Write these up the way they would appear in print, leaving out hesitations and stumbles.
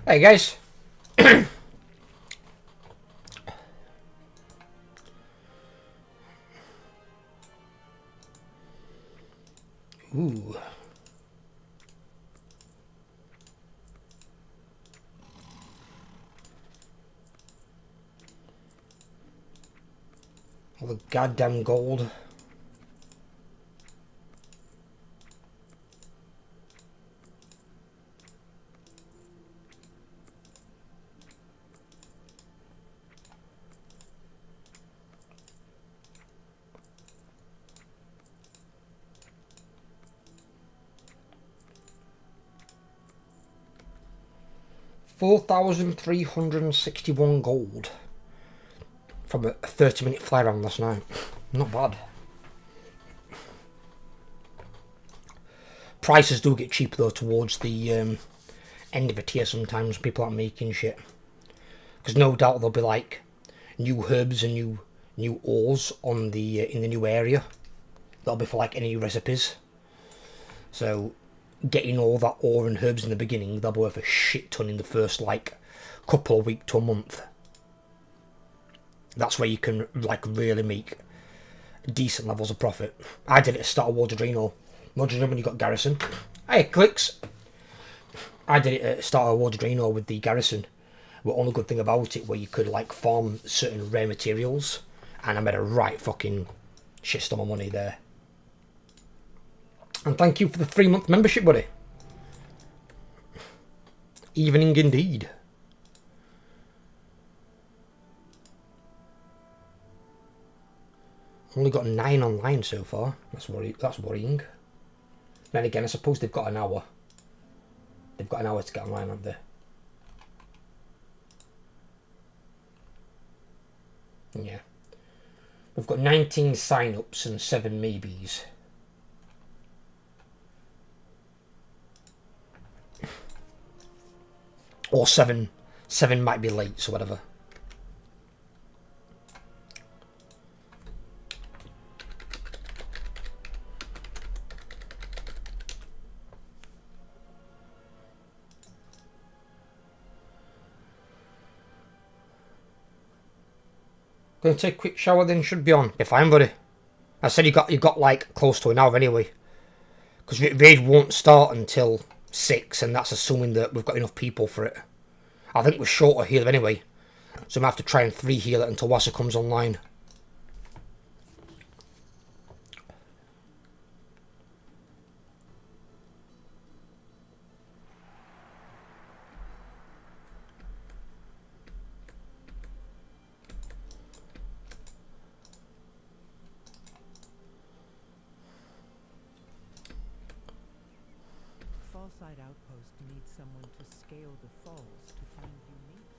Hey guys. Ooh. All the goddamn gold. $4,361 gold from a 30-minute fly round last night. Not bad. Prices do get cheaper though towards the end of a tier sometimes. People aren't making shit, because no doubt there'll be like new herbs and new ores on the in the new area. That'll be for like any recipes. So getting all that ore and herbs in the beginning, they'll be worth a shit ton in the first like couple of weeks to a month. That's where you can like really make decent levels of profit. I did it at start of Wardadrino. Wardadrino when you got Garrison. Hey, clicks! I did it at start of Wardadrino with the Garrison. The only good thing about it where you could like farm certain rare materials, and I made a right fucking shitstorm of money there. And thank you for the 3-month membership, buddy. Evening indeed. Only got 9 online so far. That's worrying. Then again, I suppose they've got an hour. They've got an hour to get online, haven't they? Yeah. We've got 19 sign-ups and 7 maybes. Or 7 might be late, so whatever. Gonna take a quick shower, then should be on. Be fine, buddy. I said you got like close to an hour anyway, because raid won't start until 6, and that's assuming that we've got enough people for it. I think we're short of healer anyway, so I'm gonna have to try and 3 heal it until Wassa comes online. Fallside Outpost needs someone to scale the falls to find unique.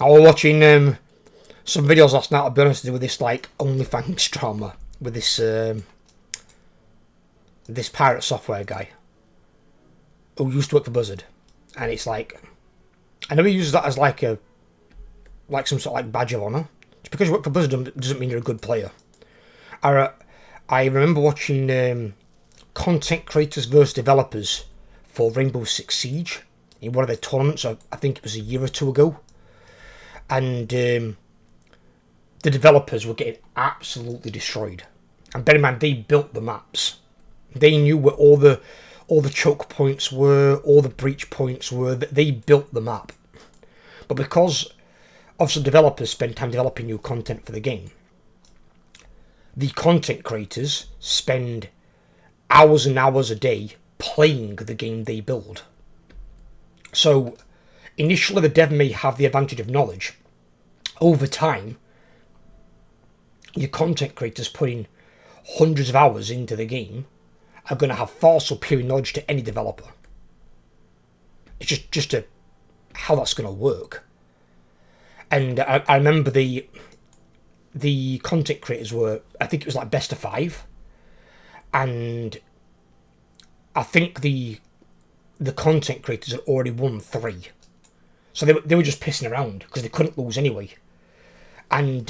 I was watching some videos last night, I'll be honest, with this like OnlyFans drama with this this pirate software guy who used to work for Blizzard, and it's like, I know he uses that as like some sort of like badge of honour. Just because you work for Blizzard doesn't mean you're a good player. I remember watching content creators versus developers for Rainbow Six Siege in one of their tournaments. I think it was a year or two ago. And the developers were getting absolutely destroyed. And bear in mind, they built the maps. They knew where all the choke points were, all the breach points were. They built the map. But because obviously developers spend time developing new content for the game, the content creators spend hours and hours a day playing the game they build. So initially the dev may have the advantage of knowledge. Over time, your content creators putting hundreds of hours into the game are going to have far superior knowledge to any developer. It's just how that's going to work. And I remember the content creators were, I think it was like best of 5, and I think the content creators had already won 3, so they were just pissing around because they couldn't lose anyway. And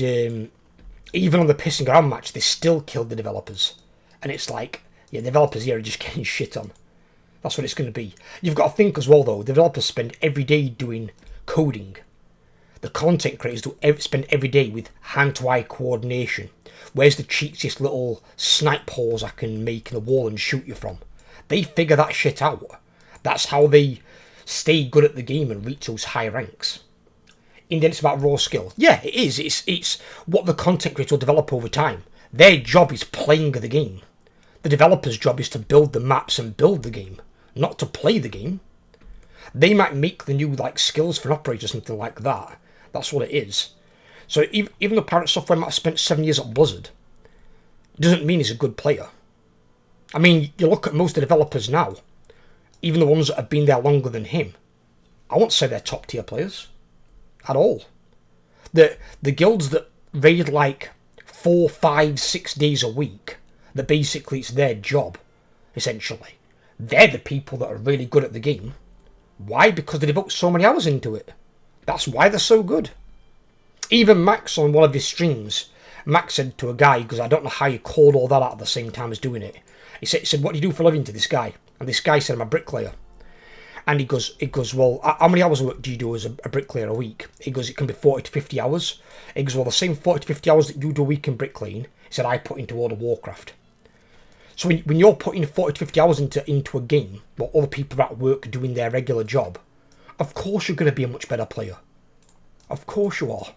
even on the pissing around match, they still killed the developers, and it's like, yeah, the developers here are just getting shit on. That's what it's going to be. You've got to think as well, though, the developers spend every day doing coding. The content creators spend every day with hand-to-eye coordination. Where's the cheapest little snipe holes I can make in the wall and shoot you from? They figure that shit out. That's how they stay good at the game and reach those high ranks. In the end, it's about raw skill. Yeah, it is. It's what the content creator will develop over time. Their job is playing the game. The developer's job is to build the maps and build the game, not to play the game. They might make the new skills for an operator or something like that. That's what it is. So even though Pirate Software might have spent 7 years at Blizzard, doesn't mean he's a good player. I mean, you look at most of the developers now, even the ones that have been there longer than him, I won't say they're top tier players at all. The guilds that raid 4, 5, 6 days a week, that basically it's their job, essentially. They're the people that are really good at the game. Why? Because they devote so many hours into it. That's why they're so good. Even Max, on one of his streams, Max said to a guy, because I don't know how you called all that out at the same time as doing it. He said, what do you do for a living, to this guy? And this guy said, I'm a bricklayer. And he goes, well, how many hours of work do you do as a bricklayer a week? He goes, it can be 40 to 50 hours. He goes, well, the same 40 to 50 hours that you do a week in bricklaying, he said, I put into World of Warcraft. So when you're putting 40 to 50 hours into a game, while other people are at work doing their regular job, of course you're going to be a much better player. Of course you are.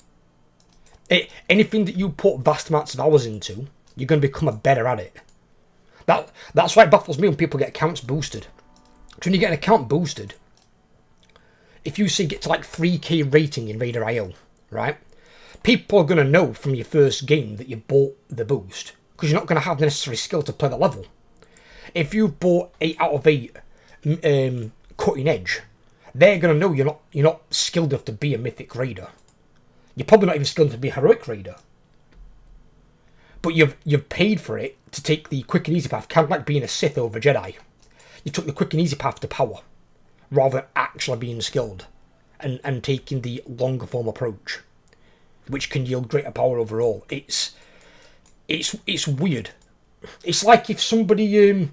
Anything that you put vast amounts of hours into, you're going to become a better at it. That's why it baffles me when people get accounts boosted. So when you get an account boosted, if you say get to 3k rating in Raider.io, right? People are going to know from your first game that you bought the boost, because you're not going to have the necessary skill to play the level. If you bought 8 out of 8 cutting edge, they're going to know you're not skilled enough to be a Mythic Raider. You're probably not even skilled enough to be a Heroic Raider. But you've paid for it to take the quick and easy path, kind of like being a Sith over Jedi. You took the quick and easy path to power, rather than actually being skilled, and taking the longer form approach, which can yield greater power overall. It's weird. It's like if somebody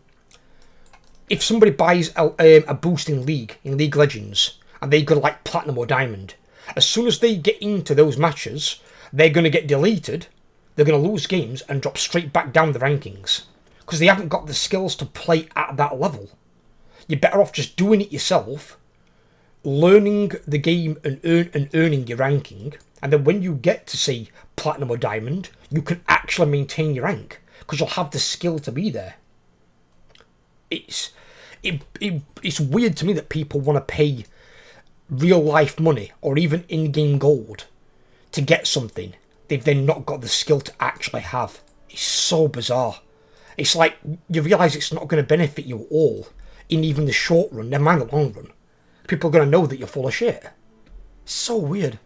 buys a boost in League of Legends, and they go to Platinum or Diamond, as soon as they get into those matches, they're going to get deleted, they're going to lose games, and drop straight back down the rankings, because they haven't got the skills to play at that level. You're better off just doing it yourself, learning the game and earning your ranking, and then when you get to, say, Platinum or Diamond, you can actually maintain your rank, because you'll have the skill to be there. It's weird to me that people want to pay real life money or even in-game gold to get something they've then not got the skill to actually have. It's so bizarre. It's like you realise it's not going to benefit you at all in even the short run, never mind the long run. People are going to know that you're full of shit. It's so weird.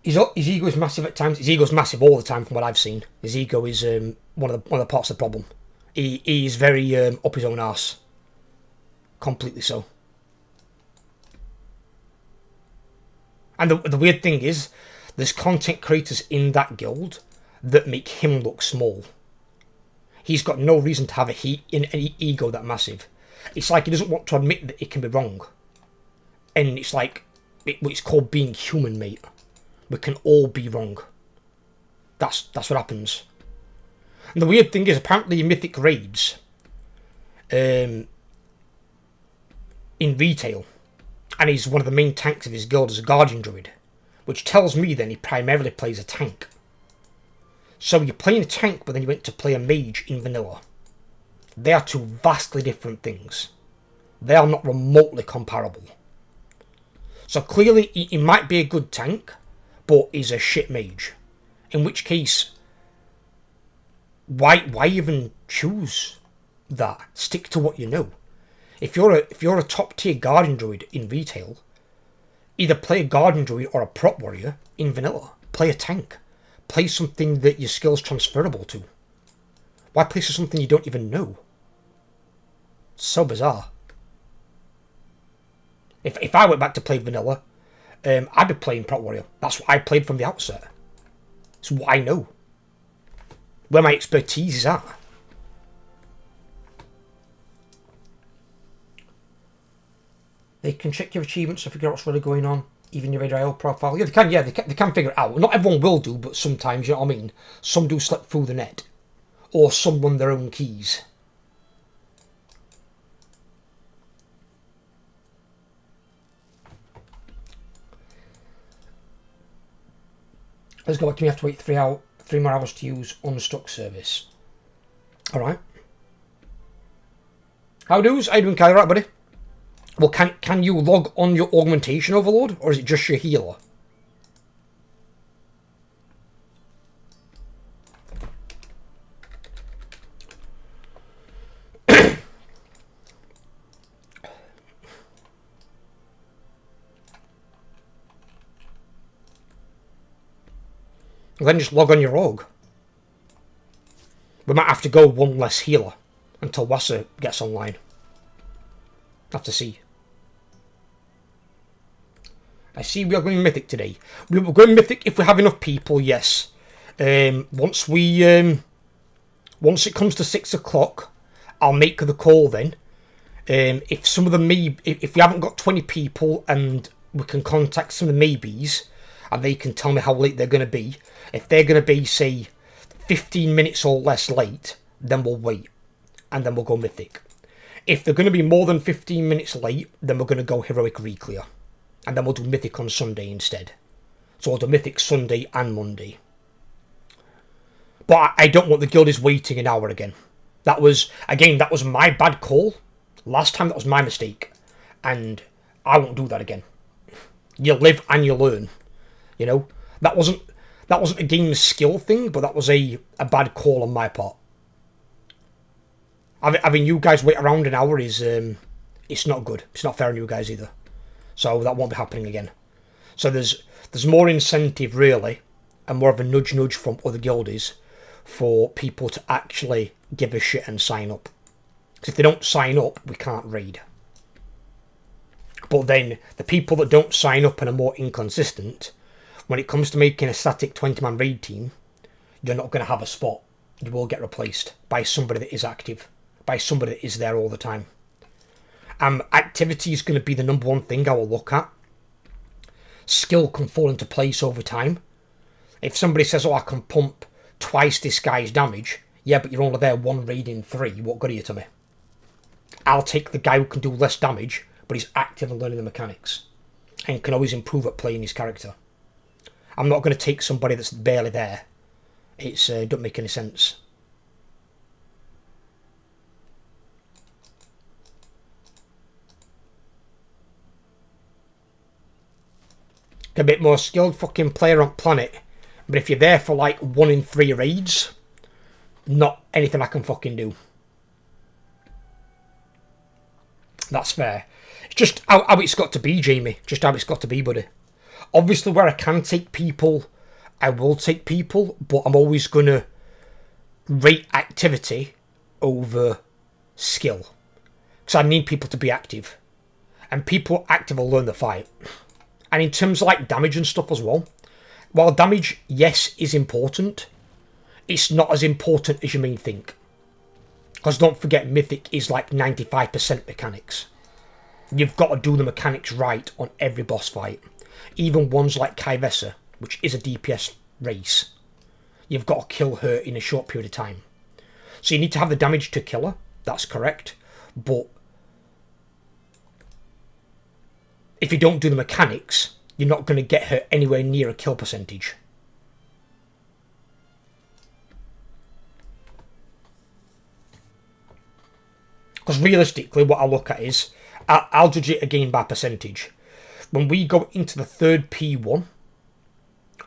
His ego is massive at times. His ego's massive all the time from what I've seen. His ego is one of the parts of the problem. He is very up his own arse. Completely so. And the weird thing is, there's content creators in that guild that make him look small. He's got no reason to have any ego that massive. It's like he doesn't want to admit that it can be wrong. And it's like, it's called being human, mate. We can all be wrong. That's what happens. And the weird thing is, apparently in Mythic raids, in retail, and he's one of the main tanks of his guild as a Guardian Druid, which tells me then he primarily plays a tank. So you're playing a tank, but then you went to play a mage in vanilla. They are two vastly different things. They are not remotely comparable. So clearly he might be a good tank, but he's a shit mage. In which case, why even choose that? Stick to what you know. If you're a top tier Guardian Druid in retail, Either play a Guardian Druid or a Prot Warrior in vanilla. Play a tank. Play something that your skill's transferable to. Why play something you don't even know? So bizarre. If I went back to play vanilla, I'd be playing Prot Warrior. That's what I played from the outset. It's what I know. Where my expertise is at. They can check your achievements to figure out what's really going on. Even your AIO profile. Yeah, they can figure it out. Not everyone will do, but sometimes, you know what I mean? Some do slip through the net. Or some run their own keys. Let's go back to me. I have to wait 3 more hours to use Unstuck service. Alright. How do's? How you doing, Kyle? Right, buddy? Well, can you log on your augmentation overload? Or is it just your healer? Then just log on your org. We might have to go one less healer until Wassa gets online. Have to see. I see we are going Mythic today. We were going Mythic if we have enough people, yes. Once it comes to 6 o'clock, I'll make the call then. If some of them if we haven't got 20 people and we can contact some of the maybes and they can tell me how late they're going to be. If they're going to be, say, 15 minutes or less late, then we'll wait. And then we'll go Mythic. If they're going to be more than 15 minutes late, then we're going to go Heroic Reclear. And then we'll do Mythic on Sunday instead. So I'll do Mythic Sunday and Monday. But I don't want the guildies waiting an hour again. That was my bad call. Last time that was my mistake. And I won't do that again. You live and you learn. You know? That wasn't a game skill thing, but that was a bad call on my part. Having you guys wait around an hour is it's not good. It's not fair on you guys either. So that won't be happening again. So there's more incentive really, and more of a nudge from other guildies for people to actually give a shit and sign up. Because if they don't sign up, we can't raid. But then the people that don't sign up and are more inconsistent, when it comes to making a static 20-man raid team, you're not going to have a spot. You will get replaced by somebody that is active, by somebody that is there all the time. Activity is going to be the number one thing I will look at. Skill can fall into place over time. If somebody says, oh, I can pump twice this guy's damage, yeah, but you're only there 1 raid in 3, what good are you to me? I'll take the guy who can do less damage, but he's active and learning the mechanics, and can always improve at playing his character. I'm not going to take somebody that's barely there. It's don't make any sense. A bit more skilled fucking player on planet, but if you're there for like 1 in 3 raids, not anything I can fucking do. That's fair. It's just how it's got to be, Jamie. Just how it's got to be, buddy. Obviously, where I can take people, I will take people, but I'm always going to rate activity over skill. Because I need people to be active. And people active will learn the fight. And in terms of like damage and stuff as well, while damage, yes, is important, it's not as important as you may think. Because don't forget, Mythic is like 95% mechanics. You've got to do the mechanics right on every boss fight. Even ones like Kyvessa, which is a DPS race. You've got to kill her in a short period of time. So you need to have the damage to kill her, that's correct. But if you don't do the mechanics, you're not going to get her anywhere near a kill percentage. Because realistically, what I look at is, I'll judge it again by percentage. When we go into the 3rd P1,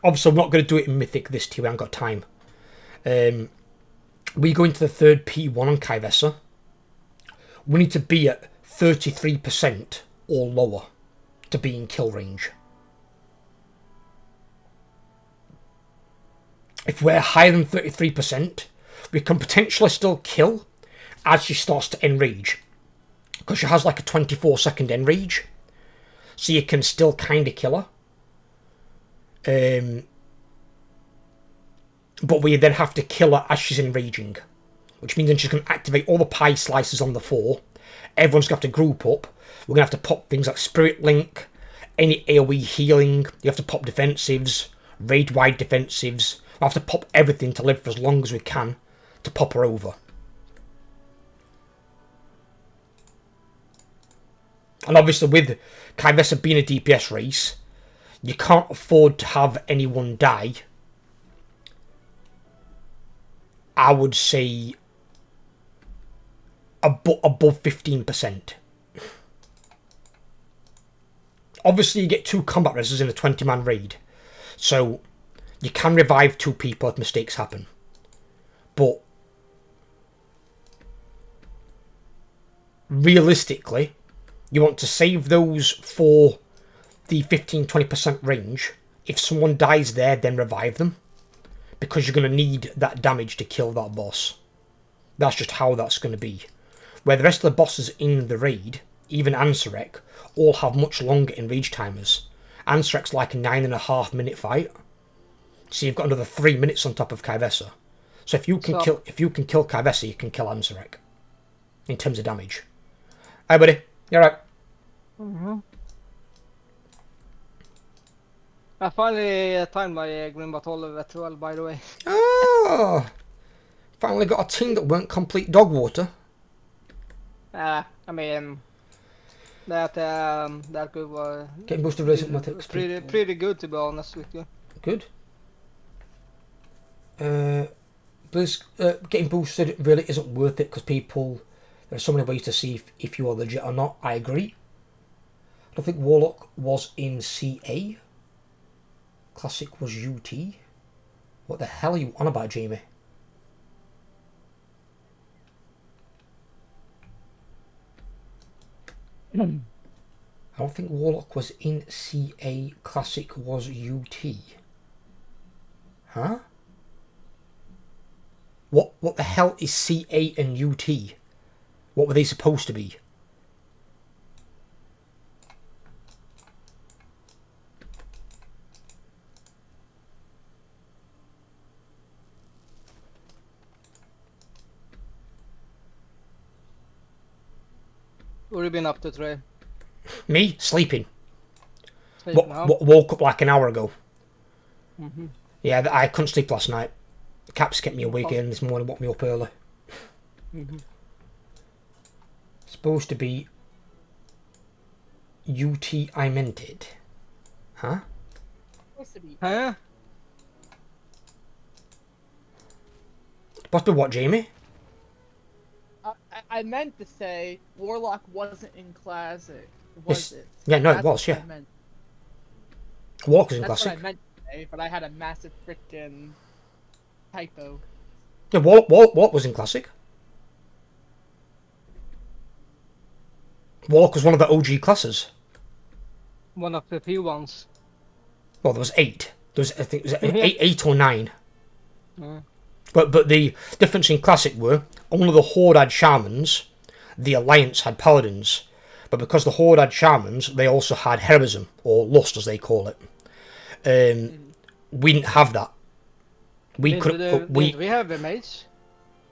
obviously I'm not going to do it in Mythic this tier, we haven't got time. We go into the 3rd P1 on Kyvessa. We need to be at 33% or lower to be in kill range. if we're higher than 33%, we can potentially still kill as she starts to enrage. Because she has like a 24-second enrage. So you can still kind of kill her. But we then have to kill her as she's enraging. Which means then she's going to activate all the pie slices on the floor. Everyone's going to have to group up. We're going to have to pop things like Spirit Link, any AoE healing. You have to pop defensives, raid-wide defensives. We have to pop everything to live for as long as we can to pop her over. And obviously with Kyrvessa being a DPS race, you can't afford to have anyone die. I would say above 15%. Obviously you get 2 combat reses in a 20-man raid. So you can revive 2 people if mistakes happen. But realistically, you want to save those for the 15-20% range. If someone dies there, then revive them. Because you're going to need that damage to kill that boss. That's just how that's going to be. Where the rest of the bosses in the raid, even Ansurek, all have much longer enrage timers. Ansurek's like a 9.5 minute fight. So you've got another 3 minutes on top of Kyrvessa. So if you can kill Kyrvessa, you can kill Ansurek. In terms of damage. Hi buddy. You're right. I finally timed my Green Battle at 12, by the way. Oh! Finally got a team that weren't complete dog water. I mean, that group was Getting boosted recent Mythic. pretty good, to be honest with you. Good. But getting boosted really isn't worth it because people... There's so many ways to see if you are legit or not. I agree. I don't think Warlock was in CA. Classic was UT. What the hell are you on about, Jamie? I don't think Warlock was in CA. Classic was UT. Huh? What the hell is CA and UT? What were they supposed to be? What have you been up to today? Me? Sleeping. Now? Woke up like an hour ago. Mm-hmm. Yeah, I couldn't sleep last night. Caps kept me awake again this morning, woke me up early. Mm-hmm. Supposed to be UT I meant it. Huh? Supposed to be. Huh? Supposed to be what, Jamie? I meant to say Warlock wasn't in Classic. Was it? Yeah, no, That's it was, what yeah. I meant. Walk was in That's Classic. what I meant to say, but I had a massive freaking typo. Yeah, Walk was in Classic. Walk was one of the OG classes. One of the few ones. Well, there was 8. There was, I think, it was eight or 9. Mm. But the difference in Classic were only the Horde had Shamans, the Alliance had Paladins. But because the Horde had Shamans, they also had Heroism, or Lust as they call it. We didn't have that. Did we have a mage?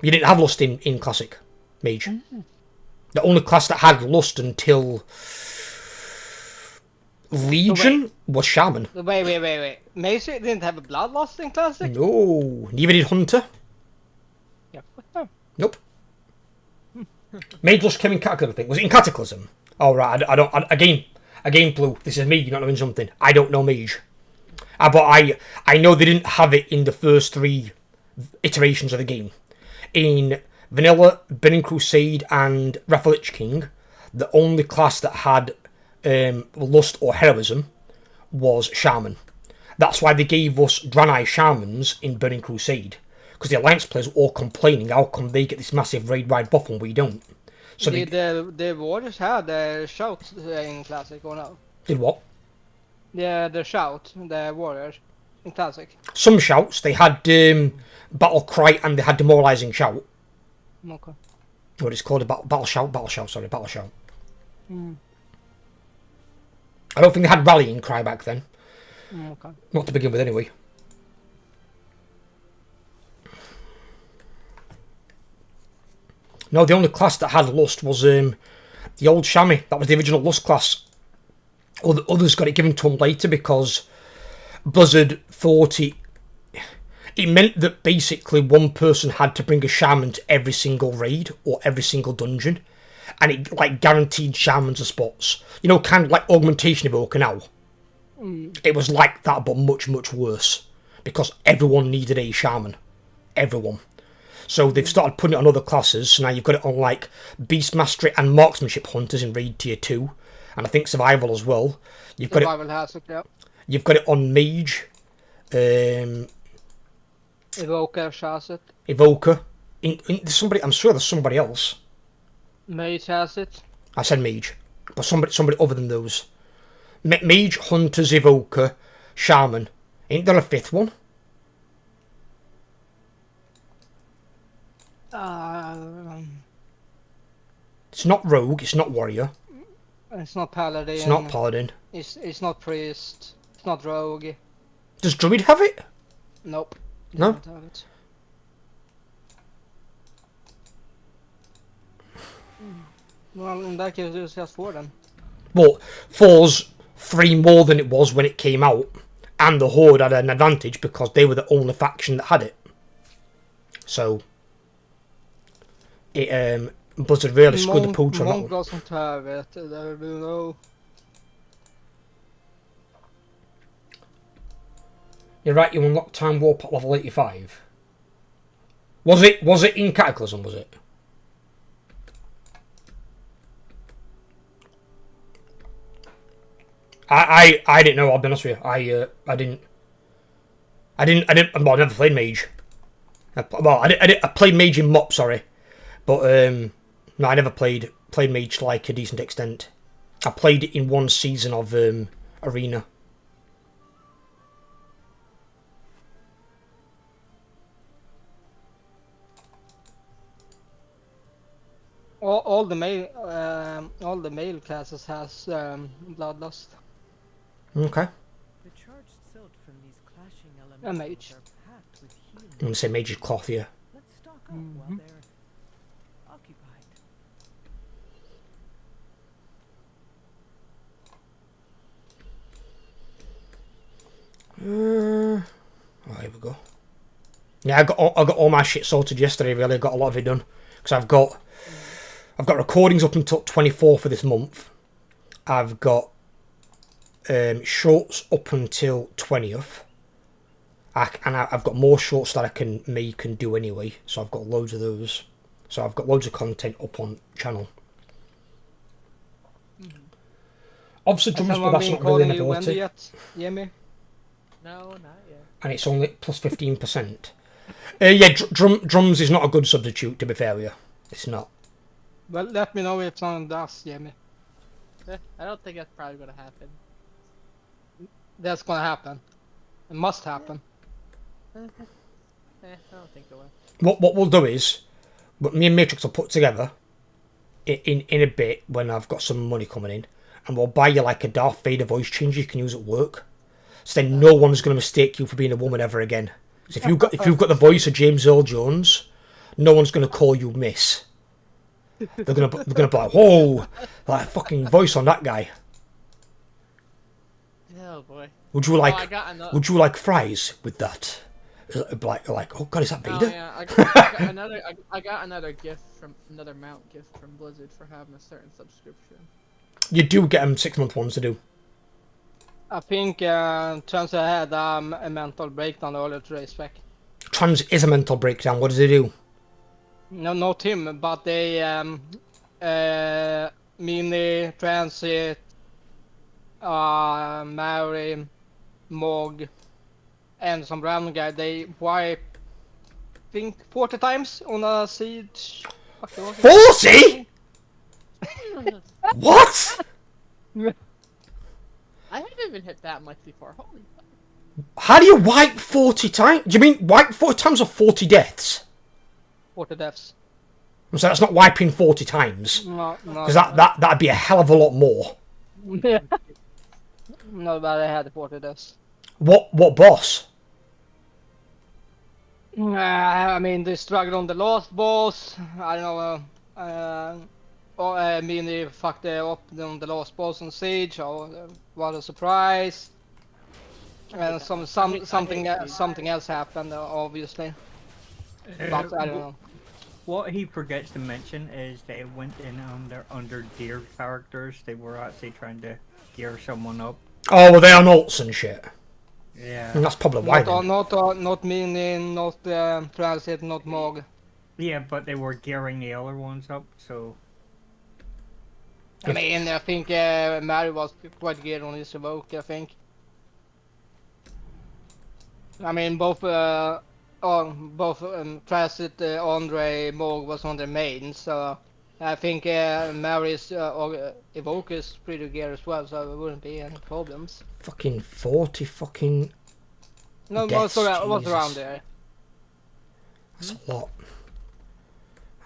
You didn't have Lust in Classic Mage. Mm-hmm. The only class that had Lust until Legion was Shaman. Wait. Mage didn't have a Bloodlust in Classic? No, neither did Hunter. Yeah. Nope. Mage Lust came in Cataclysm, I think. Was it in Cataclysm? Oh, right. Again, Blue. This is me, you're not knowing something. I don't know Mage. But I know they didn't have it in the first 3 iterations of the game. In Vanilla, Burning Crusade, and Wrath of the Lich King, the only class that had Lust or Heroism was Shaman. That's why they gave us Draenei Shamans in Burning Crusade. Because the Alliance players were all complaining, how come they get this massive raid-wide buff and we don't? So did the Warriors had the shout in Classic or no? Did what? Yeah, the shout, the Warriors. in Classic? Some shouts. They had battle cry and they had demoralizing shout. Okay. What it's called, a battle shout. Sorry, battle shout. I don't think they had rallying cry back then. Okay. Not to begin with, anyway. No, the only class that had Lust was the old Chamois. That was the original Lust class. Others got it given to them later because Blizzard thought it meant that basically one person had to bring a shaman to every single raid or every single dungeon, and it like guaranteed shamans the spots. You know, kind of like Augmentation Evoker now. It was like that, but much, much worse because everyone needed a shaman. Everyone. So they've started putting it on other classes. So now you've got it on like Beast Mastery and Marksmanship Hunters in Raid Tier 2. And I think Survival as well. Survival has it, yeah. You've got it on Mage. Evoker has it. Evoker. I'm sure there's somebody else. Mage has it. I said Mage. But somebody other than those. Mage, Hunters, Evoker, Shaman. Ain't there a fifth one? It's not Rogue, it's not Warrior. It's not Paladin. It's not Paladin. It's not Priest. It's not Rogue. Does Druid have it? Nope. No? Don't have it. Well, in that case, it's just 4 then. Well, 4's 3 more than it was when it came out. And the Horde had an advantage because they were the only faction that had it. So... Blizzard really screwed the pooch on that one. Doesn't have it, there you know. You're right, you unlocked Time Warp at level 85. Was it in Cataclysm, was it? I didn't know, I'll be honest with you. I didn't well, I never played Mage. I played Mage in MOP, sorry. But no, I never played Mage to like a decent extent. I played it in one season of Arena. All the male classes has Bloodlust. Okay. The charged silt from these clashing A elementals mage. are packed with healing. I'm gonna say Mage's Cloth here. Let's stock up while they're occupied. Oh, here we go. Yeah, I got all my shit sorted yesterday. Really, I got a lot of it done because I've got recordings up until 24th for this month. I've got shorts up until 20th. I've got more shorts that I can make and do anyway. So I've got loads of those. So I've got loads of content up on channel. Obviously, drums, but that's not really an ability. Yet, Jimmy? No, not yet. And it's only plus 15%. Yeah, drums is not a good substitute, to be fair with you. It's not. Well, let me know if someone does, Jimmy. I don't think that's probably gonna happen. That's gonna happen. It must happen. I don't think it will. What we'll do is, me and Matrix will put together in a bit when I've got some money coming in, and we'll buy you like a Darth Vader voice changer you can use at work. So then no one's going to mistake you for being a woman ever again. So if you've got the voice of James Earl Jones, no one's going to call you Miss. They're gonna be like, whoa, that fucking voice on that guy. Oh boy. Would you like fries with that? Like, oh god, is that Vader? Oh yeah, I got another gift from another mount gift from Blizzard for having a certain subscription. You do get them 6-month ones to do. I think Trans had a mental breakdown earlier today, Spec. Trans is a mental breakdown. What does he do? No, not him, but they Mini, Transit, Mary, Mog, and some random guy. They wipe, I think 40 times on a siege. 40? What? I haven't even hit that much before. Holy fuck. How do you wipe 40 times? Do you mean wipe 40 times or 40 deaths? 40 deaths. I'm saying that's not wiping 40 times. No. Because that'd be a hell of a lot more. Yeah. No, but I had 40 deaths. What boss? I mean, they struggled on the last boss. I don't know. I mean, they fucked up on the last boss on Siege. What a surprise! And something else happened, obviously. But I don't know. What he forgets to mention is they went in under geared characters. They were actually trying to gear someone up. Oh, well, they are ults and shit. Yeah. And that's probably why. Not meaning, not transit, not Mog. Yeah, but they were gearing the other ones up, so. I mean, I think Mary was quite good on his evoke, I think. I mean, both Transit, Andre, Morg was on the main, so I think Mary's evoke is pretty good as well, so there wouldn't be any problems. Fucking 40 fucking. No, Deaths, what's around Jesus. there? That's a lot.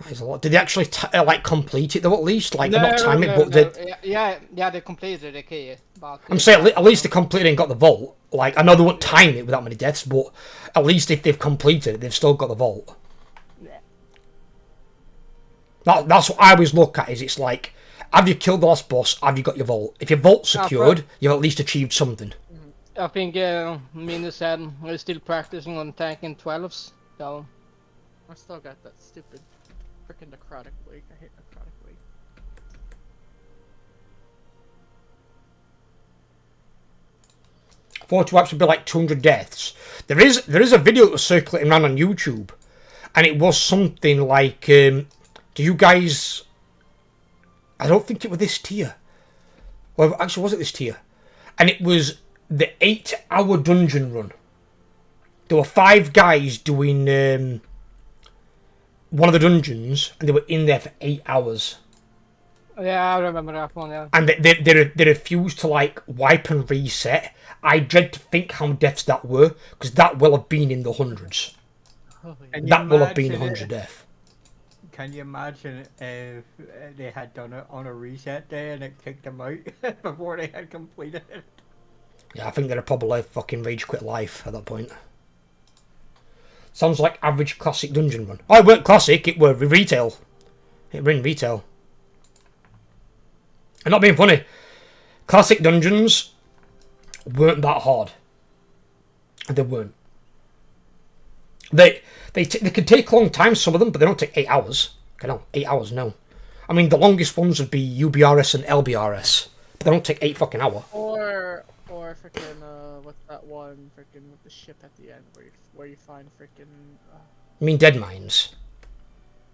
That is a lot. Did they actually like complete it though? At least like not time it, but did. Yeah, they completed the key. But I'm saying at least they completed and got the vault. Like I know they won't time it with that many deaths, but at least if they've completed it, they've still got the vault. That's what I always look at. Is it's like, have you killed the last boss? Have you got your vault? If your vault's secured, you've at least achieved something. I think Mina said we're still practicing on tanking 12s, so. I still got that stupid frickin' necrotic leak. I hate necrotic leak. Forty wipes would be like 200 deaths. There is a video that was circulating around on YouTube, and it was something like, do you guys? I don't think it was this tier. Well, actually, was it this tier? And it was the 8-hour dungeon run. There were 5 guys doing one of the dungeons, and they were in there for 8 hours. Yeah, I remember that one. Yeah. And they refused to like wipe and reset. I dread to think how many deaths that were, because that will have been in the hundreds. Can you That will have been imagine 100 it? death. Can you imagine if they had done it on a reset day and it kicked them out before they had completed it? Yeah, I think they'd have probably fucking rage quit life at that point. Sounds like average classic dungeon run. Oh, it weren't classic, it were retail. It were in retail. And not being funny, classic dungeons weren't that hard. They weren't. They could take a long time, some of them, but they don't take 8 hours. Okay, no, 8 hours, no. I mean, the longest ones would be UBRS and LBRS, but they don't take 8 fucking hours. Or frickin' what's that one frickin' with the ship at the end where you find frickin' I mean, Dead Mines.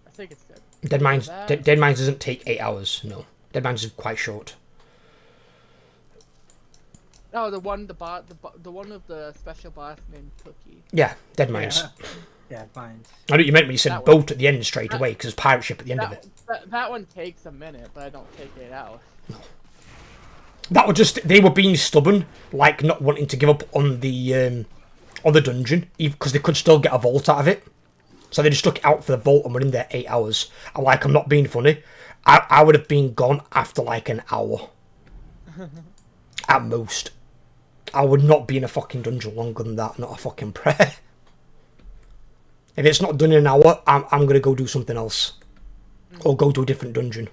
I think it's dead. Dead Mines. That- Dead Mines doesn't take 8 hours. No, Dead Mines is quite short. No, the one with the special boss named Cookie. Yeah, Dead Mines. Yeah, fine. I know what you meant when you said That boat at the end straight away, because there's pirate ship at the end of it. That one takes a minute, but I don't take 8 hours. That was just they were being stubborn, like not wanting to give up on the dungeon, because they could still get a vault out of it. So they just stuck it out for the vault and were in there 8 hours. And like, I'm not being funny, I would have been gone after like an hour, at most. I would not be in a fucking dungeon longer than that, not a fucking prayer. If it's not done in an hour, I'm gonna go do something else, or go to a different dungeon.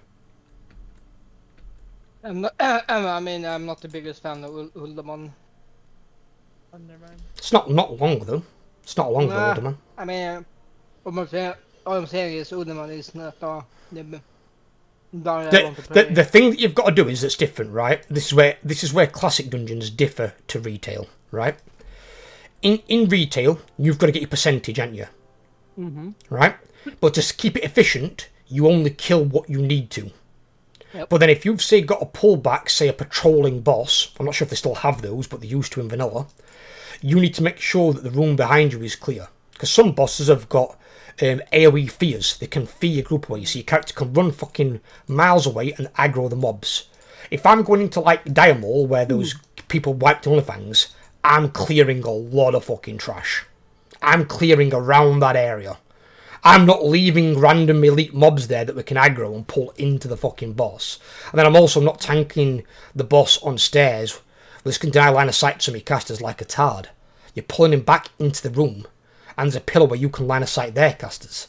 I mean, I'm not the biggest fan of Uldaman. Oh, never mind. It's not long though. It's not long though, man. I mean, all I'm saying is Uldaman is not the I want to play. The thing that you've got to do is that's different, right? This is where classic dungeons differ to retail, right? In retail, you've got to get your percentage, haven't you? Mm-hmm. Right? But to keep it efficient, you only kill what you need to. Yep. But then if you've, say, got a pullback, say a patrolling boss, I'm not sure if they still have those, but they used to in vanilla, you need to make sure that the room behind you is clear. Because some bosses have got AoE fears. They can fear your group away, so your character can run fucking miles away and aggro the mobs. If I'm going into, like, Diamol, where those people wiped OnlyFans, I'm clearing a lot of fucking trash. I'm clearing around that area. I'm not leaving random elite mobs there that we can aggro and pull into the fucking boss. And then I'm also not tanking the boss on stairs. This can deny line of sight to me casters like a tard. You're pulling him back into the room, and there's a pillar where you can line of sight their casters.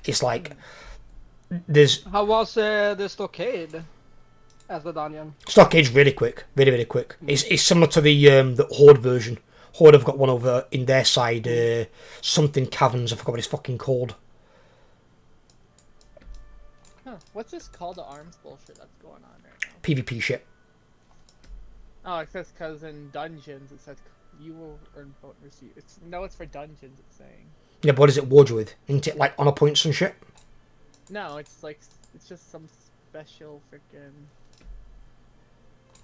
It's like there's. How was the stockade as the dungeon? Stockade's really quick, really, really quick. It's similar to the Horde version. Horde have got one over in their side, something caverns. I forgot what it's fucking called. Huh. What's this call to arms bullshit that's going on right now? PvP shit. Oh, it says because in dungeons it says you will earn bonus. It's for dungeons. It's saying. Yeah, but what is it ward you with? Isn't it like honor points and shit? No, it's like it's just some special freaking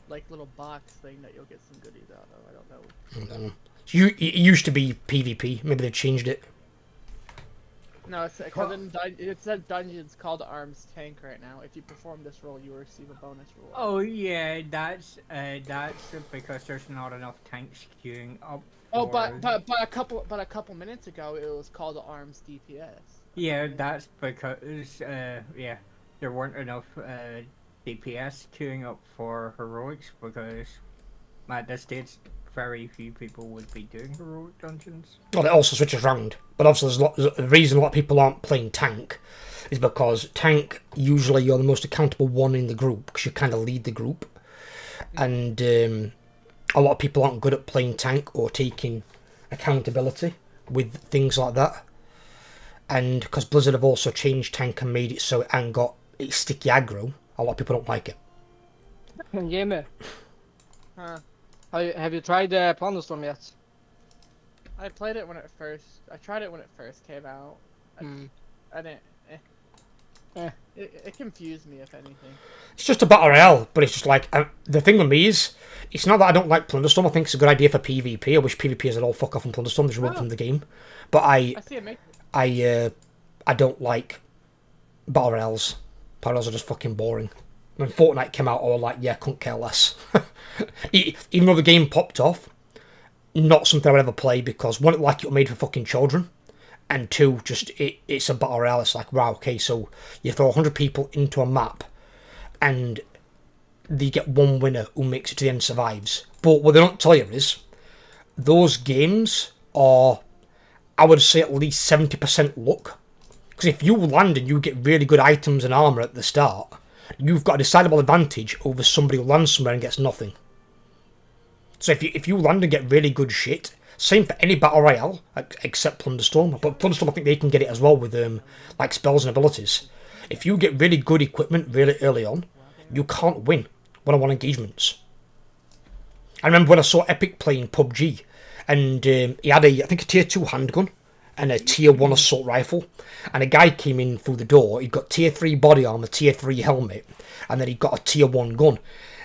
like little box thing that you'll get some goodies out of. I don't know. I don't know. It used to be PvP. Maybe they changed it. No, it's because it says dungeons call to arms tank right now. If you perform this role, you will receive a bonus reward. Oh yeah, that's because there's not enough tanks queuing up. Oh, for- but a couple minutes ago it was call to arms DPS. Yeah, that's because yeah, there weren't enough DPS queuing up for heroics because at this stage very few people would be doing heroic dungeons. Well, it also switches around. But obviously, the reason a lot of people aren't playing tank is because tank, usually you're the most accountable one in the group because you kind of lead the group. And a lot of people aren't good at playing tank or taking accountability with things like that. And because Blizzard have also changed tank and made it so it ain't got its sticky aggro, a lot of people don't like it. Jamie, Huh. have you tried Plunderstorm yet? I tried it when it first came out. I didn't. It confused me, if anything. It's just a battle royale, but it's just like the thing with me is, it's not that I don't like Plunderstorm. I think it's a good idea for PvP. I wish PvP had all fuck off on Plunderstorm. Just remove from the game. But I see it make. I don't like battle royales. Battle royales are just fucking boring. When Fortnite came out, I was like, yeah, couldn't care less. Even though the game popped off, not something I would ever play because one, like it was made for fucking children, and two, just it's a battle royale. It's like, wow, okay, so you throw 100 people into a map, and they get one winner who makes it to the end and survives. But what they don't tell you is, those games are, I would say, at least 70% luck. Because if you land and you get really good items and armor at the start, you've got a decidable advantage over somebody who lands somewhere and gets nothing. So if you land and get really good shit, same for any battle royale except Plunderstorm. But Plunderstorm, I think they can get it as well with like spells and abilities. If you get really good equipment really early on, you can't win one-on-one engagements. I remember when I saw Epic playing PUBG, and he had I think a tier 2 handgun and a tier 1 assault rifle, and a guy came in through the door. He'd got tier 3 body armor, tier 3 helmet, and then he got a tier 1 gun,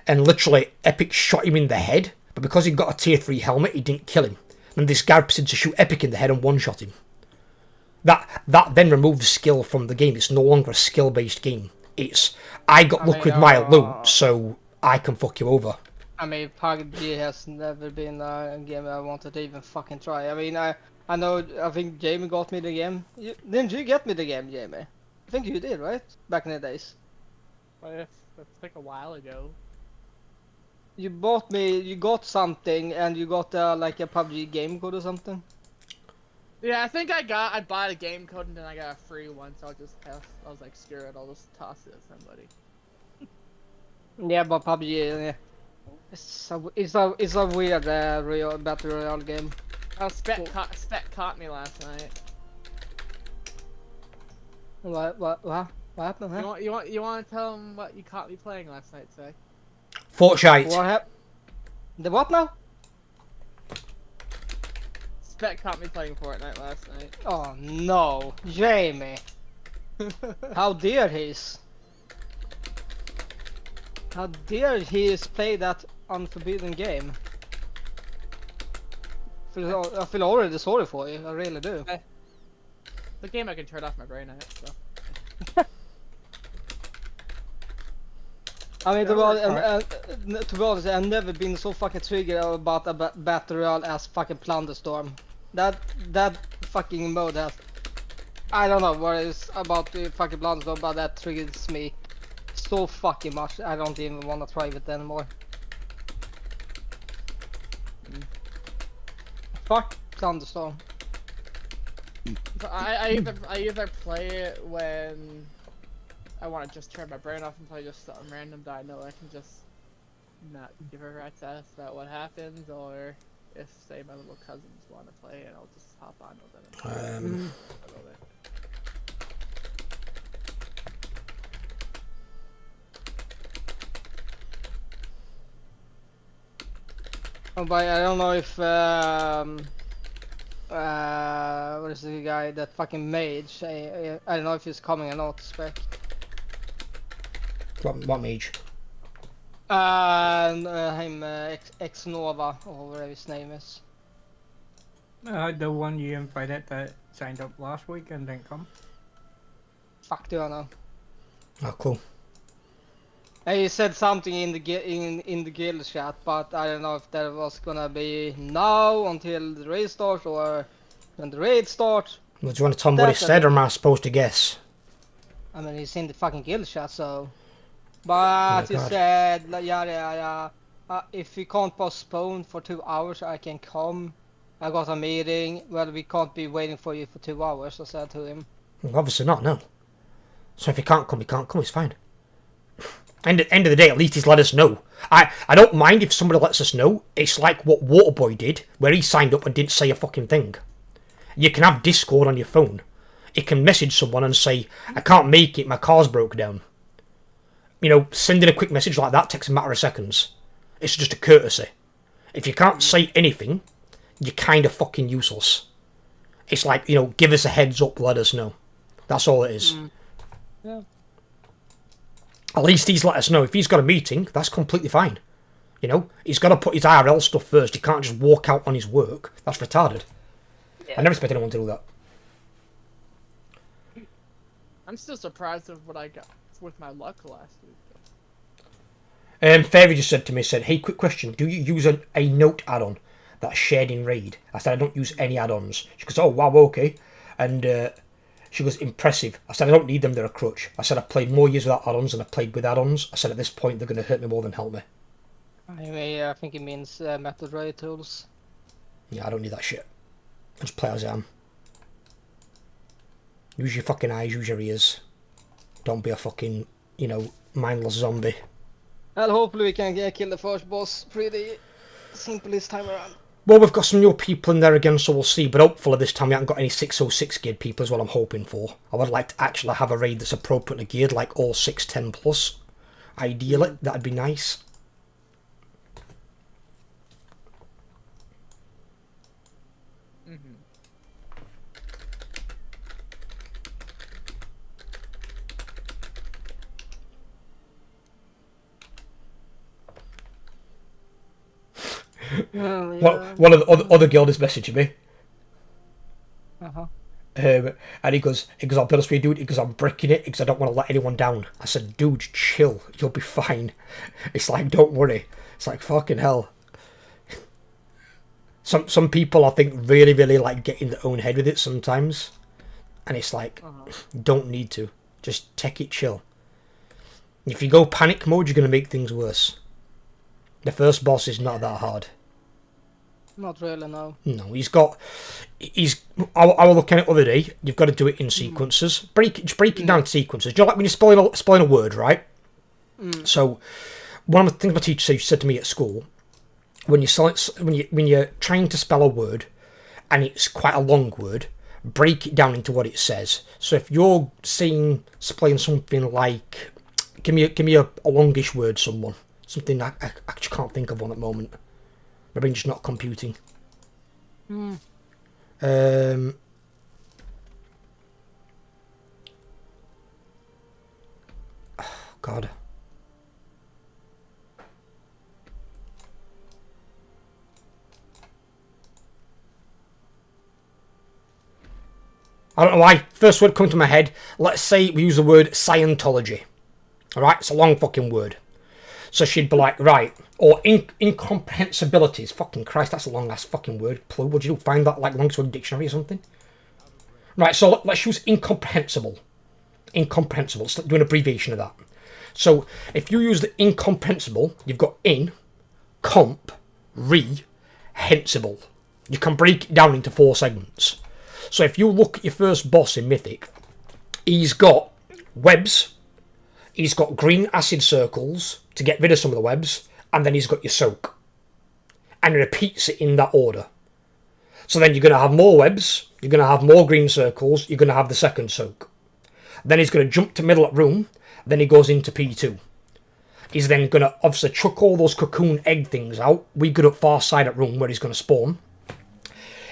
and literally Epic shot him in the head, but because he got a tier 3 helmet, he didn't kill him. And this guy proceeded to shoot Epic in the head and one-shot him. That then removes skill from the game. It's no longer a skill-based game. It's, I got luck with my loot, so I can fuck you over. I mean, PUBG has never been a game I wanted to even fucking try. I mean, I know, I think Jamie got me the game. Didn't you get me the game, Jamie? I think you did, right? Back in the days. But that's like a while ago. You got something, and you got like a PUBG game code or something? Yeah, I think I bought a game code and then I got a free one, so I was like, screw it, I'll just toss it at somebody. Yeah, but PUBG, it's a weird real battle royale game. Oh, Spec caught me last night. What happened? Huh? You want to tell him what you caught me playing last night, Spec? Fortnite. What happened? The what now? Spec caught me playing Fortnite last night. Oh no, Jamie! How dare he? How dare he play that unforbidden game? I feel already sorry for you. I really do. The game I can turn off my brain at, so. I mean, That works, right? to be honest, I've never been so fucking triggered about a battle royale as fucking Plunderstorm. That fucking mode has. I don't know what it is about the fucking Plunderstorm, but that triggers me so fucking much. I don't even want to try it anymore. Fuck Plunderstorm. So I either play it when I want to just turn my brain off and play just something random that I know I can just not give a rat's ass about what happens, or if say my little cousins want to play it, I'll just hop on with them. And play it. Oh, but I don't know if what is the guy that fucking mage? I don't know if he's coming or not. Spec. What mage? Him Ex Nova or whatever his name is. The one you invited that signed up last week and didn't come. Fuck, do I know? Oh, cool. He said something in the guild chat, but I don't know if that was gonna be now until the raid starts or when the raid starts. Well, do you want to tell me what he said, or am I supposed to guess? I mean, he's in the fucking guild chat, so. But he God. said, like, yeah. If we can't postpone for 2 hours, I can come. I got a meeting. Well, we can't be waiting for you for 2 hours, I said to him. Well, obviously not, no. So if he can't come, it's fine. End of the day, at least he's let us know. I don't mind if somebody lets us know. It's like what Waterboy did, where he signed up and didn't say a fucking thing. You can have Discord on your phone. It can message someone and say, I can't make it, my car's broke down. You know, sending a quick message like that takes a matter of seconds. It's just a courtesy. If you can't say anything, you're kind of fucking useless. It's like, you know, give us a heads up, let us know. That's all it is. Yeah. At least he's let us know. If he's got a meeting, that's completely fine. You know, he's got to put his IRL stuff first. He can't just walk out on his work. That's retarded. Yeah. I never expect anyone to do that. I'm still surprised of what I got with my luck last week. Fairy just said to me, hey, quick question. Do you use a note add-on that's shared in Raid? I said, I don't use any add-ons. She goes, oh, wow, okay. And she goes, impressive. I said, I don't need them, they're a crutch. I said, I've played more years without add-ons than I've played with add-ons. I said, at this point, they're going to hurt me more than help me. Anyway, I think it means method raid tools. Yeah, I don't need that shit. I just play as I am. Use your fucking eyes, use your ears. Don't be a fucking, you know, mindless zombie. Well, hopefully we can kill the first boss pretty simple this time around. Well, we've got some new people in there again, so we'll see. But hopefully this time we haven't got any 606 geared people is what I'm hoping for. I would like to actually have a raid that's appropriately geared, like all 610 plus. Ideally, that'd be nice. Oh, yeah. One of the other guild is messaging me. Uh-huh. And he goes, I'll be honest with you, dude, because I'm breaking it because I don't want to let anyone down. I said, dude, chill, you'll be fine. It's like, don't worry. It's like, fucking hell. Some people, I think, really, really like get in their own head with it sometimes. And it's like, don't need to. Just take it chill. If you go panic mode, you're going to make things worse. The first boss is not that hard. Not really, no. No, I was looking at it the other day. You've got to do it in sequences. Break it down to sequences. Do you know, like when you're spelling a word, right? So, one of the things my teacher said to me at school, when you're trying to spell a word, and it's quite a long word, break it down into what it says. So if you're spelling something like, give me a longish word, something I actually can't think of one at the moment. My brain's just not computing. Oh, God. I don't know why. First word coming to my head. Let's say we use the word Scientology. Alright, it's a long fucking word. So she'd be like, right, or incomprehensibilities. Fucking Christ, that's a long ass fucking word. Would you find that like Longsword Dictionary or something? Right, so let's use incomprehensible. Incomprehensible. Let's do an abbreviation of that. So if you use the incomprehensible, you've got in, comp, hensible. You can break it down into 4 segments. So if you look at your first boss in Mythic, he's got webs, he's got green acid circles to get rid of some of the webs, and then he's got your soak. And he repeats it in that order. So then you're going to have more webs, you're going to have more green circles, you're going to have the second soak. Then he's going to jump to middle at room, then he goes into P2. He's then going to obviously chuck all those cocoon egg things out. We go up far side at room where he's going to spawn.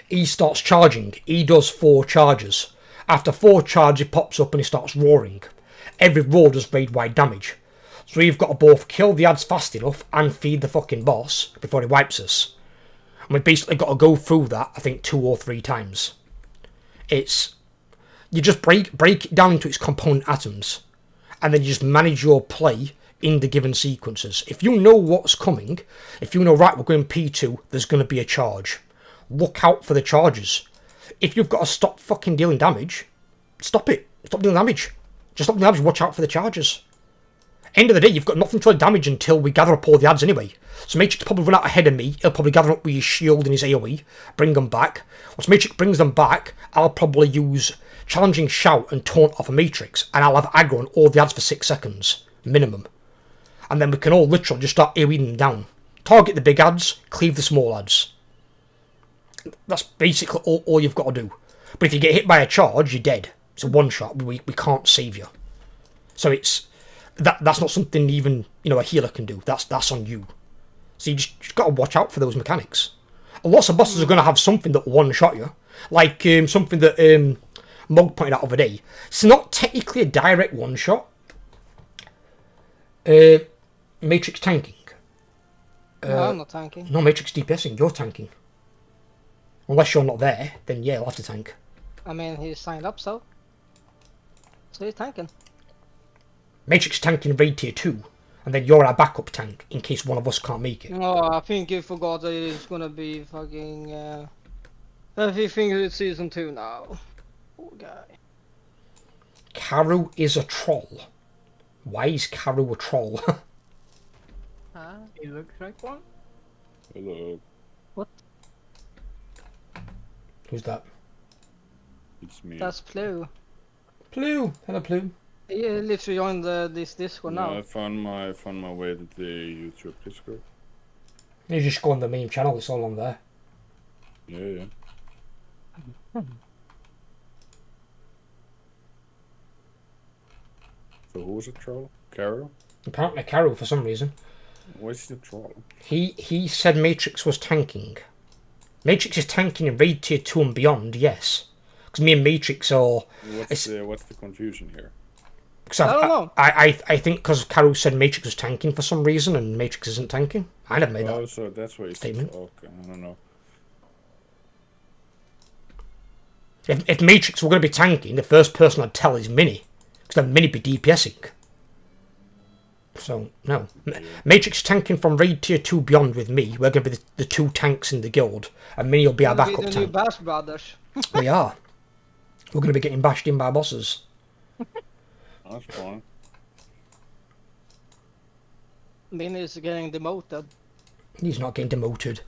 He starts charging. He does 4 charges. After 4 charges, he pops up and he starts roaring. Every roar does raid-wide damage. So we've got to both kill the ads fast enough and feed the fucking boss before he wipes us. And we've basically got to go through that, I think, 2 or 3 times. It's... You just break it down into its component atoms. And then you just manage your play in the given sequences. If you know what's coming, if you know, right, we're going P2, there's going to be a charge. Look out for the charges. If you've got to stop fucking dealing damage, stop it. Stop dealing damage. Just stop dealing damage, watch out for the charges. End of the day, you've got nothing to damage until we gather up all the ads anyway. So Matrix probably run out ahead of me. He'll probably gather up with his shield and his AoE, bring them back. Once Matrix brings them back, I'll probably use Challenging Shout and Taunt off a Matrix, and I'll have aggro on all the ads for 6 seconds, minimum. And then we can all literally just start AoEing them down. Target the big ads, cleave the small ads. That's basically all you've got to do. But if you get hit by a charge, you're dead. It's a one shot. We can't save you. So it's that's not something even a healer can do. That's on you. So you just got to watch out for those mechanics. And lots of bosses are going to have something that one shot you, like something that Mog pointed out the other day. It's not technically a direct one shot. Matrix tanking. No, I'm not tanking. No, Matrix DPSing. You're tanking. Unless you're not there, then yeah, I'll have to tank. I mean, he signed up, so he's tanking. Matrix tanking raid tier 2, and then you're our backup tank in case one of us can't make it. No, I think you forgot that it's gonna be fucking. I think it's season 2 now. Poor guy. Karu is a troll. Why is Karu a troll? Huh? He looks like one? Hello. Who's that? It's me. That's Plu. Plu. Hello, Plu. He literally joined this Discord No, now. I found my way to the YouTube Discord. You just go on the main channel. It's all on there. Yeah. So who's a troll? Carol? Apparently, Karu for some reason. What's the troll? He said Matrix was tanking. Matrix is tanking in raid tier 2 and beyond. Yes, because me and Matrix are. What's the confusion here? I don't know. I think because Carol said Matrix was tanking for some reason and Matrix isn't tanking. I never made Oh, that. so that's why you statement. Okay, I don't know. If Matrix were going to be tanking, the first person I'd tell is Mini. Because then Mini be DPSing. So, no. Matrix tanking from raid tier 2 beyond with me. We're going to be the 2 tanks in the guild. And Mini will be our Gonna backup the new tank. Bash Brothers. We are. We're going to be getting bashed in by bosses. That's fine. Min is getting demoted. He's not getting demoted.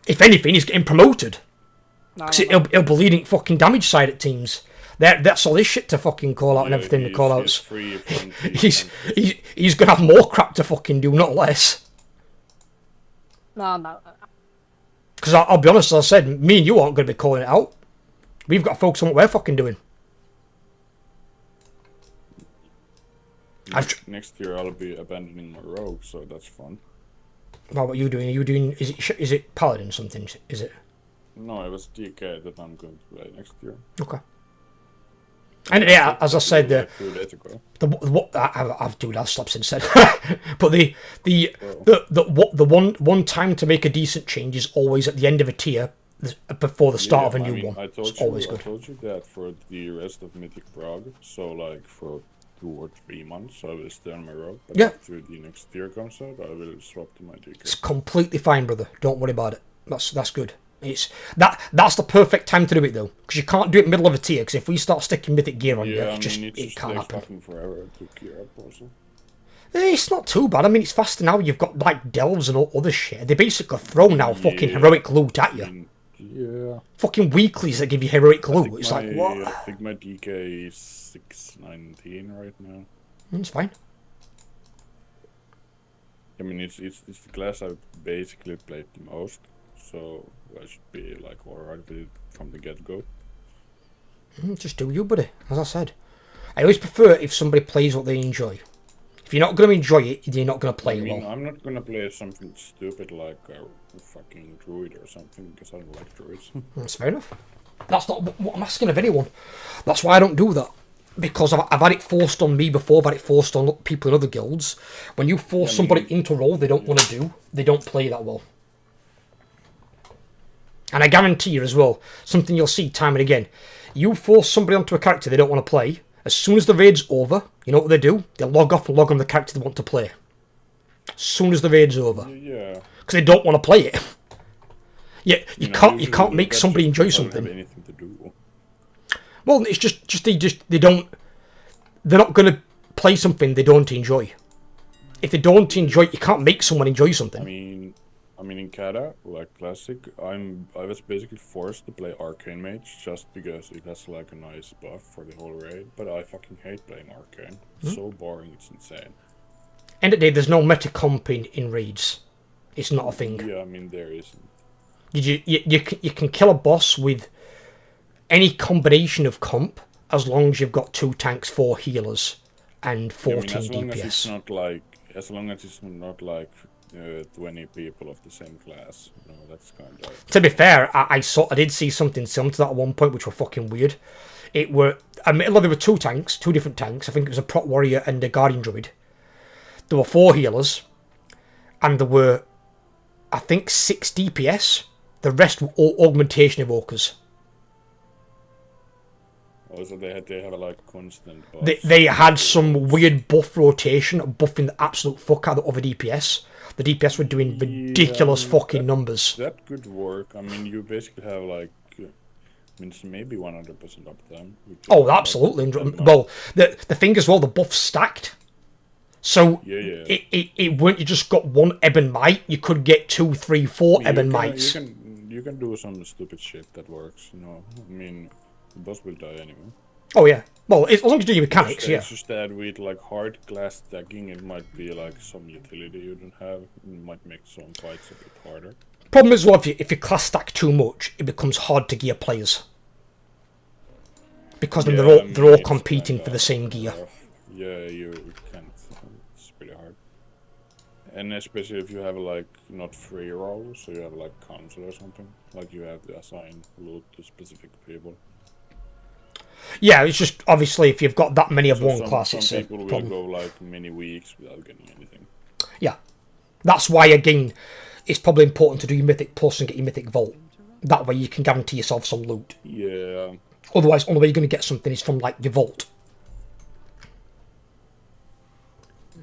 If anything, he's getting promoted. No, 'Cause no, no. he'll be leading fucking damage side at teams. That's all this shit to fucking call out and everything to call outs. Free from the He's going to have more crap to fucking do, not less. No. Because I'll be honest, as I said, me and you aren't going to be calling it out. We've got to focus on what we're fucking doing. Next year I'll be abandoning my rogue, so that's fun. What are you doing? Are you doing? Is it Paladin something? Is it? No, it was DK that I'm going to play next year. Okay. And yeah, as I said, I've stopped since then. But the one time to make a decent change is always at the end of a tier before the start of a new one. I It's always good. I told you that for the rest of Mythic Prague. So like for 2 or 3 months, so I will stay on my rogue. But Yeah. after the next tier comes out, I will swap to my DK. It's completely fine, brother. Don't worry about it. That's good. That's the perfect time to do it though, because you can't do it in the middle of a tier. Because if we start sticking mythic gear on you, Yeah, I it mean, it can't takes happen. fucking forever to gear up also. It's not too bad. I mean, it's faster now. You've got like delves and all other shit. They basically throw now fucking heroic loot at you. I mean, yeah. Fucking weeklies that give you heroic I loot. think It's like what? I think my DK is 619 right now. It's fine. I mean, it's the class I've basically played the most, so I should be like alright with it from the get-go. Just do you, buddy. As I said, I always prefer if somebody plays what they enjoy. If you're not going to enjoy it, you're not going to play I mean, it well. I'm not gonna play something stupid like a fucking druid or something because I don't like druids. That's fair enough. That's not what I'm asking of anyone. That's why I don't do that. Because I've had it forced on me before. I've had it forced on people in other guilds. When you force somebody into a role they don't want to do, they don't play that well. And I guarantee you as well, something you'll see time and again, you force somebody onto a character they don't want to play, as soon as the raid's over, you know what they do? They log off and log on the character they want to play. As soon as the raid's over. Yeah. Because they don't want to play it. Yeah, you can't usually make that's somebody just enjoy because I don't something. have anything to do. Well, it's just they don't. They're not going to play something they don't enjoy. If they don't enjoy it, you can't make someone enjoy something. I mean, in Kata, like Classic, I was basically forced to play Arcane Mage just because it has like a nice buff for the whole raid. But I fucking hate playing Arcane. It's so boring, it's insane. End of the day, there's no meta comp in raids. It's not a thing. Yeah, I mean there isn't. You can kill a boss with any combination of comp as long as you've got 2 tanks, 4 healers, and 14 as long DPS. as it's not like 20 people of the same class. You know, that's kind of. To be fair, I did see something similar to that at one point, which were fucking weird. Admittedly, there were 2 tanks, 2 different tanks. I think it was a Prot Warrior and a Guardian Druid. There were 4 healers, and there were, I think, 6 DPS. The rest were all augmentation evokers. Also, they have like constant buffs. They had some weird buff rotation, buffing the absolute fuck out of the DPS. The DPS were doing ridiculous fucking numbers. That could work. I mean, you basically have like, maybe 100% uptime. Oh, absolutely. Well, the thing as well, the buffs stacked. So Yeah. it weren't you just got 1 Ebon Might, you could get 2, 3, 4 Ebon Mights. You can do some stupid shit that works. You know, I mean, the boss will die anyway. Oh yeah. Well, as long as you do your mechanics, yeah. It's just that with like hard class stacking, it might be like some utility you don't have. It might make some fights a bit harder. Problem is, well, if you class stack too much, it becomes hard to gear players. Because then they're all competing for the same gear. Yeah, you can't. It's pretty hard. And especially if you have like not free rolls, so you have like council or something. Like you have to assign loot to specific people. Yeah, it's just obviously if you've got that many of one class, it's some a people will problem. go like many weeks without getting anything. Yeah, that's why again, it's probably important to do your Mythic Plus and get your Mythic Vault. That way you can guarantee yourself some loot. Yeah. Otherwise, only way you're going to get something is from like your vault.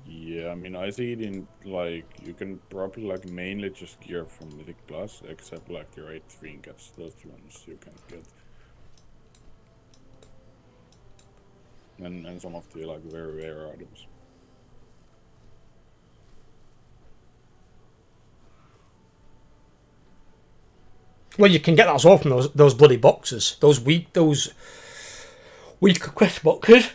Yeah, I mean, I see it in like you can probably like mainly just gear from Mythic Plus, except like the 8 trinkets. Those ones you can't get. And some of the like very rare items. Well, you can get that as well from those bloody boxes. Those weak quest boxes.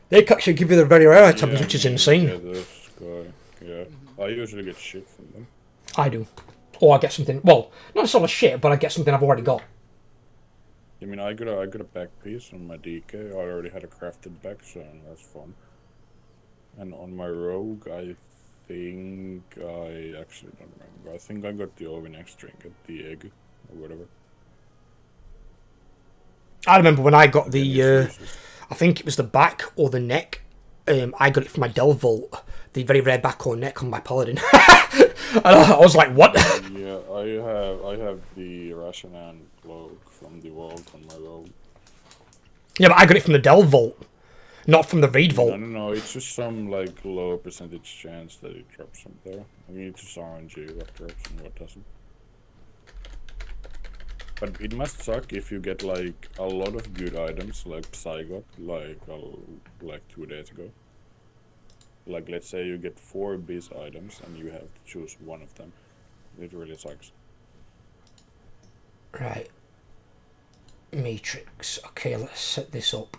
They can actually give you the very rare items, which is insane. Yeah, those yeah. I usually get shit from them. I do. Or I get something, well, not necessarily shit, but I get something I've already got. I mean, I got a back piece on my DK. I already had a crafted back, so that's fun. And on my rogue, I think I actually don't remember. I think I got the Ovinex trinket, the egg, or whatever. I remember when I got the, I think it was the back or the neck. I got it from my Delve Vault, the very rare back or neck on my Paladin. And I was like, what? Yeah, I have the Rashanan cloak from the vault on my rogue. Yeah, but I got it from the Delve Vault. Not from the raid vault. No, it's just some like low percentage chance that it drops from there. I mean, it's just RNG what drops and what doesn't. But it must suck if you get like a lot of good items like Psy got like 2 days ago. Like let's say you get 4 biz items and you have to choose one of them. It really sucks. Right. Matrix. Okay, let's set this up.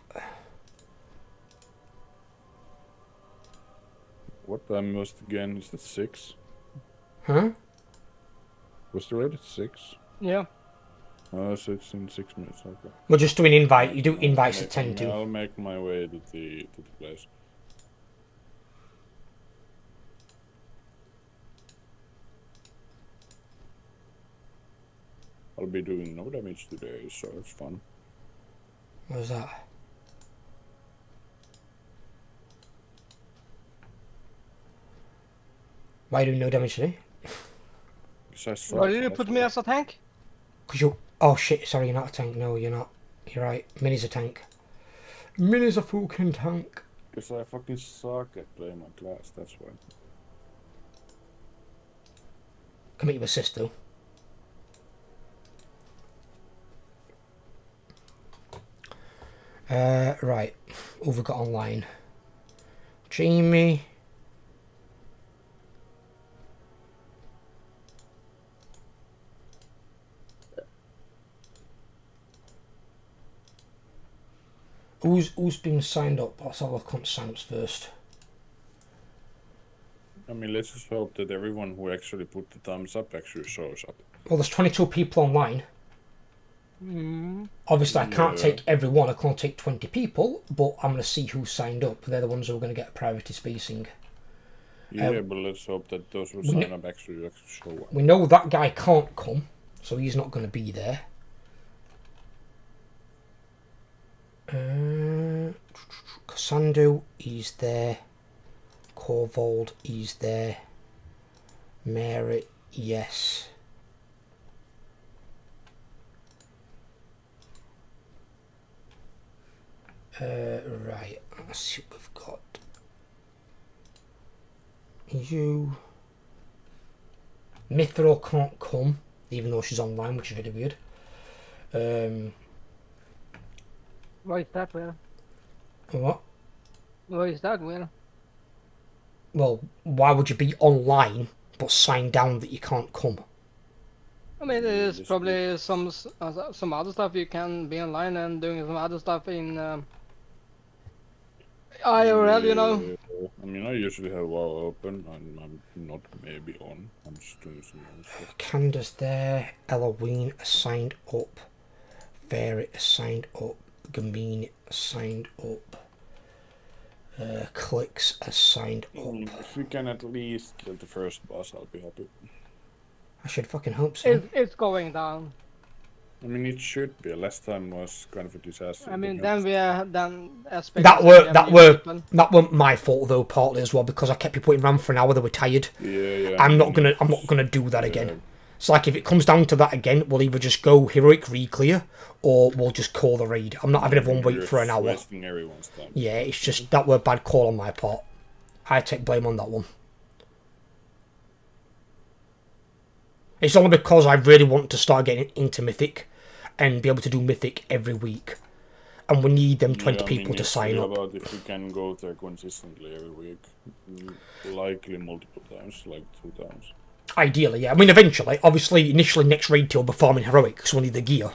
What time was it again? Is it 6? Huh? Was the raid at 6? Yeah. So it's in 6 minutes. Okay. We're just doing invite. You do invites at 10 Yeah, too. I'll make my way to the place. I'll be doing no damage today, so it's fun. What was that? Why are you doing no damage today? Because I suck. Why did you put me as a tank? Because you... Oh shit, sorry, you're not a tank. No, you're not. You're right. Mini's a tank. Mini's a fucking tank. Because I fucking suck at playing my class, that's why. Come at you assist though. Right. Who have we got online? Jamie. Who's been signed up? Let's have a look on sign-ups first. I mean, let's just hope that everyone who actually put the thumbs up actually shows up. Well, there's 22 people online. Mm. Obviously, I can't Yeah. take everyone. I can't take 20 people, but I'm going to see who's signed up. They're the ones who are going to get priority spacing. Yeah, but let's hope that those who sign up actually show up. We know that guy can't come, so he's not going to be there. Cassandro, he's there. Corvold, he's there. Mary, yes. Right, let's see what we've got. You. Mithril can't come, even though she's online, which is really weird. Why is that weird? What? Why is that weird? Well, why would you be online but sign down that you can't come? I mean, there's probably some other stuff you can be online and doing some other stuff in IRL, you know. Yeah, I mean, I usually have WoW open and I'm not maybe on. I'm just doing some other stuff. Candace there. Eloise signed up. Fairy signed up. Gamine signed up. Clicks signed up. If we can at least kill the first boss, I'll be happy. I should fucking hope so. It's going down. I mean, it should be. Last time was kind of a disaster. I mean, but then we are done. That weren't my fault though, partly as well, because I kept people in RAM for an hour. They were tired. Yeah. I'm not gonna do that again. It's like if it comes down to that again, we'll either just go heroic re-clear or we'll just call the raid. I'm not having everyone wait for an hour. Wasting everyone's time. Yeah, it's just that were a bad call on my part. I take blame on that one. It's only because I really want to start getting into Mythic and be able to do Mythic every week. And we need them 20 people to sign up. About if we can go there consistently every week. Likely multiple times, like 2 times. Ideally, yeah. I mean, eventually. Obviously, initially next raid till we're farming heroic, because we need the gear.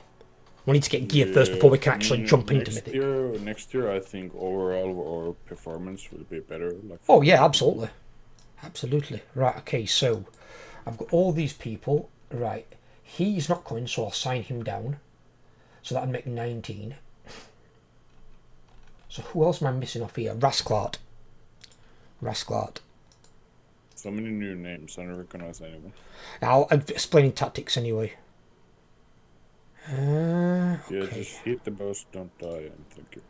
We need to get gear first before we can actually jump into Mythic. Next year, I think overall our performance will be better. Like Oh, yeah, absolutely. Absolutely. Right, okay, so I've got all these people. Right, he's not coming, so I'll sign him down. So that'd make 19. So who else am I missing off here? Rasklart. So many new names, I don't recognize anyone. I'll explain tactics anyway. Yeah, Okay. just hit the boss, don't die, and thank you.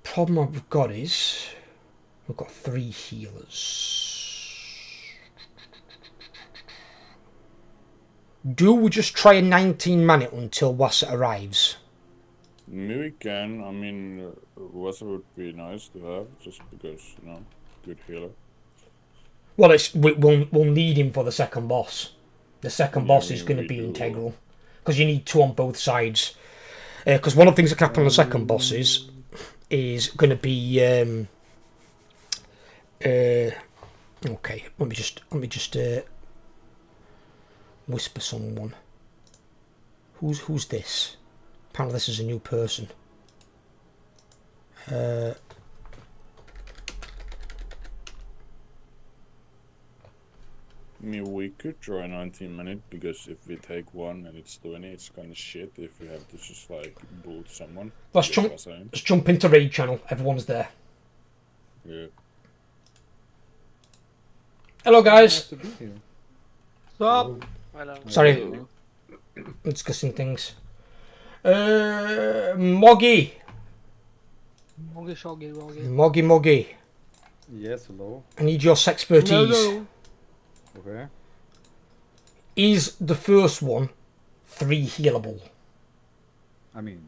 Problem I've got is we've got 3 healers. Do we just try a 19 man it until Wasset arrives? We can. I mean, Weather would be nice to have, just because, you know, good healer. Well, we'll need him for the second boss. The second Yeah, boss I is mean, going to we be do. integral. Because you need two on both sides. Because one of the things that can happen on the second boss is going to be... okay, let me just whisper someone. Who's this? Apparently this is a new person. I mean, we could try 19 minutes, because if we take one and it's 20, it's kind of shit if we have to just, like, boot someone. Let's You get what jump. I'm saying? Let's jump into raid channel. Everyone's there. Yeah. Hello, guys. To be here. Stop. Sorry, I'm discussing things. Moggy, Moggy. Yes, hello. I need your expertise. Okay. Is the first one 3 healable? I mean,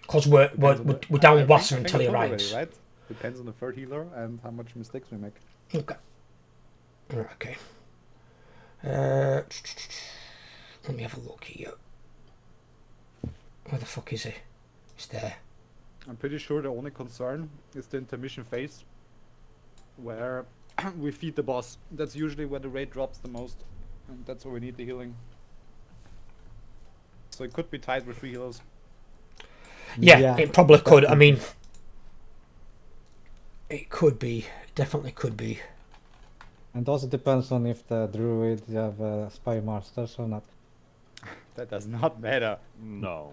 Because we're depends on the- down I think- Wasser I think until he it's already, arrives. right? Depends on the third healer and how much mistakes we make. Okay. Right, okay. Let me have a look here. Where the fuck is he? He's there. I'm pretty sure the only concern is the intermission phase, where we feed the boss. That's usually where the rate drops the most, and that's where we need the healing. So it could be tied with 3 healers. Yeah, it probably could. I mean, it could be. Definitely could be. And also depends on if the druid have spy masters or not. That does not matter. No.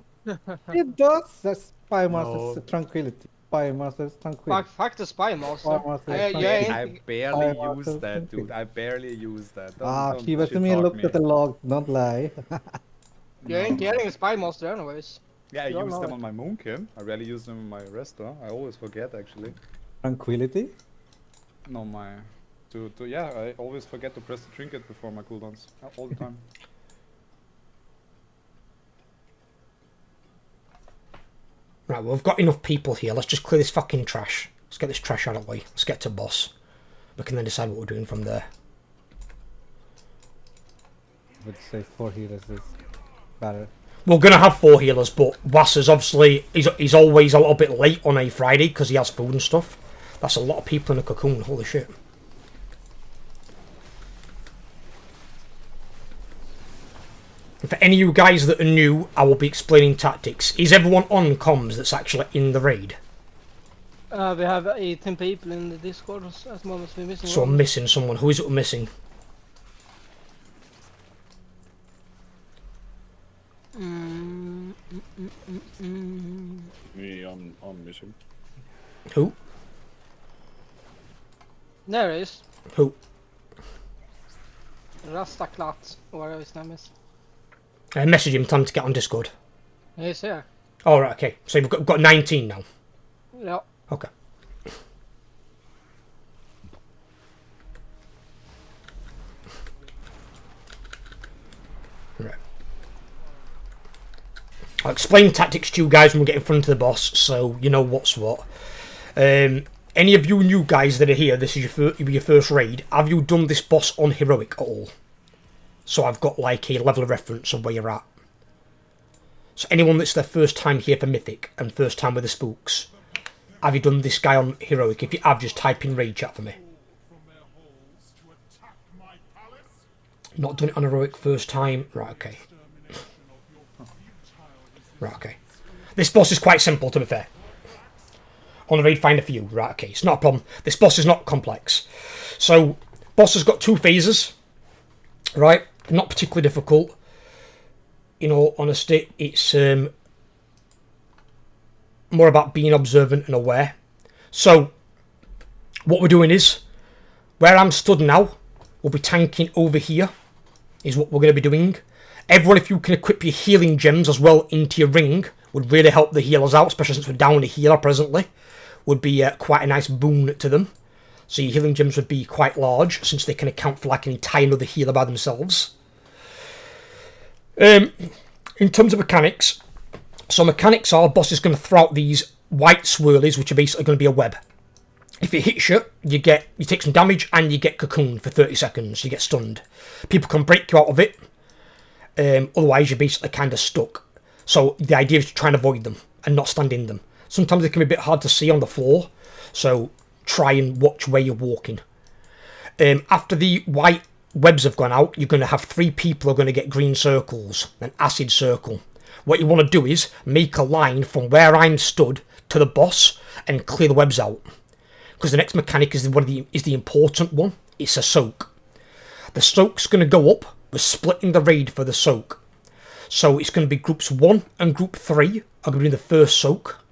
It does. That's spy masters tranquility. Spy masters tranquility. Fuck the spy master. Spy masters Yeah, tranquility. yeah. I barely I use was that, thinking. dude. I barely use that. Don't Shiva, to me shit-talk looked at the log. Don't lie. You ain't getting a spy master anyways. Yeah, I Don't use know them it. on my moonkin. I rarely use them on my resta. I always forget, actually. Tranquility. No, my... yeah, I always forget to press the trinket before my cooldowns. All the time. Right, well, we've got enough people here. Let's just clear this fucking trash. Let's get this trash out of the way. Let's get to boss. We can then decide what we're doing from there. I would say 4 healers is better. We're going to have 4 healers, but Wasser's obviously... He's always a little bit late on a Friday because he has food and stuff. That's a lot of people in a cocoon. Holy shit. And for any of you guys that are new, I will be explaining tactics. Is everyone on comms that's actually in the raid? We have 18 people in the Discord as long as we're missing So I'm one. missing someone. Who is it we're missing? Me, I'm missing. Who? There it is. Who? Rastaklat, or whatever his name is. Message him, tell him to get on Discord. He's here. Oh, right, okay. So you've got 19 now. Yeah. Okay. Right. I'll explain tactics to you guys when we get in front of the boss, so you know what's what. Any of you new guys that are here, this is your first raid. Have you done this boss on heroic at all? So I've got like a level of reference of where you're at. So anyone that's their first time here for Mythic and first time with the spooks, have you done this guy on heroic? If you have, just type in raid chat for me. Not done it on heroic first time. Right, okay. Right, okay. This boss is quite simple, to be fair. On a raid finder for you. Right, okay. It's not a problem. This boss is not complex. So, boss has got 2 phases. Right? Not particularly difficult. In all honesty, it's more about being observant and aware. So, what we're doing is, where I'm stood now, we'll be tanking over here, is what we're going to be doing. Everyone, if you can equip your healing gems as well into your ring, would really help the healers out, especially since we're down a healer presently. Would be quite a nice boon to them. So your healing gems would be quite large, since they can account for like an entire another healer by themselves. In terms of mechanics, So mechanics are, boss is going to throw out these white swirlies, which are basically going to be a web. If it hits you, you take some damage and you get cocooned for 30 seconds. You get stunned. People can break you out of it. Otherwise, you're basically kind of stuck. So the idea is to try and avoid them and not stand in them. Sometimes they can be a bit hard to see on the floor. So try and watch where you're walking. After the white webs have gone out, you're going to have 3 people who are going to get green circles, an acid circle. What you want to do is make a line from where I'm stood to the boss and clear the webs out. Because the next mechanic is the important one. It's a soak. The soak's going to go up. We're splitting the raid for the soak. So it's going to be groups 1 and group 3 are going to be the first soak.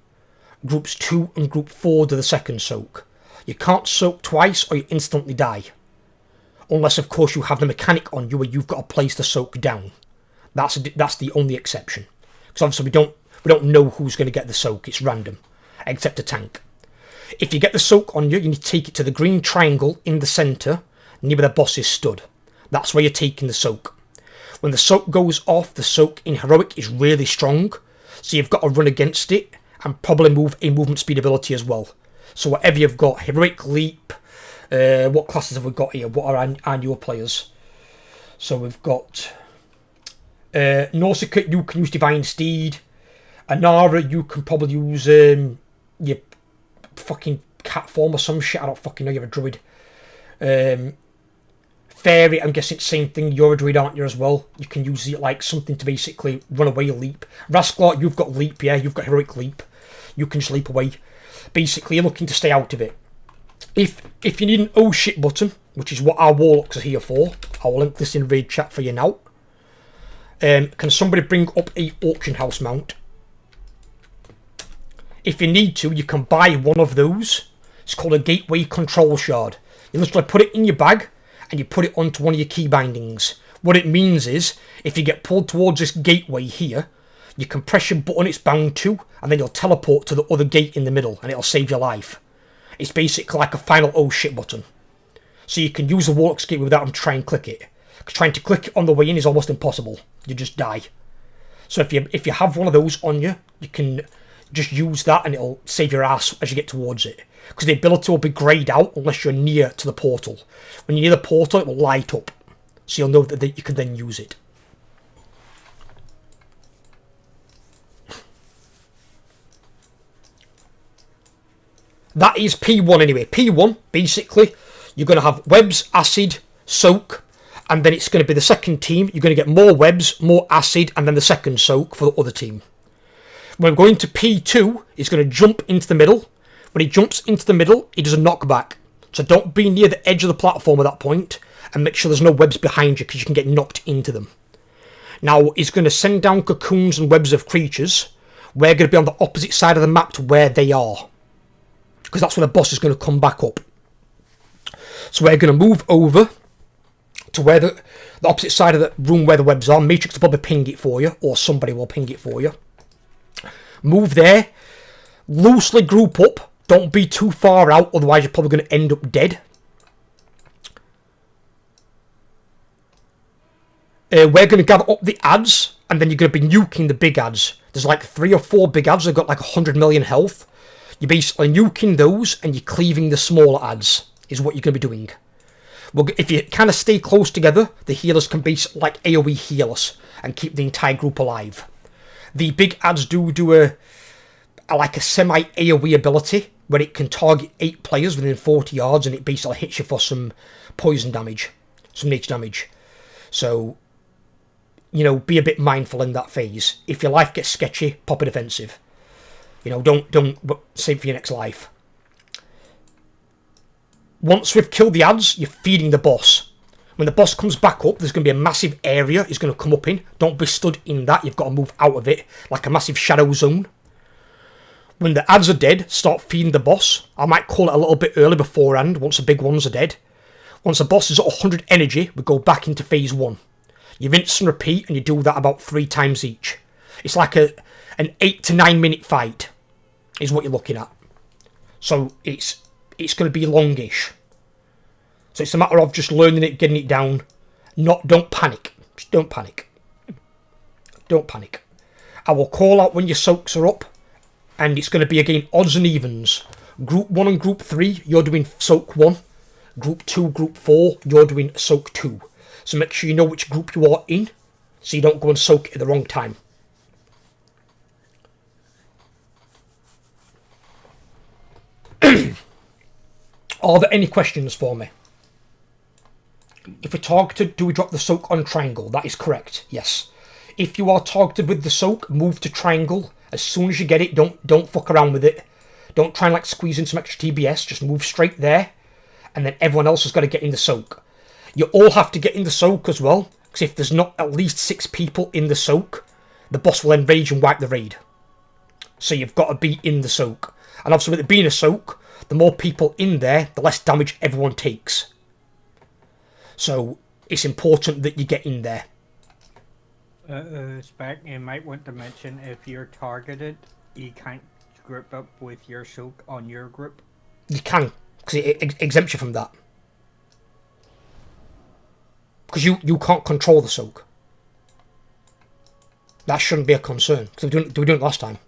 Groups 2 and group 4 do the second soak. You can't soak twice or you instantly die. Unless, of course, you have the mechanic on you where you've got to place the soak down. That's the only exception. Because obviously we don't know who's going to get the soak. It's random, except a tank. If you get the soak on you, you need to take it to the green triangle in the centre, near where the boss is stood. That's where you're taking the soak. When the soak goes off, the soak in heroic is really strong, so you've got to run against it and probably move a movement speed ability as well. So whatever you've got, heroic leap. What classes have we got here? What are our newer players? So we've got Nausicaa, you can use Divine Steed. Anara, you can probably use your fucking cat form or some shit. I don't fucking know. You're a druid. Fairy, I'm guessing it's the same thing. You're a druid, aren't you, as well? You can use it like something to basically run away, leap. Rascalot, you've got leap, yeah. You've got heroic leap. You can just leap away. Basically, you're looking to stay out of it. If you need an oh shit button, which is what our warlocks are here for, I will link this in raid chat for you now. Can somebody bring up a auction house mount? If you need to, you can buy one of those. It's called a gateway control shard. You literally put it in your bag and you put it onto one of your key bindings. What it means is, if you get pulled towards this gateway here, you can press your button it's bound to, and then you'll teleport to the other gate in the middle, and it'll save your life. It's basically like a final oh shit button. So you can use the Warlock's Gateway without them trying to click it. Because trying to click it on the way in is almost impossible. You just die. So if you have one of those on you, you can just use that and it'll save your ass as you get towards it. Because the ability will be greyed out unless you're near to the portal. When you're near the portal, it will light up. So you'll know that you can then use it. That is P1 anyway. P1, basically, you're going to have webs, acid, soak, and then it's going to be the second team. You're going to get more webs, more acid, and then the second soak for the other team. When we're going to P2, he's going to jump into the middle. When he jumps into the middle, he does a knockback. So don't be near the edge of the platform at that point, and make sure there's no webs behind you, because you can get knocked into them. Now, he's going to send down cocoons and webs of creatures. We're going to be on the opposite side of the map to where they are, because that's where the boss is going to come back up. So we're going to move over to where the opposite side of the room where the webs are. Matrix will probably ping it for you, or somebody will ping it for you. Move there. Loosely group up. Don't be too far out, otherwise you're probably going to end up dead. We're going to gather up the ads, and then you're going to be nuking the big ads. There's like 3 or 4 big ads that have got like 100 million health. You're basically nuking those, and you're cleaving the smaller ads, is what you're going to be doing. Well, if you kind of stay close together, the healers can basically like AoE heal us and keep the entire group alive. The big ads do a like a semi-AoE ability, where it can target 8 players within 40 yards, and it basically hits you for some poison damage, some nature damage. So, you know, be a bit mindful in that phase. If your life gets sketchy, pop a defensive. You know, don't save for your next life. Once we've killed the ads, you're feeding the boss. When the boss comes back up, there's going to be a massive area he's going to come up in. Don't be stood in that. You've got to move out of it, like a massive shadow zone. When the ads are dead, start feeding the boss. I might call it a little bit early beforehand, once the big ones are dead. Once the boss is at 100 energy, we go back into phase 1. You rinse and repeat, and you do that about 3 times each. It's like an 8 to 9 minute fight, is what you're looking at. So it's going to be longish. So it's a matter of just learning it, getting it down. Don't panic. Just don't panic. Don't panic. I will call out when your soaks are up, and it's going to be again odds and evens. Group 1 and Group 3, you're doing soak 1. Group 2, Group 4, you're doing soak 2. So make sure you know which group you are in, so you don't go and soak at the wrong time. Are there any questions for me? If we're targeted, do we drop the soak on triangle? That is correct, yes. If you are targeted with the soak, move to triangle. As soon as you get it, don't fuck around with it. Don't try and like squeeze in some extra TBS, just move straight there. And then everyone else has got to get in the soak. You all have to get in the soak as well, because if there's not at least 6 people in the soak, the boss will enrage and wipe the raid. So you've got to be in the soak. And obviously with it being a soak, the more people in there, the less damage everyone takes. So it's important that you get in there. Spec, you might want to mention if you're targeted, you can't group up with your soak on your group. You can, because it exempts you from that. Because you can't control the soak. That shouldn't be a concern, because we did it last time.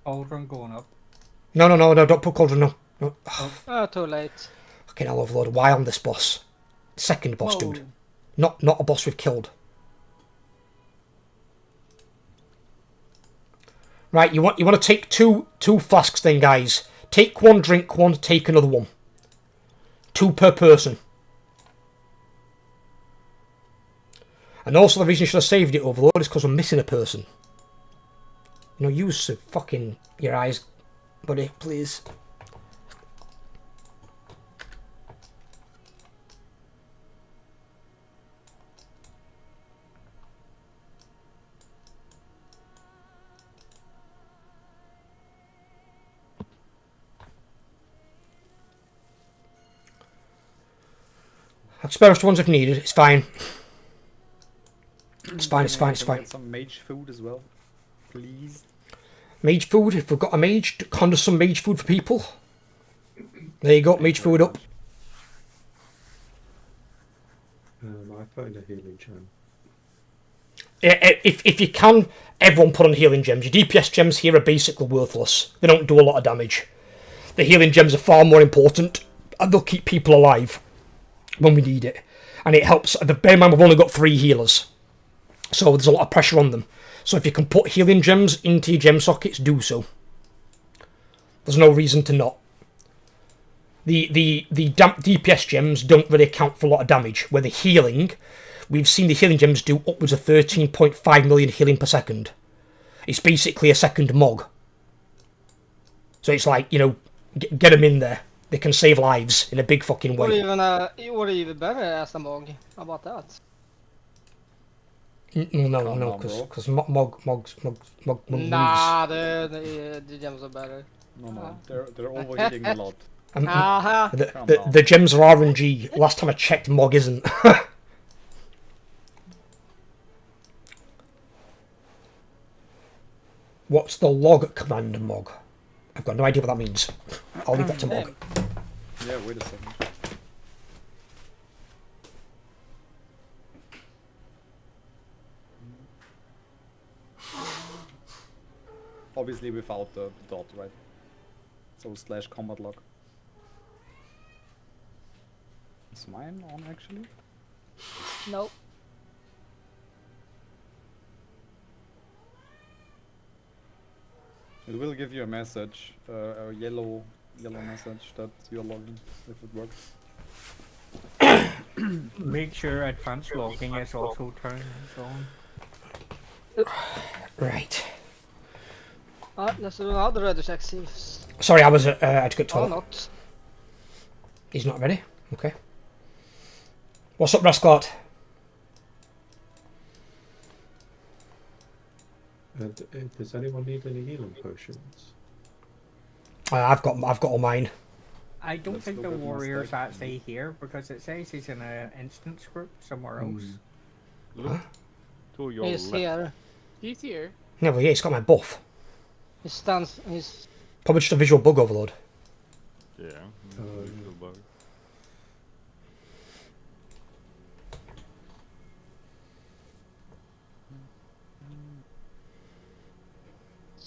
Cauldron going up. No, don't put Cauldron, no. Oh, too late. Okay, I'll overload. Why on this boss? Second boss, Whoa. dude. Not a boss we've killed. Right, you want to take two flasks then, guys. Take one, drink one, take another one. 2 per person. And also the reason you should have saved it, Overlord, is because we're missing a person. You know, use fucking your eyes, buddy, please. I'll spare extra ones if needed. It's fine. It's fine. It's fine. It's fine. Some mage food as well, please. Mage food. If we've got a mage, conjure some mage food for people. There you go. Mage food up. I found a healing gem. If you can, everyone put on healing gems. Your DPS gems here are basically worthless. They don't do a lot of damage. The healing gems are far more important, and they'll keep people alive when we need it. And it helps. Bear in mind, we've only got 3 healers, so there's a lot of pressure on them. So if you can put healing gems into your gem sockets, do so. There's no reason to not. The DPS gems don't really account for a lot of damage. Where the healing, we've seen the healing gems do upwards of 13.5 million healing per second. It's basically a second Mog. So it's like, you know, get them in there. They can save lives in a big fucking way. Or even better as a Mog. How about that? No, because Mog moves. Nah, the gems are better. No, they're overheating a lot. The gems are RNG. Last time I checked, Mog isn't. What's the log command, Mog? I've got no idea what that means. I'll leave that to Mog. Yeah, wait a second. Obviously without the dot, right? So slash combat log. Is mine on actually? Nope. It will give you a message, a yellow message that you're logging, if it works. Make sure advanced logging is also turned on. Right. Let's do another other check, see if... Sorry, I was had to go to Or toilet. not. He's not ready. Okay. What's up, Rasclot? Does anyone need any healing potions? I've got all mine. I don't Let's think the look at my warrior's stack. actually here because it says he's in an instance group somewhere else. Look to your He's left. here. He's here. No, but yeah, he's got my buff. He stands. He's. Probably just a visual bug overload. Yeah. Visual bug.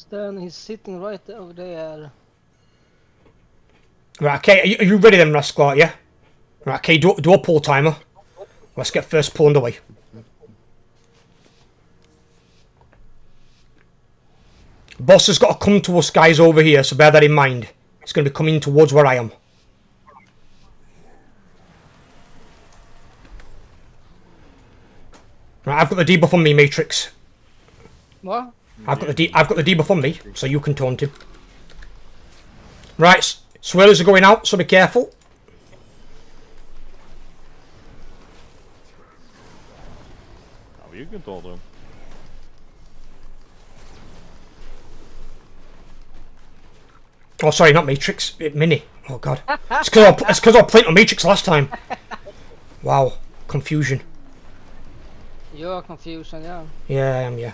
Then he's sitting right over there. Right, okay, are you ready then, Rascal, yeah? Right, okay, do a pull timer. Let's get first pull underway. Boss has got to come to us guys over here, so bear that in mind. It's going to be coming towards where I am. Right, I've got the debuff on me, Matrix. What? I've got the debuff on me, so you can taunt him. Right, swirlers are going out, so be careful. Oh, you can taunt him. Oh, sorry, not Matrix, Mini. Oh god, it's because I played on Matrix last time. Wow, confusion. You're confusion, yeah. Yeah, I am. Yeah.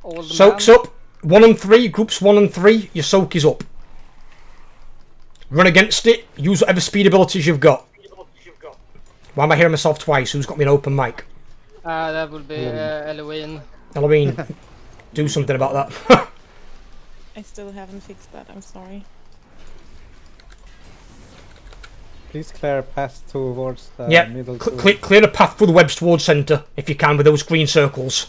Old Soaks man. up. 1 and 3. Groups 1 and 3. Your soak is up. Run against it. Use whatever speed abilities you've got. Why am I hearing myself twice? Who's got me an open mic? That would be Halloween. Halloween. Do something about that. I still haven't fixed that, I'm sorry. Please clear a path towards the Yeah, middle. clear a path through the webs towards centre, if you can, with those green circles.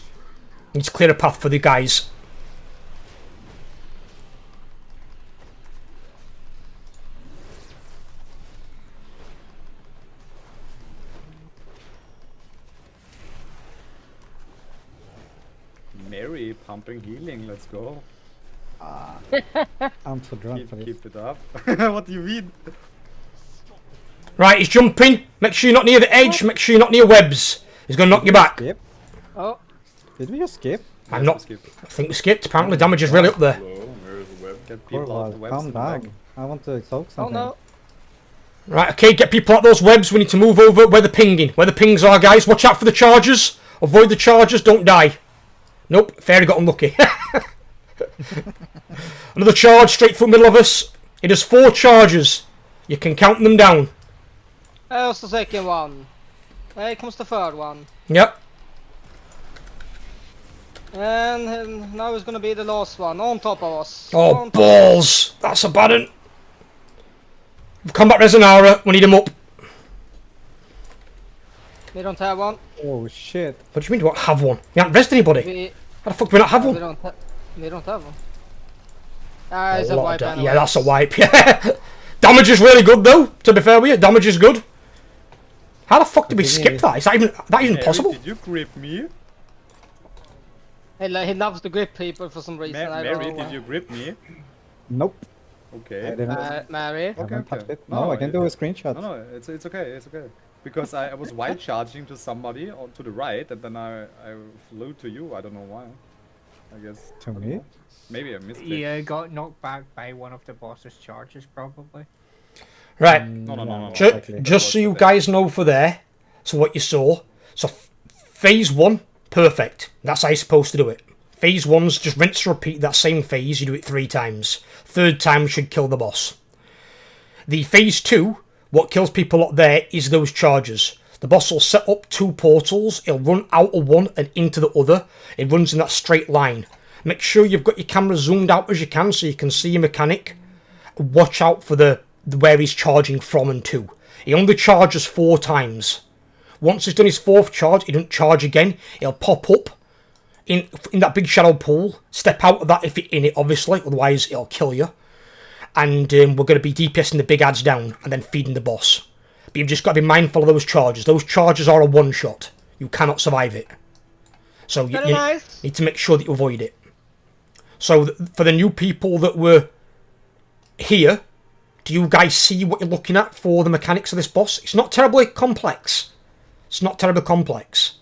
Need to clear a path for the guys. Mary pumping healing, let's go. I'm too drunk for this. Keep it up. What do you mean? Right, he's jumping. Make sure you're not near the edge. Make sure you're not near webs. He's going to knock you back. Skip? Oh. Did we just skip? I'm not. I think we skipped. Apparently, damage is really up there. Hello, where's the web? Get Poor people off the lad, webs calm and back. down. I want to soak Oh something. no. Right, okay, get people out those webs. We need to move over where the pinging. Where the pings are, guys. Watch out for the chargers. Avoid the chargers. Don't die. Nope, fairy got unlucky. Another charge straight through the middle of us. It has 4 charges. You can count them down. There's the second one. Here comes the third one. Yep. And now it's gonna be the last one on top of us. Oh, On top. balls. That's a bad one. Combat Resonara. We need him up. We don't have one. Oh shit. What do you mean we don't have one? We haven't rested anybody. We How the fuck do we not have we one? don't have one. It's a lot of wipe da- anyway. yeah, that's a wipe. Yeah. Damage is really good though. To be fair with you, damage is good. How the fuck did we skip that? Is that even Mary, possible? Did you grip me? He loves to grip people for some reason. I don't Mary, know did why. you grip me? Nope. I Okay. didn't. Mary. I haven't touched it. No, No, I can do a screenshot. No, it's okay, it's okay. Because I was wild charging to somebody to the right, and then I flew to you. I don't know why. I guess. To I don't me? know. Maybe I missed it. Yeah, got knocked back by one of the boss's charges, probably. Right. No. Just so you guys know for there, so what you saw. So phase 1, perfect. That's how you're supposed to do it. Phase 1's just rinse and repeat that same phase. You do it 3 times. 3rd time should kill the boss. The phase 2, what kills people up there is those charges. The boss will set up 2 portals. He'll run out of one and into the other. It runs in that straight line. Make sure you've got your camera zoomed out as you can so you can see your mechanic. Watch out for the where he's charging from and to. He only charges 4 times. Once he's done his 4th charge, he doesn't charge again. He'll pop up in that big shadow pool. Step out of that if you're in it, obviously. Otherwise, it'll kill you. And we're going to be DPSing the big ads down and then feeding the boss. But you've just got to be mindful of those charges. Those charges are a one-shot. You cannot survive it. So you need to make sure that you avoid it. So for the new people that were here, do you guys see what you're looking at for the mechanics of this boss? It's not terribly complex. It's not terribly complex.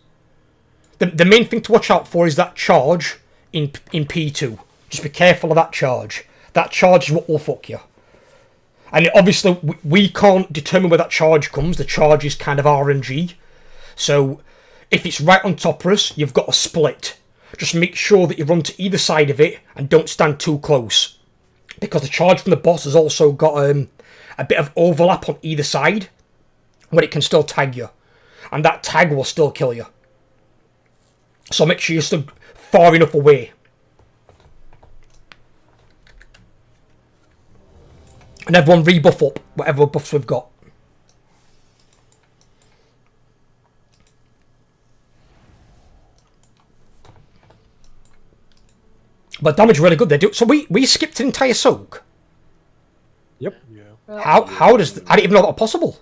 The main thing to watch out for is that charge in P2. Just be careful of that charge. That charge is what will fuck you. And obviously, we can't determine where that charge comes. The charge is kind of RNG. So if it's right on top of us, you've got a split. Just make sure that you run to either side of it and don't stand too close. Because the charge from the boss has also got a bit of overlap on either side where it can still tag you. And that tag will still kill you. So make sure you're still far enough away And everyone rebuff up whatever buffs we've got. But damage really good. They do. So we skipped an entire soak. Yep. Yeah. How does I didn't even know that was possible.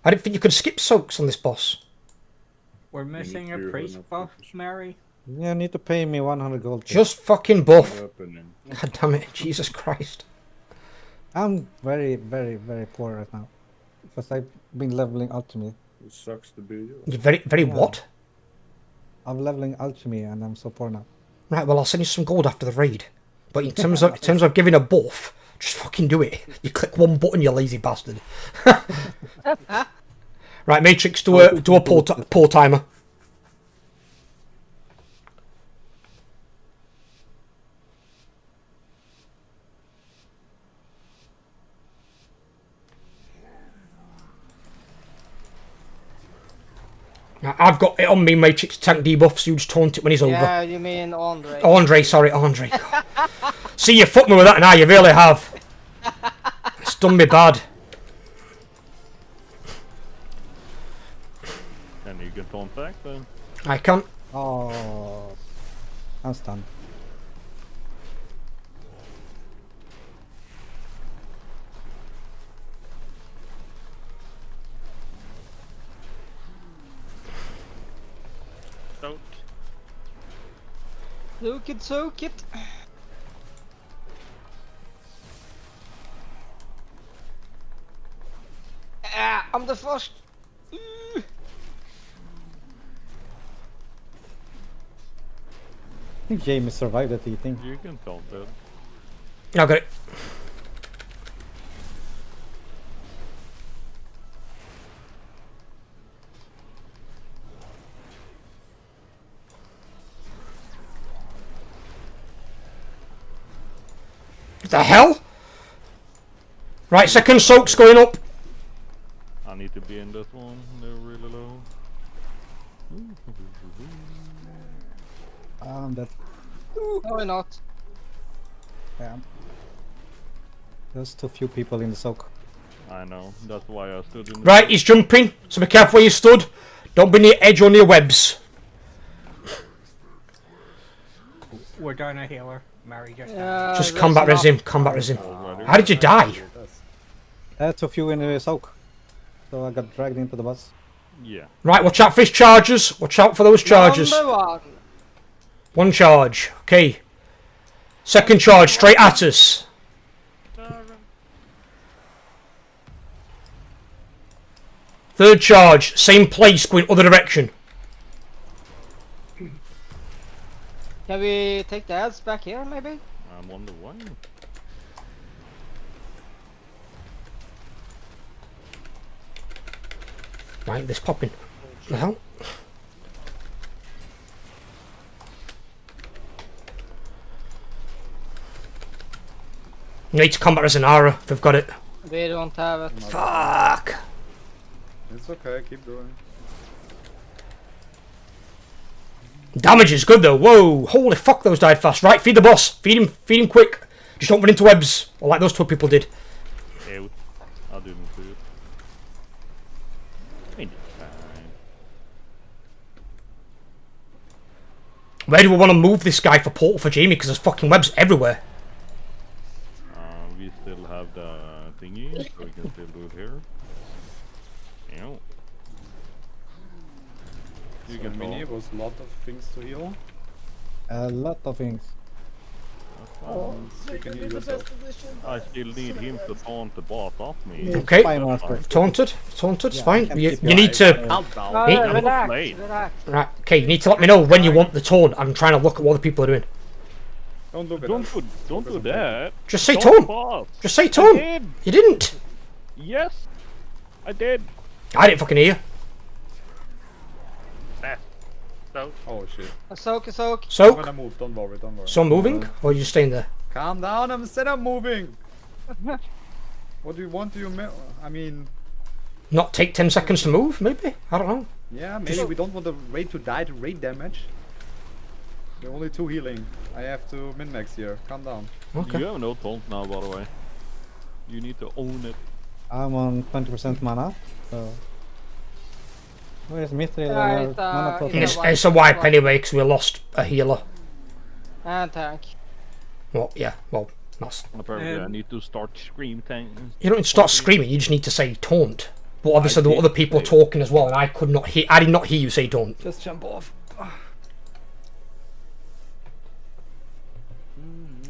I didn't think you could skip soaks on this boss. We're missing a to priest enough buff, focus. Mary. Yeah, need to pay me 100 gold. please. Just fucking buff. Happening. God damn it, Jesus Christ. I'm very, very, very poor right now. Because I've been leveling alchemy. It sucks to be you. You're very, very Yeah. what? I'm leveling alchemy and I'm so poor now. Right, well I'll send you some gold after the raid. But in terms of giving a buff, just fucking do it. You click one button, you lazy bastard. Right, Matrix, do a pull timer. Now, I've got it on me, Matrix tank debuff, so you just taunt it when he's over. Yeah, you mean Andre. Andre, sorry, Andre. God. See, you fucked me with that now, you really have. It's done me bad. And you can taunt back then. I can't. Oh, I'm stunned. Don't. Soak it. Ah, I'm the first. I think Jamie survived that eating. You can taunt it. I got it. What the hell? Right, second soak's going up. I need to be in this one. They're really low. That No, not. yeah. There's too few people in the soak. I know. That's why I stood in the Right, he's jumping, so be careful where you stood. Don't be near edge or near webs. We're down a healer. Mary just Just combat res him, combat res him. How did you die? Too few in the soak. So I got dragged into the bus. Yeah. Right, watch out for his charges. Watch out for those charges. Number one. One charge. Okay. Second charge, straight at us. Third charge, same place, going other direction. Can we take the ads back here, maybe? I'm on the one. Right, this popping. The hell? Need to combat as an Ara if they've got it. We don't have it. Fuck. It's okay, keep doing. Damage is good though. Whoa, holy fuck, those died fast. Right, feed the boss. Feed him quick. Just don't run into webs, or like those two people did. Ew. I didn't see it. Ain't it fine. Where do we want to move this guy for portal for Jamie? Because there's fucking webs everywhere. We still have the thingy, so we can still do it here. Ew. You can Mini taunt. was a lot of things to heal. A lot of things. You can heal yourself. I still need him to taunt the boss off me. Okay. Spy master. Taunted, it's Yeah, fine. I can You keep need to. No, Hey, I'm relax, afraid. relax. Right, okay, you need to let me know when you want the taunt. I'm trying to look at what other people are doing. Don't look at Don't us. do that. Just say Taunt taunt. boss. Just say I taunt. did. You didn't. Yes, I did. I didn't fucking hear you. So Oh shit. Soak. I'm So, gonna move, don't worry, don't worry. so I'm moving, or are you staying there? Calm down, I'm moving! What do you want? I mean, Not take 10 seconds to move, maybe? I don't know. yeah, maybe we don't want the raid to die to raid damage. There are only 2 healing. I have to min-max here, calm down. Okay. you have no taunt now, by the way. You need to own it. I'm on 20% mana, so. Where's Mithril Yeah, and it's, our mana it's total? It's a wipe anyway, because we lost a healer. And tank. Well, yeah, well, that's... Apparently, I need to start scream tank. You don't need to start screaming, you just need to say taunt. But obviously there were did other people say it. talking as well, and I could not hear... I did not hear you say taunt. Just jump off.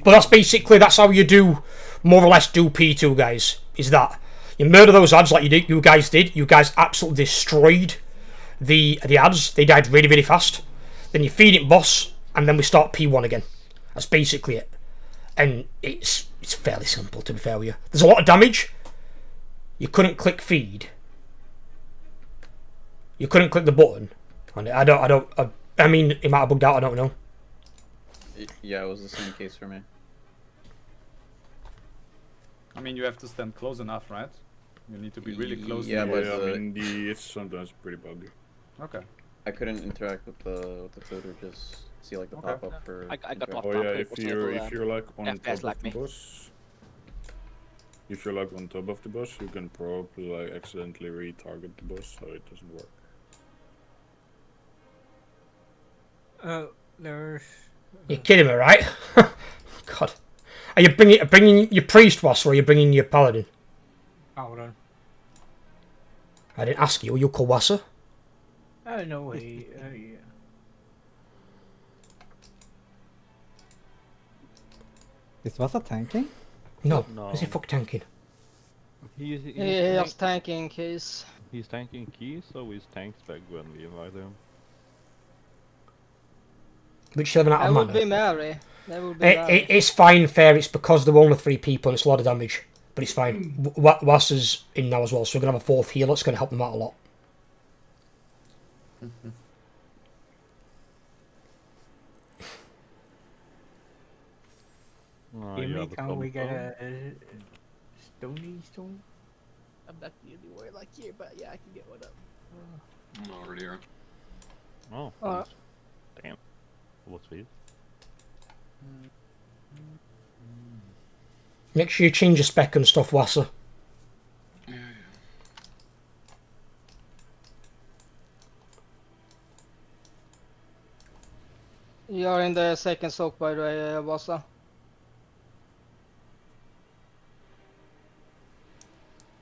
But that's basically, that's how you do, more or less do P2, guys. Is that you murder those ads like you guys did. You guys absolutely destroyed the ads. They died really, really fast. Then you feed it boss, and then we start P1 again. That's basically it. And it's fairly simple, to be fair with you. There's a lot of damage. You couldn't click feed. You couldn't click the button. And I mean, it might have bugged out, I don't know. Yeah, it was the same case for me. I mean, you have to stand close enough, right? You need to be really close. Yeah, to but I mean, it's sometimes pretty buggy. Okay. I couldn't interact with the filter, just see like the pop up for. I got interact. locked Oh up. yeah, It if wasn't you're able to, if you're like on FPS top of like the me. boss, if you're like on top of the boss, you can probably like accidentally retarget the boss, so it doesn't work. There's. You're kidding me, right? God. Are you bringing your priest, Wass, or are you bringing your paladin? Hold on. I didn't ask you. Are you called Wasser? Oh no way. Yeah. Is Vasa tanking? No. No. Is he fuck tanking? He's tanking keys. He's tanking keys, so he's tanks back when we invite him. Which 7 out That of would mana? be Mary. That would be Mary. It's fine, fair. It's because there were only 3 people and it's a lot of damage. But it's fine. Wasser's in now as well, so we're going to have a 4th healer. It's going to help them out a lot. Jimmy, can we get a stony stone? I'm not the only warrior like you, but yeah, I can get one up. I'm already here. Oh. Alright. Damn. What's weird? Make sure you change your spec and stuff, Wasser. You're in the second soak, by the way, Wassa.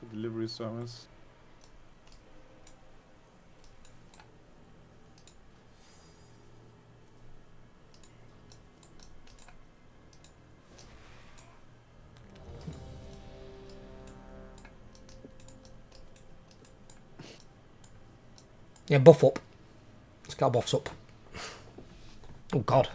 The delivery service. Yeah, buff up. Let's get our buffs up. Oh, God.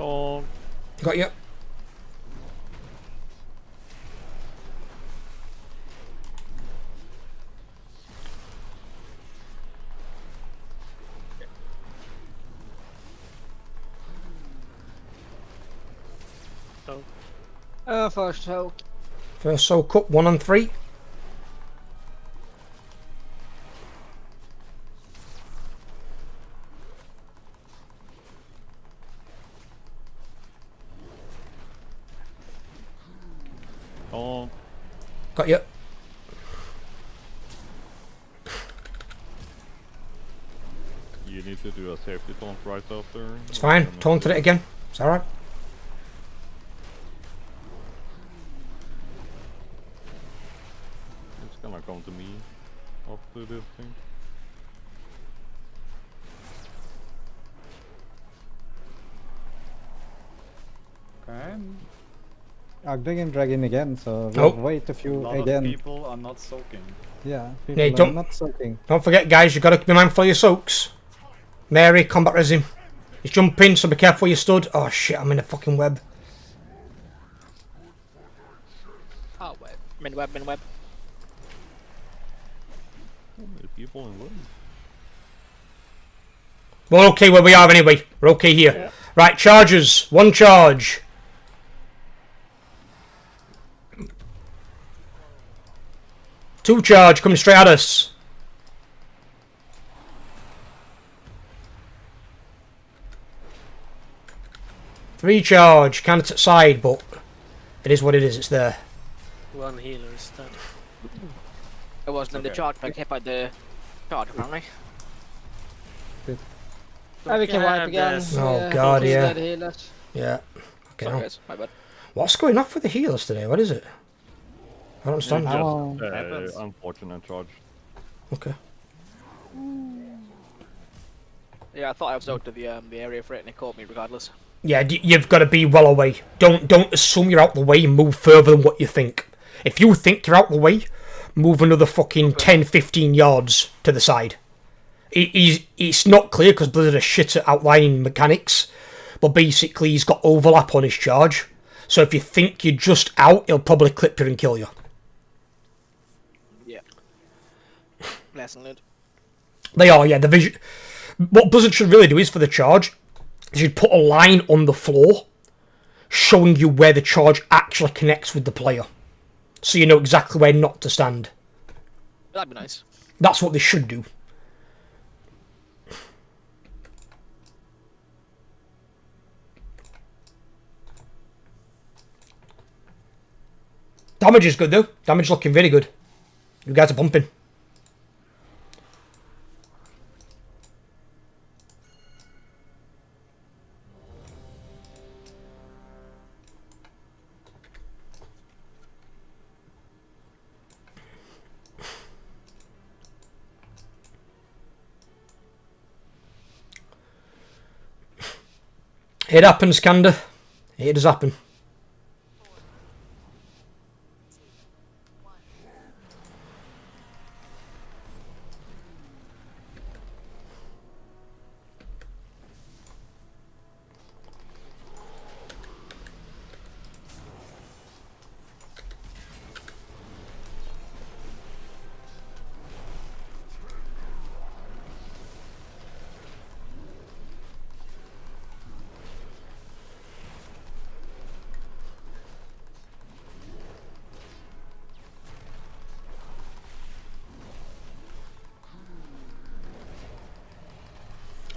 Oh. Got you. First soak. First soak up, 1 and 3. Oh. Got you. You need to do a safety taunt right after. It's fine. Taunted it again. It's alright. It's gonna come to me after this thing. Okay. Dragon Dragon again, so we Nope. have way too few A lot again. of people are not soaking. Yeah, people Yeah, are don't- not soaking. Don't forget, guys, you've got to be mindful of your soaks. Mary, combat res him. He's jumping, so be careful where you stood. Oh, shit, I'm in a fucking web. Oh, web. I'm in web, I'm in web. Only people in wood. We're okay where we are anyway. We're okay here. Yeah. Right, charges. 1 charge. 2 charge coming straight at us. 3 charge, kind of to the side, but it is what it is, it's there. 1 healer instead. It wasn't in the charge, but hit by the charge, apparently. We can wipe again. Oh god, yeah. The healers. Yeah. Okay. Sorry now. guys, my bad. What's going off with the healers today? What is it? I don't understand. Just unfortunate charge. Okay. Yeah, I thought I was out of the area for it, and it caught me regardless. Yeah, you've got to be well away. Don't assume you're out the way and move further than what you think. If you think you're out the way, move another fucking 10, 15 yards to the side. It's not clear because Blizzard are shit at outlining mechanics, but basically he's got overlap on his charge. So if you think you're just out, he'll probably clip you and kill you. Yeah. Lesson learned. They are, yeah. The vision. What Blizzard should really do is for the charge, they should put a line on the floor showing you where the charge actually connects with the player, so you know exactly where not to stand. That'd be nice. That's what they should do. Damage is good though. Damage looking very good. You guys are pumping. It happens, Kanda. It does happen.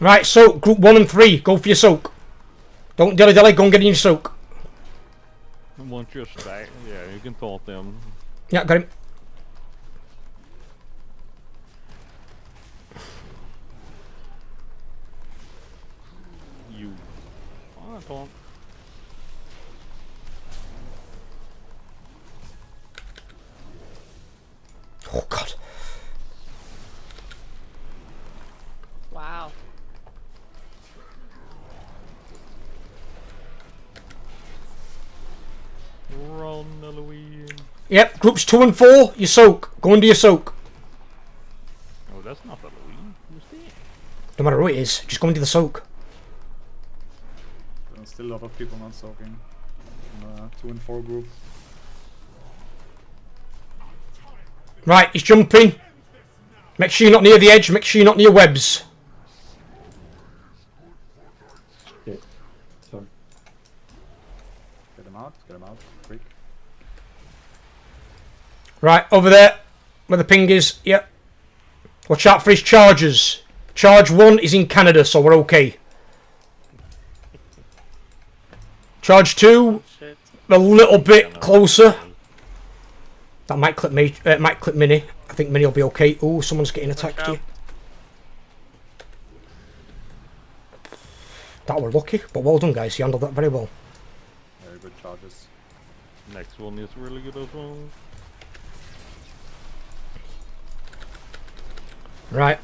Right, so group 1 and 3, go for your soak. Don't dilly dilly, go and get in your soak. And once you're stacked, yeah, you can taunt them. Yeah, got him. You. Oh, taunt. Oh god. Wow. Run, Eloise. Yep, groups 2 and 4, you soak. Go into your soak. Oh, that's not Eloise. Who's that? No matter who it is, just go into the soak. There's still a lot of people not soaking. In the 2 and 4 group. Right, he's jumping. Make sure you're not near the edge, make sure you're not near webs. Shit. Sorry. Get him out, quick. Right, over there, where the ping is, yep. Watch out for his charges. Charge 1 is in Canada, so we're okay. Charge 2, a little bit closer. That might clip me, might clip Mini. I think Mini will be okay. Oh, someone's getting attacked here. That were lucky, but well done guys, you handled that very well. Very good charges. Next one is really good as well. Right.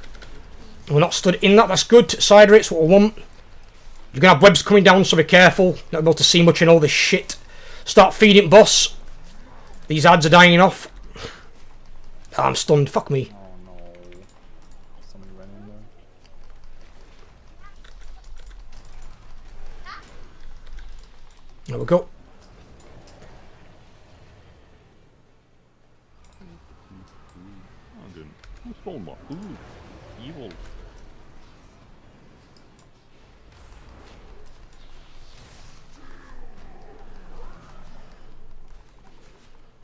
We're not stood in that, that's good. Side rate's what we want. You're going to have webs coming down, so be careful. Not able to see much in all this shit. Start feeding boss. These ads are dying off. Oh, I'm stunned, fuck me. Oh no. Somebody ran in there. There we go. Toma. Ooh, evil.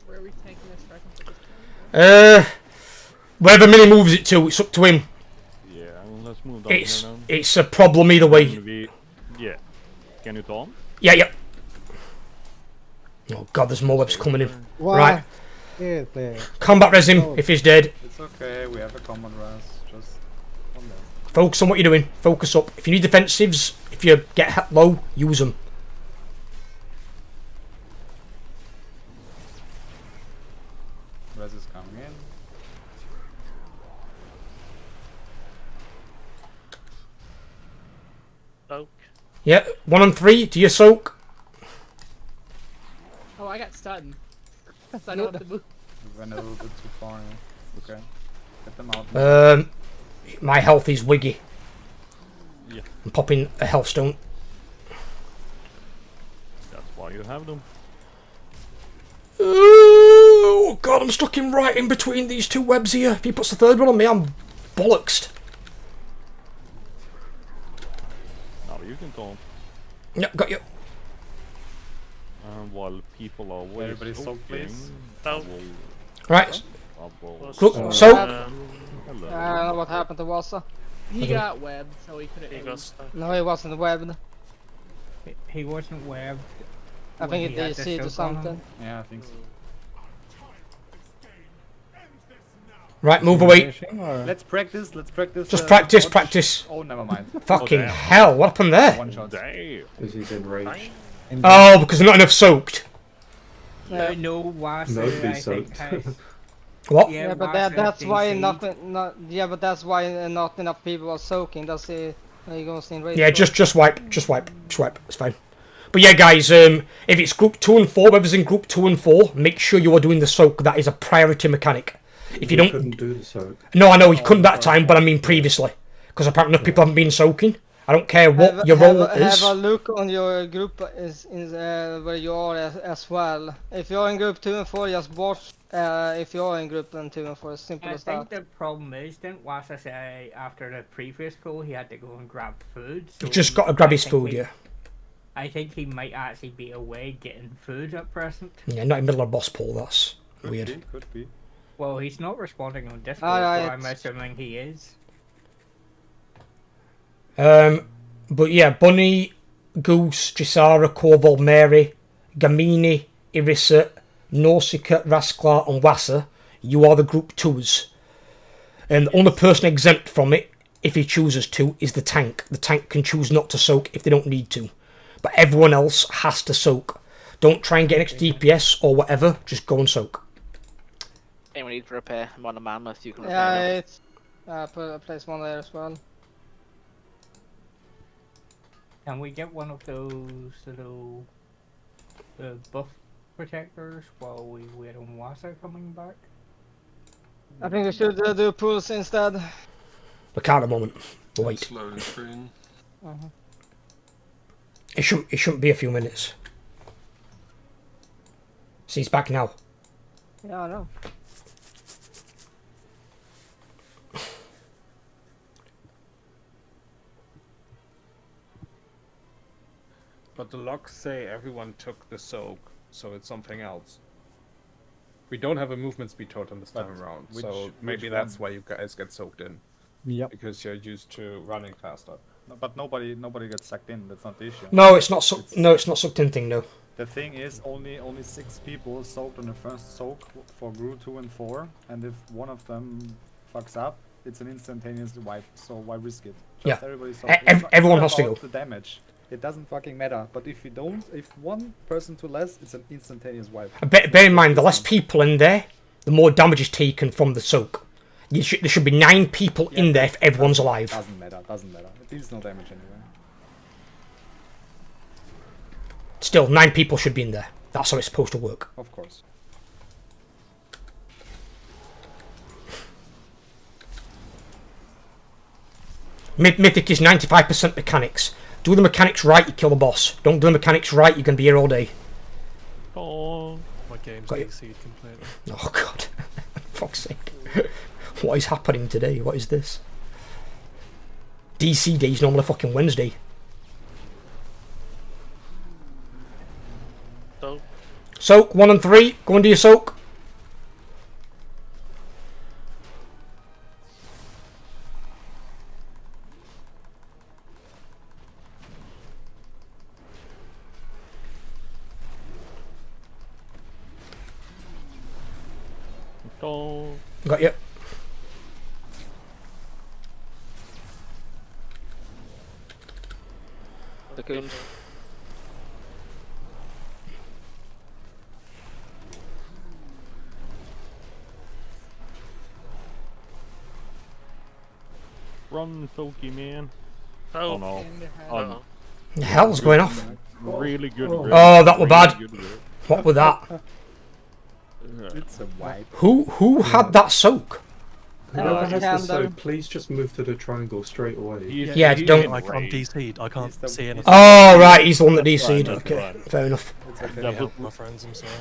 Where are we taking this for? I can put this Wherever Mini moves it to, it's up to him. Yeah, let's move down here now. It's a problem either way. Yeah. Can you Tom? Yeah. Oh god, there's more webs coming in. What? Right. Yeah, there. Combat res him if he's dead. It's okay, we have a common res. Just one minute. Focus on what you're doing. Focus up. If you need defensives, if you get low, use them. Res is coming in. Soak. Yeah, 1 on 3. Do you soak? Oh, I got stunned. So I don't have to move. We went a little bit too far. Yeah. Okay. Get them out. My health is wiggy. Yeah. I'm popping a health stone. That's why you have them. Oh god, I'm stuck in right in between these two webs here. If he puts the third one on me, I'm bollocksed. Now you can Tom. Yep, got you. And while people are waiting, Everybody soak, please. Right. Hello. So. I don't know what happened to Wassa. He got webbed, so he couldn't. He got stuck. No, he wasn't webbed. He wasn't webbed. I think he had the DC'd or soak on him. something. Yeah, I think so. Right, move away. Let's practice. Just practice. Oh, never mind. Fucking hell, what happened there? One shot. Damn. Because he's enraged. Oh, because not enough soaked. No, Wasa, Nobody I think, soaked. has... What? Yeah, but Wasa that's why DC'd. yeah, but that's why not enough people are soaking. That's the you gonna see in race. Yeah, just wipe. It's fine. But yeah, guys, if it's group 2 and 4, whoever's in group 2 and 4, make sure you are doing the soak. That is a priority mechanic. If you don't, couldn't do the soak. No, I know you couldn't that time, but I mean previously, because apparently enough people haven't been soaking. I don't care what your role is. Have a look on your group is where you are as well. If you're in group 2 and 4, just watch. If you're in group 2 and 4, as simple I as think that. the problem is, didn't Wasa say after the previous pool he had to go and grab food? So Just got to grab his I think food, he- yeah. I think he might actually be away getting food at present. Yeah, not in the middle of boss pool. That's weird. Could be. Well, he's not responding on Discord, Alright. so I'm assuming he is. But yeah, Bunny, Goose, Gisara, Corval, Mary, Gamini, Irissa, Nausicaa, Rasklar, and Wassa, you are the group 2s. And the only person exempt from it, if he chooses to, is the tank. The tank can choose not to soak if they don't need to. But everyone else has to soak. Don't try and get an extra DPS or whatever, just go and soak. Anyone need to repair? I'm on a mammoth, you can repair. Yeah, them. it's place one there as well. Can we get one of those little buff protectors while we wait on Wasa coming back? I think we should do pools instead. We can't at the moment. We'll wait. Slow the screen. It shouldn't be a few minutes. See, he's back now. Yeah, I know. But the logs say everyone took the soak, so it's something else. We don't have a movement speed totem this time around, so maybe that's why you guys get soaked in. Yep. Because you're used to running faster. No, but nobody gets sucked in. That's not the issue. No, it's not sucked. No, it's not sucked in thing. No. The thing is, only 6 people soaked on the first soak for group 2 and 4, and if one of them fucks up, it's an instantaneous wipe. So why risk it? Just Yeah. everybody soak. Everyone it's has to about go. The damage. It doesn't fucking matter. But if you don't, if one person to less, it's an instantaneous wipe. Bear in mind, the less people in there, the more damage is taken from the soak. There should be 9 people in there if everyone's alive. Doesn't matter. It deals no damage anyway. Still, 9 people should be in there. That's how it's supposed to work. Of course. Mythic is 95% mechanics. Do the mechanics right, you kill the boss. Don't do the mechanics right, you're going to be here all day. Oh. My game's Got you. DC'd completely. Oh god. Fuck's sake. What is happening today? What is this? DC Day is normally fucking Wednesday. Soak 1 and 3. Go and do your soak. Got you. The coon. Run, Toki, man. Oh, no. The hell's going off? Really good. Oh, that were bad. What was that? It's a wipe. Who had that soak? Whoever has the Candle. soak, please just move to the triangle straight away. Yeah, don't. I can't DC'd. I can't see anything. Oh, right, he's the one that DC'd. Okay, fair enough. It's okay. Let me help my friends, I'm sorry.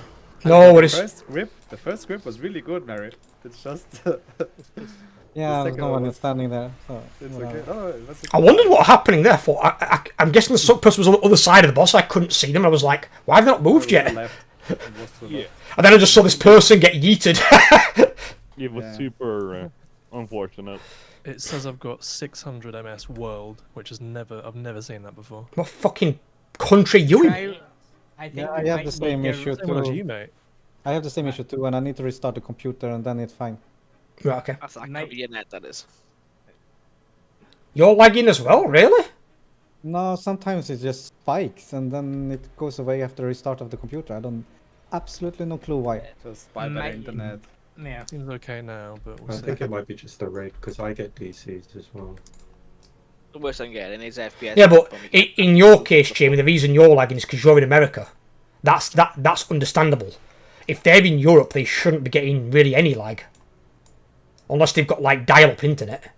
No worries. The first grip was really good, Mary. It's just. Yeah, The there's no second one was- standing there. So, It's whatever. okay. Oh, it was okay. I wondered what was happening there for. I'm guessing the soak person was on the other side of the boss. I couldn't see them. I was like, why have they not moved It was yet? to the left. It was to the left. And then I just saw this person get yeeted. It was super unfortunate. It says I've got 600 MS world, which is I've never seen that before. What fucking country you in? I think Yeah, you I have might the same need to- issue Same as too. you, mate. I have the same issue too, and I need to restart the computer, and then it's fine. Right, okay. That's that could be your net, that is. You're lagging as well, really? No, sometimes it just spikes, and then it goes away after restart of the computer. I don't, absolutely no clue why. Just buy better internet. Yeah. Seems okay now, but we'll I see. think it might be just the rig, because I get DCs as well. The worst I'm getting is FPS. Yeah, but in your case, Jamie, the reason you're lagging is because you're in America. That's understandable. If they're in Europe, they shouldn't be getting really any lag, unless they've got like dial-up internet.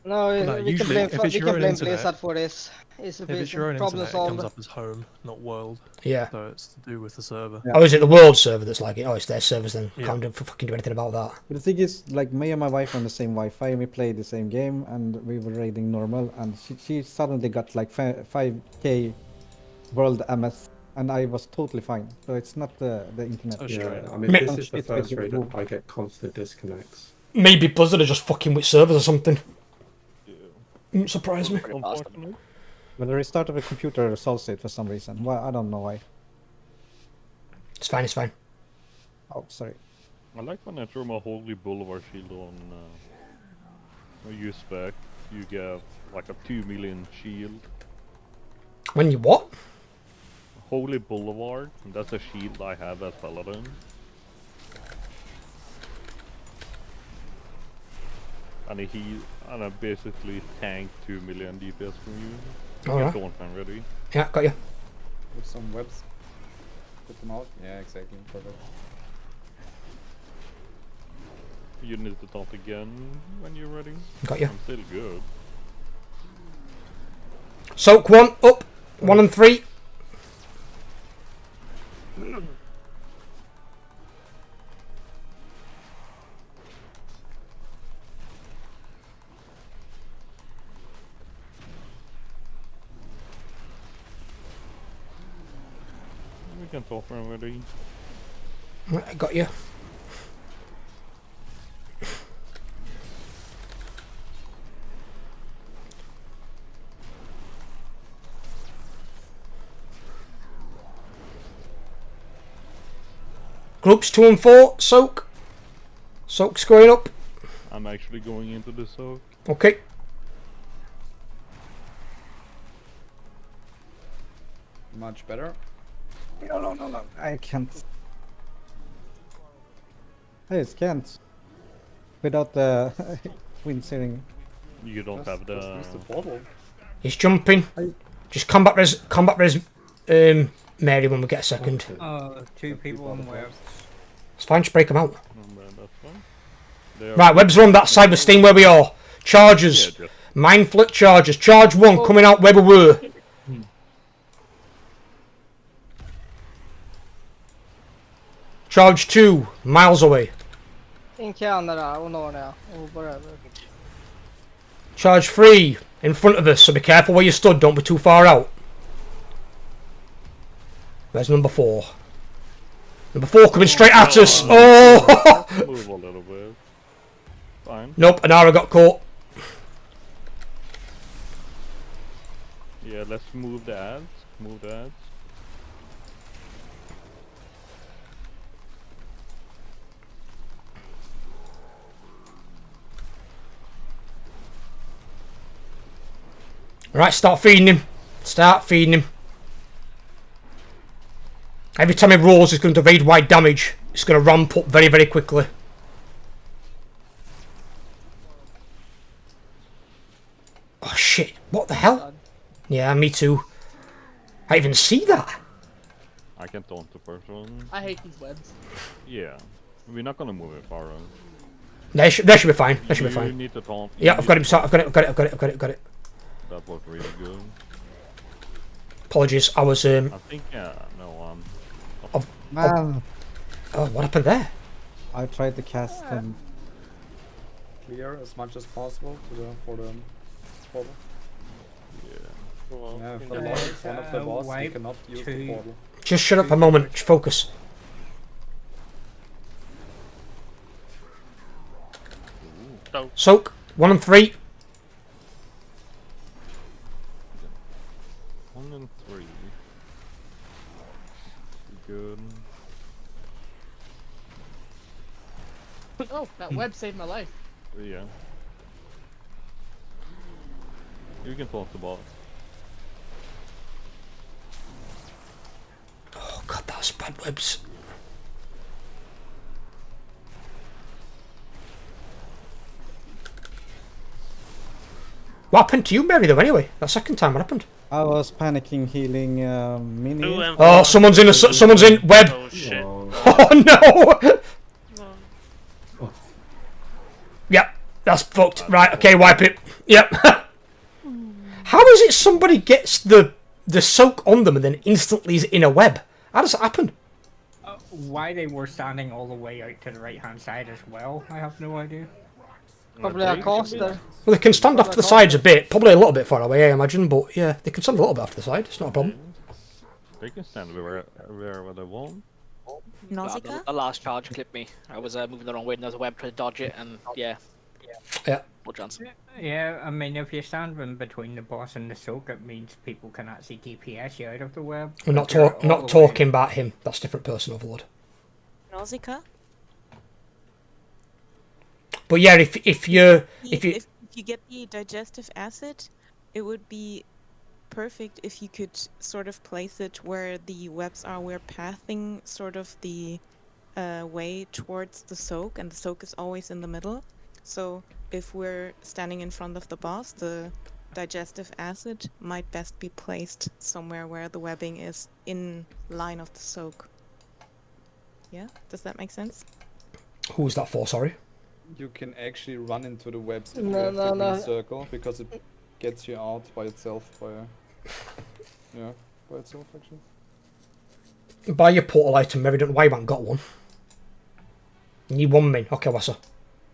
No, No, we can usually, blame, if it's we your can own blame internet- Blizzard for this. It's a If it's your own problem internet, it comes solved. up as home, not world. Yeah. So it's to do with the server. Yeah. Oh, is it the world server that's lagging? Oh, it's their servers then. Yeah. Can't fucking do anything about that. But the thing is, like, me and my wife are on the same Wi-Fi, we played the same game, and we were raiding normal, and she suddenly got like 5k world MS, and I was totally fine. So it's not the internet. So Yeah, strange. I mean, Ma- this is the It's first like- raid I get constant disconnects. Maybe Blizzard are just fucking with servers or something. Wouldn't surprise me. Unfortunately. But the restart of the computer solves it for some reason. Well, I don't know why. It's fine, it's fine. Oh, sorry. I like when I throw my Holy Boulevard shield on when you spec, you get like a 2 million shield. When you what? Holy Boulevard, that's a shield I have as Paladin. And I basically tank 2 million DPS from you. Alright. Get Dawn Fan ready. Yeah, got you. With some webs. Put them out. Yeah, exactly. Perfect. You need to taunt again when you're ready. Got you. I'm still good. Soak 1, up. 1 and 3. We can talk when ready. Right, got you. Groups 2 and 4, soak. Soak's going up. I'm actually going into the soak. Okay. Much better. No. I can't. I just can't. Without the wind searing. You don't have the. Use the portal. He's jumping. Just combat res, Mary when we get a second. Two people on the webs. It's fine, just break them out. That's fine. They are- Right, webs are on that side, we're staying where we are. Chargers. Yeah, just- Mind flick chargers. Charge 1 coming out where we were. Charge 2 miles away. in Canada or Narnia or wherever. Charge 3 in front of us, so be careful where you stood, don't be too far out. Where's number 4? Number 4 coming straight at us! Oh! Move a little bit. Fine. Nope, Anara got caught. Yeah, let's move the ads. Move the ads. Right, start feeding him. Start feeding him. Every time he rolls, he's going to evade wide damage. It's going to ramp up very, very quickly. Oh shit, what the hell? Yeah, me too. I didn't even see that. I can taunt the person. I hate these webs. Yeah. We're not gonna move it far out. They should be fine. They should be You fine. need to taunt. Yeah, I've got him. I've got it. That was really good. Apologies, I was I think Man, oh, what happened there? I tried to cast them. Clear as much as possible for the portal. Yeah, for the one of the boss, you cannot use the portal. Just shut up a moment. Focus. Soak 1 and 3. 1 and 3. Good. Oh, that web saved my life. Yeah. You can taunt the boss. Oh god, that's bad webs. What happened to you, Mary, though, anyway? That second time, what happened? I was panicking healing Mini. Oh, someone's in web. Oh shit. Oh no! Yep, that's fucked. Right, okay, wipe it. Yep. How is it somebody gets the soak on them and then instantly is in a web? How does that happen? Why they were standing all the way out to the right hand side as well, I have no idea. Probably a coaster. Well, they can stand off to the sides a bit, probably a little bit far away, I imagine, but yeah, they can stand a little bit off to the side, it's not a problem. They can stand wherever they want. Nausicaa? The last charge clipped me. I was moving the wrong way and there was a web trying to dodge it, and yeah. Yeah. No chance. Yeah, I mean, if you stand in between the boss and the soak, it means people can actually DPS you out of the web. We're not talking about him, that's a different person, Overlord. Nausicaa? But yeah, if you get the digestive acid, it would be perfect if you could sort of place it where the webs are. We're pathing sort of the way towards the soak, and the soak is always in the middle. So if we're standing in front of the boss, the digestive acid might best be placed somewhere where the webbing is in line of the soak. Yeah, does that make sense? Who's that for, sorry? You can actually run into the webs if No, you have no, the no. green circle, because it gets you out by itself by itself actually. Buy your portal item, Mary, don't know why you haven't got one. You need 1 min. Okay, Wassa.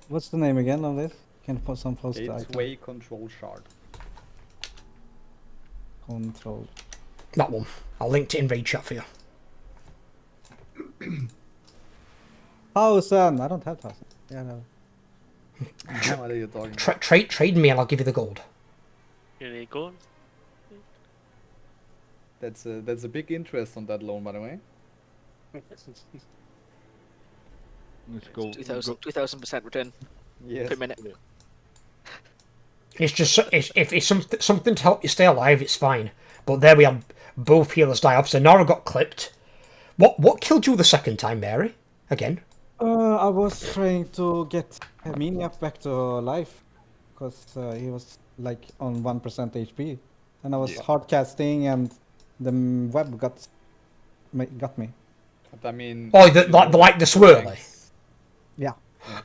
What's the name again of this? Can put some post item. Gateway control shard. Control. That one. I'll link it in raid chat for you. 1,000! I don't have 1,000. Yeah, no. What are you talking Trade me and I'll give you the gold. Here they go. That's a big interest on that loan, by the way. Let's go. 2000% return Yes. per minute. It's just if it's something to help you stay alive, it's fine. But there we have both healers die off. So Nara got clipped. What killed you the second time, Mary? Again? I was trying to get Miniac back to life because he was like on 1% HP, and I was hard casting, and the web got me. But I mean. Oh, the swirly. Yeah.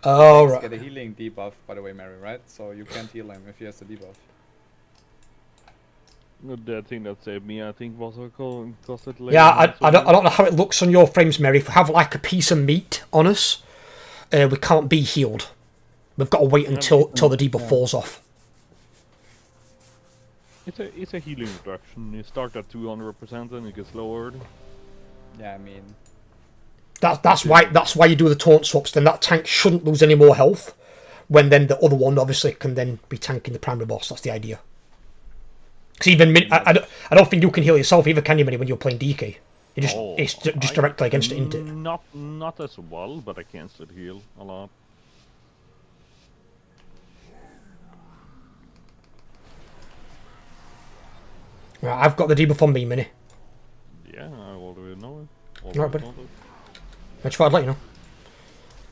Oh, Tanks right. get a healing debuff, by the way, Mary, right? So you can't heal him if he has a debuff. The thing that saved me, I think, was a costed. Yeah, I don't know how it looks on your frames, Mary. If we have like a piece of meat on us, we can't be healed. We've got to wait until the debuff falls off. It's a healing reduction. You start at 200% and it gets lowered. Yeah, I mean... That's why you do the taunt swaps. Then that tank shouldn't lose any more health. When then the other one obviously can then be tanking the primary boss. That's the idea. Because even I don't think you can heal yourself either, can you, Minnie, when you're playing DK? It's just directly against it, isn't it? Not as well, but I can still heal a lot. Right, I've got the debuff on me, Minnie. Yeah, I already know it. Alright, buddy. I just thought I'd let you know.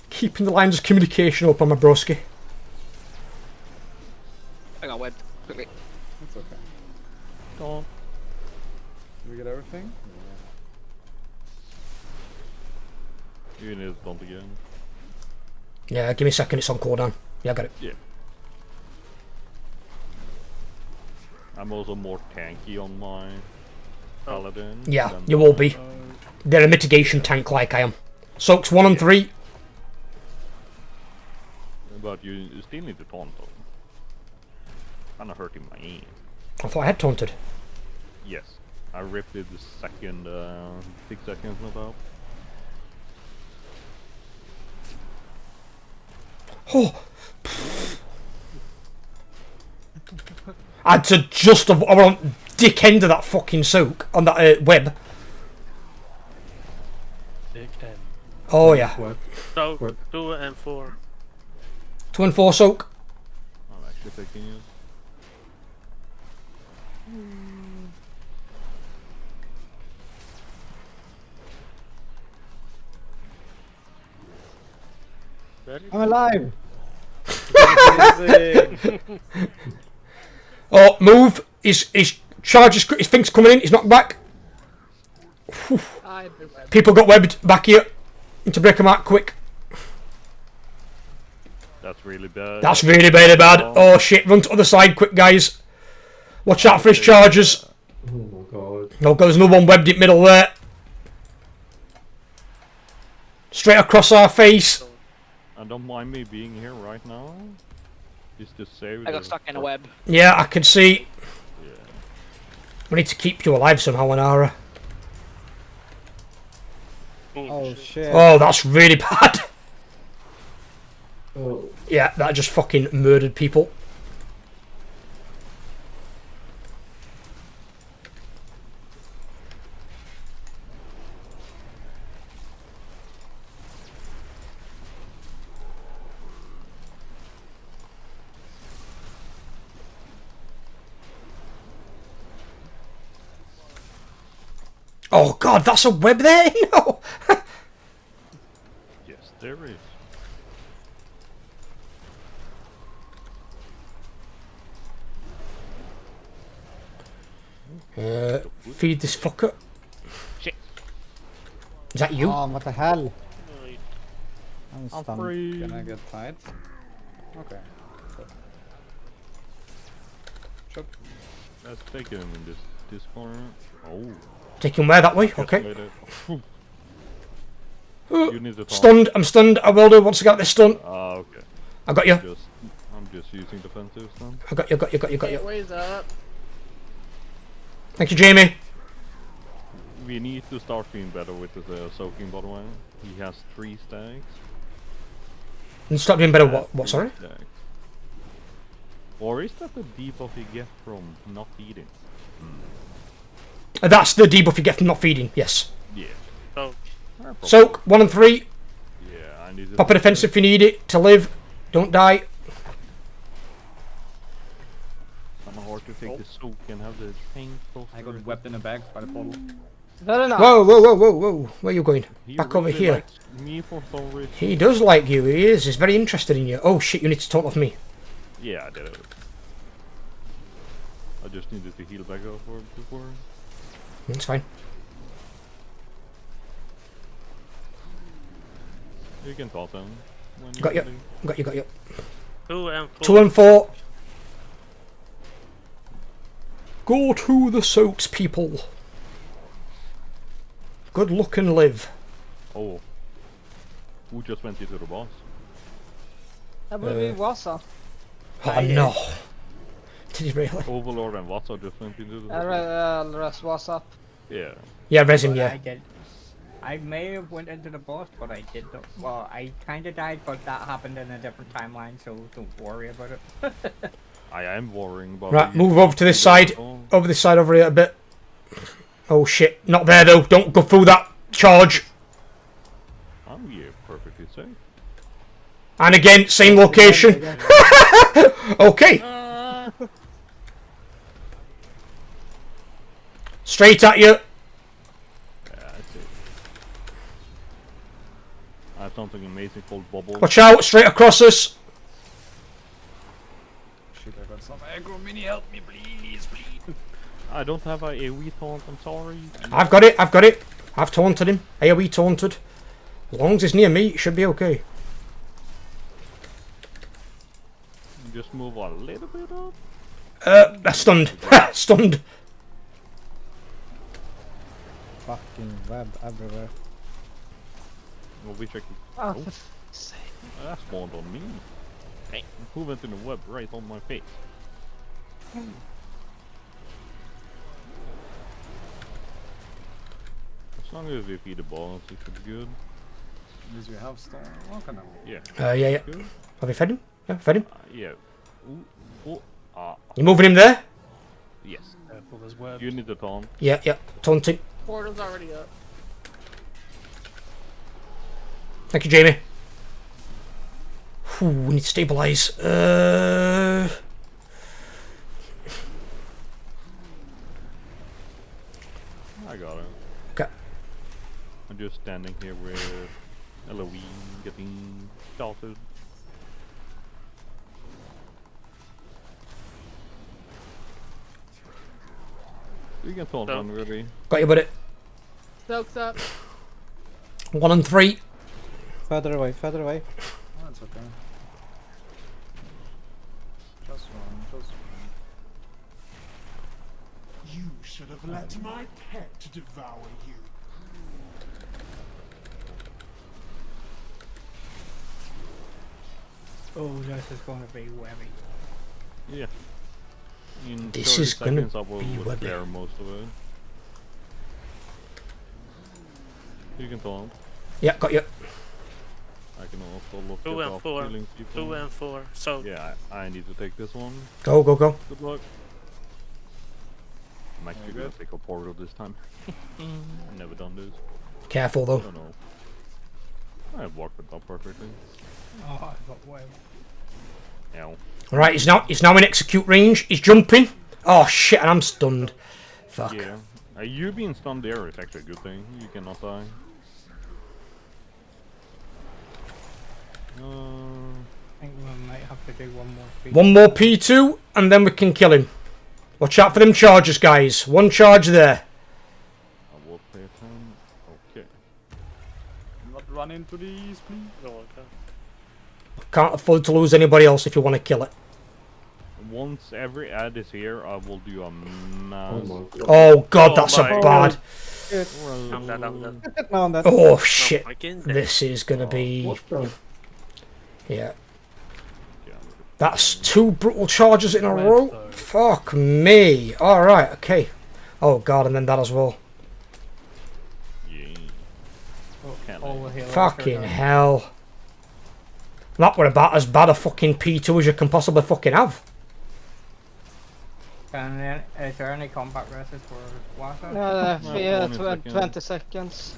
Keeping the lines of communication open, my broski. I got webbed. Quickly. That's okay. Go on. Did we get everything? You need to dump again. Yeah, give me a second, it's on cooldown. Yeah, I got it. Yeah. I'm also more tanky on my paladin. Yeah, you will be. They're a mitigation tank like I am. Soaks 1 and 3. But you still need to taunt though. Kinda hurting my aim. I thought I had taunted. Yes. I ripped it the second 6 seconds about. Oh! I had to just around dick end of that fucking soak on that web. Dick end. Oh yeah. So 2 and 4. 2 and 4 soak. I'm actually taking you. I'm alive. Oh, move! His charge, his thing's coming in. He's knocked back. People got webbed back here. Need to break them out quick. That's really bad. That's really bad. Oh shit! Run to the other side, quick guys. Watch out for his charges. Oh my god. Oh god, there's another one webbed in middle there. Straight across our face. And don't mind me being here right now. Just to save. I got stuck in a web. Yeah, I can see. Yeah. We need to keep you alive somehow, Anara. Oh shit. Oh, that's really bad. Oh. Yeah, that just fucking murdered people. Oh god, that's a web there? No! Yes, there is. Feed this fucker. Shit. Is that you? Oh, what the hell? I'm I'm stunned. free. Can I get tied? Okay. Sure. Let's take him in this corner. Oh. Take him where, that way? Just Okay. made it. You need to taunt. Stunned, I'm stunned. I will do once I get this stun. Ah, okay. I got you. I'm just using defensive stun. I got you. Ways up. Thank you, Jamie. We need to start being better with the soaking, by the way. He has 3 stacks. And stop doing better. What? Sorry. Stacks. Or is that the debuff you get from not eating? That's the debuff you get from not feeding. Yes. Yeah. Oh. Soak 1 and 3. Yeah, I need to Pop a defense if you need it to live. Don't die. Kinda hard to take the soak and have the tank. I got webbed in the back by the portal. Very nice. Whoa. Where are you going? He Back over really here. likes me for some reason. He does like you. He is. He's very interested in you. Oh shit, you need to talk off me. Yeah, I did it. I just needed to heal back up before. It's fine. You can taunt them. When Got you. ready. Got you. 2 and 4. 2 and 4. Go to the soaks, people. Good luck and live. Oh. Who just went into the boss? That would be Wassa. Oh no. Did he really? Overlord and Watson just went into the Rest was up. Yeah. Yeah, res him, But yeah. I did. I may have went into the boss, but I did not. Well, I kind of died, but that happened in a different timeline, so don't worry about it. I am worrying about. Right, move over to this side. Over this side over here a bit. Oh shit, not there though. Don't go through that charge. Oh yeah, perfectly safe. And again, same location. Okay. Straight at you. Yeah, I see. I have something amazing called bubble. Watch out, straight across us. Shit, I got some aggro. Mini, help me, please, please. I don't have a AoE taunt, I'm sorry. I've got it, I've got it. I've taunted him. AoE taunted. As long as it's near me, it should be okay. Just move a little bit up. That's stunned. Stunned. Fucking web everywhere. Well, we check it. Oh, Oh, for fuck's sake. that spawned on me. Hey, who went in the web right on my face? As long as we feed the boss, it should be good. At least we have stone. Okay, now. Yeah. Yeah. Good. Have you fed him? Yeah, fed him. Yeah. Ooh, You moving him there? yes. Careful, there's webs. You need the taunt. Yeah, yeah. Taunting. Portal's already up. Thank you, Jamie. Ooh, we need to stabilise. I got it. Okay. I'm just standing here with Eloise getting started. You can taunt one really. Got you, buddy. Soaks up. 1 and 3. Further away, further away. Oh, that's okay. Just one, just one. You should have let my pet devour you. Oh, this is going to be webby. Yeah. In This 30 is gonna seconds I will be webby. clear most of it. You can taunt. Yeah, got you. I can also look 2 at and off 4. killing people. 2 and 4. So Yeah, I need to take this one. Go, go, go. Good luck. I'm actually gonna take a portal this time. I've never done this. Careful I though. don't know. I've walked it up perfectly. Oh, I got web. Ow. Alright, he's now in execute range. He's jumping. Oh shit, and I'm stunned. Fuck. Yeah. You being stunned there is actually a good thing. You cannot die. I think we might have to do one more feat. One more P2, and then we can kill him. Watch out for them charges, guys. One charge there. I will pay attention. Okay. Not run into these, please. no, okay. Can't afford to lose anybody else if you want to kill it. Once every ad is here, I will do a mass. Oh god, that's a my bad. I'm dead, I'm dead. No, that. Oh shit. fucking dead. This is gonna be. What the? Yeah. That's 2 brutal charges in a row. Fuck me. Alright, okay. Oh god, and then that as well. Yeah. All the healers Fucking are down. hell. That were about as bad a fucking P2 as you can possibly fucking have. Is there any combat races for Warcraft? Yeah, only a 20 seconds.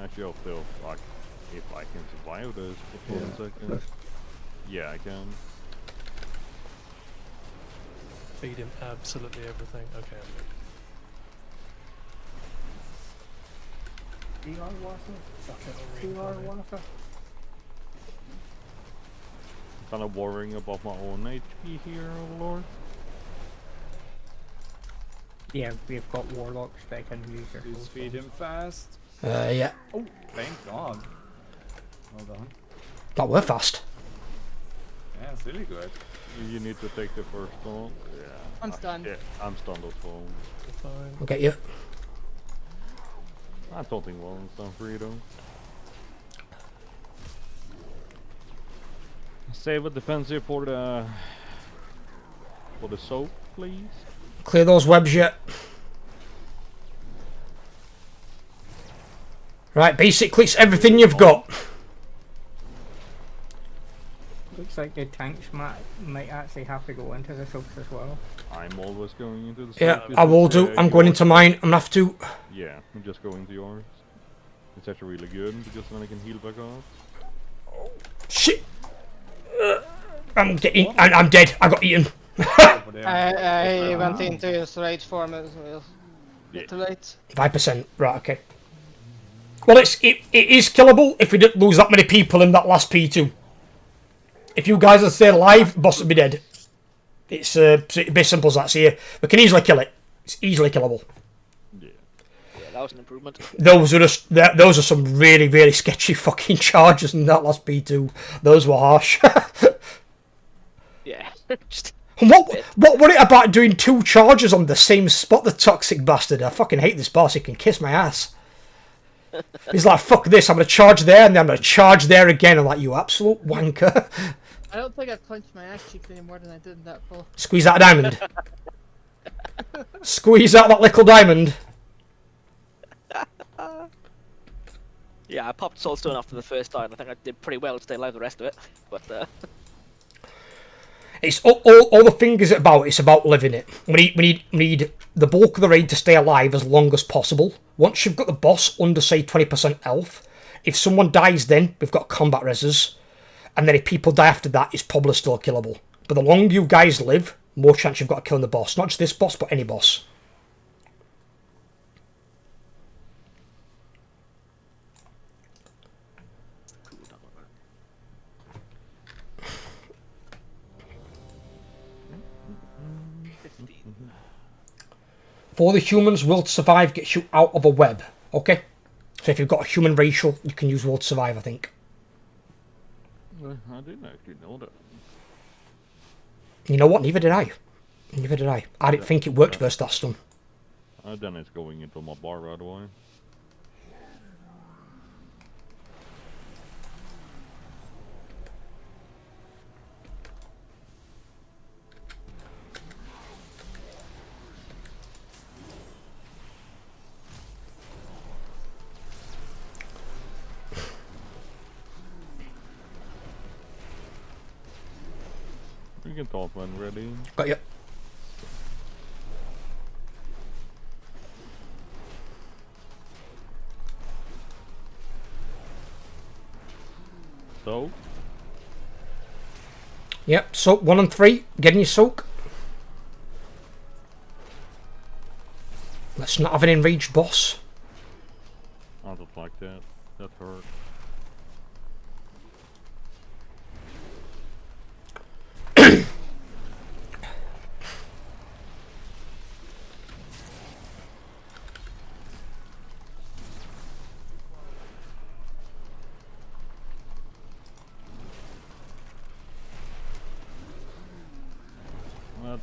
Actually, I'll still, like, if I can survive this for 20 seconds. Yeah, I can. Feed him absolutely everything. Okay, I'm good. You are Warcraft? You are Warcraft? Kind of worrying about my own HP here, Overlord. Yeah, we've got warlocks that can use your Please feed him fast. Yeah. Oh, thank God. Well done. That were fast. Yeah, it's really good. You need to take the first one. Yeah. I'm stunned. Yeah, I'm stunned as well. Fine. I'll get you. I don't think well it's done for you though. Save a defensive for the soap, please. Clear those webs yet. Right, basically it's everything you've got. Looks like the tanks might actually have to go into the soaks as well. I'm always going into the soap. Yeah, I will do. I'm going into mine. I'm gonna have to. Yeah, I'm just going to yours. It's actually really good because then I can heal back up. Shit! I'm getting. I'm dead. I got eaten. I went into his rage form as well. Too late. 5%. Right. Okay. Well, it is killable if we didn't lose that many people in that last P2. If you guys had stayed alive, boss would be dead. It's a bit simple as that. So yeah, we can easily kill it. It's easily killable. Yeah, that was an improvement. Those are some really, really sketchy fucking charges in that last P2. Those were harsh. Yeah. What were it about doing 2 charges on the same spot, the toxic bastard? I fucking hate this boss, he can kiss my ass. He's like, fuck this, I'm going to charge there and then I'm going to charge there again. I'm like, you absolute wanker. I don't think I clenched my ass cheeks any more than I did in that pull. Squeeze that diamond. Squeeze out that little diamond. Yeah, I popped Soulstone after the first time. I think I did pretty well to stay alive the rest of it. But It's all the thing is about. It's about living it. We need the bulk of the raid to stay alive as long as possible. Once you've got the boss under say 20% health, if someone dies, then we've got combat reses, and then if people die after that, it's probably still killable. But the longer you guys live, more chance you've got of killing the boss. Not just this boss, but any boss. For the humans, will to survive gets you out of a web. Okay? So if you've got a human racial, you can use will to survive, I think. I didn't actually know that. You know what? Neither did I. Neither did I. I didn't think it worked versus that stun. Then it's going into my bar right away. You can talk when ready. Got you. So? Yep, soak 1 and 3. Getting your soak. Let's not have an enraged boss. I don't like that. That hurt.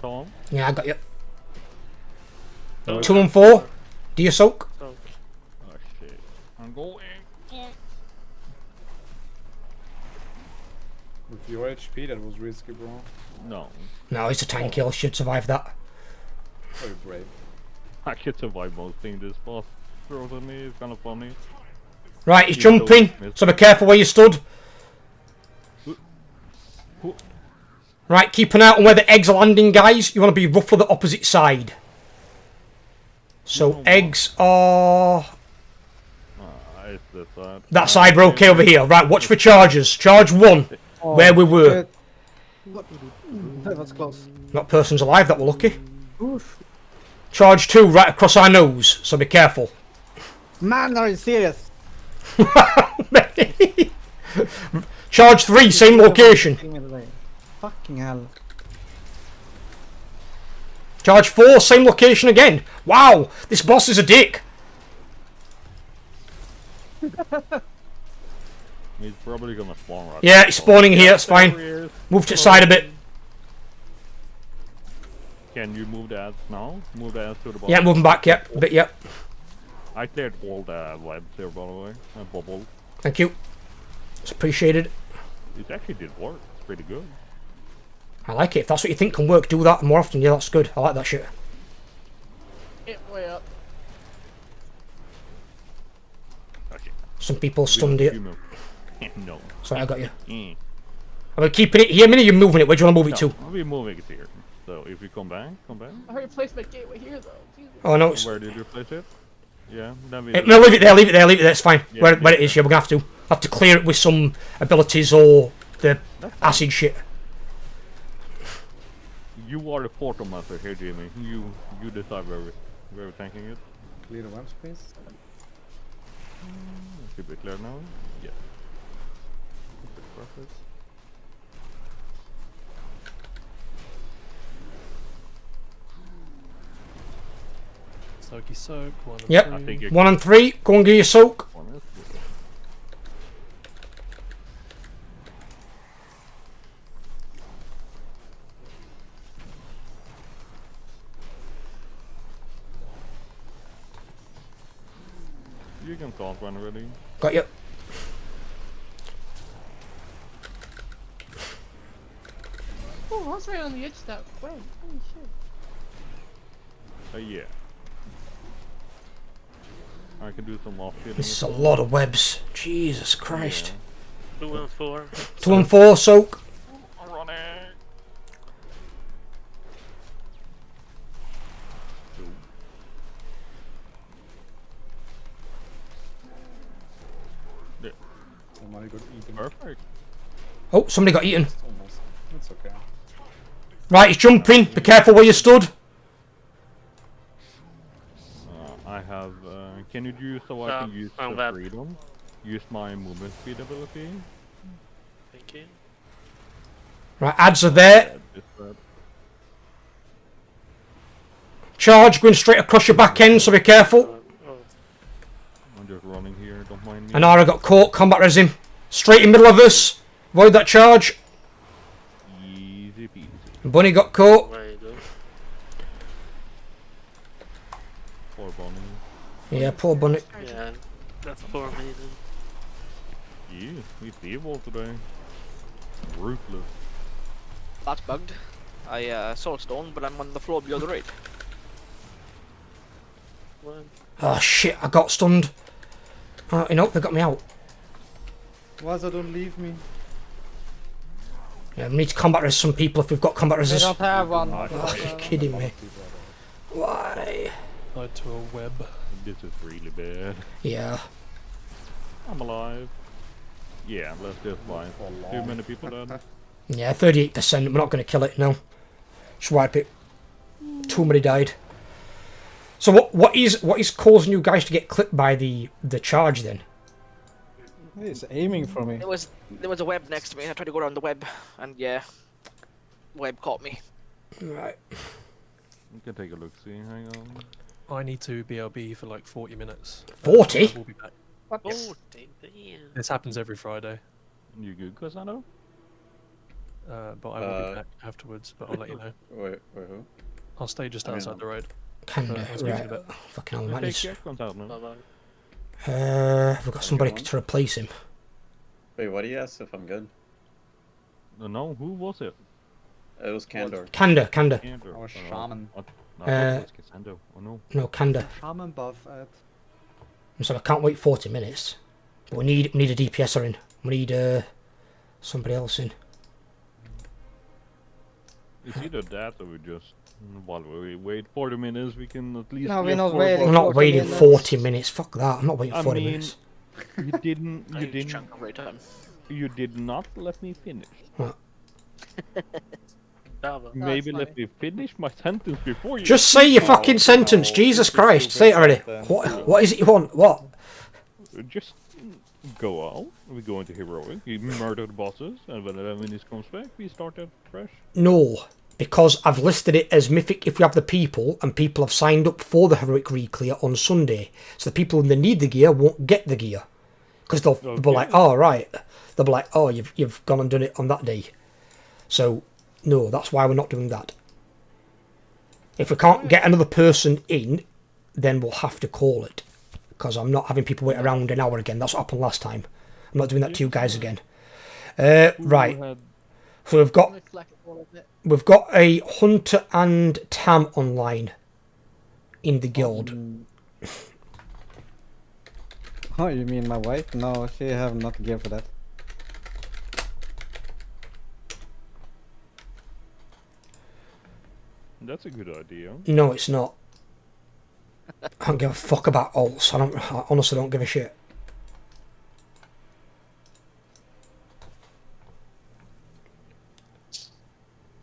Tom? Yeah, I got you. 2 and 4. Do your soak. Oh shit. I'm going. With your HP, that was risky, bro. No. No, it's a tank kill. Should survive that. Very brave. I could survive most things this boss throws at me. It's kind of funny. Right, he's jumping. So be careful where you stood. Right, keep an eye out on where the eggs are landing, guys. You want to be roughly the opposite side. So eggs are... It's this side. That side, we're okay over here. Right, watch for charges. Charge 1, where we were. That was close. Not person's alive, that we're lucky. Charge 2, right across our nose, so be careful. Man, are you serious? Charge 3, same location. Fucking hell. Charge 4, same location again. Wow, this boss is a dick. He's probably gonna spawn right. Yeah, he's spawning here, it's fine. Move to the side a bit. Can you move the ads now? Move the ads to the bottom. Yeah, moving back, yep. A bit, yep. I cleared all the webs there, by the way. And bubble. Thank you. It's appreciated. It actually did work. It's pretty good. I like it. If that's what you think can work, do that more often. Yeah, that's good. I like that shit. It way up. Okay. Some people stunned it. No. Sorry, I got you. Are we keeping it here, Minnie? You're moving it. Where do you want to move it to? We're moving it here. So if you come back. I heard place my gateway here though. Jesus. Oh no. Where did you place it? Yeah. No, leave it there. Leave it there. Leave it there. It's fine. Where it is. Yeah, we're gonna have to clear it with some abilities or the acid shit. You are the portal master here, Jimmy. You decide where we're tanking it. Clear the web space. Should be clear now. Yeah. Perfect. Soaky soak. 1 and Yep. 3. 1 and 3. Go and get your soak. You can talk when ready. Got you. Oh, I was right on the edge of that web. Holy shit. Yeah. I can do some off shooting. This is a lot of webs. Jesus Christ. 2 and 4. 2 and 4 soak. I'm running. Somebody got eaten. Perfect. Oh, somebody got eaten. Almost. It's okay. Right, he's jumping. Be careful where you stood. I have. Can you use so I can use the freedom? Use my movement speed ability. Thank you. Right, ads are there. Charge going straight across your back end, so be careful. I'm just running here. Don't mind me. Anara got caught. Combat res him. Straight in middle of us. Avoid that charge. Easy peasy. Bunny got caught. Poor Bunny. Yeah, poor Bunny. Yeah, that's poor me then. Yeah, we evil today. Ruthless. That's bugged. I saw stone, but I'm on the floor below the right. What? Oh shit, I got stunned. Oh, you know, they got me out. Waza, don't leave me. Yeah, we need to combat res some people if we've got combat They resist. don't have one. Oh, you're kidding me. Why? Tied to a web. This is really bad. Yeah. I'm alive. Yeah, let's just fine. Too many people dead. Yeah, 38%. We're not going to kill it, no. Just wipe it. Too many died. So what is causing you guys to get clipped by the charge then? He's aiming for me. There was a web next to me. I tried to go around the web, and yeah, web caught me. Right. We can take a look. See, hang on. I need to BRB for like 40 minutes. 40? We'll be back. What? Oh, damn. This happens every Friday. You good, Casano? But I will be back afterwards, but I'll let you know. Wait, who? I'll stay just outside the road. Kinda, I'll speak to you right. in a bit. Fucking hell, man. Comes out now. We've got somebody to replace him. Wait, what do you ask if I'm good? No, who was it? It was Candor. Kanda. Our shaman. No, it was Cassandra. Oh no. No, Kanda. Shaman buff at. So I can't wait 40 minutes. But we need a DPSer in. We need somebody else in. It's either that or we just while we wait 40 minutes we can at least. No, we're get not 4 waiting. I'm not 40 waiting minutes. 40 minutes. Fuck that. I'm not waiting 40 mean, minutes. You didn't. Chunk of right time. You did not let me finish. What? Maybe let me finish my sentence before you. Just say your fucking sentence. Jesus Christ. Say it already. What is it you want? What? Just go out. We go into heroic. We murder the bosses, and when 11 minutes comes back, we start at fresh. No. Because I've listed it as Mythic if we have the people, and people have signed up for the heroic re-clear on Sunday. So the people who need the gear won't get the gear. Because they'll be like, oh, right. They'll be like, oh, you've gone and done it on that day. So, no, that's why we're not doing that. If we can't get another person in, then we'll have to call it. because I'm not having people wait around an hour again. That's what happened last time. I'm not doing that to you guys again. Right. So we've got a Hunter and Tam online in the guild. Oh, you mean my wife? No, she have not gear for that. That's a good idea. No, it's not. I don't give a fuck about alts. I honestly don't give a shit.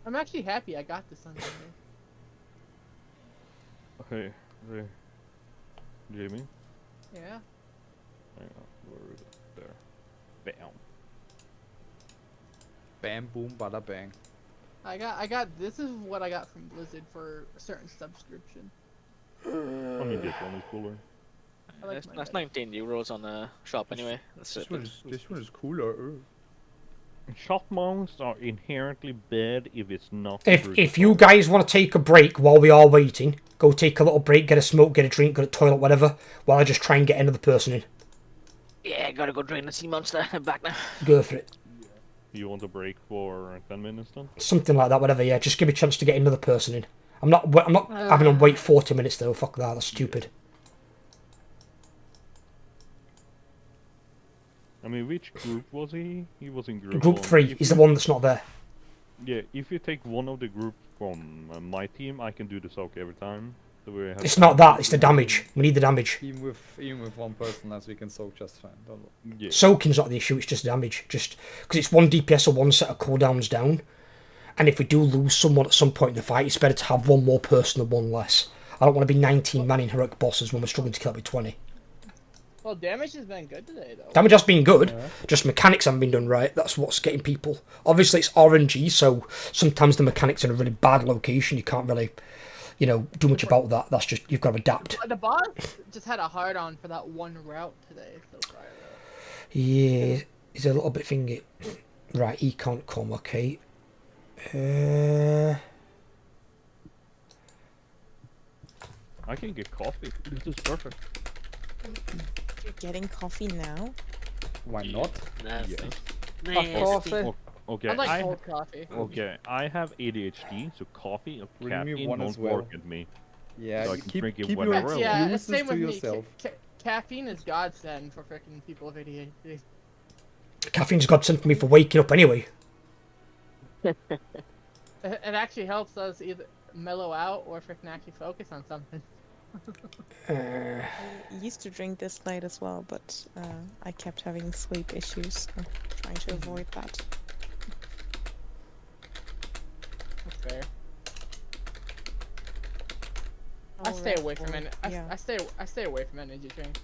I'm actually happy I got this on there. Hey, Jamie? Yeah. Hang on, where is it? There. Bam. Bam, boom, bada, bang. I got. This is what I got from Blizzard for a certain subscription. I mean, this one is cooler. That's 19 euros on the shop anyway. That's This one is cooler. Shop mounts are inherently bad if it's not. If you guys want to take a break while we are waiting, go take a little break, get a smoke, get a drink, go to the toilet, whatever, while I just try and get another person in. Yeah, gotta go drain the sea monster. I'm back now. Go for it. You want a break for 10 minutes then? Something like that, whatever. Yeah, just give me a chance to get another person in. I'm not having them wait 40 minutes though. Fuck that. That's stupid. I mean, which group was he? He was in group Group 3 is the one that's not there. Yeah, if you take one of the group from my team, I can do the soak every time. So we have It's not that. It's the damage. We need the damage. Even with one person, as we can soak just fine. Don't worry. Yeah. Soaking's not the issue. It's just damage. Just because it's 1 DPS or 1 set of cooldowns down. And if we do lose someone at some point in the fight, it's better to have 1 more person than 1 less. I don't want to be 19 man in heroic bosses when we're struggling to kill it with 20. Well, damage has been good today, though. Damage has been good, just mechanics haven't been done right. That's what's getting people. Obviously, it's RNG, so sometimes the mechanics in a really bad location. You can't really, do much about that. That's just, you've got to adapt. The boss just had a hard on for that one route today so far, though. Yeah, he's a little bit thingy. Right, he can't come, okay. I can get coffee. This is perfect. You're getting coffee now? Why not? Nasty. Okay, I like cold coffee. Okay, I have ADHD, so coffee or Bring me caffeine one won't as well. work at me. Yeah, so I you can keep drink it your whenever I Yeah, want. it's same to with me. yourself. Caffeine is godsend for freaking people with ADHD. Caffeine's godsend for me for waking up anyway. It actually helps us either mellow out or freaking actually focus on something. I used to drink this late as well, but I kept having sleep issues, so trying to avoid that. That's fair. I stay away from it. I stay away from energy drinks.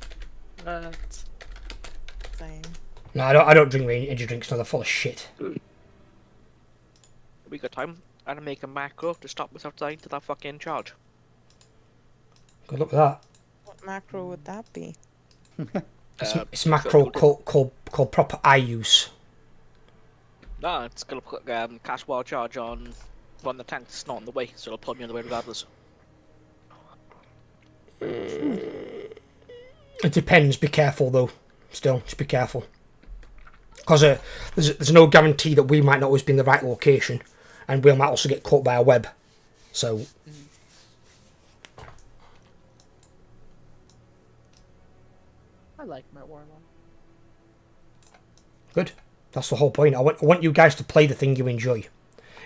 Same. No, I don't drink energy drinks. No, they're full of shit. We got time. I'm gonna make a macro to stop myself dying to that fucking charge. Good luck with that. What macro would that be? It's macro called proper eye use. No, it's gonna put cast wild charge on one of the tanks not in the way, so it'll pull me on the way regardless. It depends. Be careful though. Still, just be careful. Because there's no guarantee that we might not always be in the right location, and we might also get caught by a web. So. I like my warlock. Good. That's the whole point. I want you guys to play the thing you enjoy.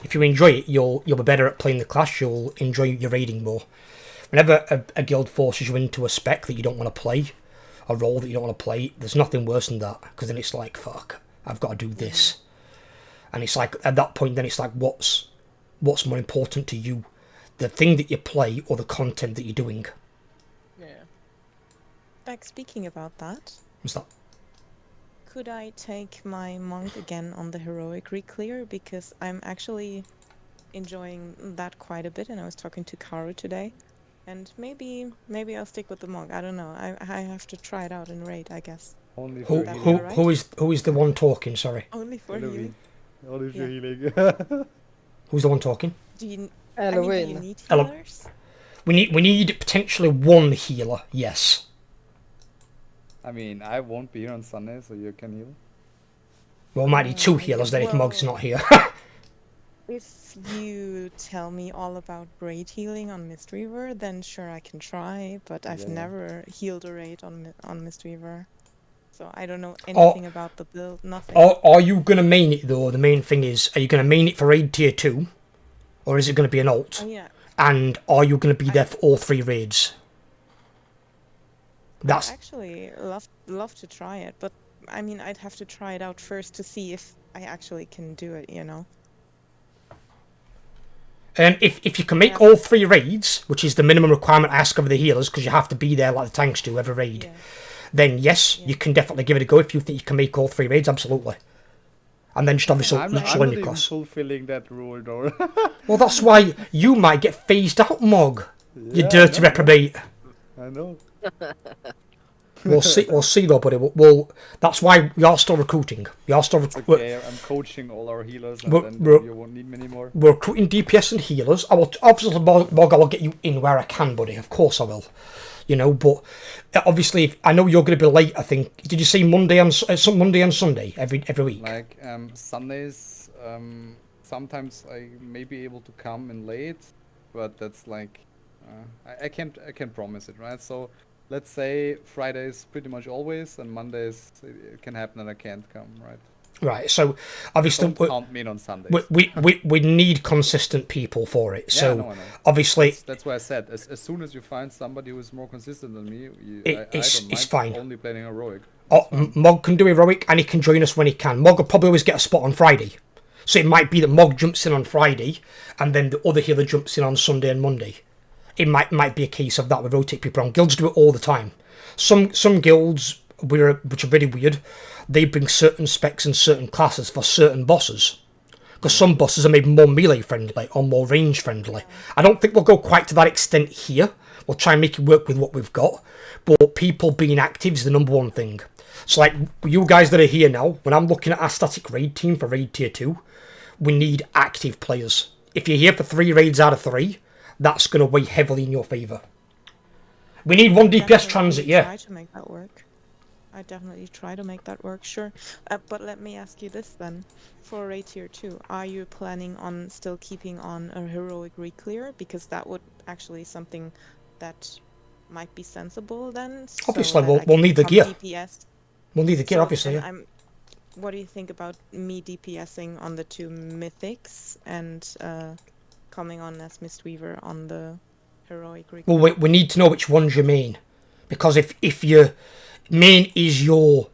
If you enjoy it, you'll be better at playing the class. You'll enjoy your raiding more. Whenever a guild forces you into a spec that you don't want to play, a role that you don't want to play, there's nothing worse than that. Because then it's like, fuck, I've got to do this. And it's like, at that point, then it's like, what's more important to you? The thing that you play or the content that you're doing? Yeah. Like, speaking about that, What's that? could I take my monk again on the heroic re-clear? Because I'm actually enjoying that quite a bit, and I was talking to Karu today. And maybe I'll stick with the monk. I don't know. I have to try it out in raid, I guess. Only Who is the one talking? Sorry. Only for you. Only for healing. Who's the one talking? Do you need Elo- healers? We need potentially one healer. Yes. I mean, I won't be here on Sunday, so you can heal. Well, might need 2 healers then if Mog's not here. If you tell me all about raid healing on Mistweaver, then sure I can try, but I've Yeah. never healed a raid on Mistweaver. So I don't know anything about the build, nothing. Are you going to main it though? The main thing is, are you going to main it for raid tier 2? Or is it going to be an alt? Oh, yeah. And are you going to be there for all 3 raids? That's I'd actually love to try it, but I mean I'd have to try it out first to see if I actually can do it, you know. If you can make all 3 raids, which is the minimum requirement I ask of the healers, because you have to be there like the tanks do every raid, then yes, you can definitely give it a go if you think you can make all 3 raids, absolutely. And then just obviously I'm not showing your even costs. fulfilling that rule, though. Well, that's why you might get phased out, Mog. You Yeah, dirty I know. reprobate. I know. We'll see though, buddy. That's why we are still recruiting. We are still Okay, I'm coaching all our healers, and then you won't need me anymore. We're recruiting DPS and healers. I will obviously, Mog, I will get you in where I can, buddy. Of course I will. You know, but obviously, I know you're going to be late. I think. Did you say Monday and Sunday every week? Like Sundays, sometimes I may be able to come in late, but that's like I can't promise it, right? So let's say Fridays pretty much always, and Mondays it can happen that I can't come, right? Right. So obviously, Don't count me in on Sundays. we need consistent people for it. So I know. obviously, that's why I said as soon as you find somebody who is more consistent than me, it's I don't mind fine. only playing heroic. Mog can do heroic, and he can join us when he can. Mog will probably always get a spot on Friday. So it might be that Mog jumps in on Friday, and then the other healer jumps in on Sunday and Monday. It might be a case of that. We rotate people on. Guilds do it all the time. Some guilds, which are really weird, they bring certain specs and certain classes for certain bosses. Because some bosses are maybe more melee friendly or more range friendly. I don't think we'll go quite to that extent here. We'll try and make it work with what we've got. But people being active is the number one thing. So like you guys that are here now, when I'm looking at our static raid team for raid tier 2, we need active players. If you're here for 3 raids out of 3, that's going to weigh heavily in your favour. We need 1 DPS transit, yeah. Try to make that work. I definitely try to make that work, sure. But let me ask you this then. For raid tier 2, are you planning on still keeping on a heroic re-clear? Because that would actually something that might be sensible then. Obviously, we'll need the gear. DPS. We'll need the gear, obviously. Yeah. What do you think about me DPSing on the 2 mythics and coming on as Mistweaver on the heroic re-clear? Well, we need to know which ones you mean. Because if your main is your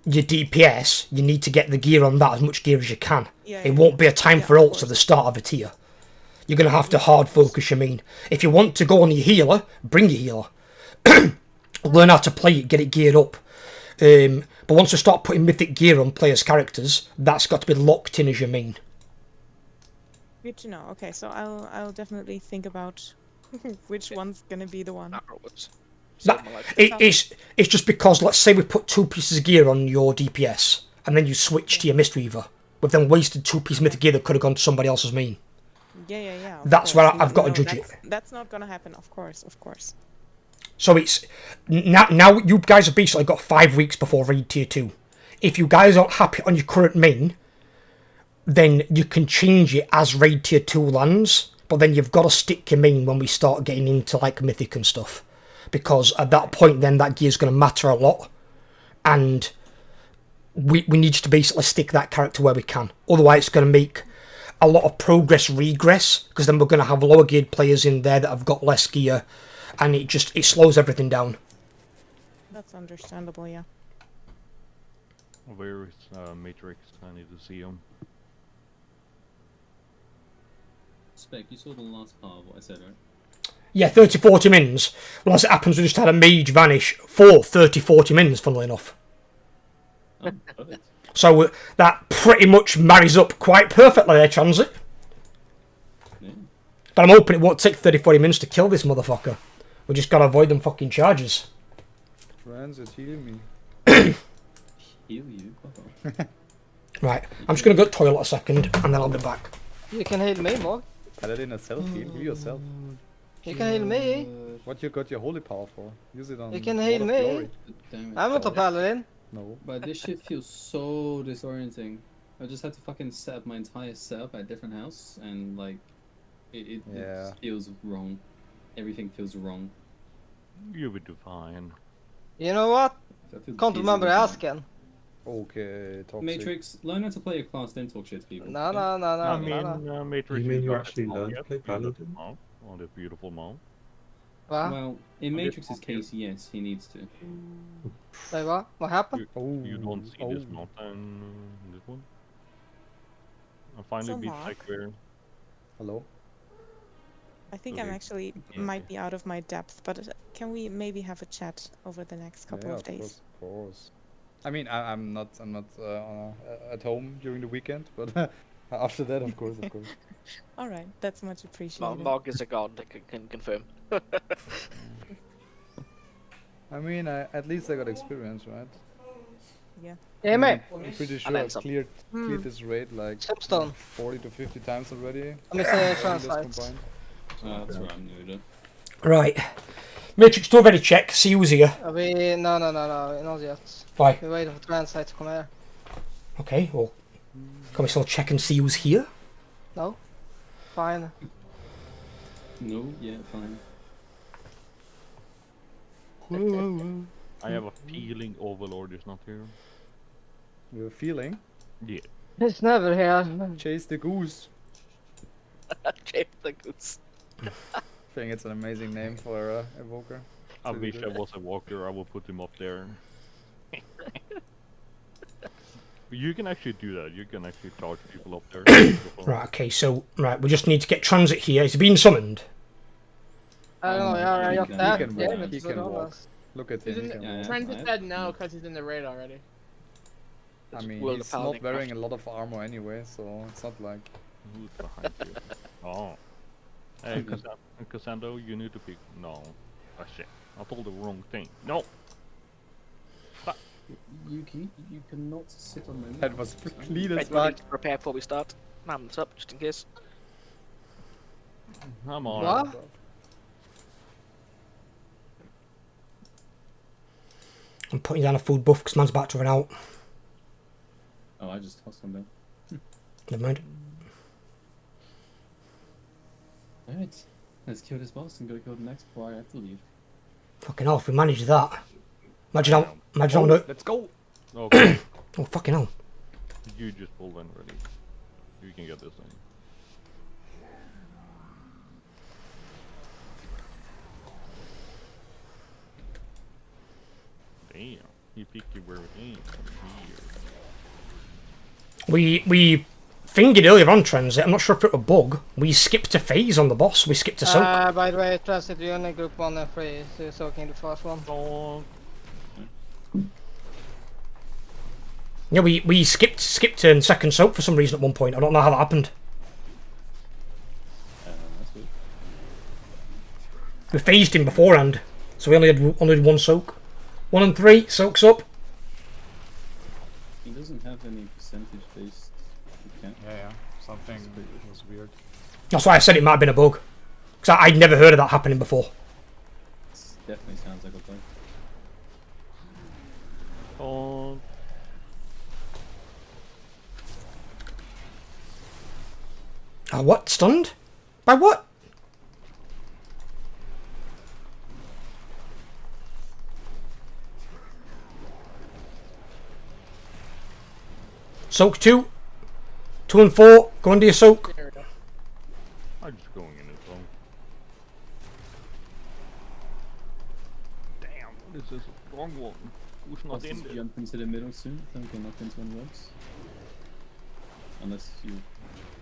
DPS, you need to get the gear on that, as much gear as you can. It won't be a time for ults at the start of a tier. You're going to have to hard focus your main. If you want to go on your healer, bring your healer. Learn how to play it, get it geared up. But once you start putting mythic gear on players' characters, that's got to be locked in as your main. Good to know. Okay, so I'll definitely think about which one's going to be the one. It's just because, let's say we put 2 pieces of gear on your DPS, and then you switch to your Mistweaver. We've then wasted 2 pieces of mythic gear that could have gone to somebody else's main. Yeah. That's where I've got to judge it. That's not going to happen, of course. So it's now you guys have basically got 5 weeks before raid tier 2. If you guys aren't happy on your current main, then you can change it as raid tier 2 lands, but then you've got to stick your main when we start getting into like mythic and stuff, because at that point then that gear's going to matter a lot, and we need to basically stick that character where we can. Otherwise it's going to make a lot of progress regress, because then we're going to have lower geared players in there that have got less gear, and it slows everything down. That's understandable, yeah. Where is Matrix? I need to see him. Spec, you saw the last part of what I said, right? Yeah, 30-40 mins. Well, as it happens, we just had a mage vanish for 30-40 mins, funnily enough. Oh, perfect. So that pretty much marries up quite perfectly there, Transit. Yeah. But I'm hoping it won't take 30-40 minutes to kill this motherfucker. We just gotta avoid them fucking charges. Transit, heal me. Heal you? Right, I'm just gonna go to the toilet a second, and then I'll be back. You can heal me, Mog. Paladin self-heal, heal yourself. You can heal me. What you got your holy power for? Use it on. You can Lord heal of me. Glory. Damn it. I'm not a paladin. No. But this shit feels so disorienting. I just had to fucking set up my entire setup at a different house, and like, it Yeah. feels wrong. Everything feels wrong. You will do fine. You know what? I feel Can't dizzy remember looking at it. asking. Okay, toxic. Matrix, learn how to play a class, then talk shit to people. No, okay? no, no, I no, mean, no. Matrix. You mean is you not actually small learned to yet. play You got the Paladin? mount, on the beautiful mount. What? Well, in Matrix's case, yes, he needs to. Wait, what? What happened? You don't see this mountain, this one. I finally beat Somehow. Cycler. Hello? I think I'm Okay. actually might be out of my depth, but can we maybe have a chat over the next couple Yeah, of days? Of course. I mean, I'm not at home during the weekend, but after that, of course. All right, that's much appreciated. Mog is a god, I can confirm. I mean, at least I got experience, right? Yeah. Hey, mate. I'm pretty And sure then I've some. cleared this raid like Simstone. 40 to 50 times already. Let me say All this translates. combined. That's where I'm new to. Right. Matrix, do already check. See who's here. No, not yet. Why? We're waiting for translate to come here. Okay, well, can we still check and see who's here? No? Fine. No, yeah, fine. I have a feeling Overlord is not here. You have a feeling? Yeah. It's never here. Chase the goose. Chase the goose. I think it's an amazing name for Evoker. I It's really wish I good. was a walker. I will put him up there. You can actually do that. You can actually charge people up there. Right, okay, so, right, we just need to get transit here. Is he being summoned? I don't know, yeah, I got He that. can Yeah, walk. but He it's can not walk. us. Look at He's him. in He can Yeah. walk. Trent I- just said no because he's in the raid already. I mean, Will the he's not paladin wearing a craft? lot of armor anyway, so it's not like. Who's behind you? Oh. Hey, Cassandra, you need to pick. No. Ah, shit. I told the wrong thing. No! You cannot sit on my That was clean as Right, we need fuck. to prepare before we start. Hands up, just in case. Come on. What? I'm putting down a food buff because man's about to run out. Oh, I just tossed him down. Never mind. Alright, let's kill this boss and go kill the next before I have to leave. Fucking hell, if we manage that. Imagine how no. Let's go! Okay. Oh, fucking hell. You just pull in ready. You can get this thing. Damn. He picked you where it ain't. We fingered earlier on transit. I'm not sure if it was a bug. We skipped a phase on the boss. We skipped a soak. By the way, translate you only group 1 and 3, so you're soaking the first one. Yeah, we skipped second soak for some reason at one point. I don't know how that happened. That's good. We phased him beforehand, so we only had one soak. 1 and 3 soaks up. He doesn't have any percentage based. Yeah. Something was weird. That's why I said it might have been a bug, because I'd never heard of that happening before. This definitely sounds like a bug. Oh. What? Stunned? By what? Soak 2. 2 and 4. Go into your soak. There we go. I'm just going in as well. Damn, this is a wrong one. Who's not Let's in just there? jump into the middle soon. Don't get knocked into any rocks. Unless you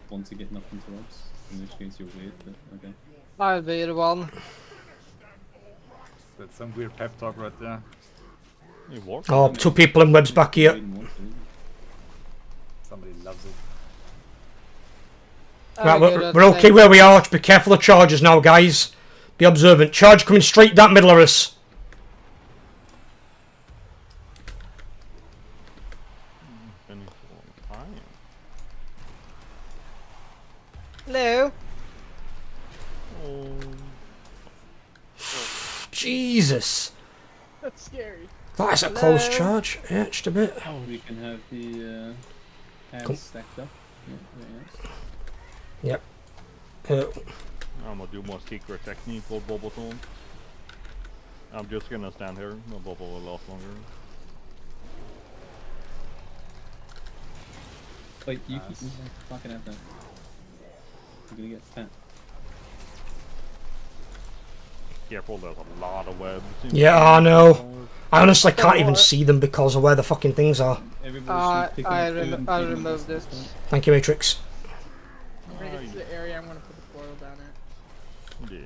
want to get knocked into rocks, in which case you're weird, but okay. I'll be the one. That's some weird pep talk right there. Hey, what? Oh, 2 people in webs back here. Somebody loves it. Right, we're okay where we are. Be careful of charges now, guys. Be observant. Charge coming straight down middle of us. Hello? Jesus. That's scary. That's a close charge. Yeah, just a bit. We can have the Cool. hands stacked up. Yeah, Yep. I'm gonna do more secret technique called bubble tone. I'm just gonna stand here. My bubble will last longer. Wait, you keep fucking at that. You're gonna get fat. Careful, there's a lot of webs. Yeah, I know. I honestly can't even see them because of where the fucking things are. I removed it. Thank you, Matrix. I'm gonna get to the area I'm gonna put the portal down at. Yeah.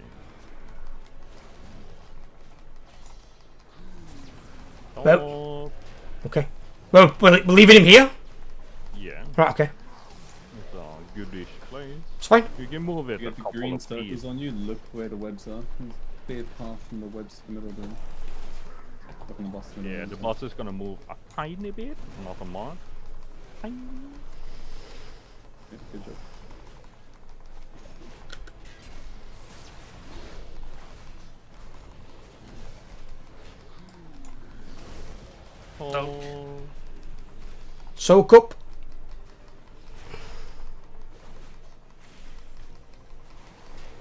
Well, okay. Well, we're leaving him here? Yeah. Right, okay. It's a goodish place. It's fine. You can move it You a get the couple green of feet. circles on you, look where the webs are. Clear path from the webs to the middle of the room. Up in the boss to the Yeah, middle the of boss is gonna move a tiny bit, not a lot. Tiny. Yeah, good job. Oh. Soak up.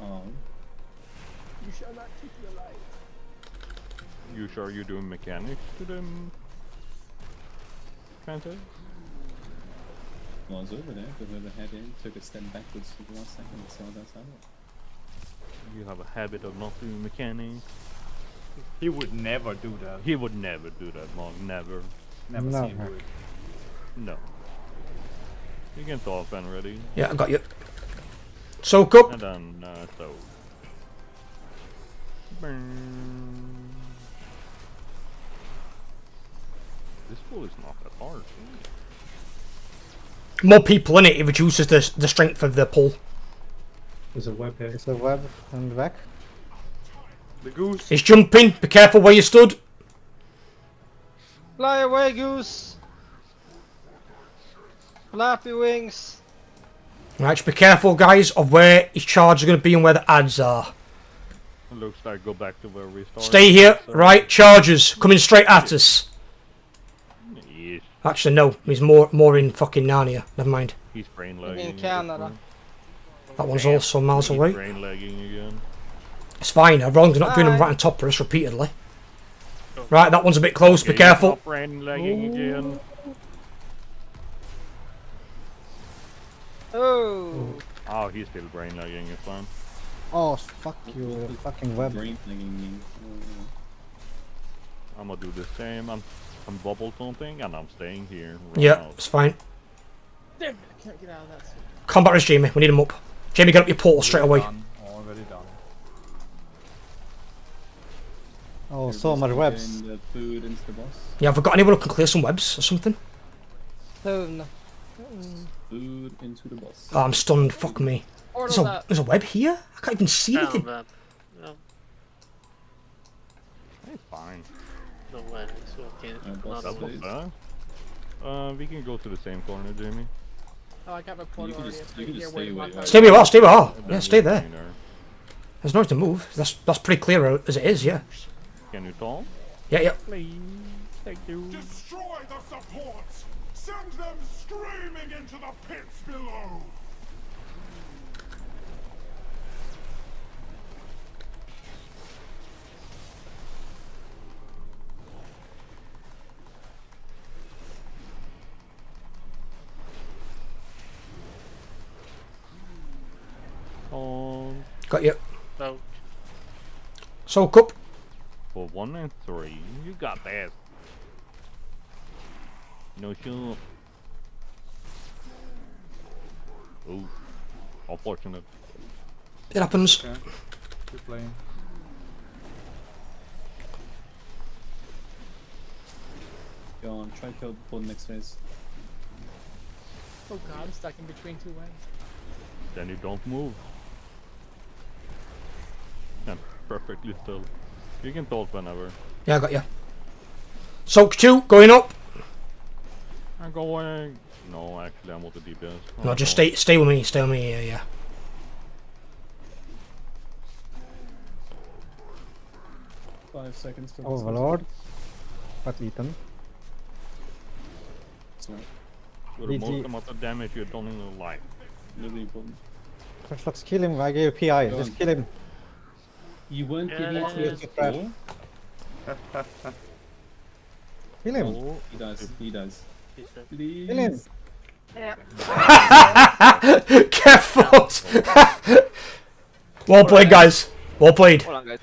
Oh. You shall not take the light. You sure you're doing mechanics to them? Trenta? Well, I was over there, but with the head in, took a step backwards for the last second, so that's how it. You have a habit of not doing mechanics. He would never do that. He would never do that, Mark. Never. Never No. seen would. No. You can talk when ready. Yeah, I got you. Soak up. And then, so. This pool is not that hard. More people in it, it reduces the strength of the pull. There's a web here. There's a web on the back. The goose. He's jumping. Be careful where you stood. Fly away, goose. Flappy wings. Right, just be careful, guys, of where his charges are going to be and where the ads are. It looks like go back to where we started. Stay here. Right, charges coming straight at us. Yes. Actually, no. He's more in fucking Narnia. Never mind. He's brain lagging. In Canada. That one's also miles He's away. brain lagging again. It's fine. Wrong's not doing them right on top of us repeatedly. Right, that one's a bit close. Be Okay, careful. he's not brain lagging again. Oh. Oh, he's still brain lagging. It's fine. Oh, fuck you, fucking web. Brain thinging me. I'm gonna do the same. I'm bubble something and I'm staying here. Yeah, it's fine. Damn it, I can't get out of that. Combat rush, Jamie. We need him up. Jamie, get up your portal straight away. Done. Already done. Oh, so much webs. The food into the boss. Yeah, have we got anyone who can clear some webs or something? Soon. Food into the boss. Oh, I'm stunned. Fuck me. There's a web here? I can't even see anything. No. It's fine. No way. So okay. That's not bad. We can go to the same corner, Jamie. Oh, I got my portal already. you can just stay where you are. Stay where you are. Stay where you are. And Yeah, then stay we're there. going there. There's no to move. That's pretty clear as it is. Yeah. Can you talk? Yeah, yeah. Please. Thank you. Destroy the supports! Send them screaming into the pits below! Got you. No. Soak up. For 1 and 3, you got that. No shot. Ooh, unfortunate. It happens. Okay. Good playing. Go on, try to kill the portal next phase. Oh god, I'm stuck in between two waves. Then you don't move. And perfectly still. You can talk whenever. Yeah, I got you. Soak 2, going up. I'm going. No, actually, I'm with the DPS. No, just stay with me. Stay with me. Yeah, yeah. 5 seconds to Overlord. Got eaten. Sorry. With the GG. most amount of damage you've done in your life. Really important. Let's kill him. I gave PI. Go Just on. kill him. You weren't giving it to Yeah. us before? Kill him. Oh, he dies. He dies. Please. Kill him. Careful! Well played, guys. Well played. Hold on, guys.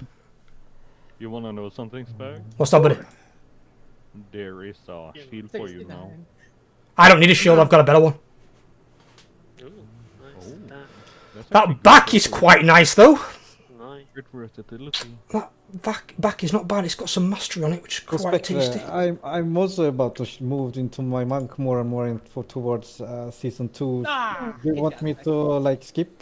You wanna know something, Spec? What's that, buddy? There is a shield for you now. I don't need a shield, I've got a better one. That's That back is quite nice, though. Nice. Good versatility. That back is not bad. It's got some mastery on it, which is quite tasty. I'm also about to move into my monk more and more towards season 2. Do you want me to like skip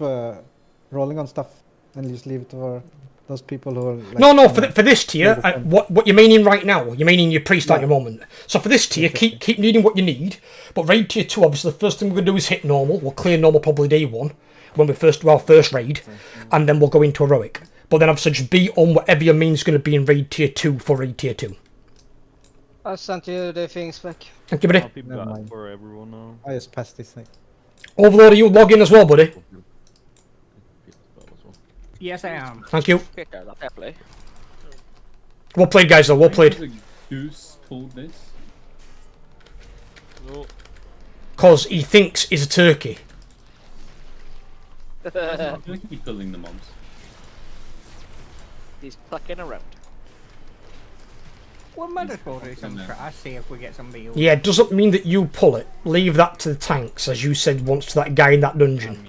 rolling on stuff and just leave it for those people who are like, No, for this tier, what you're meaning right now, you're meaning your priest at the moment. So for this tier, keep needing what you need. But raid tier 2, obviously, the first thing we're going to do is hit normal. We'll clear normal probably day 1, when we first do our first raid, and then we'll go into heroic. But then obviously just be on whatever your main's going to be in raid tier 2 for raid tier 2. I sent you the things back. Thank you, buddy. I'll be back for everyone now. I just passed this thing. Overlord, are you log in as well, buddy? Yes, I am. Thank you. Fair play. Well played, guys, though. Well Why does played. a goose told this? Because he thinks he's a turkey. Why is it turkey pulling the mobs? He's plucking around. We might as well do some trash, see if we get some meals. Yeah, it doesn't mean that you pull it. Leave that to the tanks, as you said once to that guy in that dungeon.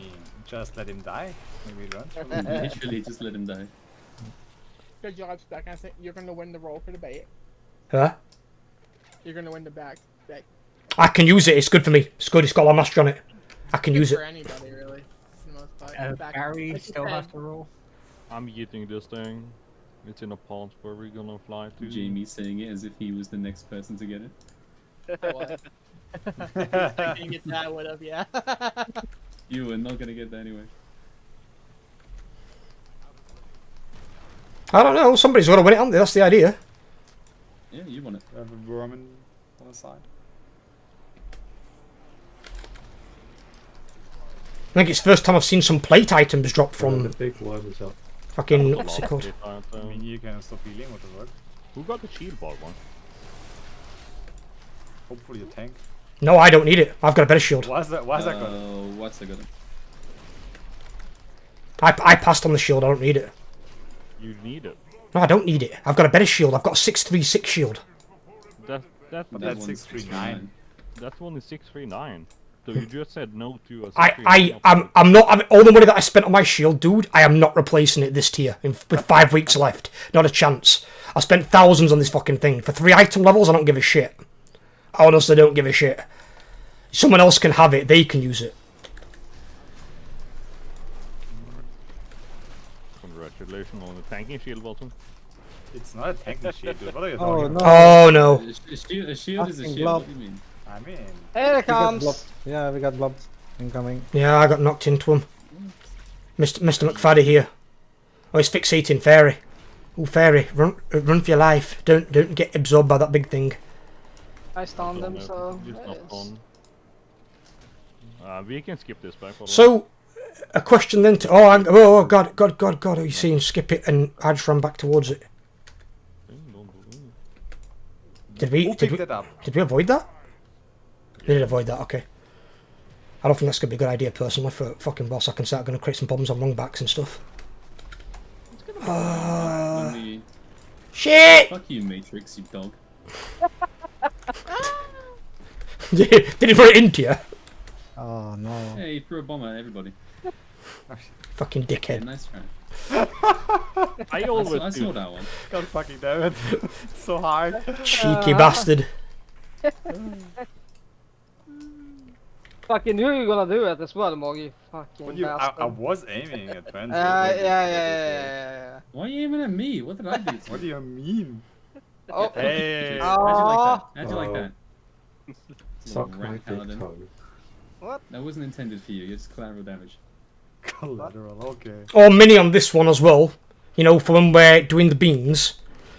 Just let him die. Maybe he learns from it. Literally, just let him die. Good job, Spec. I think you're gonna win the roll for the bait. Huh? You're gonna win the back. I can use it. It's good for me. It's good. It's got a lot of mastery on it. I can use For it. anybody, really. For the most part. Back- Gary like you still has said, to roll. I'm eating this thing. It's in a pond where we're gonna fly to. Jamie saying it as if he was the next person to get it. What? I can get that one up, yeah. You were not gonna get that anyway. I don't know. Somebody's got to win it, haven't they? That's the idea. Yeah, you won it. We have a vermin on the side. I think it's the first time I've seen some plate items drop The from big one is up. fucking what's it called? I mean, you can stop healing with the word. Who got the shield ball one? Hopefully a tank. No, I don't need it. I've got a better shield. Why is that good? What's that good? I passed on the shield. I don't need it. You need it. No, I don't need it. I've got a better shield. I've got a 636 shield. But that's 639. That one is 639. So you just said no to a I'm not having all the money that I spent on my shield, dude. I am not replacing it this tier with 5 weeks left. Not a chance. I spent thousands on this fucking thing for 3 item levels. I don't give a shit. I honestly don't give a shit. Someone else can have it. They can use it. Congratulations on the tanking shield button. It's not a tanking shield, dude. What are you Oh, talking no. about? Oh no. A shield is a Fucking shield. blob. What do you mean? I mean, Here it We got comes. blobbed. Yeah, we got blobbed incoming. Yeah, I got knocked into him. Mr. McFaddy here. Oh, he's fixating Fairy. Oh, Fairy, run for your life. Don't get absorbed by that big thing. I stunned them, so. Just not fun. We can skip this back. So, a question then to oh god, are you seeing skip it and I just ran back towards it. Did we avoid that? We did avoid that, okay. I don't think that's gonna be a good idea personally for a fucking boss. I can start gonna create some problems on wrong backs and stuff. Shit! Fuck you, Matrix, you dog. Did he put it into you? Oh no. Yeah, he threw a bomb at everybody. Fucking dickhead. Yeah, nice try. I always I saw that one. God fucking damn it. It's so hard. Cheeky bastard. Fucking knew you were gonna do it as well, Mog, you fucking But I bastard. was aiming at Twenty. Yeah. Why are you aiming at me? What did I do? What do you mean? Oh. Hey. How'd you like that? How'd you like that? Suck my Rank big paladin. toe. What? That wasn't intended for you. It's collateral damage. Collateral, okay. Or mini on this one as well. You know, for when we're doing the beams.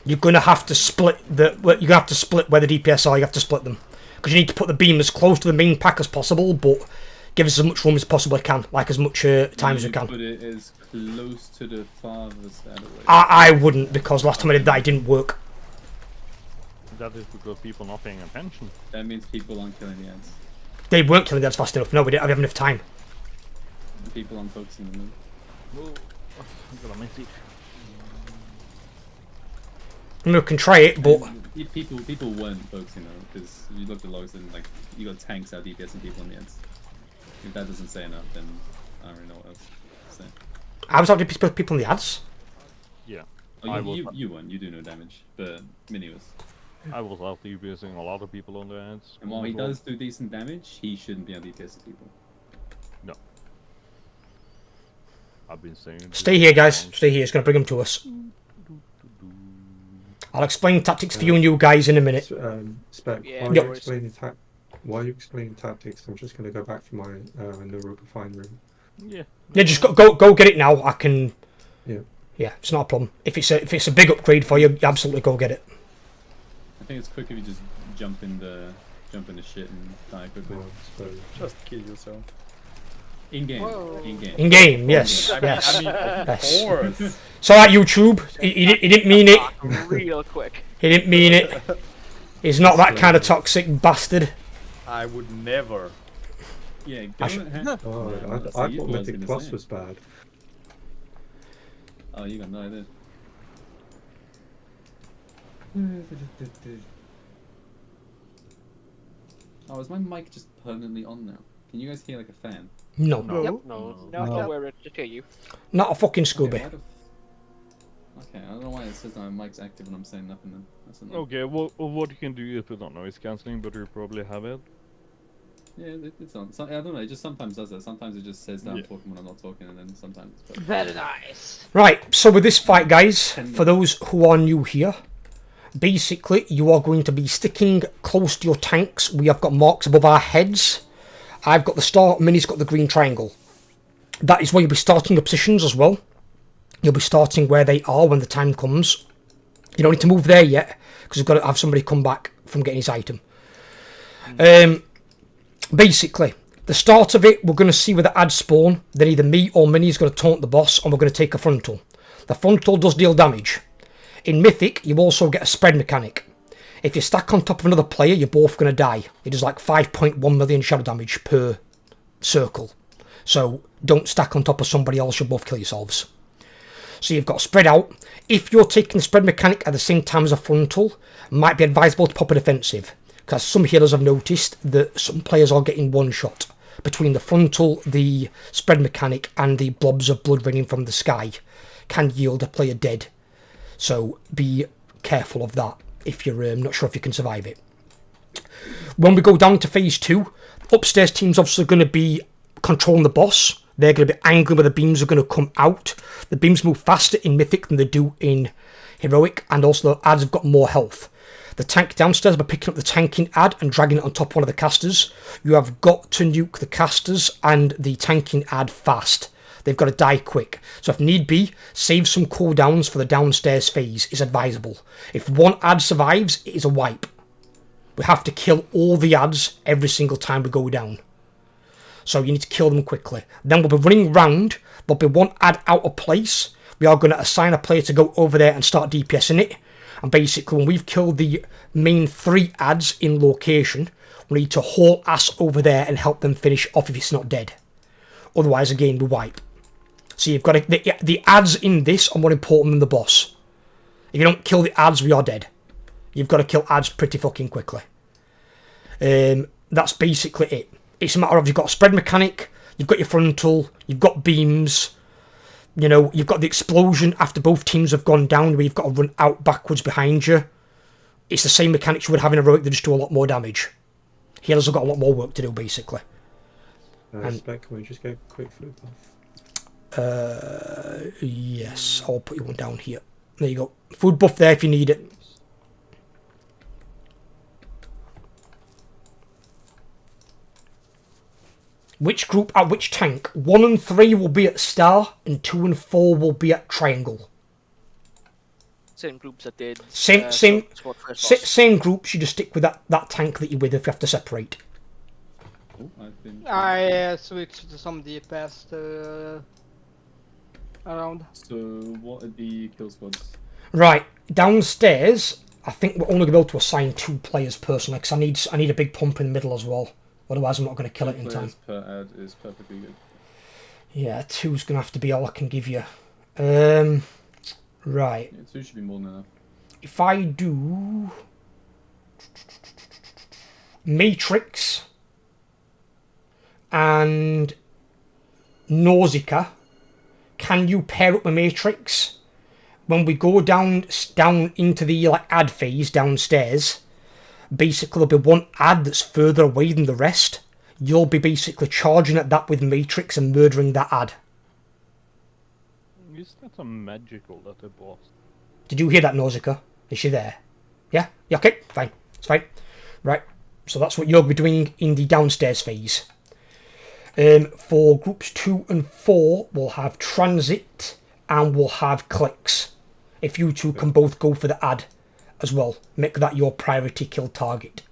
you're going to have to split the. You're going to have to split where the DPS are. You have to split them because you need to put the beam as close to the main pack as possible, but give us as much room as possible as can, like as much time as we can. Put it as close to the farthest away. I wouldn't, because last time I did that, it didn't work. That is because people not paying attention. That means people aren't killing the ants. They weren't killing the ads fast enough. No, we didn't have enough time. People aren't focusing on them. Well, I'm gonna miss it. I mean, we can try it, but People weren't focusing on it, because you look at logs and like you got tanks out DPS and people in the ends. If that doesn't say enough, then I don't really know what else to say. I was out to people in the ads. Yeah. Oh, you won. You do no damage, but Mini was. I was out DPSing a lot of people on the ads. And while he does do decent damage, he shouldn't be on DPSing people. No. I've been saying. Stay here, guys. Stay here. It's going to bring them to us. I'll explain tactics for you and you guys in a minute. Spec, Yeah, while no you're explaining tactics, I'm just going to go back for my neural refine room. Yeah. Yeah, just go get it now. I can. Yeah. Yeah, it's not a problem. If it's a big upgrade for you, absolutely go get it. I think it's quick if you just jump in the shit and die quickly. Just kill yourself. In game. In game. In game, yes, I mean, yes. of Yes. course. So that YouTube, he didn't mean it. Real quick. He didn't mean it. He's not that kind of toxic bastard. I would never. Yeah, I thought Mythic Plus was bad. Oh, you got no idea. Oh, is my mic just permanently on now? Can you guys hear like a fan? No. Yep. No, don't worry, I just hear you. Not a fucking Scooby. Okay, I don't know why it says that my mic's active and I'm saying nothing then. That's annoying. Okay, well, what you can do is put on noise cancelling, but you probably have it. Yeah, it's on. So, I don't know, it just sometimes does that. Sometimes it just says that I'm Yeah. talking when I'm not talking, and then sometimes it's better. Very nice. Right, so with this fight, guys, for those who are new here, basically you are going to be sticking close to your tanks. We have got marks above our heads. I've got the star, Mini's got the green triangle. That is where you'll be starting your positions as well. You'll be starting where they are when the time comes. You don't need to move there yet, because we've got to have somebody come back from getting his item. Basically, the start of it, we're going to see where the ads spawn. Then either me or Mini is going to taunt the boss, and we're going to take a frontal. The frontal does deal damage. In Mythic, you also get a spread mechanic. If you stack on top of another player, you're both going to die. It does like 5.1 million shadow damage per circle. So don't stack on top of somebody else, you'll both kill yourselves. So you've got spread out. If you're taking the spread mechanic at the same time as a frontal, it might be advisable to pop a defensive. Because some healers have noticed that some players are getting one shot. Between the frontal, the spread mechanic, and the blobs of blood raining from the sky can yield a player dead. So be careful of that if you're not sure if you can survive it. When we go down to phase 2, upstairs team's obviously going to be controlling the boss. They're going to be angling where the beams are going to come out. The beams move faster in Mythic than they do in Heroic, and also the ads have got more health. The tank downstairs will be picking up the tanking ad and dragging it on top of one of the casters. You have got to nuke the casters and the tanking ad fast. They've got to die quick. So if need be, save some cooldowns for the downstairs phase is advisable. If one ad survives, it is a wipe. We have to kill all the ads every single time we go down. So you need to kill them quickly. Then we'll be running round. There'll be one ad out of place. We are going to assign a player to go over there and start DPSing it. And basically, when we've killed the main 3 ads in location, we need to haul ass over there and help them finish off if it's not dead. Otherwise, again, we wipe. So you've got to, the ads in this are more important than the boss. If you don't kill the ads, we are dead. You've got to kill ads pretty fucking quickly. That's basically it. It's a matter of you've got a spread mechanic, you've got your frontal, you've got beams, you know, you've got the explosion after both teams have gone down where you've got to run out backwards behind you. It's the same mechanics you would have in Heroic, they just do a lot more damage. Healers have got a lot more work to do, basically. Spec, can we just get a quick flip off? Yes, I'll put you one down here. There you go. Food buff there if you need it. Which group at which tank? 1 and 3 will be at star, and 2 and 4 will be at triangle. same groups that did. Same Sword first boss. same groups. You just stick with that tank that you're with if you have to separate. Oh, I've been. I switched to some DPS to around. So what are the kill squads? Right, downstairs, I think we're only going to be able to assign 2 players personally, because I need a big pump in the middle as well. Otherwise, I'm not going to kill it in time. 2 players per ad is perfectly good. Yeah, 2's going to have to be all I can give you. Right. Yeah, 2 should be more than enough. If I do Matrix and Nausicaa, can you pair up with Matrix? When we go down into the ad phase downstairs, basically there'll be one ad that's further away than the rest. You'll be basically charging at that with Matrix and murdering that ad. Is that a magical that I boss? Did you hear that, Nausicaa? Is she there? Yeah? Yeah, okay, fine. It's fine. Right, so that's what you'll be doing in the downstairs phase. For groups 2 and 4, we'll have transit and we'll have clicks. If you two can both go for the ad as well, make that your priority kill target.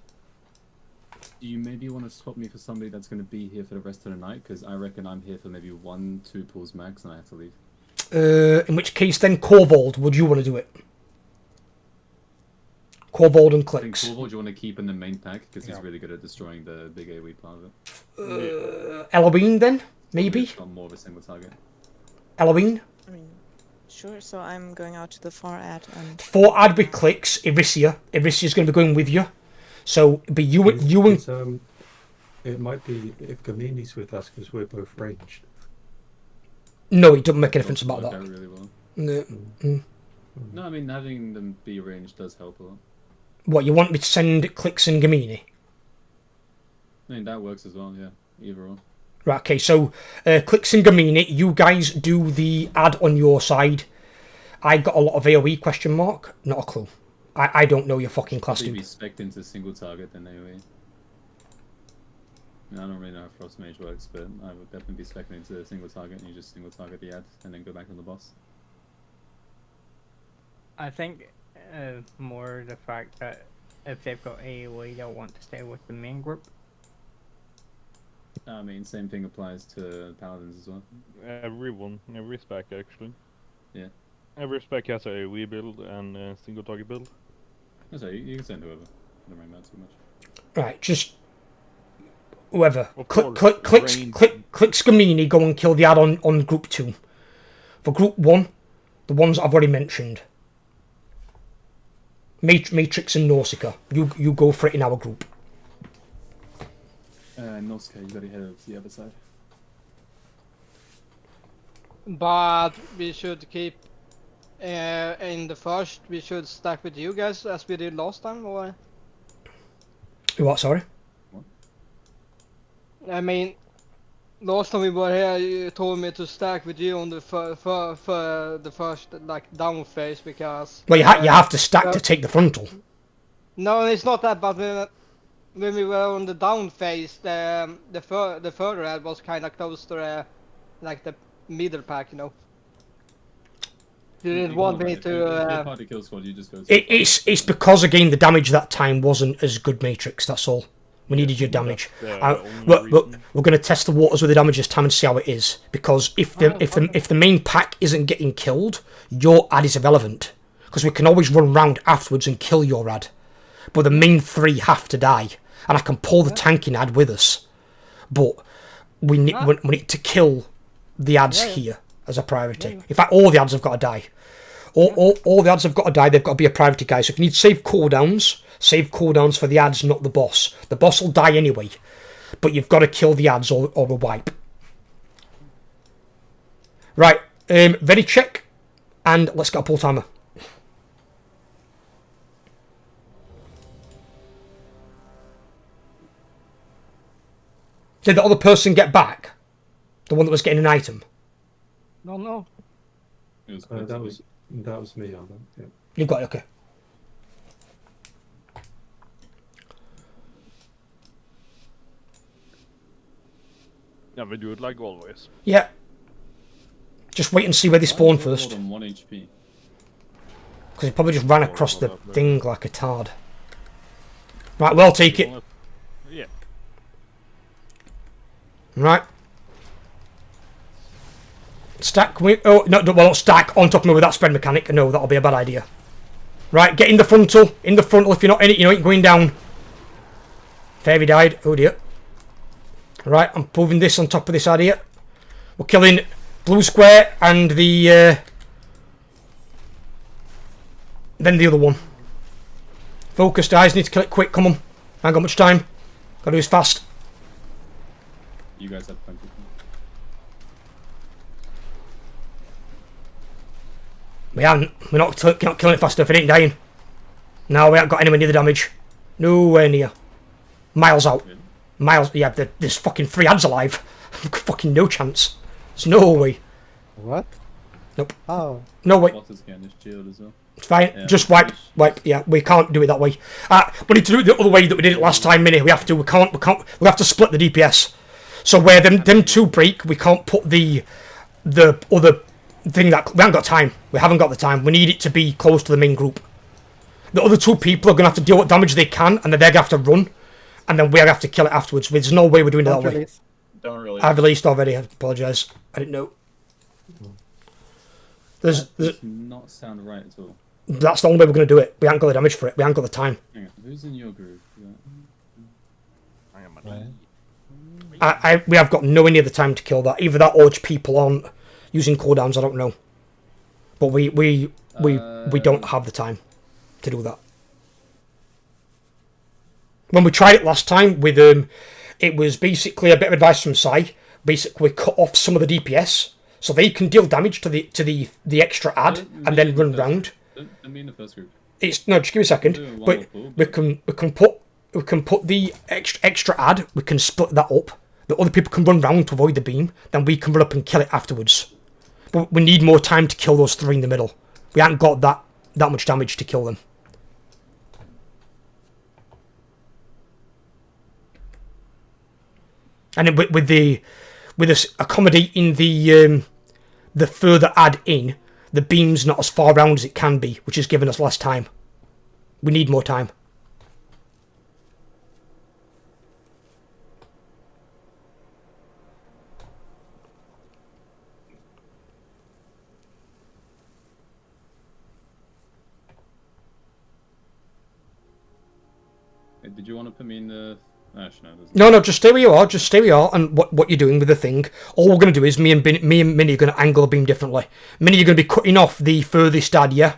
Do you maybe want to swap me for somebody that's going to be here for the rest of the night? Because I reckon I'm here for maybe 1-2 pulls max and I have to leave. In which case then Corvold, would you want to do it? Corvold and clicks. I think Corvold you want to keep in the main pack because he's really good at destroying the big AoE part of it. Eloine then, maybe? It's got more of a single target. Eloine? I mean, sure, so I'm going out to the far ad and... 4 ad with clicks, Irisia. Irisia's going to be going with you. So, but you and... It might be if Gamini's with us because we're both ranged. No, it doesn't make a difference about that. Really well. No. No, I mean, having them be ranged does help a lot. What, you want me to send clicks and Gamini? I mean, that works as well, yeah. Either or. Right, okay, so clicks and Gamini, you guys do the ad on your side. I got a lot of AoE question mark, not a clue. I don't know your fucking class. Maybe spec into single target than AoE. I don't really know how Frost Mage works, but I would definitely be spec'ing into a single target and you just single target the ad and then go back on the boss. I think more the fact that if they've got AoE, they'll want to stay with the main group. I mean, same thing applies to Paladins as well. Everyone, every spec actually. Yeah. Every spec has a AoE build and a single target build. That's right, you can send whoever. I don't mind that too much. Right, just whoever. Clicks Gamini, go and kill the ad on group 2. For group 1, the ones I've already mentioned. Matrix and Nausicaa. You go for it in our group. Nausicaa, you gotta head over to the other side. But we should keep in the first. We should stack with you guys as we did last time, or? What? Sorry. What? I mean, last time we were here, you told me to stack with you on the the first like down phase because. Well, you have to stack to take the frontal. No, it's not that. But when we were on the down phase, the further ad was kind of close to like the middle pack, you know. You didn't want me to. Party kill squad, you just go. It's because again the damage that time wasn't as good, Matrix. That's all. We needed your damage. We're going to test the waters with the damage this time and see how it is. Because if the main pack isn't getting killed, your ad is irrelevant. Because we can always run round afterwards and kill your ad. But the main 3 have to die, and I can pull the tanking ad with us. But we need to kill the ads here as a priority. In fact, all the ads have got to die. All the ads have got to die. They've got to be a priority, guys. So if you need save cooldowns for the ads, not the boss. The boss will die anyway, but you've got to kill the ads or a wipe. Right, ready check, and let's get a pull timer. Did the other person get back? The one that was getting an item? No. That was me, Albert. Yeah. You got it, okay. Yeah, we do it like always. Yeah. Just wait and see where they spawn first. On 1 HP. Because he probably just ran across the thing like a tard. Right, well, take it. Yeah. Right. Stack, can we... Oh, no, well, not stack on top of me with that spread mechanic. No, that'll be a bad idea. Right, get in the frontal. In the frontal. If you're not in it, you know it going down. Fairy died. Oh, dear. Right, I'm moving this on top of this idea. We're killing blue square and the... then the other one. Focus, guys. Need to kill it quick. Come on. I ain't got much time. Gotta do this fast. You guys have plenty. We haven't. We're not killing it fast enough. It ain't dying. No, we haven't got anywhere near the damage. Nowhere near. Miles out. Really? Miles. Yeah, there's fucking 3 ads alive. Fucking no chance. There's no way. What? Nope. Oh. No way. It's fine. Yeah, just wipe. Yeah, we can't do it that way. We need to do it the other way that we did it last time, Minnie. We have to. We can't. We have to split the DPS. So where them 2 break, we can't put the other thing that we haven't got time. We haven't got the time. We need it to be close to the main group. The other 2 people are gonna have to deal what damage they can, and then they're gonna have to run, and then we're gonna have to kill it afterwards. There's no way we're doing it that way. Don't really. I've released already. I apologise. I didn't know. That does not sound right at all. That's the only way we're going to do it. We haven't got the damage for it. We haven't got the time. Hang on, who's in your group? We have got nowhere near the time to kill that. Either that or people aren't using cooldowns. I don't know. But we don't have the time to do that. When we tried it last time with it was basically a bit of advice from Sai. Basically, we cut off some of the DPS so they can deal damage to the extra ad and then run round. I mean the first group. It's no, just give me a second. But we can put the extra ad. We can split that up. The other people can run round to avoid the beam. Then we can run up and kill it afterwards. But we need more time to kill those 3 in the middle. We haven't got that much damage to kill them. And then with us accommodating the further ad in, the beam's not as far round as it can be, which has given us less time. We need more time. Hey, did you want to put me in the... Actually, No, just stay where you are. Just stay where you are, and what you're doing with the thing. All we're going to do is me and Minnie are going to angle the beam differently. Minnie, you're going to be cutting off the furthest ad, yeah?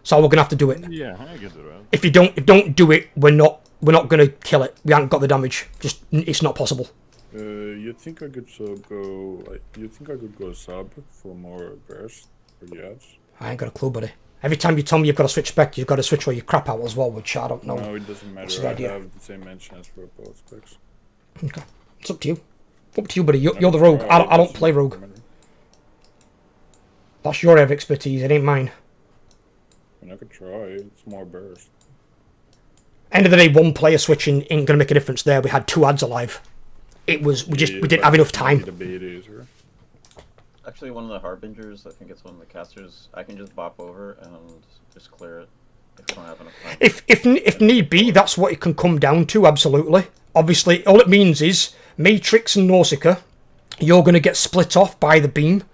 So we're going to have to do it. Yeah, I can do that. If you don't do it, we're not going to kill it. We haven't got the damage. Just it's not possible. You think I could go? You think I could go sub for more burst for the ads? I ain't got a clue, buddy. Every time you tell me you've got to switch spec, you've got to switch all your crap out as well, which I don't know. No, it doesn't matter. I have the same mention as for both specs. Okay, it's up to you. Up to you, buddy. You're the rogue. I don't play rogue. That's your area of expertise. It ain't mine. I mean, I could try. It's more burst. End of the day, one player switching ain't gonna make a difference. There, we had 2 ads alive. It was we didn't have enough time. Actually, one of the harbingers, I think it's one of the casters, I can just bop over and just clear it if I don't have enough time. If need be, that's what it can come down to. Absolutely. Obviously, all it means is Matrix and Nausicaa, you're gonna get split off by the beam.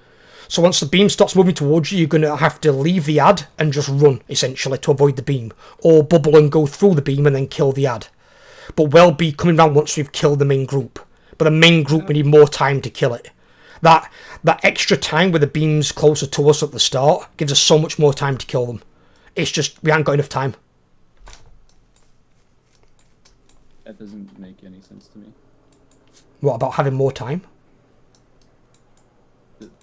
So once the beam starts moving towards you, you're going to have to leave the ad and just run, essentially, to avoid the beam. Or bubble and go through the beam and then kill the ad. But we'll be coming round once we've killed the main group. But the main group, we need more time to kill it. That extra time where the beam's closer to us at the start gives us so much more time to kill them. It's just, we haven't got enough time. That doesn't make any sense to me. What about having more time?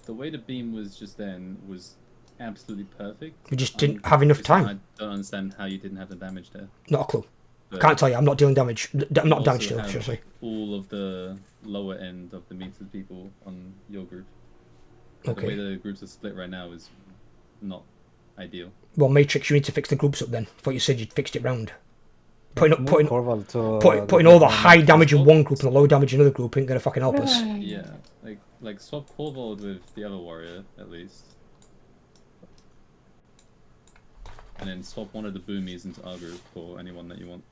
The way the beam was just then was absolutely perfect. We just didn't have enough time. I don't understand how you didn't have the damage there. Not a clue. But Can't tell you. I'm not dealing damage. I'm not damage also dealer, should I say. all of the lower end of the metered people on your group. Okay. The way the groups are split right now is not ideal. Well, Matrix, you need to fix the groups up then. I thought you said you'd fixed it round. Putting all the high damage in one group and the low damage in another group ain't gonna fucking help us. Yeah, like swap Corvold with the other warrior at least. and then swap one of the boomies into our group for anyone that you want.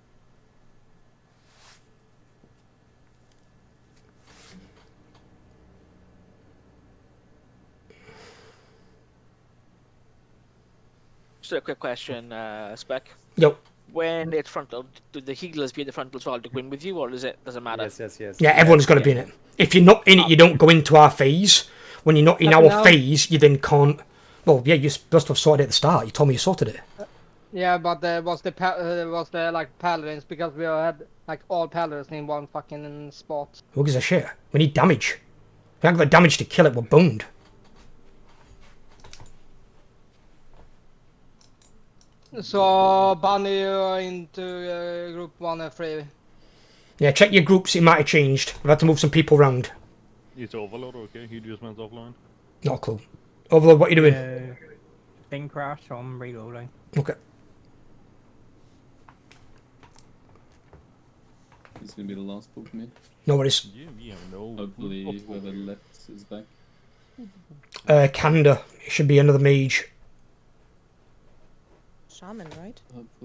Just a quick question, Spec. Yep. When it's frontal, do the healers be at the frontal as well to go in with you, or doesn't matter? Yes. Yeah, everyone's got to be in it. If you're not in it, you don't go into our phase. When you're not in our phase, you then can't. Well, yeah, you're supposed to have sorted it at the start. You told me you sorted it. Yeah, but there was the like paladins, because we had like all paladins in one fucking spot. Who gives a shit? We need damage. We haven't got the damage to kill it. We're boned. So Bunny, you're into group 1 and 3. Yeah, check your groups. It might have changed. We've had to move some people around. Is Overlord okay? He just went offline. Not a clue. Overlord, what are you doing? Thing crash, so I'm reloading. Okay. This is gonna be the last book for me. No worries. Yeah, no. Hopefully whoever left is back. Kanda. It should be another mage. Shaman, right?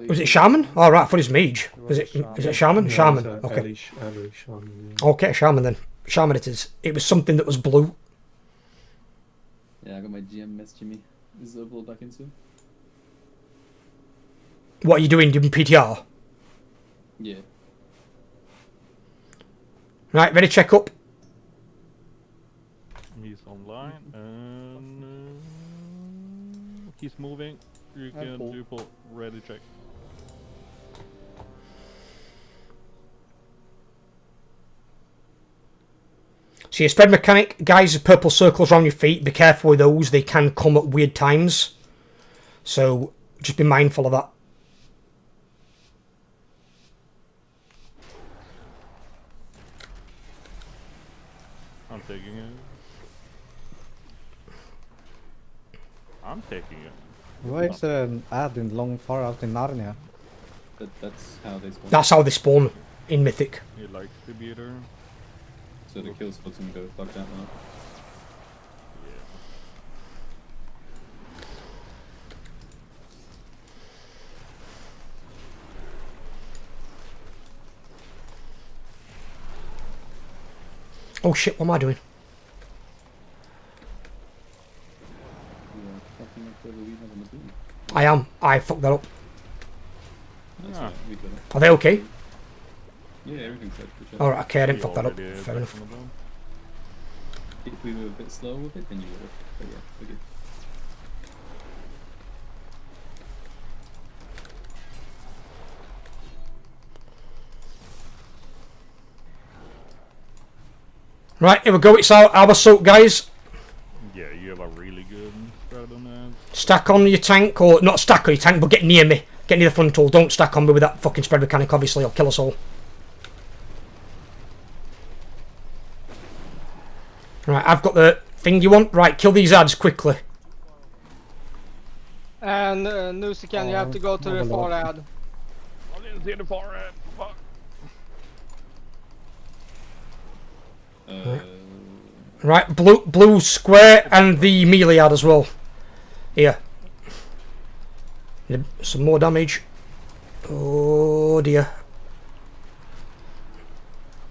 Was it shaman? Oh, right, I thought it was mage. Is it shaman? No, Shaman. it's Okay. early shaman, yeah. Okay, shaman then. Shaman it is. It was something that was blue. Yeah, I got my GM messaging me. Is Opal back in soon? What are you doing? Doing PTR? Yeah. Right, ready, check up. He's online and he's moving. You can do ready check. So your spread mechanic, guys, purple circles around your feet. Be careful with those. They can come at weird times. So just be mindful of that. I'm taking it. I'm taking it. Why is there an ad in long far out in Narnia? That's how they spawn. That's how they spawn in Mythic. He likes to be there. So the kill spot's gonna go fuck that one up. Oh shit, what am I doing? I am. I fucked that up. That's right, we got it. Are they okay? Yeah, everything's set. Good job. Alright, okay, I didn't fuck that up. Fair enough. If we were a bit slow with it, then you would have. But yeah, we're good. Right, here we go. It's our soak, guys. Yeah, you have a really good spread on that. Stack on your tank, or not stack on your tank, but get near me. Get near the frontal. Don't stack on me with that fucking spread mechanic, obviously. It'll kill us all. Right, I've got the thing you want. Right, kill these ads quickly. And Nusikan, you have to go to the far ad. I didn't see the far end. Fuck. Right, blue square and the melee ad as well. Here. Need some more damage. Oh dear.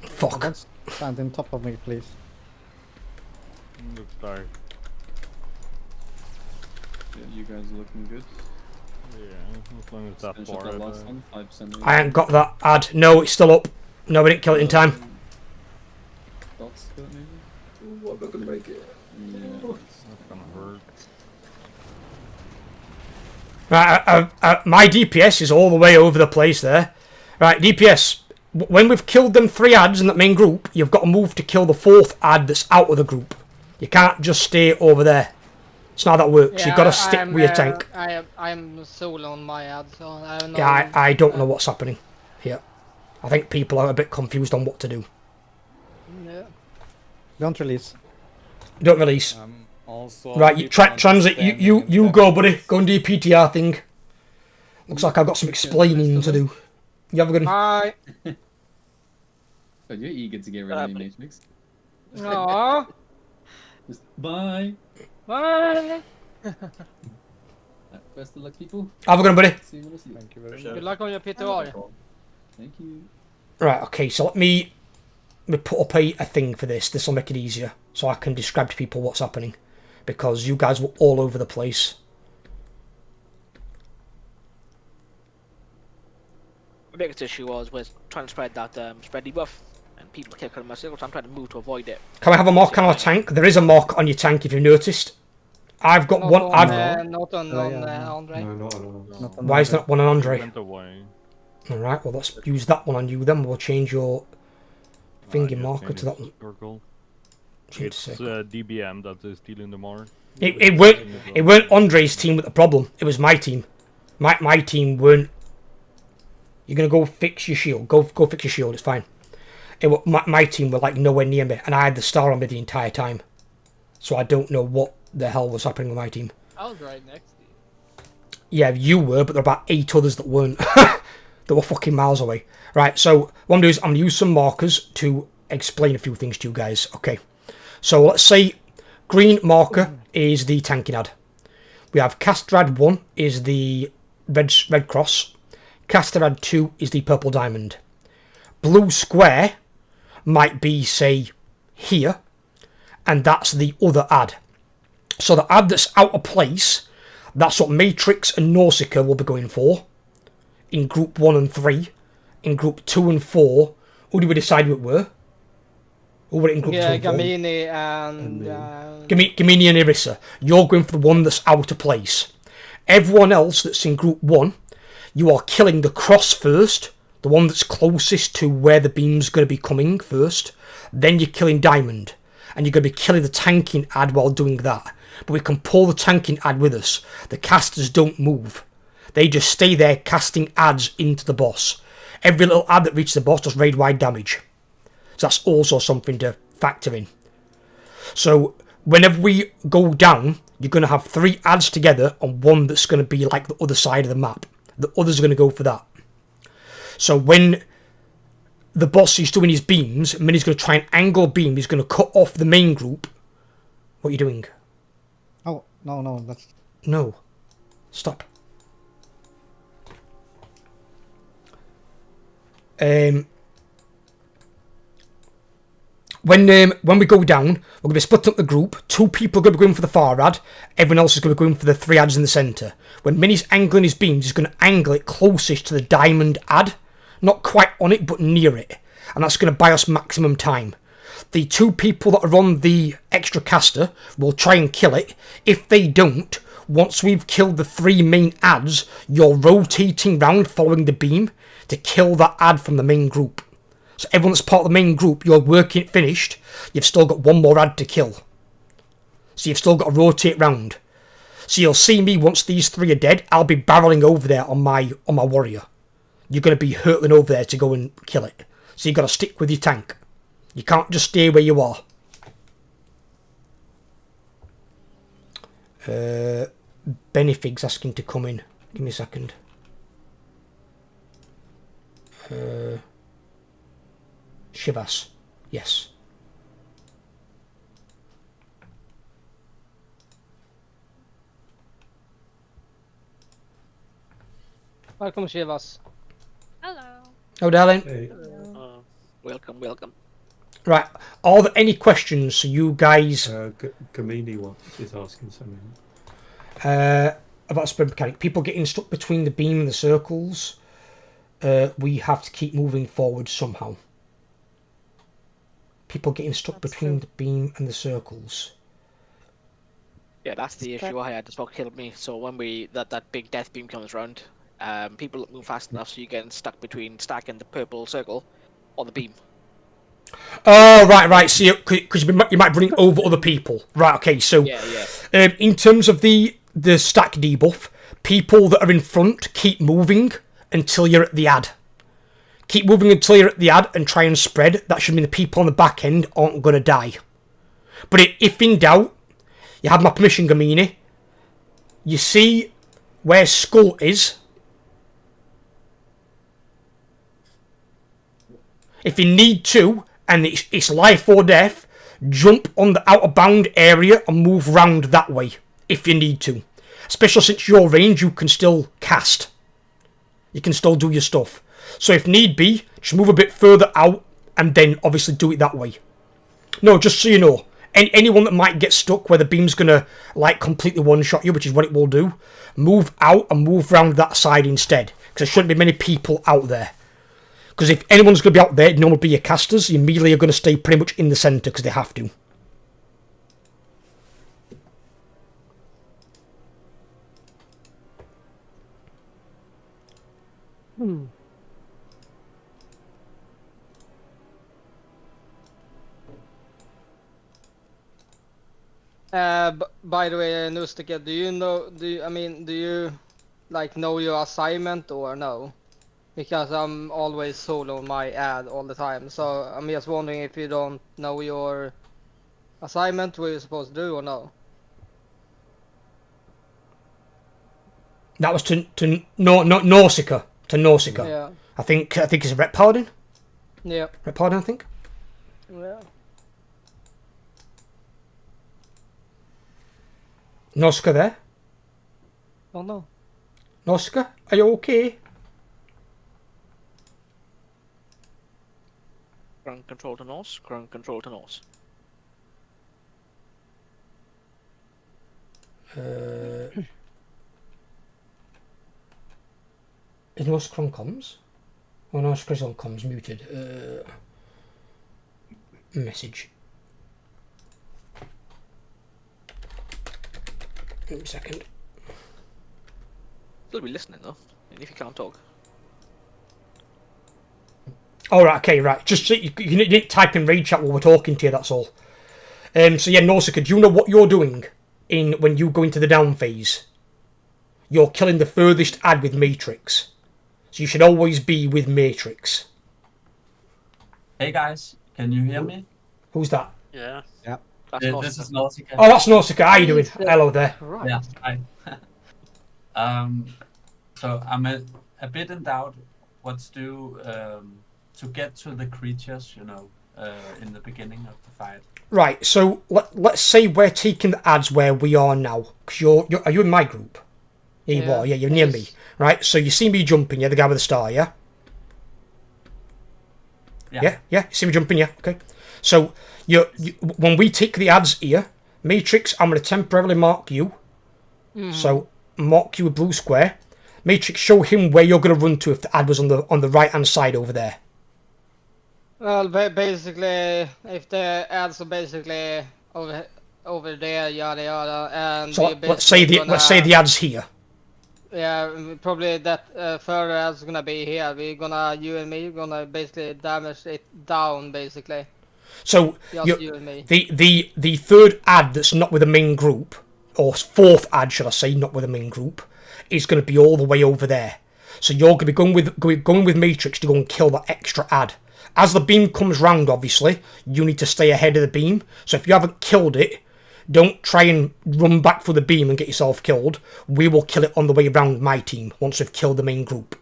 Fuck. Don't stand on top of me, please. Looks dark. Yeah, you guys are looking good. Yeah, as long as that Finish up far that out. last one, 5%. I ain't got that ad. No, it's still up. No, we didn't kill it in time. Dots got it maybe? Oh, I'm not gonna make it. Yeah. That's gonna hurt. Right, my DPS is all the way over the place there. Right, DPS. When we've killed them 3 ads in that main group, you've got to move to kill the 4th ad that's out of the group. You can't just stay over there. It's not how that works. Yeah, You've got to stick with your tank. I'm solo on my ad, so I don't know. Yeah, I don't know what's happening here. I think people are a bit confused on what to do. Yeah. Don't release. Don't release. Also, Right, you transit. You go, buddy. Go and do your PTR thing. Looks like I've got some explaining to do. You have a good one. Bye. But you're eager to get rid of me, Matrix. Aww. Just bye. Bye. Best of luck, people. Have a good one, buddy. See you when I see you. Thank you very Good much. luck on your PTR. Thank you. Right, okay, so let me put up a thing for this. This will make it easier, so I can describe to people what's happening. Because you guys were all over the place. The biggest issue was trying to spread that spread debuff, and people kept cutting my circle, so I'm trying to move to avoid it. Can we have a mark on our tank? There is a mark on your tank if you've noticed. I've got Not one. on, not on Andre. No, not at all. Why is that one on Andre? Went away. Alright, well let's use that one on you then. We'll change your finger marker to that one. Circle. Change It's circle. DBM that is stealing the mark. It weren't Andre's team with the problem. It was my team. My team weren't. You're gonna go fix your shield. Go fix your shield. It's fine. My team were like nowhere near me, and I had the star on me the entire time. So I don't know what the hell was happening with my team. I was right next to you. Yeah, you were, but there were about 8 others that weren't. That were fucking miles away. Right, so what I'm going to do is I'm going to use some markers to explain a few things to you guys. Okay, so let's say green marker is the tanking ad. We have caster ad 1 is the red cross. Caster ad 2 is the purple diamond. Blue square might be, say, here, and that's the other ad. So the ad that's out of place, that's what Matrix and Nausicaa will be going for in group 1 and 3. In group 2 and 4, who did we decide it were? Who were it in group 2 and 4? Gamini and... Gamini and Irissa. You're going for the one that's out of place. Everyone else that's in group 1, you are killing the cross first, the one that's closest to where the beam's going to be coming first. Then you're killing diamond. And you're going to be killing the tanking ad while doing that. But we can pull the tanking ad with us. The casters don't move. They just stay there casting ads into the boss. Every little ad that reaches the boss does raid-wide damage. So that's also something to factor in. So whenever we go down, you're going to have 3 ads together on one that's going to be like the other side of the map. The others are going to go for that. So when the boss is doing his beams, Minnie's going to try and angle a beam. He's going to cut off the main group. What are you doing? Oh, no, that's... No. Stop. When we go down, we're going to be splitting up the group. 2 people are going to be going for the far ad. Everyone else is going to be going for the 3 ads in the centre. When Minnie's angling his beams, he's going to angle it closest to the diamond ad. Not quite on it, but near it. And that's going to buy us maximum time. The 2 people that are on the extra caster will try and kill it. If they don't, once we've killed the 3 main ads, you're rotating round following the beam to kill that ad from the main group. So everyone that's part of the main group, you're working it finished, you've still got 1 more ad to kill. So you've still got to rotate round. So you'll see me once these 3 are dead, I'll be barreling over there on my warrior. You're going to be hurtling over there to go and kill it. So you've got to stick with your tank. You can't just stay where you are. Benefig's asking to come in. Give me a second. Shivas. Yes. Welcome, Shivas. Hello. Oh, darling. Hey. Welcome. Right. Are there any questions? So you guys. Gamini is asking something. About spread mechanic. People getting stuck between the beam and the circles. We have to keep moving forward somehow. People getting stuck between the beam and the circles. Yeah, that's the issue I had. That's what killed me. So when that big death beam comes round, people don't move fast enough, so you're getting stuck between stacking the purple circle or the beam. Oh, right. See, because you might be running over other people. Right. Okay. So, yeah. In terms of the stack debuff, people that are in front keep moving until you're at the ad. Keep moving until you're at the ad and try and spread. That should mean the people on the back end aren't going to die. But if in doubt, you have my permission, Gamini. You see where Skull is. If you need to, and it's life or death, jump on the out of bound area and move round that way, if you need to. Especially since your range, you can still cast. You can still do your stuff. So if need be, just move a bit further out and then obviously do it that way. No, just so you know, anyone that might get stuck where the beam's going to like completely one-shot you, which is what it will do, move out and move round that side instead. Because there shouldn't be many people out there. Because if anyone's going to be out there, no one will be your casters. You immediately are going to stay pretty much in the centre because they have to. By the way, Nustica, do you like know your assignment or no? Because I'm always solo on my ad all the time, so I'm just wondering if you don't know your assignment, what you're supposed to do or no? That was to Nausicaa. To Nausicaa. Yeah. I think it's a Rep Paladin. Yeah. Rep Paladin, I think. Yeah. Nausicaa there? Oh no. Nausicaa, are you okay? Ground control to Norse, ground control to Norse. Is Nausicaa on comms? Oh, Nausicaa's on comms, muted. Message. Give me a second. Still be listening though, even if you can't talk. Oh, right, okay, right. Just so you need to type in raid chat while we're talking to you, that's all. So yeah, Nausicaa, do you know what you're doing when you go into the down phase? You're killing the furthest ad with Matrix. So you should always be with Matrix. Hey guys, can you hear me? Who's that? Yeah. Yeah. This is Nausicaa. Oh, that's Nausicaa. How you doing? Hello there. Yeah, hi. So I'm a bit in doubt what to do to get to the creatures, in the beginning of the fight. Right, so let's say we're taking the ads where we are now. Because are you in my group? Yeah, you are. Yeah, you're near me. Right, so you see me jumping, yeah? The guy with the star, yeah? Yeah. You see me jumping, yeah? Okay. So when we take the ads here, Matrix, I'm going to temporarily mark you. So mark you a blue square. Matrix, show him where you're going to run to if the ad was on the right hand side over there. Well, basically, if the ads are basically over there, yada yada, and So let's say the ad's here. Yeah, probably that further ad's gonna be here. You and me, gonna basically damage it down, basically. So Just you and me. the third ad that's not with the main group, or fourth ad, should I say, not with the main group, is going to be all the way over there. So you're going to be going with Matrix to go and kill that extra ad. As the beam comes round, obviously, you need to stay ahead of the beam. So if you haven't killed it, don't try and run back for the beam and get yourself killed. We will kill it on the way around my team once we've killed the main group.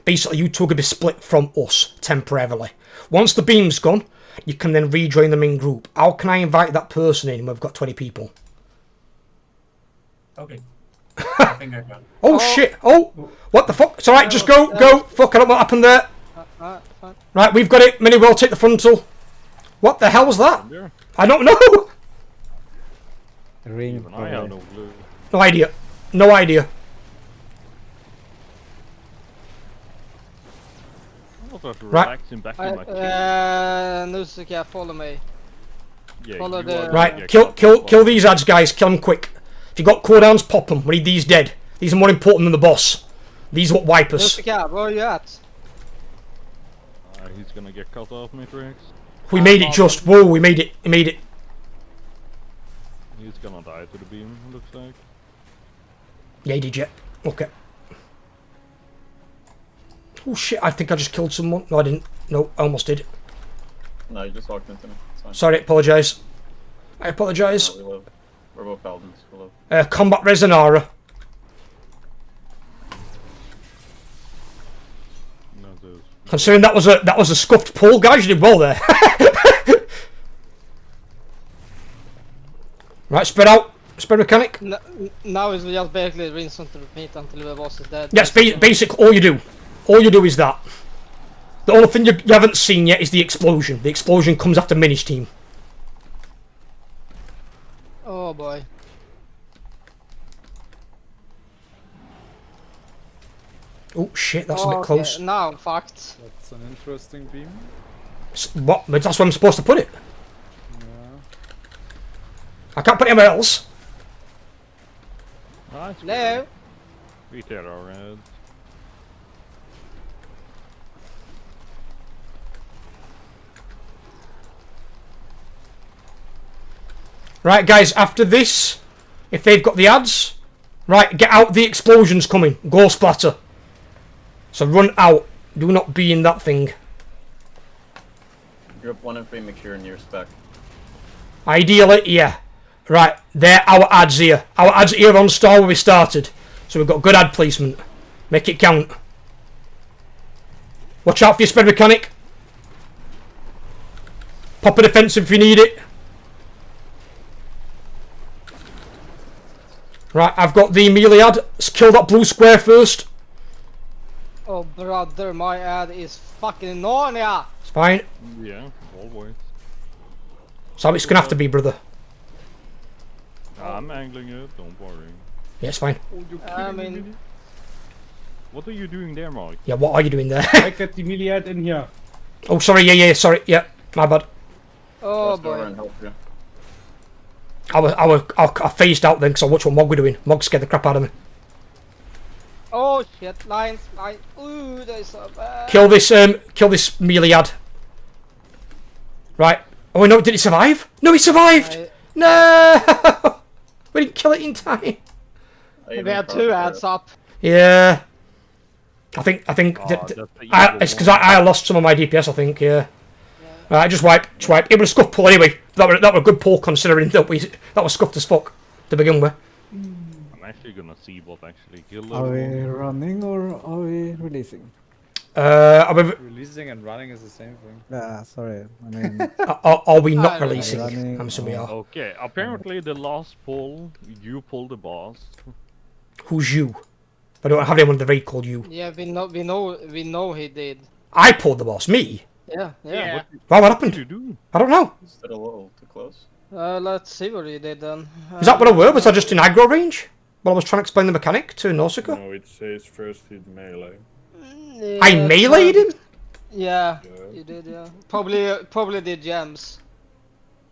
Basically, you two are going to be split from us temporarily. Once the beam's gone, you can then rejoin the main group. How can I invite that person in when we've got 20 people? Okay. I think I got it. Oh shit! Oh! What the fuck? It's alright, just go! Fuck, I don't know what happened there. Right, we've got it. Mini will take the frontal. What the hell was that? I don't know! Ring. No idea. No idea. Right. Nausicaa, follow me. Yeah, Follow the... Right, kill these ads, guys. Kill them quick. If you got cooldowns, pop them. We need these dead. These are more important than the boss. These are what wipe us. Nausicaa, where are you at? He's gonna get cut off, Matrix. We made it just. Whoa, we made it. We made it. He's gonna die to the beam, looks like. Yeah, he did, yeah. Okay. Oh shit, I think I just killed someone. No, I didn't. No, I almost did. No, you just walked into me. It's fine. Sorry, apologise. I apologise. No, we're both paladins. We love. Combat Resonara. Considering that was a scuffed pull, guys, you did well there. Right, spread out. Spread mechanic? Now it's just basically rinse and repeat until the boss is dead. Yes, basic. All you do is that. The only thing you haven't seen yet is the explosion. The explosion comes after Minish Team. Oh boy. Oh shit, that's a bit close. Now I'm fucked. That's an interesting beam. What? But that's where I'm supposed to put it. Yeah. I can't put it anywhere else. Nice. Hello. We tear our heads. Right, guys, after this, if they've got the ads, right, get out, the explosion's coming. Go splatter. So run out. Do not be in that thing. Group 1 and 3, make sure you're near spec. Ideally, yeah. Right, they're our ads here. Our ads here on Star where we started. So we've got good ad placement. Make it count. Watch out for your spread mechanic. Pop a defensive if you need it. Right, I've got the melee ad. Let's kill that blue square first. Oh brother, my ad is fucking Narnia. It's fine. Yeah, always. So it's gonna have to be, brother. I'm angling it, don't worry. Yeah, it's fine. I mean, what are you doing there, Mike? Yeah, what are you doing there? I get the Miliad in here. Oh, sorry, yeah, sorry, yeah, my bad. oh boy. I phased out then because I watched what Mog were doing. Mog scared the crap out of me. Oh shit, lines. Ooh, they're so bad. Kill this melee ad. Right. Oh no, did it survive? No, it survived! No! We didn't kill it in time. We had 2 ads up. Yeah. I think it's because I lost some of my DPS, I think, yeah. Right, just wipe. It was a scuff pull anyway. That was a good pull considering that was scuffed as fuck to begin with. I'm actually gonna see what actually killed Are we everyone. running or are we releasing? Releasing and running is the same thing. Yeah, sorry. I mean, are we not releasing? running, I'm assuming we are. Okay, apparently the last pull, you pulled the boss. Who's you? I don't have anyone in the raid called you. Yeah, we know he did. I pulled the boss. Me? Yeah. Well, what happened? I don't know. Is that a little too close? Let's see what he did then. Is that what I were? Was I just in aggro range? While I was trying to explain the mechanic to Nausicaa? No, it says first hit melee. I meleeed him? Yeah, you did, yeah. Probably did gems.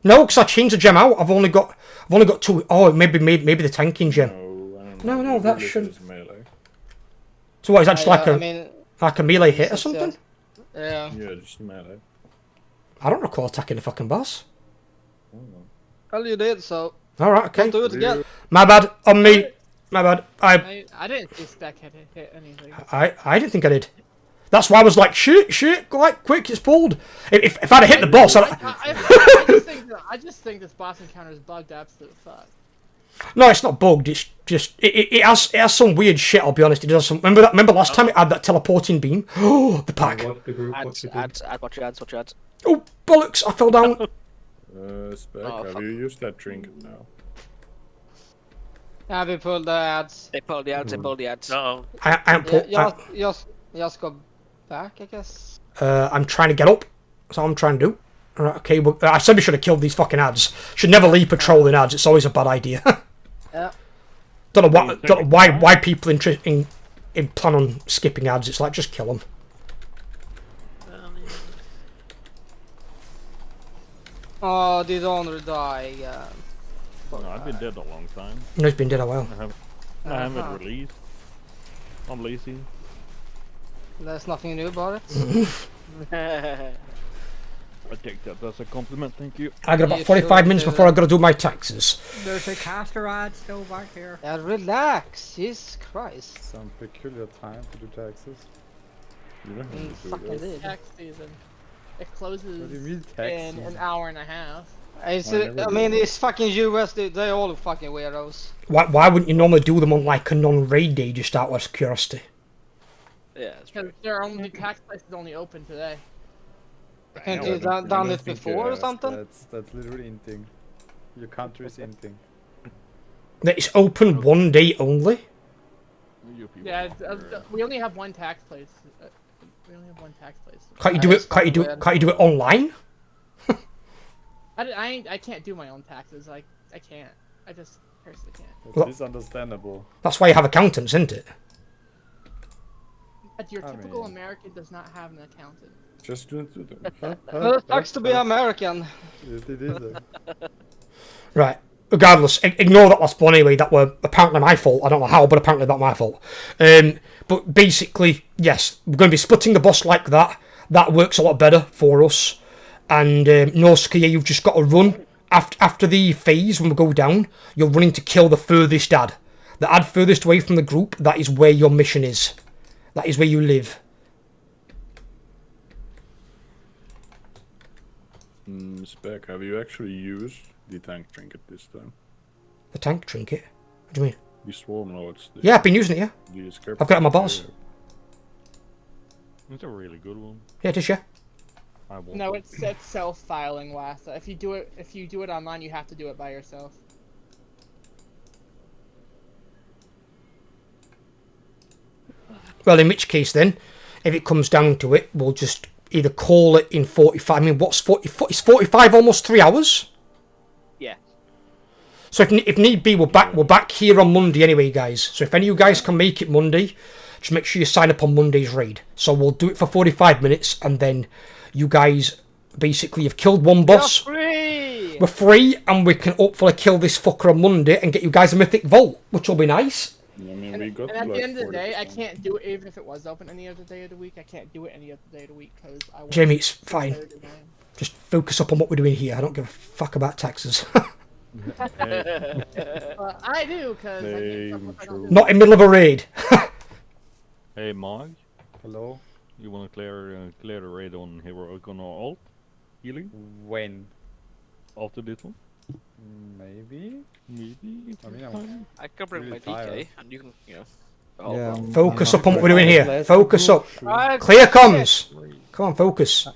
No, because I changed the gem out. I've only got 2. Oh, maybe the tanking gem. No, that should. So what is that? Just like a melee hit or something? Yeah. Yeah, just melee. I don't recall attacking the fucking boss. Well, you did, so. All right, okay. Don't do it again. My bad. On me. My bad. I didn't see Spec hit anything. I didn't think I did. That's why I was like, shit, go like quick, it's pulled. If I'd have hit the boss, I just think this boss encounter is bugged absolute fuck. No, it's not bugged. It's just it has some weird shit. I'll be honest. It does some. Remember last time it had that teleporting beam. Oh, the pack. Ads, watch your ads. Oh bollocks! I fell down. Spec, have you used that trinket now? Yeah, we pulled the ads. They pulled the ads. Uh-oh. Just go back, I guess. I'm trying to get up. That's all I'm trying to do. Alright, okay. Well, I said we should have killed these fucking ads. Should never leave patrolling ads. It's always a bad idea. Yeah. Don't know why people in plan on skipping ads. It's like just kill them. Oh, did Honor die again? No, I've been dead a long time. No, he's been dead a while. I haven't released. I'm lazy. There's nothing new about it. I take that as a compliment, thank you. I got about 45 minutes before I got to do my taxes. There's a caster ad still back here. Yeah, relax. Jesus Christ. Some peculiar time to do taxes. You don't have to do fucking that. did. Tax season. It closes What do you mean tax in season? an hour and a half. I mean, these fucking US, they all fucking weirdos. Why wouldn't you normally do them on like a non-raid day just out of curiosity? Yeah, Because the tax place is only open today. Can't you done it before or something? That's literally inting. Your country is inting. That it's open one day only. Yeah, we only have one tax place. We only have one tax place. Can't you do it? Can't you do it online? I can't do my own taxes. I can't. I just personally can't. Well, It's understandable. That's why you have accountants, isn't it? But your typical American does not have an accountant. Just do it. Well, it sucks to be American. It is. Right. Regardless, ignore that last one anyway. That were apparently my fault. I don't know how, but apparently not my fault. But basically, yes, we're going to be splitting the boss like that. That works a lot better for us. And Norska, you've just got to run. After the phase, when we go down, you're running to kill the furthest ad. The ad furthest away from the group, that is where your mission is. That is where you live. Spec, have you actually used the tank trinket this time? The tank trinket? What do you mean? The swarm lords. Yeah, I've been using it, yeah. I've got it on my boss. It's a really good one. Yeah, it is, yeah. No, it's self-filing, Wasa. If you do it online, you have to do it by yourself. Well, in which case then, if it comes down to it, we'll just either call it in 45. I mean, what's 40? It's 45, almost 3 hours. Yeah. So if need be, we're back here on Monday anyway, guys. So if any of you guys can make it Monday, just make sure you sign up on Monday's raid. So we'll do it for 45 minutes, and then you guys basically have killed one boss. We're free, and we can hopefully kill this fucker on Monday and get you guys a mythic vault, which will be nice. I mean, we got And at the end of the day, I can't do it even if it was open any other day of the week. I can't do it any other day of the week because I want Jamie, it's fine. Just focus up on what we're doing here. I don't give a fuck about taxes. I do because Not in the middle of a raid. Hey, Mark. Hello. You want to clear the raid on Heroic on alt? Healing? When? After this one? Maybe. Maybe. I mean, I could bring really my tired. DK, and you can, you know. Yeah, Focus up on what we're doing here. Less Focus up. Right. Clear comms. Come on, focus.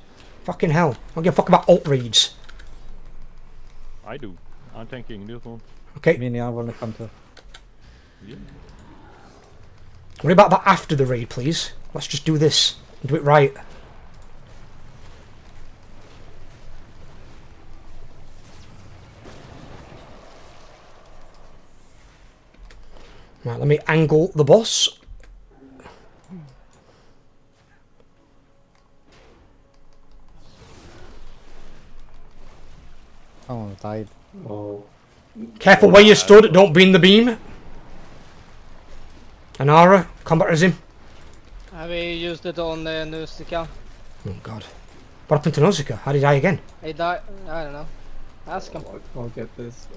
Fucking hell. I don't give a fuck about alt reads. I do. I'm tanking this one. Okay. Mini, I want to come to. Yeah. What about that after the raid, please? Let's just do this and do it right. Right, let me angle the boss. Oh, I died. Oh. Careful where you stood, don't be in the beam. Anara, combat resume. Have we used it on Nusika? Oh god. What happened to Nausicaa? How did he die again? He died. I don't know. Ask him. I'll get this.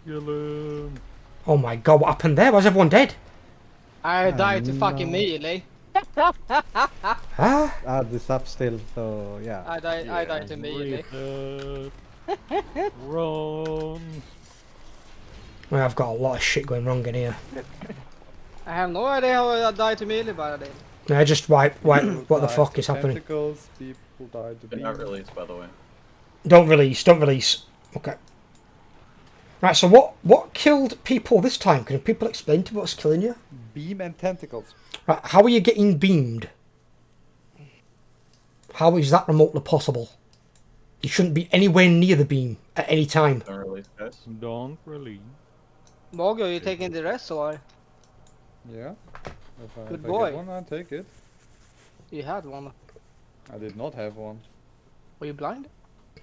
Kill him. Oh my god, what happened there? Why is everyone dead? I died to fucking melee. Huh? This up still, so yeah. I died to melee. Run. Well, I've got a lot of shit going wrong in here. I have no idea how I died to melee, but I did. No, just what the fuck is happening? Tentacles, people died to Did not release, by the way. Don't release. Okay. Right, so what killed people this time? Can people explain to me what's killing you? Beam and tentacles. Right, how are you getting beamed? How is that remotely possible? You shouldn't be anywhere near the beam at any time. Don't release, guys. Don't release. Mogo, you taking the rest or? Yeah. Good if boy. I get one, I'll take it. You had one. I did not have one. Were you blind?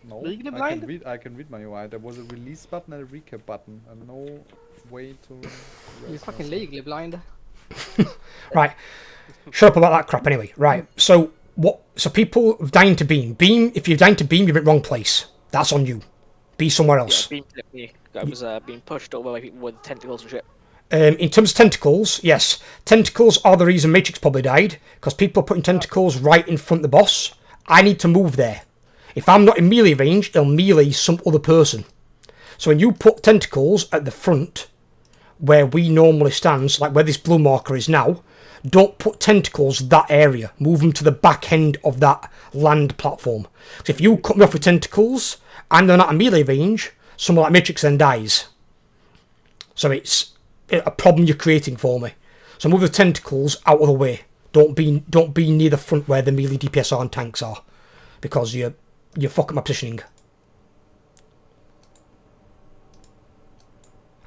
No. Legally I blind? can read. I can read my UI. There was a release button and a recap button, and no way to. You're fucking legally blind. Right. Shut up about that crap anyway. Right. So people dying to beam. If you're dying to beam, you're in the wrong place. That's on you. Be somewhere else. Yeah, I was being pushed over by people with tentacles and shit. In terms of tentacles, yes. Tentacles are the reason Matrix probably died, because people are putting tentacles right in front of the boss. I need to move there. If I'm not in melee range, they'll melee some other person. So when you put tentacles at the front, where we normally stand, like where this blue marker is now, don't put tentacles that area. Move them to the back end of that land platform. So if you cut me off with tentacles, and they're not in melee range, someone like Matrix then dies. So it's a problem you're creating for me. So move the tentacles out of the way. Don't be near the front where the melee DPS are and tanks are, because you're fucking my positioning.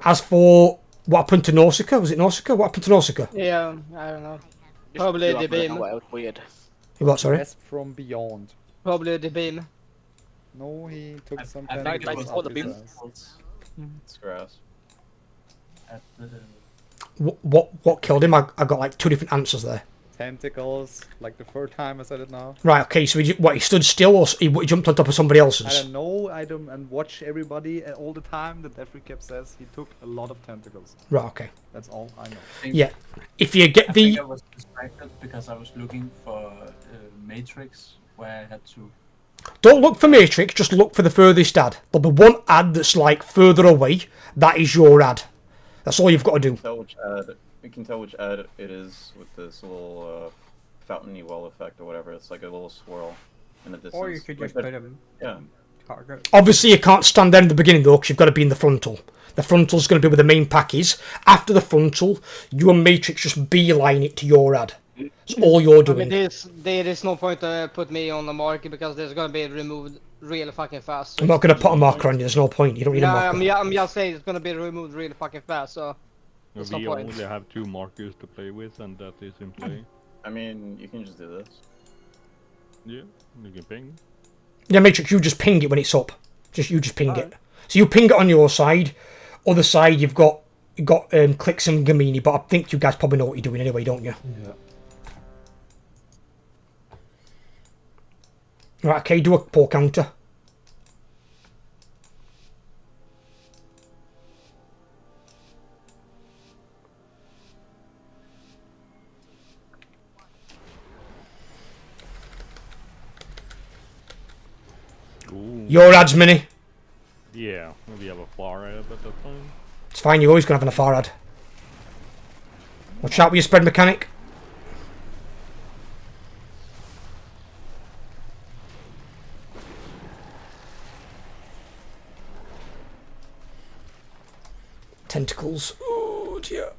As for what happened to Nausicaa, was it Nausicaa? What happened to Nausicaa? Yeah, I don't know. Probably the beam. Weird. What, sorry? West from beyond. Probably the beam. No, he took some I think it was tentacles the up beam. his ass. It's grass. At the, What killed him? I got like 2 different answers there. Tentacles, like the third time I said it now. Right, okay, so he stood still, or he jumped on top of somebody I else's? don't know, and watch everybody all the time. The Death Recap says he took a lot of tentacles. Right, okay. That's all I know. Yeah, if you get I the... think I was distracted because I was looking for Matrix where I had to. Don't look for Matrix, just look for the furthest ad. There'll be one ad that's like further away. That is your ad. That's all you've got to do. We can tell which ad it is with this little fountainy well effect or whatever. It's like a little swirl in the distance. Or you could just put him target. Obviously, you can't stand there in the beginning though, because you've got to be in the frontal. The frontal's going to be where the main pack is. After the frontal, you and Matrix just beeline it to your ad. That's all you're doing. I mean, there is no point to put me on the marker because there's gonna be removed really fucking fast. I'm not going to put a marker on you. There's no point. You don't need a marker. I'm just saying it's gonna be removed really fucking fast. So there's no We point. only have 2 markers to play with, and that is in play. I mean, you can just do this. Yeah, you can ping. Yeah, Matrix, you just ping it when it's up. You just ping it. So you ping it on your side. Other side, you've got Clicks and Gamini, but I think you guys probably know what you're doing anyway, don't you? Yeah. Right, okay, do a pull counter. Ooh. Your ads, Mini. Yeah, we have a far ad at that time. It's fine, you're always going to have a far ad. Watch out with your spread mechanic. Tentacles. Oh dear.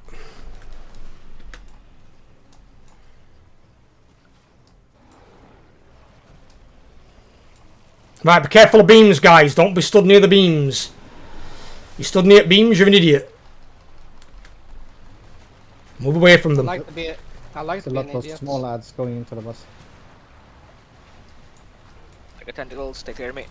Right, be careful of beams, guys. Don't be stood near the beams. You stood near beams, you're an idiot. Move away from them. I like to be There's a lot of small ads going into the bus. I got tentacles, take care of me.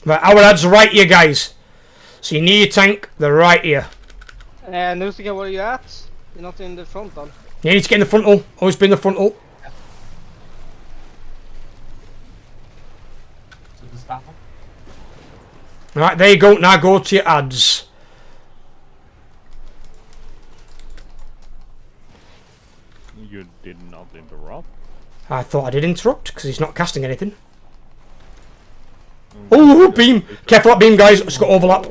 Right, our ads are right here, guys. So you need your tank, they're right here. Nausicaa, where are you at? You're not in the front then. You need to get in the frontal. Always be in the frontal. To the stopper. Right, there you go. Now go to your ads. You did not interrupt. I thought I did interrupt because he's not casting anything. Oh, beam! Careful that beam, guys. It's got overlap.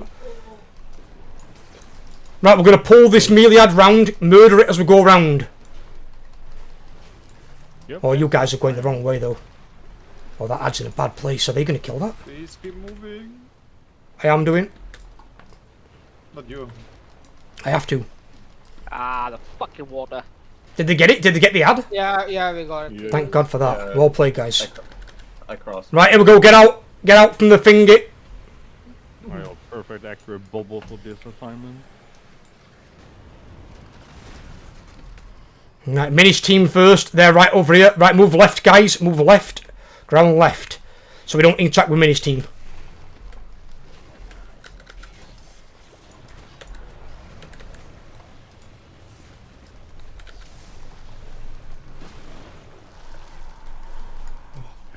Right, we're going to pull this melee ad round, murder it as we go round. Yep. Oh, you guys are going the wrong way, though. Oh, that ad's in a bad place. Are they going to kill that? Please keep moving. I am doing. Not you. I have to. Ah, the fucking water. Did they get it? Did they get the ad? Yeah, we got it. Thank God for that. Well played, guys. I crossed. Right, here we go. Get out. Get out from the thingy. I have perfect accurate bubble for this assignment. Right, Minish team first. They're right over here. Right, move left, guys. Move left. Ground left. So we don't interact with Minish team.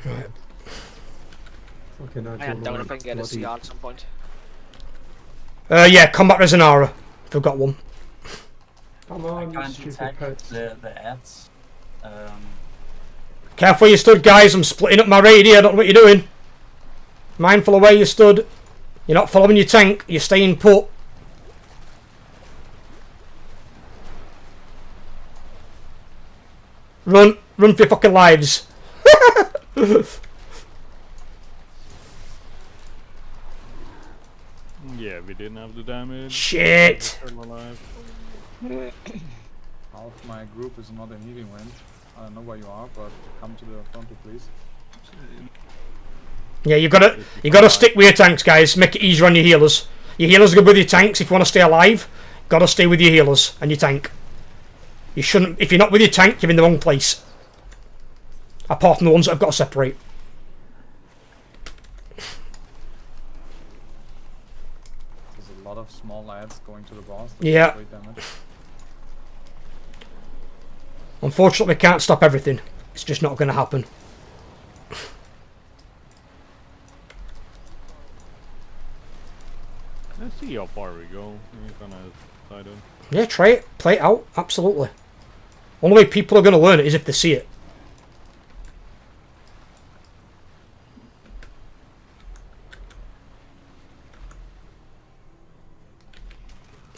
Right. Fucking I am down if I can get a CR at some point. Yeah, combat Resonara. Forgot one. Come on, I can't stupid attack pets. the ads. Careful where you stood, guys. I'm splitting up my raid here. I don't know what you're doing. Mindful of where you stood. You're not following your tank. You're staying put. Run for your fucking lives. Yeah, we didn't have the damage. Shit. We're still alive. Half my group is not in healing range. I don't know where you are, but come to the front, please. Yeah, you gotta stick with your tanks, guys. Make it easier on your healers. Your healers are good with your tanks. If you want to stay alive, gotta stay with your healers and your tank. You shouldn't. If you're not with your tank, you're in the wrong place. Apart from the ones that have got to separate. There's a lot of small lads going to the boss. Yeah. Unfortunately, we can't stop everything. It's just not going to happen. Let's see how far we go. We're gonna decide on. Yeah, try it. Play it out. Absolutely. Only way people are going to learn it is if they see it.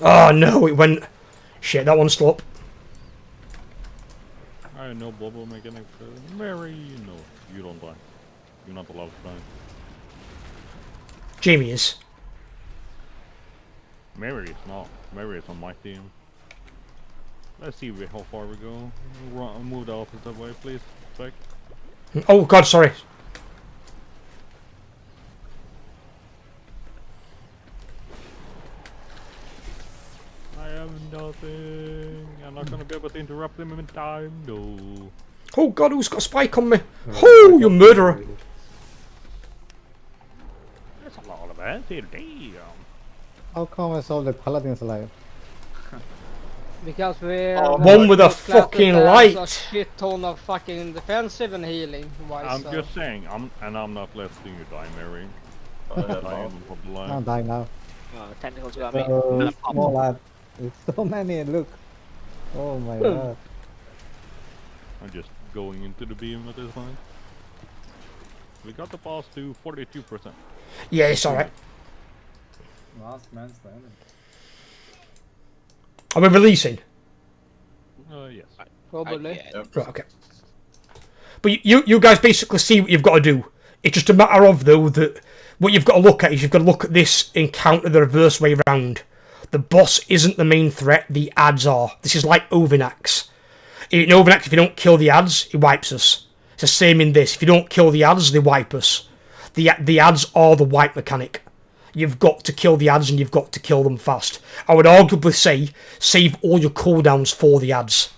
Oh no, it went... Shit, that one's still up. I know bubble mechanics. Mary, no, you don't die. You're not allowed to die. Jamie is. Mary is not. Mary is on my team. Let's see how far we go. Move the opposite way, please. Spec. Oh god, sorry. I have nothing. I'm not gonna be able to interrupt them in time, no. Oh god, who's got a spike on me? Oh, you murderer. That's a lot of acid, damn. How come is all the paladins alive? Because we one with a fucking light. A shit ton of fucking defensive and healing wise. I'm just saying, I'm not letting you die, Mary. I'm dying now. Tentacles got me. So small lad. It's so many, look. Oh my god. I'm just going into the beam at this point. We got the boss to 42%. Yeah, it's alright. Last man standing. Are we releasing? Yes. Probably. Right, okay. But you guys basically see what you've got to do. It's just a matter of, though, that what you've got to look at is you've got to look at this encounter the reverse way round. The boss isn't the main threat, the ads are. This is like Overnax. In Overnax, if you don't kill the ads, it wipes us. It's the same in this. If you don't kill the ads, they wipe us. The ads are the wipe mechanic. You've got to kill the ads and you've got to kill them fast. I would arguably say, save all your cooldowns for the ads.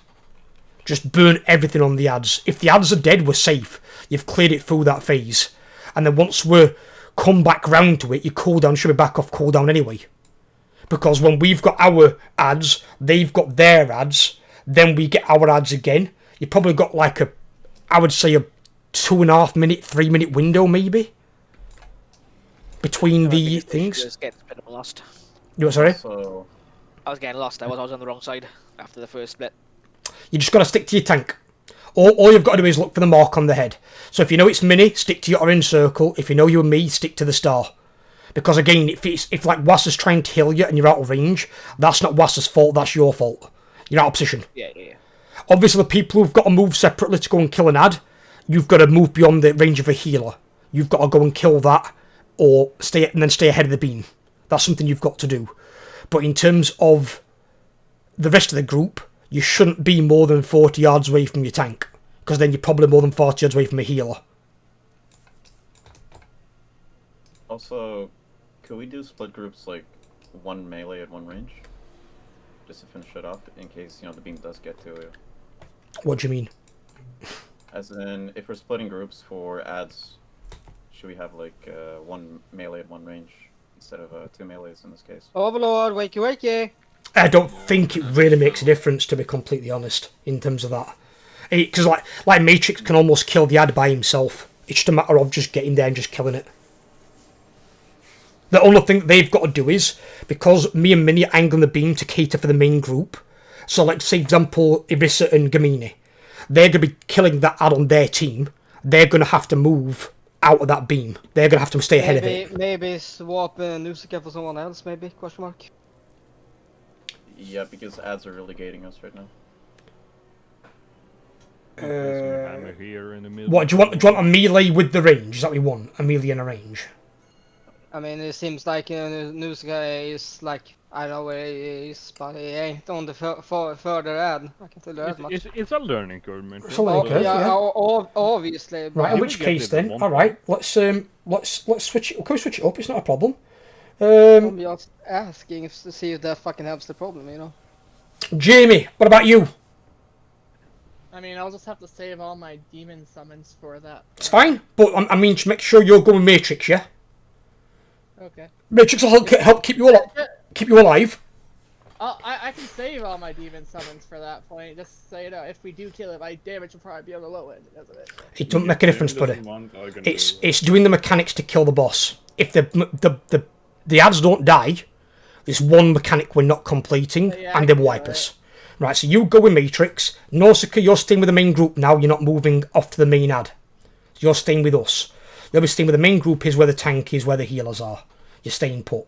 Just burn everything on the ads. If the ads are dead, we're safe. You've cleared it through that phase. And then once we're come back round to it, your cooldown should be back off cooldown anyway. Because when we've got our ads, they've got their ads, then we get our ads again. You've probably got like I would say a 2.5 minute, 3 minute window maybe. Between the things. Just getting a bit lost. You what, sorry? So, I was getting lost. I was on the wrong side after the first split. You just got to stick to your tank. All you've got to do is look for the mark on the head. So if you know it's Mini, stick to your orange circle. If you know you and me, stick to the star. Because again, if like Wasser's trying to heal you and you're out of range, that's not Wasser's fault, that's your fault. You're out of position. Yeah. Obviously, the people who've got to move separately to go and kill an ad, you've got to move beyond the range of a healer. You've got to go and kill that, or stay ahead of the beam. That's something you've got to do. But in terms of the rest of the group, you shouldn't be more than 40 yards away from your tank, because then you're probably more than 40 yards away from a healer. also, could we do split groups like one melee at one range? Just to finish it off, in case, the beam does get to you. What do you mean? As in, if we're splitting groups for ads, should we have like one melee at one range instead of two melees in this case? Overlord, wakey wakey! I don't think it really makes a difference, to be completely honest, in terms of that. Because like Matrix can almost kill the ad by himself. It's just a matter of just getting there and just killing it. The only thing they've got to do is, because me and Minnie are angling the beam to cater for the main group, so like, say, example, Irissa and Gamini, they're going to be killing that ad on their team, they're going to have to move out of that beam. They're going to have to stay ahead of it. Maybe swap Nusica for someone else, maybe, question mark? Yeah, because ads are really gating us right now. Placing your hammer here in the middle. What do you want a melee with the range? Is that what you want? A melee and a range? I mean, it seems like the news guy is like, I know where he is, but he ain't on the further end. I can tell you that much. It's a learning curve, man. It's a learning curve, yeah. Obviously. Right, in which case then, alright, let's switch it. Can we switch it up? It's not a problem. I'm just asking to see if that fucking helps the problem, you know. Jamie, what about you? I mean, I'll just have to save all my demon summons for that. It's fine, but I mean, to make sure you're going Matrix, yeah? Okay. Matrix will help keep you alive. I can save all my demon summons for that point. Just so you know, if we do kill it, my damage will probably be on the low end because of it. It doesn't make a difference, buddy. It's doing the mechanics to kill the boss. If the ads don't die, there's one mechanic we're not completing, and they wipe us. Right, so you go with Matrix. Nausicaa, you're staying with the main group now. You're not moving off to the main ad. You're staying with us. You'll be staying with the main group is where the tank is, where the healers are. You're staying put.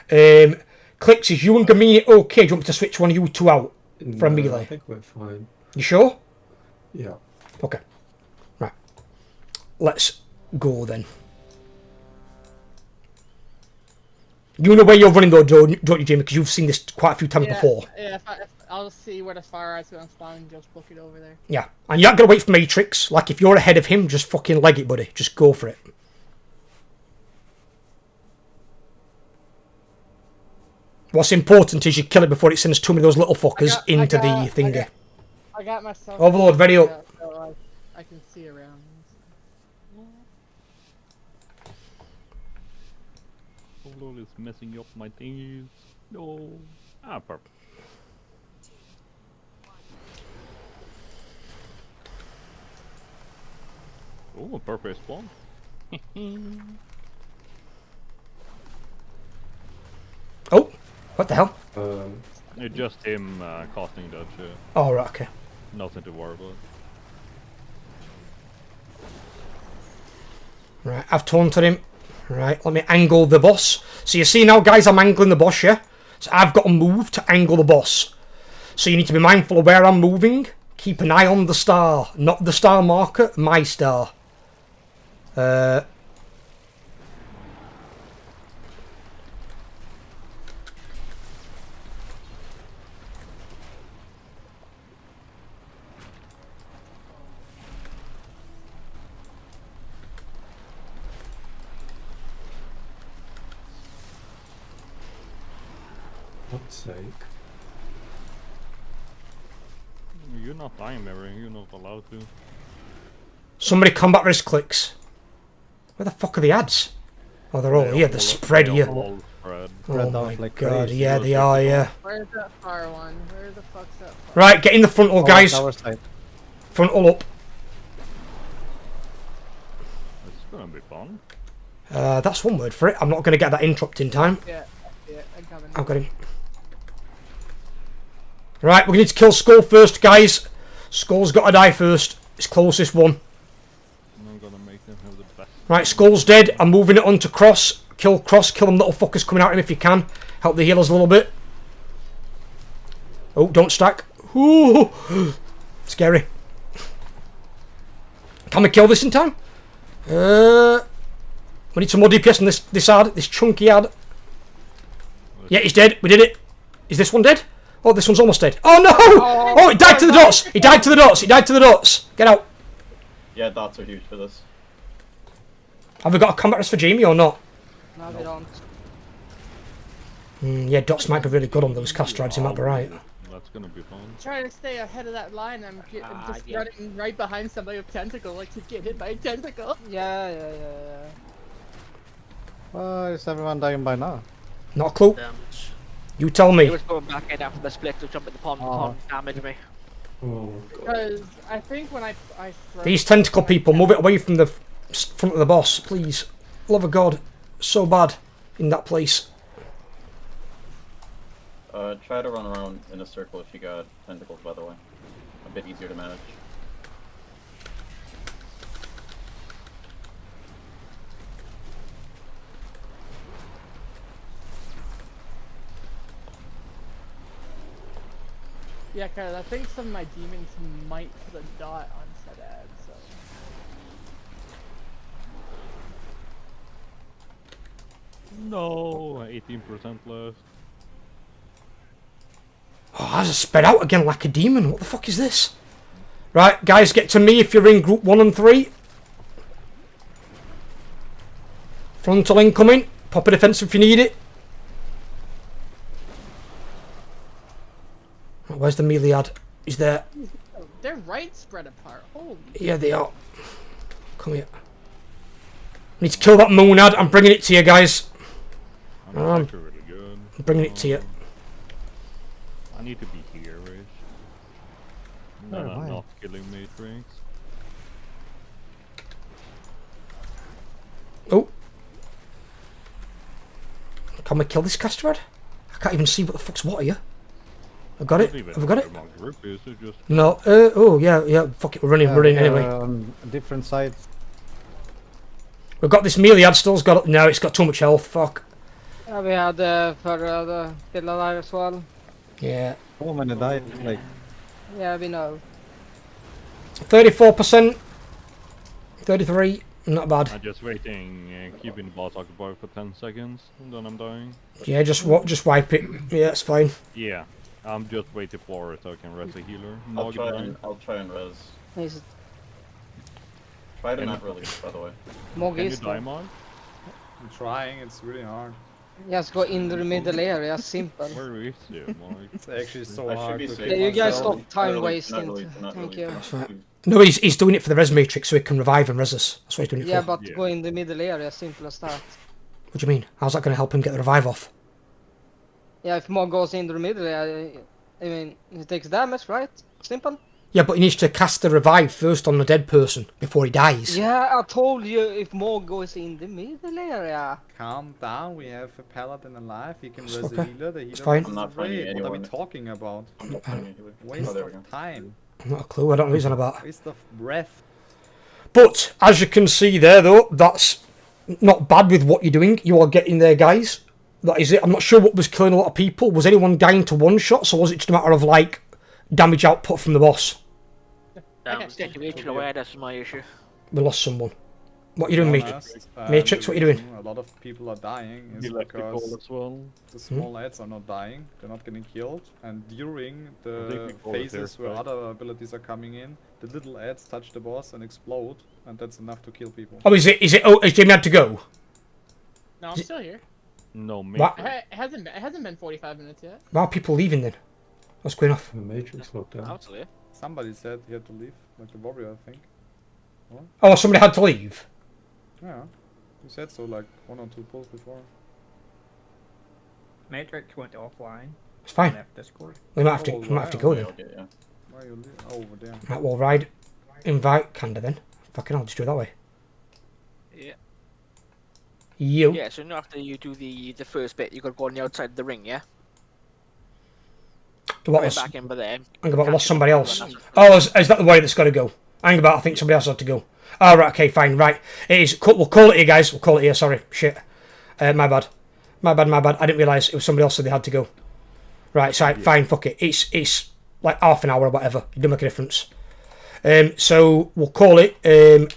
Clicks, is you and Gamini okay? Do you want me to switch one of you two out from melee? I think we're fine. You sure? Yeah. Okay. Right. Let's go then. You know where you're running though, don't you, Jamie? Because you've seen this quite a few times before. Yeah, I'll see where the fire is going to spawn and just book it over there. Yeah, and you're not going to wait for Matrix. Like, if you're ahead of him, just fucking leg it, buddy. Just go for it. What's important is you kill it before it sends too many of those little fuckers into the thingy. I got myself... Overlord, ready up. So I can see around. Overlord is messing up my thingies. No. Ah, perfect. Oh, perfect spawn. Oh, what the hell? It's just him casting dodge. Oh, right, okay. Nothing to worry about. Right, I've taunted him. Right, let me angle the boss. So you see now, guys, I'm angling the boss, yeah? So I've got to move to angle the boss. So you need to be mindful of where I'm moving. Keep an eye on the star. Not the star marker, my star. God's sake. You're not dying, Mary. You're not allowed to. Somebody combat risk clicks. Where the fuck are the ads? Oh, they're all here. They're spread here. Oh my god, yeah, they are, yeah. Where's that fire one? Where the fuck's that fire? Right, get in the front all, guys. Front all up. It's gonna be fun. That's one word for it. I'm not going to get that interrupt in time. Yeah, I'm coming. I've got him. Right, we need to kill Skull first, guys. Skull's got to die first. It's closest one. I'm gonna make them have the best. Right, Skull's dead. I'm moving it on to Cross. Kill Cross. Kill them little fuckers coming at him if you can. Help the healers a little bit. Oh, don't stack. Ooh, scary. Can we kill this in time? We need some more DPS on this ad, this chunky ad. Yeah, he's dead. We did it. Is this one dead? Oh, this one's almost dead. Oh no! Oh, it died to the dots. He died to the dots. He died to the dots. Get out. Yeah, dots are huge for this. Have we got a combat rest for Jamie or not? No, they don't. Yeah, dots might be really good on those cast rides. You might be right. That's gonna be fun. Trying to stay ahead of that line. I'm just running right behind somebody with tentacle, like to get hit by a tentacle. Yeah. Why is everyone dying by now? Not a clue. You tell me. He was going back in after the split to jump in the pond, damage me. Oh, Because I think when I These tentacle people, move it away from the front of the boss, please. Love of God, so bad in that place. Try to run around in a circle if you got tentacles, by the way. A bit easier to manage. Yeah, cause I think some of my demons might put a dot on set ad, so. No, 18% left. Oh, I just sped out again like a demon. What the fuck is this? Right, guys, get to me if you're in group 1 and 3. Frontal incoming. Pop a defense if you need it. Where's the Meliad? He's there. They're right spread apart. Holy. Yeah, they are. Come here. I need to kill that monad. I'm bringing it to you, guys. I'm really good. I'm bringing it to you. I need to be here, right? No, Oh, I'm why? not killing Matrix. Oh. Can we kill this Castrad? I can't even see what the fuck's what here. I got it. Have I got it? No. Oh, yeah. Fuck it. We're running anyway. Different sides. We've got this Meliad still's got it. No, it's got too much health. Fuck. Yeah, we had the still alive as well. Yeah. How many died? Like, Yeah, we know. 34%. 33. Not bad. I'm just waiting, keeping the boss occupied for 10 seconds, and then I'm dying. Yeah, just wipe it. Yeah, it's fine. Yeah, I'm just waiting for it so I can res the healer. I'll try and res. He's Try to not release, by the way. Mog Can you is die, Mark? I'm trying, it's really hard. just go in the middle area, simple. Where is it, Mark? It's actually so I should hard be to safe. Yeah, you guys myself. stop time Not wasting. really, not Thank really. you. That's right. No, he's doing it for the res matrix so he can revive and res us. That's what he's doing it Yeah, for. but go in the middle area, simple as that. What do you mean? How's that going to help him get the revive off? Yeah, if Mog goes in the middle area, I mean, he takes damage, right? Simple. Yeah, but he needs to cast the revive first on the dead person before he dies. Yeah, I told you if Mog goes in the middle area. Calm down, we have a paladin alive, he can It's res okay. the healer, the It's healer fine. is I'm not finding afraid. What are we anyone. talking about? I'm not finding a healer. Waste Oh, there we go. of time. Not a clue. I don't know what he's on about. Waste of breath. But as you can see there, though, that's not bad with what you're doing. You are getting there, guys. That is it. I'm not sure what was killing a lot of people. Was anyone dying to one shots, or was it just a matter of like damage output from the boss? Situation awareness is my issue. We lost someone. What are you doing, Be Matrix? honest, Matrix, the what are you doing? reason A lot of people are dying is He left the call because as well. the small lads are not dying, they're not getting killed, and during the phases where other abilities are coming in, the little ads touch the boss and explode, and that's enough to kill people. Oh, is it? Oh, has Jamie had to go? No, I'm still here. No, What? Matrix. It hasn't been 45 minutes yet. Why are people leaving then? What's going off? The Matrix locked down. Absolutely. Somebody said he had to leave, like the warrior, I think. What? Oh, somebody had to leave. Yeah, you said so like 1 or 2 polls before. Matrix went offline. It's fine. Left Discord. We might have to go then. Okay, yeah. Why are you over there? Right, we'll ride. Invite Kanda then. Fucking hell, just do it that way. Yeah. You. Yeah, so after you do the first bit, you got to go on the outside of the ring, yeah? What Right was? back in by there. I think about lost somebody else. Oh, is that the way that's got to go? I think about. I think somebody else had to go. Oh, right. Okay, fine. Right. It is. We'll call it here, guys. We'll call it here. Sorry. Shit. My bad. My bad. I didn't realise it was somebody else that they had to go. Right. So fine. Fuck it. It's like half an hour or whatever. It doesn't make a difference. So we'll call it.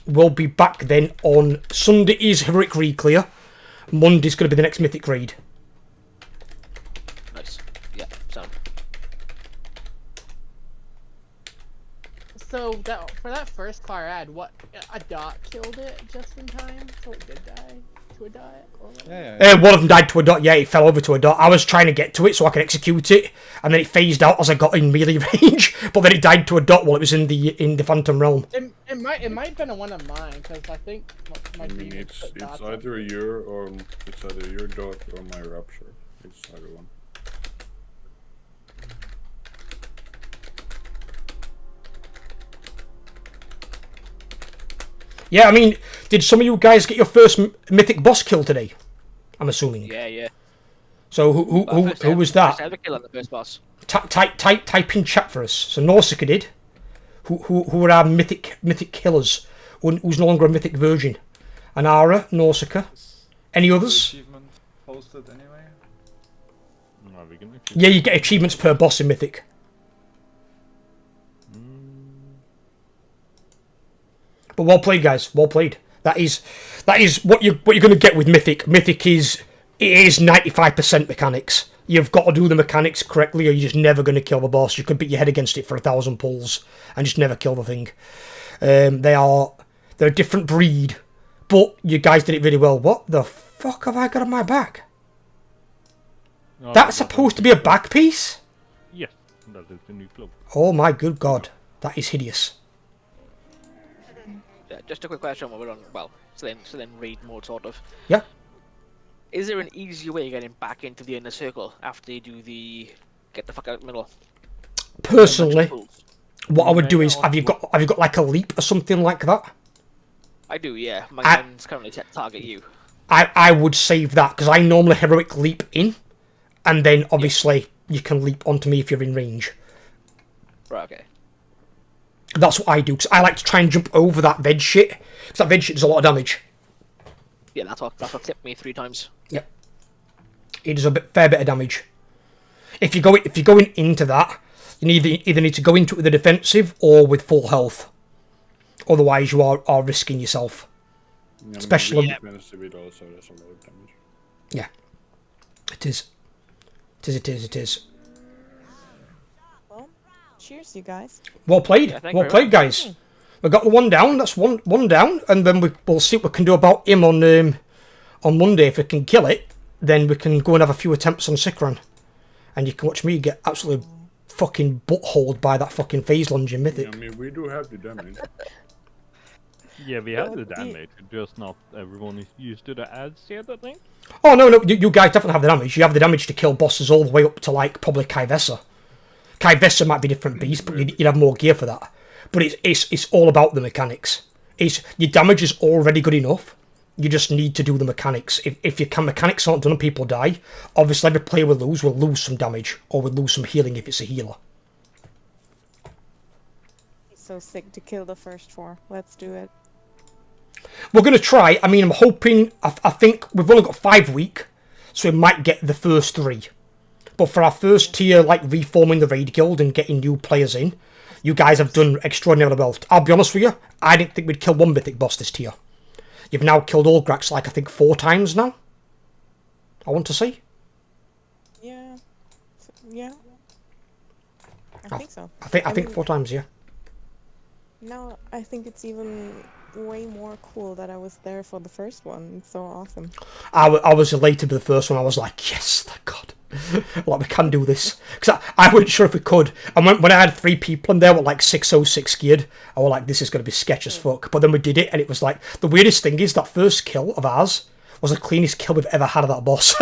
We'll be back then on Sunday is Heroic Reclear. Monday's going to be the next Mythic raid. Nice. Yeah, sound. So for that first car ad, what a dot killed it just in time, so it did die to a dot. Or what? One of them died to a dot. Yeah, it fell over to a dot. I was trying to get to it so I could execute it, and then it phased out as I got in melee range. But then it died to a dot while it was in the Phantom Realm. It might have been a one of mine because I think my I mean, demon it's put dots on either your dot or my rupture. It's either one. Yeah, I mean, did some of you guys get your first Mythic boss kill today? I'm assuming. Yeah. So who was that? First ever kill on the first boss. Type in chat for us. So Nausicaa did. Who are our mythic killers? Who's no longer a mythic virgin? Anara, Nausicaa. Any others? Achievement posted anyway. No, we can Yeah, you get achievements per boss in Mythic. But well played, guys. Well played. That is what you're going to get with Mythic. Mythic is 95% mechanics. You've got to do the mechanics correctly, or you're just never going to kill the boss. You could beat your head against it for 1,000 pulls and just never kill the thing. They're a different breed, but you guys did it really well. What the fuck have I got on my back? Oh, That's supposed to be a back piece? Yes, that is the new cloak. Oh my good god, that is hideous. Yeah, just a quick question while we're on, well, still in raid mode, sort of. Yeah. Is there an easier way of getting back into the inner circle after you do the get the fuck out of the middle? Personally, what I would do is, have you got like a leap or something like that? I do, yeah. My gun's currently set to target you. I would save that, because I normally heroic leap in, and then obviously you can leap onto me if you're in range. Right, okay. That's what I do, because I like to try and jump over that veg shit, because that veg shit does a lot of damage. Yeah, that's what clipped me 3 times. Yep. It does a fair bit of damage. If you're going into that, you either need to go into it with a defensive or with full health. Otherwise, you are risking yourself. Yeah, Especially. it also does a lot of damage. Yeah. It is. It is. Well, cheers, you guys. Well played. Yeah, Well played, guys. We got the one down. That's one down, and then we'll see what we can do about him on Monday. If we can kill it, then we can go and have a few attempts on Sikran, and you can watch me get absolutely fucking buttholed by that fucking phase lunge in Mythic. I mean, we do have the damage. Yeah, we have the damage, just not everyone is used to the ads yet, I think. Oh no, you guys definitely have the damage. You have the damage to kill bosses all the way up to like probably Kaivessa. Kaivessa might be a different beast, but you'd have more gear for that. But it's all about the mechanics. Your damage is already good enough. You just need to do the mechanics. If your mechanics aren't done and people die, obviously every player will lose some damage, or will lose some healing if it's a healer. So sick to kill the first 4. Let's do it. We're going to try. I mean, I'm hoping... I think we've only got 5 weeks, so we might get the first 3. But for our first tier, like reforming the raid guild and getting new players in, you guys have done extraordinarily well. I'll be honest with you, I didn't think we'd kill one mythic boss this tier. You've now killed Olgrax like I think 4 times now. I want to say. Yeah. Yeah. I think so. I think 4 times, yeah. Now I think it's even way more cool that I was there for the first one. It's so awesome. I was elated with the first one. I was like, yes, thank God. Like, we can do this. Because I wasn't sure if we could. And when I had 3 people and they were like 606 geared, I was like, this is going to be sketch as fuck. But then we did it, and it was like, the weirdest thing is that first kill of ours was the cleanest kill we've ever had of that boss.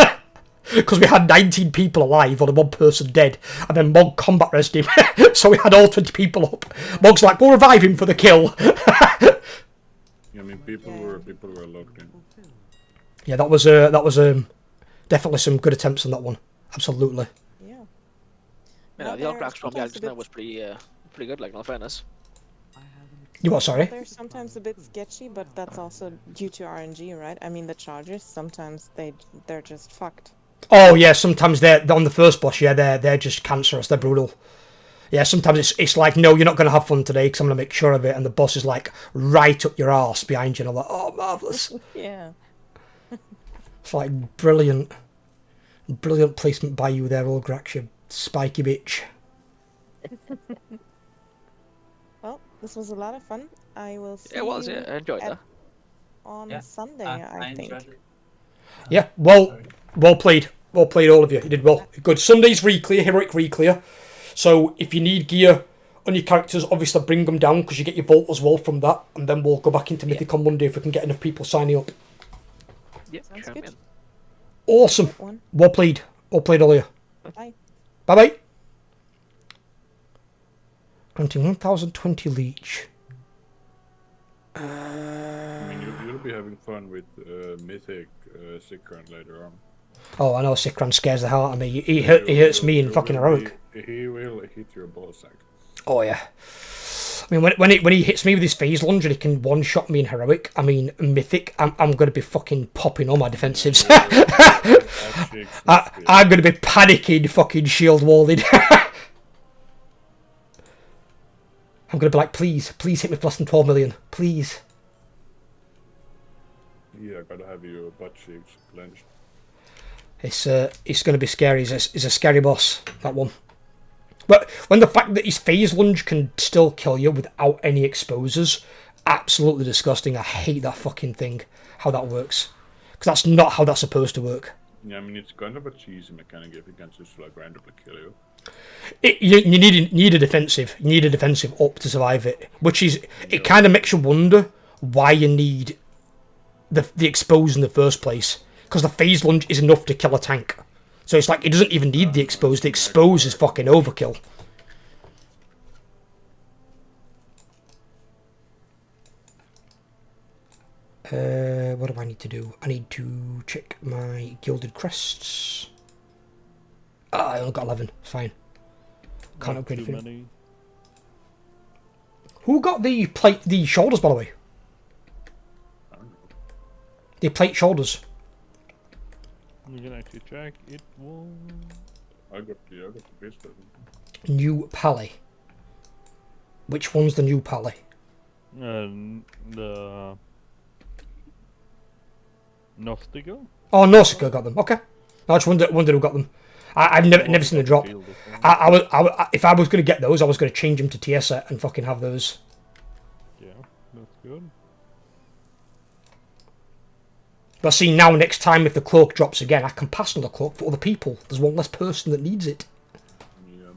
Because we had 19 people alive, only 1 person dead, and then Mog combat rested him. So we had all 20 people up. Mog's like, we'll revive him for the kill. I mean, people were locked in. Yeah, that was definitely some good attempts on that one. Absolutely. Yeah. Yeah, the Olgrax from the just now was pretty good, like, in all fairness. You what, sorry? They're sometimes a bit sketchy, but that's also due to RNG, right? I mean, the chargers, sometimes they're just fucked. Oh yeah, sometimes they're on the first boss. Yeah, they're just cancerous. They're brutal. Yeah, sometimes it's like, no, you're not going to have fun today because I'm going to make sure of it, and the boss is like right up your arse behind you, and I'm like, oh, marvellous. Yeah. It's like brilliant placement by you there, Olgrax, you spiky bitch. Well, this was a lot of fun. I will see It was, yeah. I enjoyed that. on Sunday, I think. Yeah, well played. Well played, all of you. You did well. Good. Sunday's re-clear, heroic re-clear. So if you need gear on your characters, obviously bring them down because you get your vault as well from that, and then we'll go back into Mythic on Monday if we can get enough people signing up. Yeah, sounds good. Awesome. Well played. Well played, all of you. Bye. Bye-bye. Granting 1020 leech. I mean, you'll be having fun with Mythic Sikran later on. Oh, I know Sikran scares the hell out of me. He hurts me in fucking heroic. He will hit your ball sack. Oh yeah. I mean, when he hits me with his phase lunge and he can one-shot me in heroic, I mean, Mythic, I'm going to be fucking popping all my defensives. I'm going to be panicking, fucking shield walling. I'm going to be like, please hit me for less than 12 million. Please. Yeah, I gotta have your butt cheeks clenched. It's going to be scary. It's a scary boss, that one. But when the fact that his phase lunge can still kill you without any exposures, absolutely disgusting. I hate that fucking thing, how that works. Because that's not how that's supposed to work. Yeah, I mean, it's kind of a cheesy mechanic if it can just like randomly kill you. You need a defensive. You need a defensive up to survive it, which is it kind of makes you wonder why you need the expose in the first place. Because the phase lunge is enough to kill a tank. So it's like, it doesn't even need the expose. The expose is fucking overkill. What do I need to do? I need to check my gilded crests. Ah, I only got 11. It's fine. Can't upgrade it. Who got the shoulders, by the way? The plate shoulders. You can actually check. It was... I got the pistol. New pally. Which one's the new pally? The... Nostika? Oh, Nausicaa got them. Okay. I just wondered who got them. I've never seen a drop. If I was going to get those, I was going to change them to tier set and fucking have those. Yeah, that's good. But see, now next time if the cloak drops again, I can pass on the cloak for other people. There's one less person that needs it. Yeah.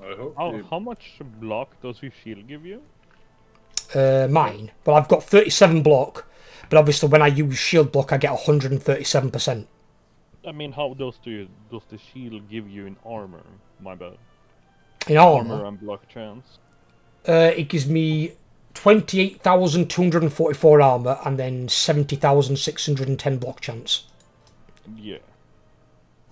I hope how much block does your shield give you? Mine. Well, I've got 37 block, but obviously when I use shield block, I get 137%. I mean, how does the shield give you in armor? My bad. In armor and block chance. It gives me 28,244 armor and then 70,610 block chance. Yeah.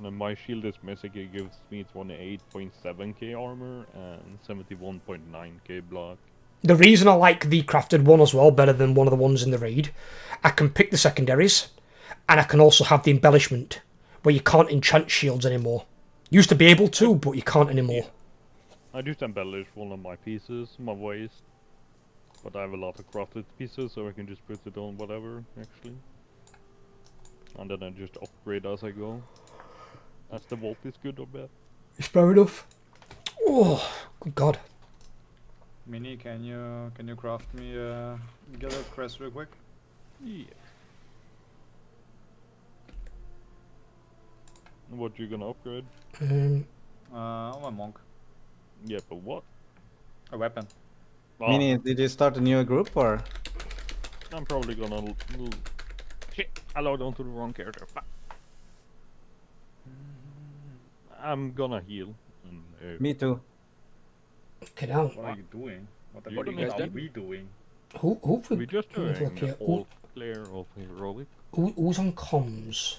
And my shield is Mythic. It gives me 28.7k armor and 71.9k block. The reason I like the crafted one as well better than one of the ones in the raid, I can pick the secondaries, and I can also have the embellishment, where you can't enchant shields anymore. Used to be able to, but you can't anymore. I just embellish one of my pieces, my waist. But I have a lot of crafted pieces, so I can just put it on whatever, actually. And then I just upgrade as I go. As the vault is good or bad. It's fair enough. Oh, good God. Mini, can you craft me get a crest real quick? Yeah. What you gonna upgrade? My monk. Yeah, but what? A weapon. Oh. Mini, did you start a new group or? I'm probably gonna... Shit, I logged onto the wrong character. Fuck. I'm gonna heal. Me too. Get out. What are you doing? What are we doing? Who We're just doing all clear of heroic. Who's on comms?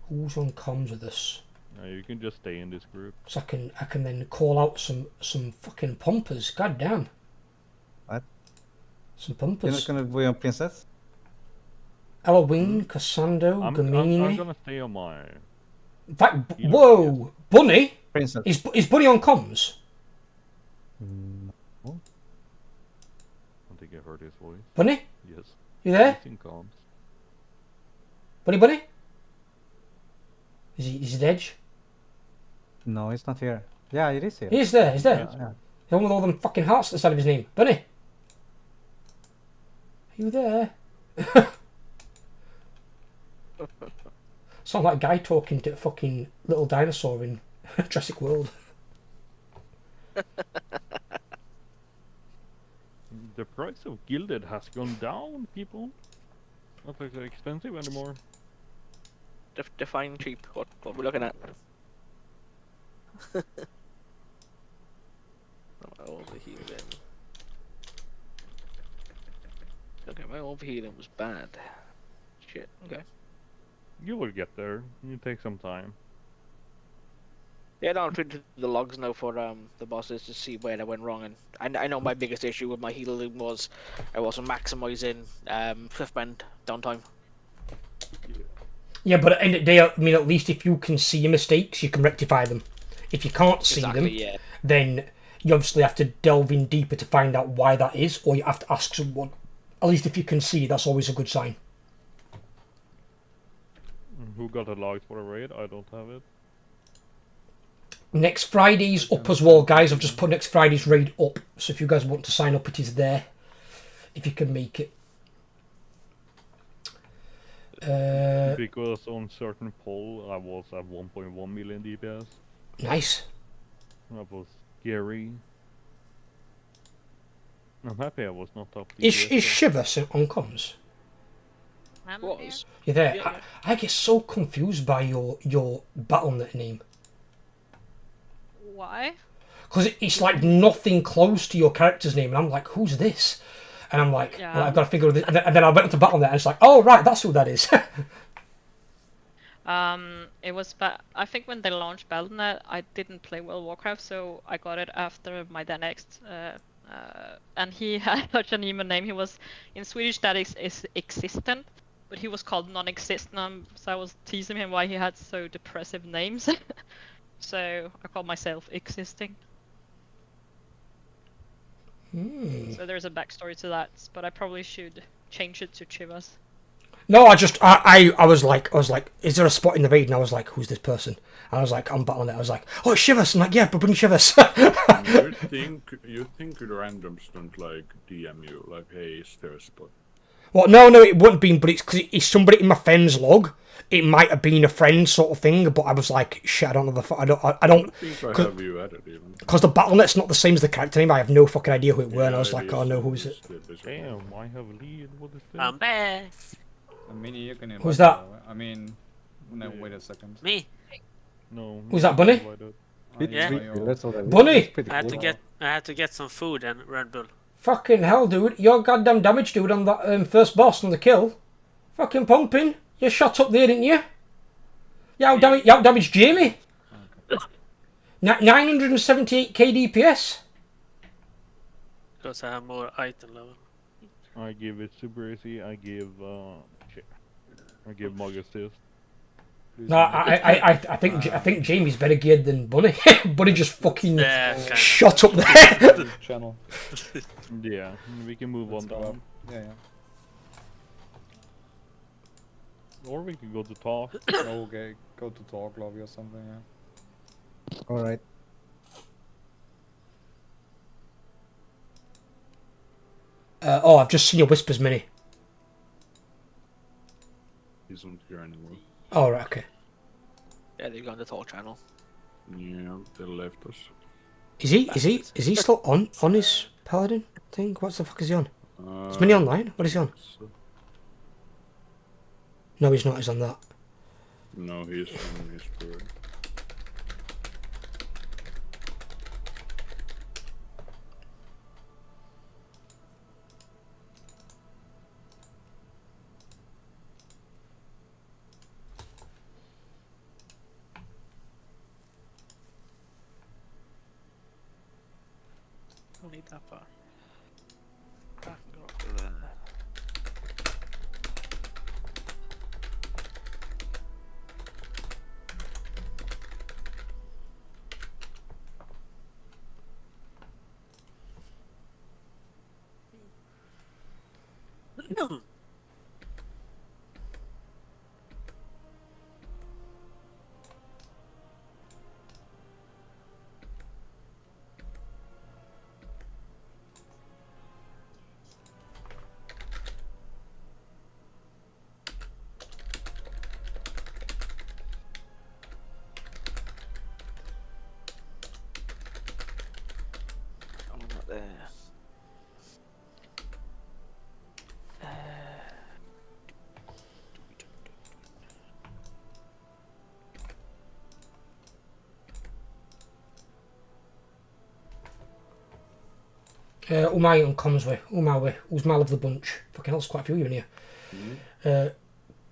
Who's on comms with us? You can just stay in this group. So I can then call out some fucking pumpers. God damn. What? Some You're pumpers. not gonna be on princess? Eloise, Cassandro, Gamini. I'm gonna stay on my... In fact, whoa! Bunny? Princess. Is Bunny on comms? I think I heard his voice. Bunny? Yes. You there? He's in comms. Bunny? Is he dead? No, he's not here. Yeah, it is here. He's there, he's there. Yeah. The one with all them fucking hearts at the side of his name. Bunny? Are you there? Sound like a guy talking to a fucking little dinosaur in Jurassic World. The price of Gilded has gone down, people. Not like they're expensive anymore. Define cheap. What we're looking at? My overhealing. Okay, my overhealing was bad. Shit. Okay. You will get there. You take some time. Yeah, no, I'm trying to do the logs now for the bosses to see where I went wrong, and I know my biggest issue with my healing was I wasn't maximizing swift bend downtime. Yeah, but at the end of the day, I mean, at least if you can see your mistakes, you can rectify them. If you can't see them, then you obviously have to delve in deeper to find out why that is, or you have to ask someone At least if you can see, that's always a good sign. Who got the logs for the raid? I don't have it. Next Friday's up as well, guys. I've just put next Friday's raid up. So if you guys want to sign up, it is there. If you can make it. Because on certain poll, I was at 1.1 million DPS. Nice. That was scary. I'm happy I was not top Is DPS. Shivers on comms? Was. You're there. Yeah. I get so confused by your BattleNet name. Why? Because it's like nothing close to your character's name, and I'm like, who's this? And I'm like, Yeah. well, I've got to figure this. And then I went into BattleNet, and it's like, oh right, that's who that is. It was I think when they launched BattleNet, I didn't play World of Warcraft, so I got it after my next. And he had such an emo name. He was in Swedish that is existent, but he was called non-existent. So I was teasing him why he had so depressive names. So I called myself existing. So there's a backstory to that, but I probably should change it to Chivas. No, I was like, is there a spot in the raid? And I was like, who's this person? And I was like, I'm BattleNet. I was like, oh, Shivers. I'm like, yeah, but bring Shivers. you think randoms don't like DM you like, hey, is there a spot? Well, no, it wouldn't have been, but it's because it's somebody in my friend's log. It might have been a friend sort of thing, but I was like, shit, I don't know I don't think I have you added even. Because the BattleNet's not the same as the character name. I have no fucking idea who it were, and I was like, oh no, who is it? Damn, I have a lead. What is this? I'm back. Mini, you can invite Who's that? her. I mean, no, wait a second. Me. No. Who's that, Bunny? Yeah. Bunny! I had to get some food and Red Bull. Fucking hell, dude. Your goddamn damage, dude, on that first boss on the kill. Fucking pumping. You shot up there, didn't you? You outdamaged Jamie. 978k DPS. Because I have more item level. I give it super easy. I give Mug assist. No, I think Jamie's better geared than Bunny. Bunny just fucking shot up there. Channel. Yeah, we can move on down. Yeah. Or we can go to talk. Okay, go to talk lobby or something. Yeah. All right. Oh, I've just seen your whispers, Mini. He's not here anymore. Oh, right, okay. Yeah, they've gone to talk channel. Yeah, they left us. Is he still on his paladin thing? What the fuck is he on? Is Mini online? What is he on? No, he's not. He's on that. No, he's on his bird. Don't need that far. I can go up to there. I'm not there. Umay on comms way. Umay of the bunch. Fucking hell, there's quite a few of you in here.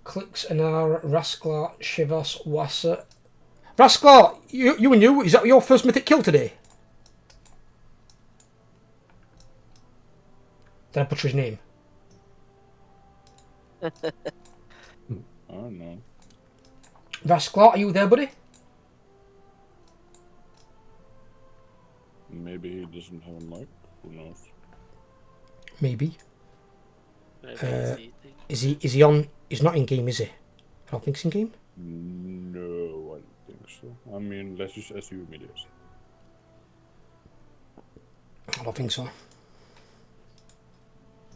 Clicks Anar, Rasklar, Shivas, Wassa. Rasklar, you and you, is that your first mythic kill today? Did I butcher his name? I don't know. Rasklar, are you there, buddy? Maybe he doesn't have a mic. Who knows? Maybe. Maybe he's eating. Is he on? He's not in game, is he? I don't think he's in game. No, I don't think so. I mean, let's just assume it is. I don't think so.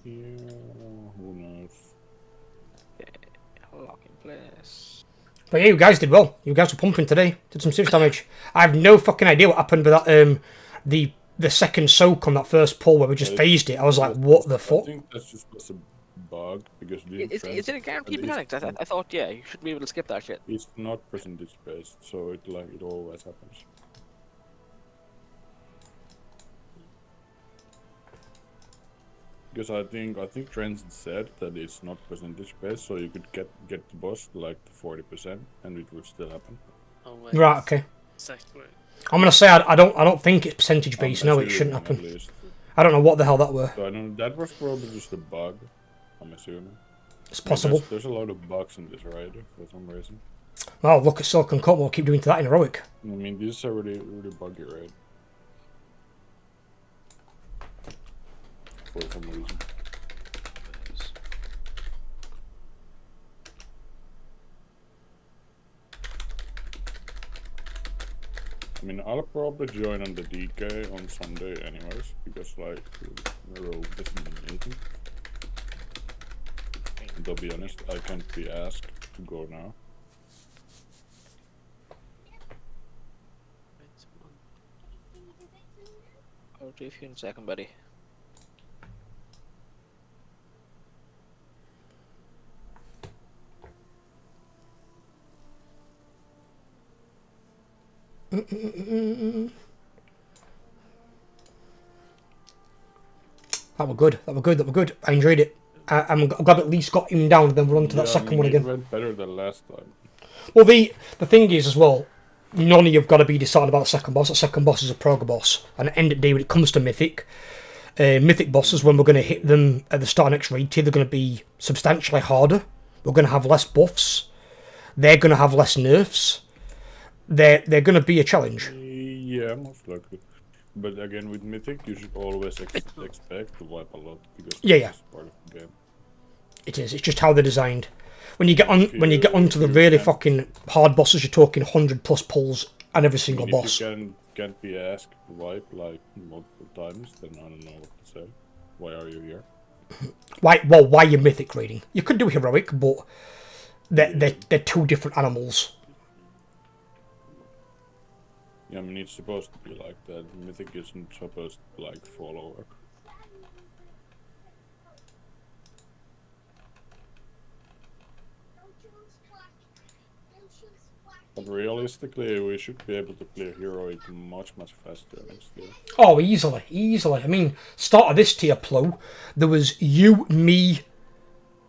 Yeah, who knows? Lock in place. But yeah, you guys did well. You guys were pumping today. Did some serious damage. I have no fucking idea what happened with that. The second soak on that first pull where we just phased it. I was like, what the fuck? I think that's just a bug because Is it a guaranteed mechanic? I thought, yeah, you should be able to skip that shit. It's not percentage based, so it always happens. Because I think Trent said that it's not percentage based, so you could get the boss like 40%, and it would still happen. Oh, wait. Right. Okay. Exactly. I'm gonna say I don't think it's percentage based. No, it shouldn't happen. I don't know what the hell that were. So I know that was probably just a bug. I'm assuming. It's possible. There's a lot of bugs in this rider for some reason. Well, look at Silicon Cut. We'll keep doing to that in heroic. I mean, this is a really buggy raid. For some reason. I mean, I'll probably join on the DK on Sunday anyways, because like, the rogue doesn't mean anything. And to be honest, I can't be asked to go now. I'll do you in a second, buddy. That were good. That were good. I enjoyed it. I'm glad at least got him down, and then we're on to that second one again. It went better than last time. Well, the thing is as well, none of you've got to be decided about the second boss. The second boss is a prog boss, and at the end of the day, when it comes to Mythic, Mythic bosses, when we're going to hit them at the start of next raid tier, they're going to be substantially harder. We're going to have less buffs. They're going to have less nerfs. They're going to be a challenge. Yeah, most likely. But again, with Mythic, you should always expect to wipe a lot because it's part of the game. It is. It's just how they're designed. When you get onto the really fucking hard bosses, you're talking 100+ pulls on every single boss. If you can't be asked to wipe like multiple times, then I don't know what to say. Why are you here? Why are you Mythic raiding? You could do heroic, but they're two different animals. Yeah, I mean, it's supposed to be like that. Mythic isn't supposed to, like, fall over. But realistically, we should be able to play heroic much faster next year. Oh, easily. I mean, start of this tier plow, there was you, me,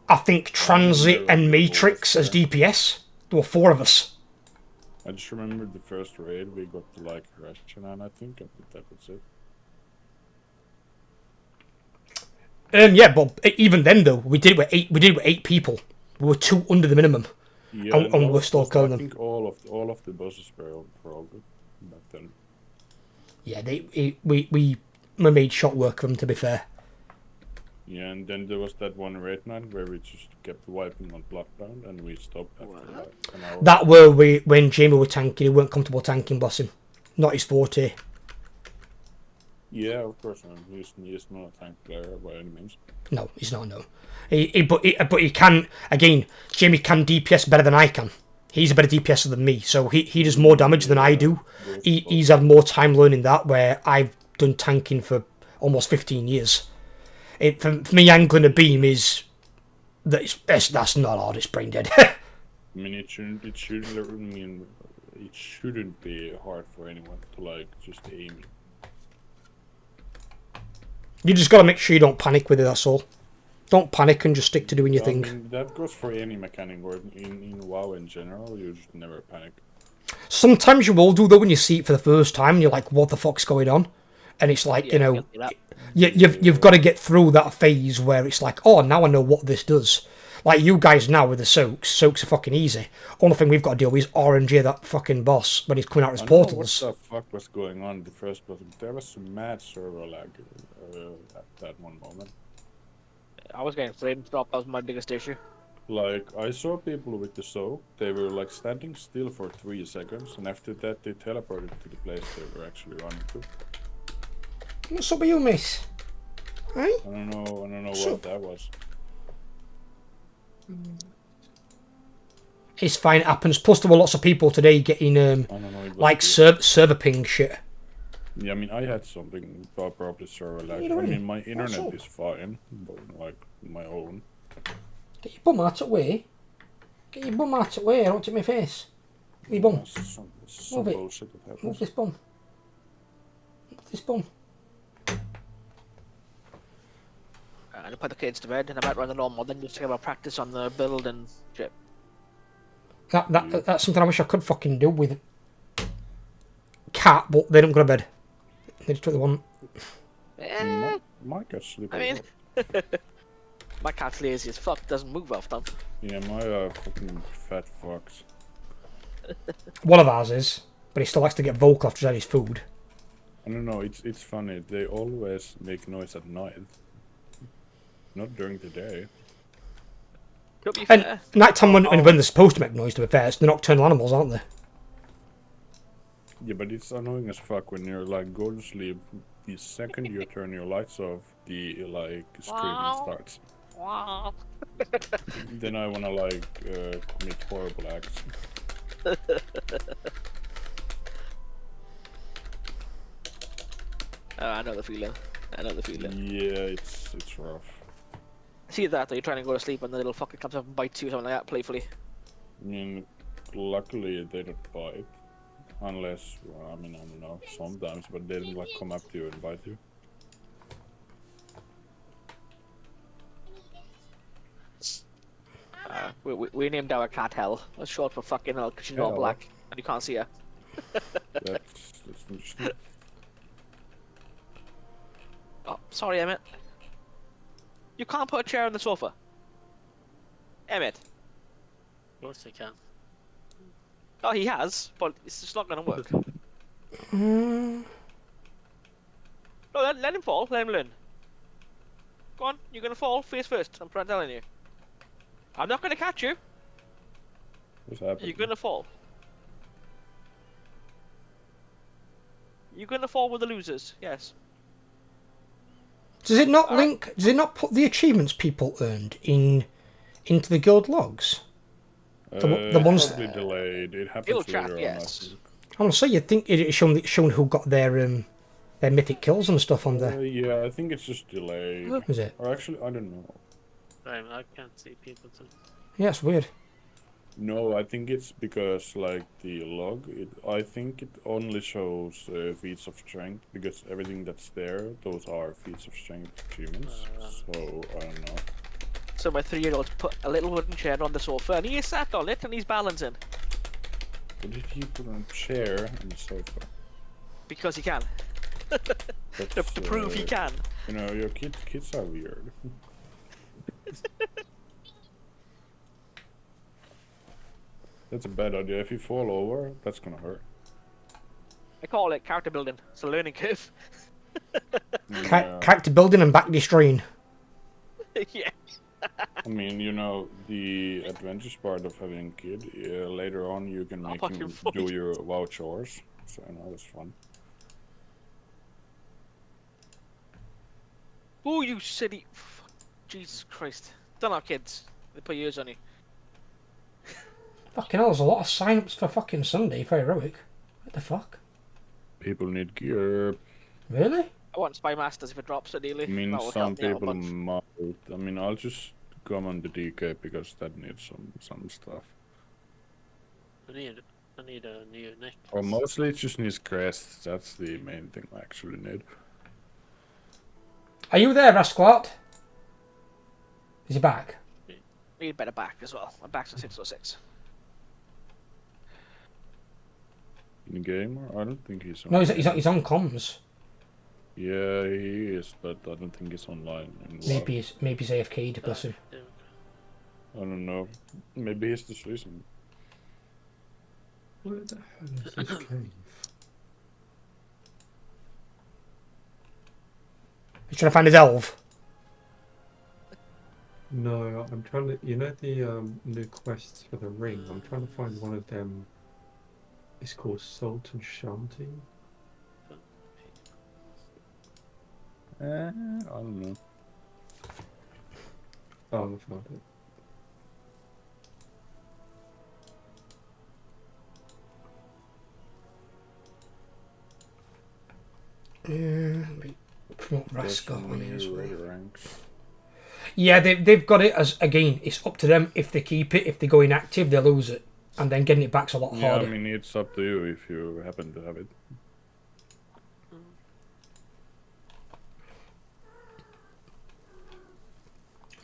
I think Transit and Matrix as DPS. There were 4 of us. I just remember the first raid we got to like Rashanan, I think that was it. Yeah, but even then though, we did it with 8 people. We were 2 under the minimum. Yeah, and we're still killing them. I think all of the bosses were all good back then. Yeah, we made short work of them, to be fair. Yeah, and then there was that one raid night where we just kept wiping on Bloodbound and we stopped after like an hour. That were when Jamie was tanking, he weren't comfortable tanking bossing. Not his forte. Yeah, of course not. He's not a tank player by any means. No, he's not, no. But he can, again, Jamie can DPS better than I can. He's a better DPSer than me, so he does more damage than I do. He's had more time learning that, where I've done tanking for almost 15 years. For me, angling a beam that's not hard, it's brain dead. I mean, it shouldn't be hard for anyone to like just aim it. You just gotta make sure you don't panic with it, that's all. Don't panic and just stick to doing your thing. I mean, that goes for any mechanic, or in WoW in general, you just never panic. Sometimes you will do though when you see it for the first time and you're like, what the fuck's going on? And it's like, you know, you've got to get through that phase where it's like, oh, now I know what this does. Like you guys now with the soaks are fucking easy. Only thing we've got to deal with is RNG that fucking boss when he's coming out of his portals. What the fuck was going on in the first boss? There was some mad server lag at that one moment. I was getting frames dropped. That was my biggest issue. Like, I saw people with the soak, they were like standing still for 3 seconds, and after that they teleported to the place they were actually running to. What's up with you, miss? Hey? I don't know What's what up? that was. It's fine, it happens. Plus there were lots of people today getting it was like weird. server ping shit. Yeah, I mean, I had something probably server lag. You I doing? mean, my What's internet up? is fine, but like my own. Get your bum out of the way. Get your bum out of the way, I don't take my face. Your bum. Some Move it. bullshit that happens. Move this bum. Move this bum. And I put the kids to bed, and I might run the normal, then just take about practice on the build and shit. That's something I wish I could fucking do with cat, but they don't go to bed. They just do what they want. My cat's sleeping. I mean, my cat's lazy as fuck, doesn't move often. Yeah, my fucking fat fucks. One of ours is, but he still likes to get vocal after he's had his food. I don't know, it's funny, they always make noise at night. Not during the day. And nighttime when they're supposed to make noise, to be fair, it's the nocturnal animals, aren't they? Yeah, but it's annoying as fuck when you're like go to sleep. The second you turn your lights off, the like screaming starts. Wow. Then I wanna like commit horrible acts. I know the feeling. Yeah, it's rough. See that though, you're trying to go to sleep and the little fucker comes up and bites you or something like that, playfully. I mean, luckily they don't bite. Unless, well, I mean, I don't know, sometimes, but they don't like come up to you and bite you. We named our cat Hell. It's short for fucking hell because she's all Hell. black and you can't see her. That's interesting. Oh, sorry, Emmett. You can't put a chair on the sofa. Emmett. Of course I can. Oh, he has, but it's just not going to work. Mm. No, let him fall. Let him learn. Go on, you're going to fall face first. I'm telling you. I'm not going to catch you. What's happening? You're going to fall. You're going to fall with the losers. Yes. Does it not link? Does it not put the achievements people earned into the guild logs? The ones probably delayed. It happens It'll later track, on. yes. I want to say you'd think it's shown who got their mythic kills and stuff on there. Yeah, I think it's just delayed. Is it? Or actually, I don't know. I can't see people too. Yeah, it's weird. No, I think it's because like the log. I think it only shows feats of strength because everything that's there, those are feats of strength achievements. So I don't know. So my 3-year-old put a little wooden chair on the sofa and he is sat on it and he's balancing. What did he put on a chair on the sofa? Because he can. to prove he can. You know, your kids are weird. That's a bad idea. If you fall over, that's gonna hurt. I call it character building. It's a learning curve. Character building and back destroying. Yeah. I mean, you know, the advantage part of having a kid, later on you can make him do your WoW chores. So, you know, that's fun. Oh, you silly... Jesus Christ. Don't have kids. They put years on you. Fucking hell, there's a lot of sign-ups for fucking Sunday for Heroic. What the fuck? People need gear. Really? I want Spy Masters if it drops ideally. I mean, That will some help me out a people bunch. might. I mean, I'll just come on the DK because that needs some stuff. I need a new neck. Or mostly it just needs crests. That's the main thing I actually need. Are you there, Rasquat? Is he back? Need better back as well. My back's a 606. In game? I don't think he's on. No, he's on comms. Yeah, he is, but I don't think he's online. Maybe he's AFK'd, bless him. I don't know. Maybe he's just listening. Where the hell is this cave? He's trying to find his elf. No, I'm trying to. You know the new quests for the ring. I'm trying to find one of them. It's called Sultan Shanti. I don't know. Oh, I found it. Promote Rascal on here as well. Ranks. Yeah, they've got it as, again, it's up to them. If they keep it, if they go inactive, they lose it. And then getting it back's a lot Yeah, harder. I mean, it's up to you if you happen to have it.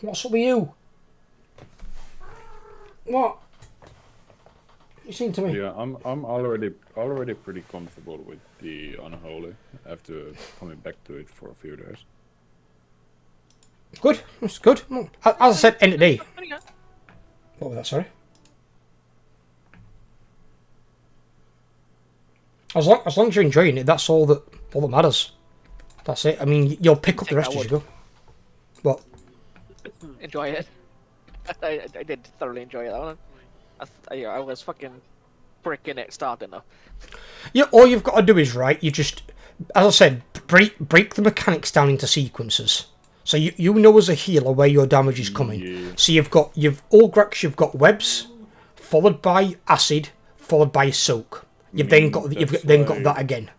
What's up with you? What? You seem to me. Yeah, I'm already pretty comfortable with the Unholy after coming back to it for a few days. Good. That's good. As I said, end of the day. What was that, sorry? As long as you're enjoying it, that's all that matters. That's it. I mean, you'll pick up the rest as you go. What? Enjoy it. I did thoroughly enjoy it. That one. I was fucking freaking it starting though. Yeah, all you've got to do is, right, you just, as I said, break the mechanics down into sequences. So you know as a healer where your damage is coming. Yeah. So you've Ulgrax, you've got webs, followed by acid, followed by soak. You've then got that again.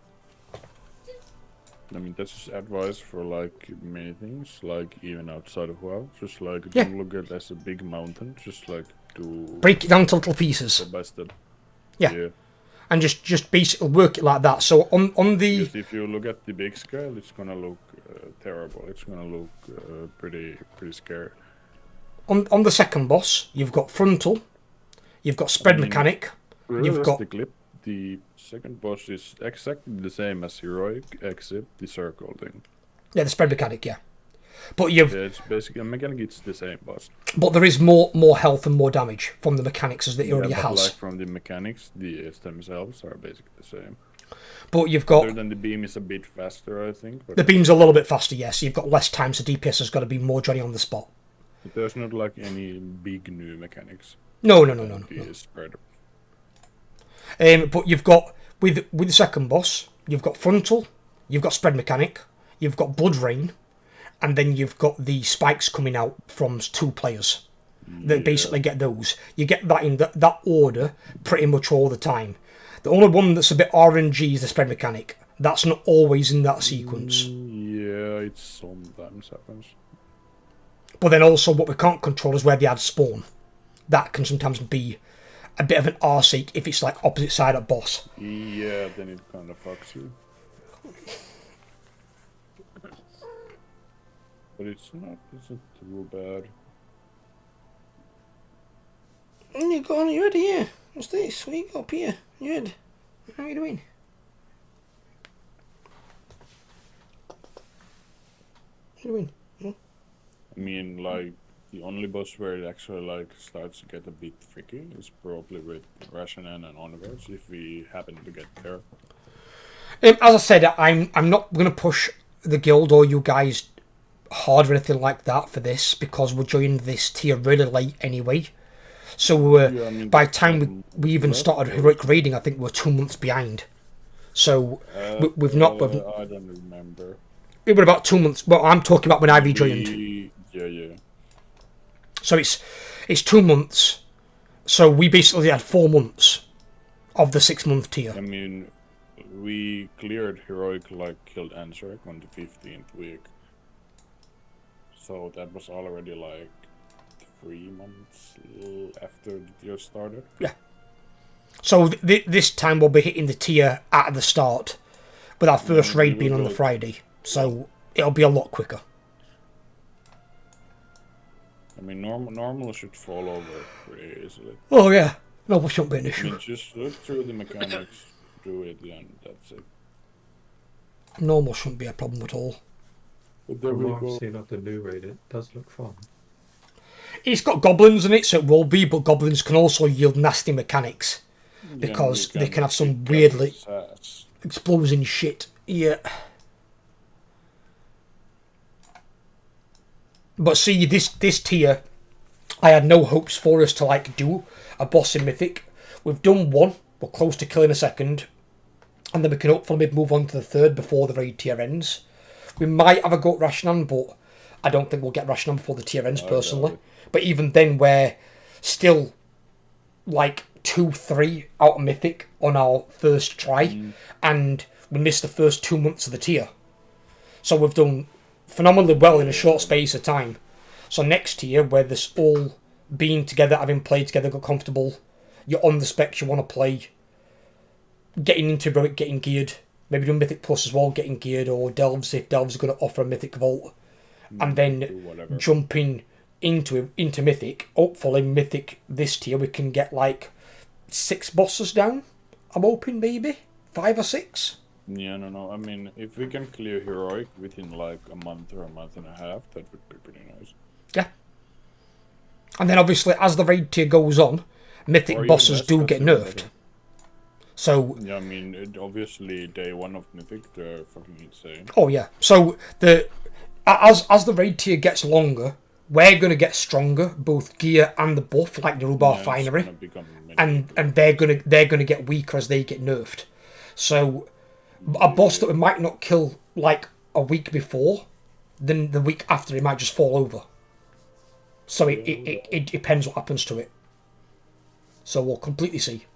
I mean, that's advice for like many things, like even outside of WoW. Just like Yeah. don't look at it as a big mountain. Just like do Break it down to little pieces. step by step. Yeah. And just basically work it like that. So on the Because if you look at the big scale, it's gonna look terrible. It's gonna look pretty scary. on the second boss, you've got frontal, you've got spread mechanic, you've got Realistically, the second boss is exactly the same as heroic, except the circle thing. the spread mechanic, yeah. But Yeah, it's basically a mechanic. It's the same boss. but there is more health and more damage from the mechanics as it already but has. like from the mechanics, the themselves are basically the same. But you've got Other than the beam is a bit faster, I think. But the beam's a little bit faster, yes. You've got less time, so DPS has got to be more Johnny on the spot. But there's not like any big new mechanics. No. The spread. But you've got with the second boss, you've got frontal, you've got spread mechanic, you've got blood rain, and then you've got the spikes coming out from 2 players. That basically get those. You get that in that order pretty much all the time. The only one that's a bit RNG is the spread mechanic. That's not always in that sequence. Yeah, it sometimes happens. But then also what we can't control is where they add spawn. That can sometimes be a bit of an arsehole if it's like opposite side of boss. Yeah, then it kind of fucks you. But it's not too bad. You got on your head here. What's this? What you got up here? Your head. How are you doing? What are you doing? I mean, like, the only boss where it actually, like, starts to get a bit tricky is probably with Rashanan and onwards, if we happen to get there. As I said, I'm not going to push the guild or you guys hard or anything like that for this, because we're joining this tier really late anyway. So Yeah, I mean, by the time we even started heroic raiding, I think we're 2 months behind. So we've not. I don't remember. It was about 2 months. Well, I'm talking about when I rejoined. Yeah. So it's 2 months. So we basically had 4 months of the 6 month tier. I mean, we cleared heroic, like, killed Ansarek on the 15th week. So that was already, like, 3 months after the tier started. Yeah. So this time we'll be hitting the tier at the start, with our first raid being on the Friday. So it'll be a lot quicker. I mean, normal should fall over pretty easily. Oh yeah, no, it shouldn't be an I issue. mean, just look through the mechanics, do it, and that's it. Normal shouldn't be a problem at all. But there From we what go. I've seen of the new raid, it does look fun. It's got goblins in it, so it will be, but goblins can also yield nasty mechanics. Because they can have some weirdly exploding shit. Yeah. But see, this tier, I had no hopes for us to like do a boss in Mythic. We've done one. We're close to killing a second, and then we can hopefully maybe move on to the third before the raid tier ends. We might have a go at Rashnam, but I don't think we'll get Rashnam before the tier ends personally. But even then, we're still like 2-3 out of Mythic on our first try, and we missed the first 2 months of the tier. So we've done phenomenally well in a short space of time. So next year, where this all being together, having played together, got comfortable, you're on the specs you want to play, getting into Heroic, getting geared, maybe doing Mythic Plus as well, getting geared, or Delves if Delves are going to offer a Mythic Vault, and then jumping into Mythic. Hopefully Mythic this tier we can get like 6 bosses down. I'm hoping maybe 5 or 6. Yeah, no. I mean, if we can clear Heroic within like a month or a month and a half, that would be pretty nice. Yeah. And then obviously as the raid tier goes on, Mythic bosses do get nerfed. So yeah, I mean, obviously day 1 of Mythic, they're fucking insane. Oh yeah. So as the raid tier gets longer, we're gonna get stronger, both gear and the buff, like the Rubar Finery, and they're gonna get weaker as they get nerfed. So a boss that we might not kill like a week before, then the week after it might just fall over. So it depends what happens to it. So we'll completely see.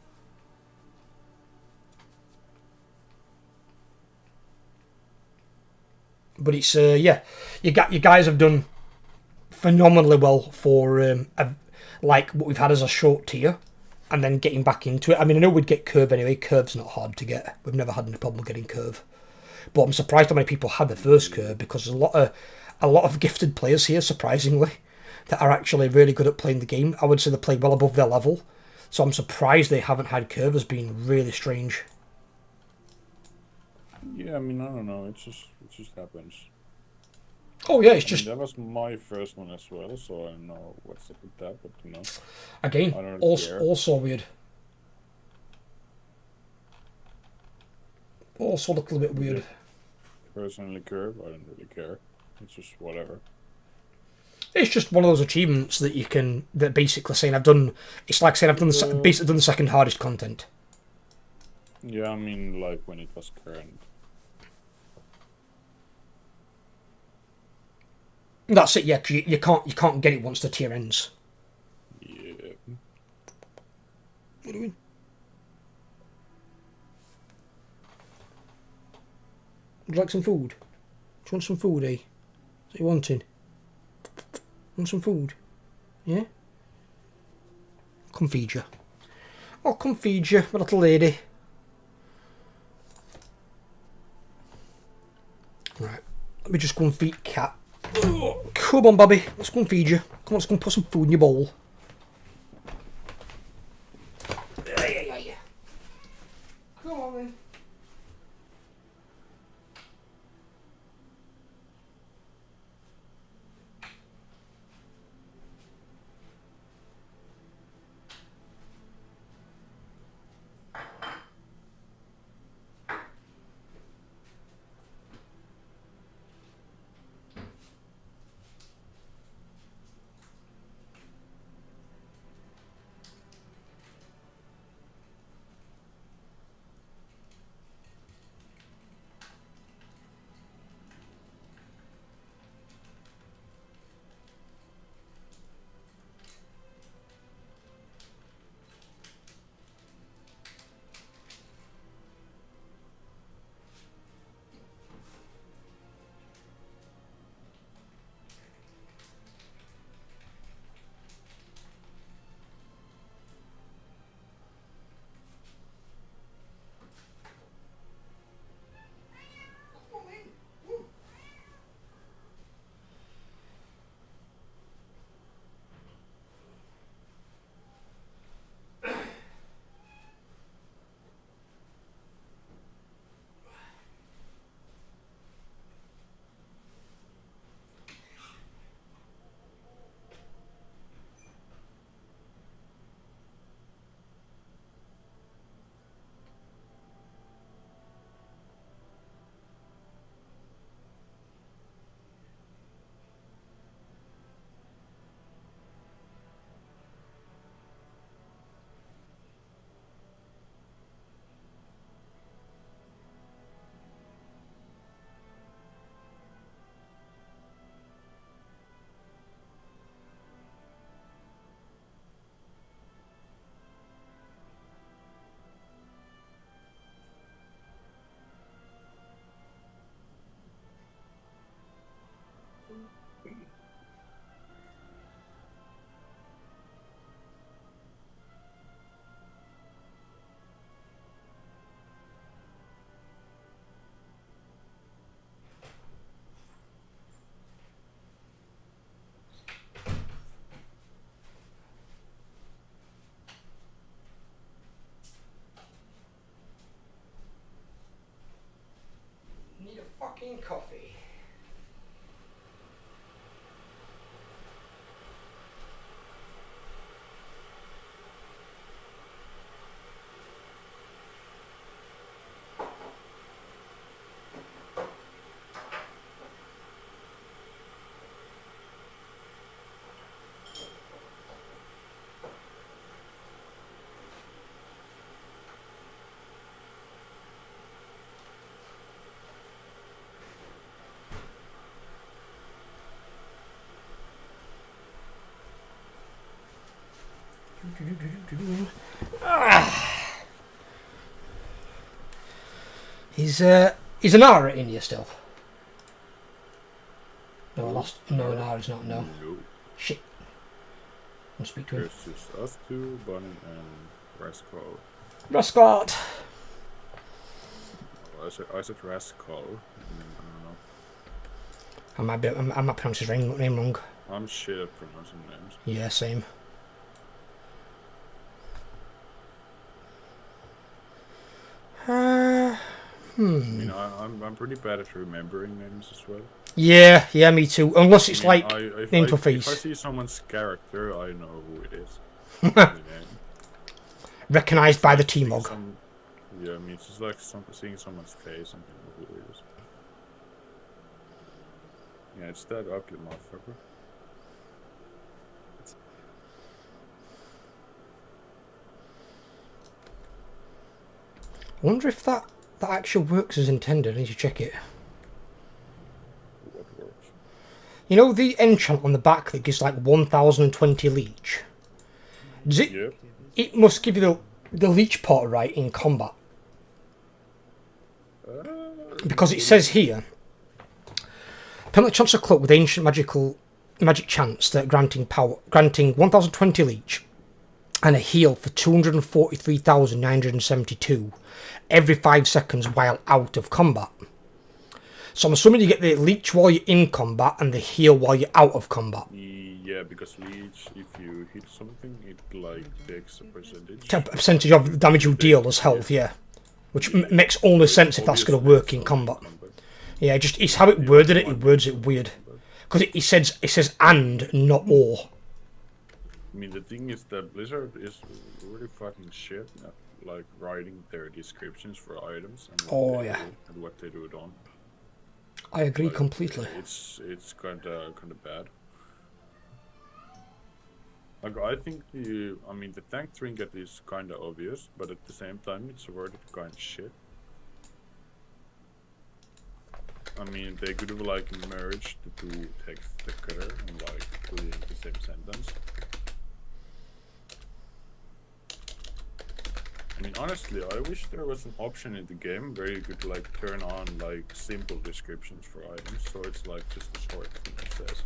But it's yeah, you guys have done phenomenally well for like what we've had as a short tier, and then getting back into it. I mean, I know we'd get Curve anyway. Curve's not hard to get. We've never had any problem getting Curve, but I'm surprised how many people had the first Curve, because there's a lot of gifted players here, surprisingly, that are actually really good at playing the game. I would say they play well above their level, so I'm surprised they haven't had Curve. As being really strange. Yeah, I mean, I don't know. It just happens. Oh yeah, it's just that was my first one as well, so I don't know what's up with that, but you know. Again, I don't care. also weird. Also a little bit weird. Personally, Curve, I don't really care. It's just whatever. It's just one of those achievements that you can, that basically saying I've done. It's like saying I've done basically done the second hardest content. Yeah, I mean, like when it was current. That's it, yeah. Cause you can't get it once the tier ends. Yeah. What are you doing? Would you like some food? Do you want some food, eh? Is that what you wanting? Want some food? Yeah? Come feed you. I'll come feed you, my little lady. Right. Let me just go and feed Cat. Come on, Bobby. Let's go and feed you. Come on, let's go and put some food in your bowl. Come on, then. He's an R in here still. No, I lost. No, an R is not. No. No. Shit. I'll speak to him. There's just us two, Bunny and Rascal. Rascal. Oh, I said Rascal. I might pronounce his name wrong. I'm shit at pronouncing names. Yeah, same. I mean, I'm pretty bad at remembering names as well. Yeah, me too. Unless it's I mean, like name to face. If I see someone's character, I know who it is. Recognised by the T-Mog. Yeah, I mean, it's just like seeing someone's face and you know who it is. Yeah, it's that ugly motherfucker. I wonder if that actually works as intended. I need to check it. What works? You know the enchant on the back that gives like 1020 leech? Does it? Yep. It must give you the leech pot right in combat. Because it says here, permanent chance of cloak with ancient magic chance that granting 1020 leech and a heal for 243,972 every 5 seconds while out of combat. So I'm assuming you get the leech while you're in combat and the heal while you're out of combat. Yeah, because leech, if you hit something, it like takes a percentage. A percentage of the damage you deal as health, yeah. Which makes only sense if that's going to work in combat. Yeah, it's how it worded it. It words it weird because it says and not or. I mean, the thing is that Blizzard is really fucking shit at like writing their descriptions for items and what they do it on. I agree completely. It's kinda bad. Like I think the tank trinket is kinda obvious, but at the same time it's worded kinda shit. I mean, they could have like merged the two texts together and like put it in the same sentence. I mean, honestly, I wish there was an option in the game where you could like turn on like simple descriptions for items, so it's like just a short thing that says.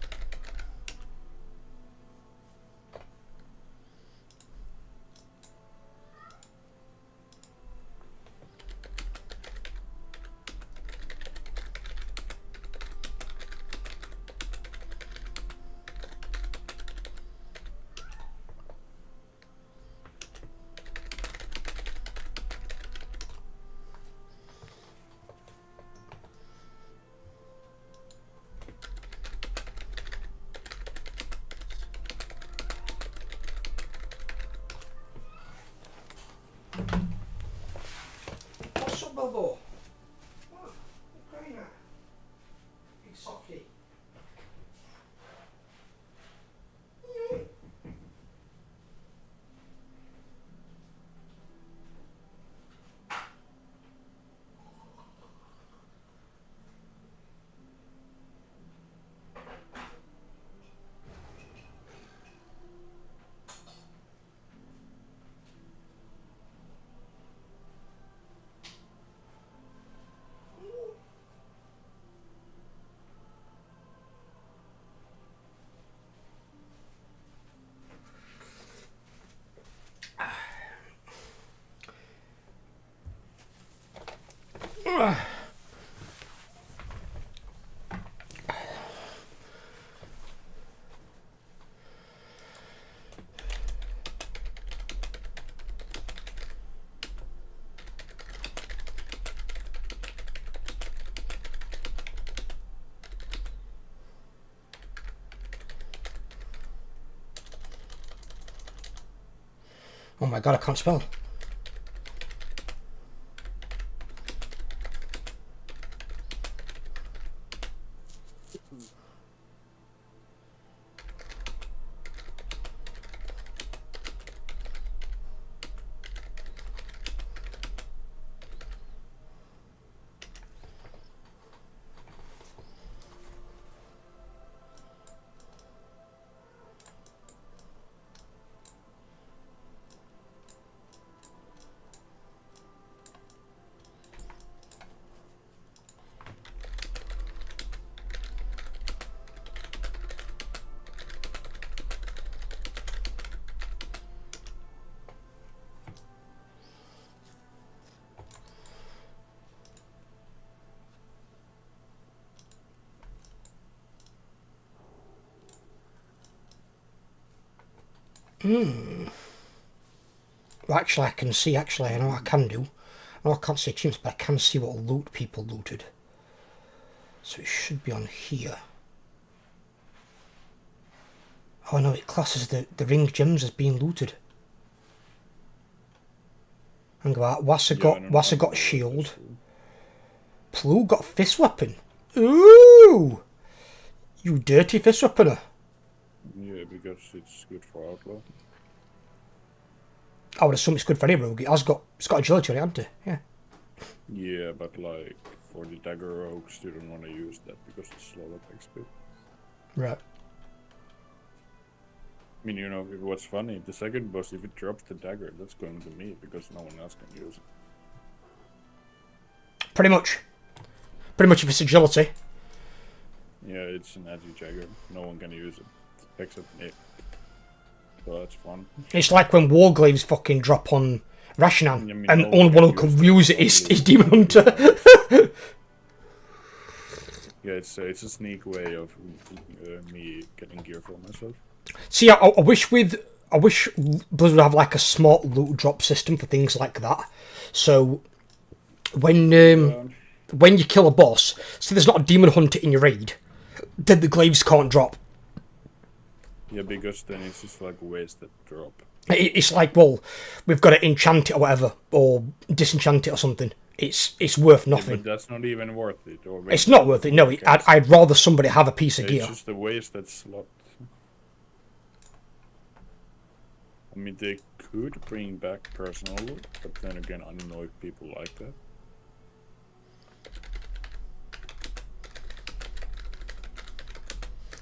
What's up, Bobo? What? Ukraine? Big softy. Oh my god, I can't spell. Well, actually, I can see. Actually, I know I can do. I know I can't see achievements, but I can see what loot people looted. So it should be on here. Oh no, it classes the ring gems as being looted. Hang on, Wassa got shield. Plu got fist weapon. Ooh! You dirty fist weaponer. Yeah, because it's good for outlaw. I would assume it's good for any rogue. It's got agility on it, hasn't it? Yeah. Yeah, but like for the dagger rogues, you don't want to use that because it's slow attack speed. Right. I mean, you know, what's funny, the second boss, if it drops the dagger, that's going to me because no one else can use it. Pretty much. Pretty much if it's agility. Yeah, it's an agi dagger. No one can use it except me. So that's fun. It's like when Warglaves fucking drop on Rashinan, I mean, and no only one one who can can use use it is only Demon Hunter. Yeah, it's a sneak way of me getting gear for myself. See, I wish Blizzard would have like a smart loot drop system for things like that. So when you kill a boss, see there's not a Demon Hunter in your raid, then the glaives can't drop. Yeah, because then it's just like wasted drop. It's like, well, we've got to enchant it or whatever, or disenchant it or something. It's worth nothing. Yeah, but that's not even worth it. Or It's not worth it. No, I'd rather somebody have a piece of gear. It's just a wasted slot. I mean, they could bring back personal loot, but then again, unannoyed people like that.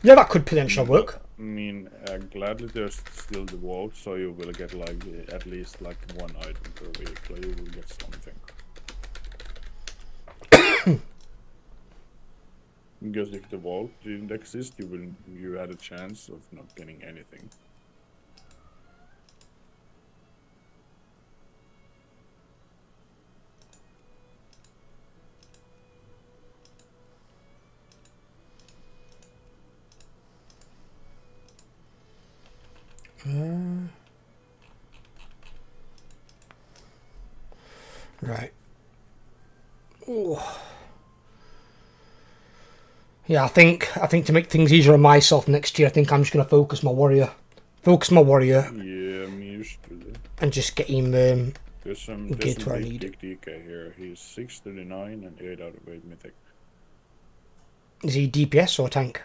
Yeah, that could potentially work. I mean, gladly there's still the vault, so you will get like at least like one item per week, so you will get something. Because if the vault didn't exist, you had a chance of not getting anything. Right. Ooh. Yeah, I think to make things easier on myself next year, I think I'm just gonna focus my warrior. Yeah, me used to do. And just get him There's some get where I need. big DK here. He's 639 and 8 out of 8 mythic. Is he DPS or tank?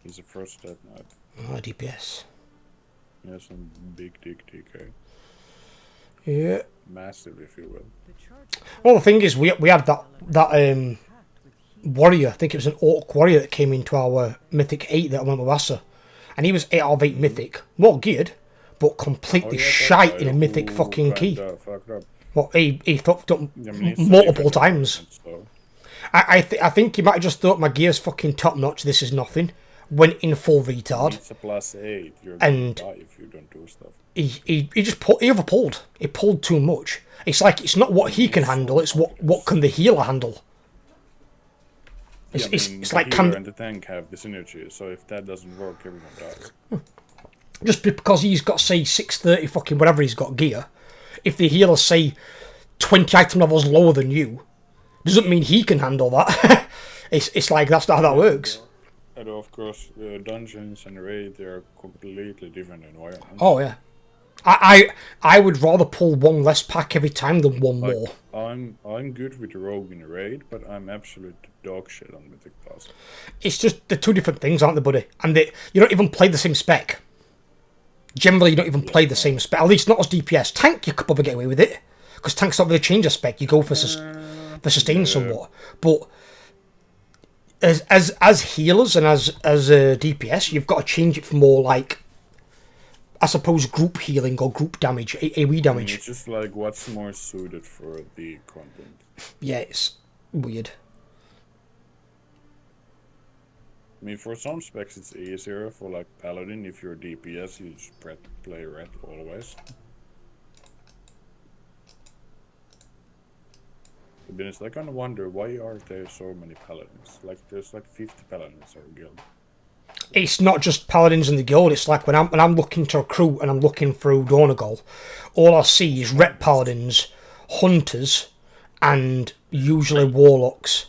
He's a first step knight. Oh, DPS. He has some big DK. Yeah. Massive, if you will. Well, the thing is, we had that warrior. I think it was an orc warrior that came into our mythic 8 that I went with Asa, and he was 8 out of 8 mythic, well geared, but completely shite in a mythic fucking key. What he fucked up multiple times. I think he might have just thought my gear's fucking top notch. This is nothing. Went in full retard. It's a +8. You're and gonna die if you don't do stuff. He just overpulled. He pulled too much. It's like it's not what he can handle. It's what can the healer handle. It's like the healer and the tank have the synergy. So if that doesn't work, everyone dies. Just because he's got say 630 fucking whatever he's got gear, if the healer's say 20 item levels lower than you, doesn't mean he can handle that. it's like that's not how that works. And of course, dungeons and raid, they are completely different environments. Oh yeah, I would rather pull one less pack every time than one more. I'm good with rogue in raid, but I'm absolute dog shit on mythic pass. It's just the two different things, aren't they, buddy? And you don't even play the same spec. Generally, you don't even play the same spec. At least not as DPS. Tank, you could probably get away with it because tank's not really change a spec. You go for sustain somewhat, but as healers and as DPS, you've got to change it for more like, I suppose, group healing or group damage, AoE damage. It's just like what's more suited for the content. Yeah, it's weird. I mean, for some specs it's easier. For like Paladin, if you're DPS, you just play red always. To be honest, I kind of wonder why are there so many Paladins? Like, there's like 50 Paladins in our guild. it's not just paladins in the guild. It's like when I'm looking to recruit and I'm looking through Donegal, all I see is ret paladins, hunters, and usually warlocks.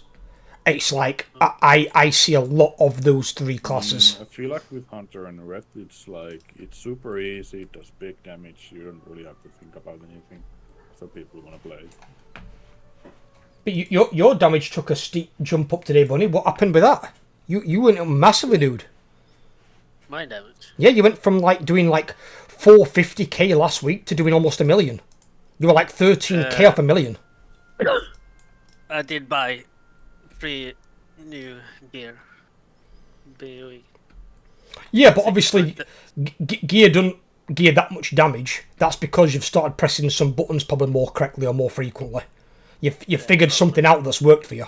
It's like I see a lot of those three classes. I feel like with Hunter and Red, it's like it's super easy. It does big damage. You don't really have to think about anything, so people want to play. But your damage took a steep jump up today, Bunny. What happened with that? You went up massively, dude. My damage. Yeah, you went from like doing like 450k last week to doing almost 1 million. You were like 13k off 1 million. I did buy 3 new gear. BOE. Yeah, but obviously gear doesn't gear that much damage. That's because you've started pressing some buttons probably more correctly or more frequently. You figured something out that's worked for you.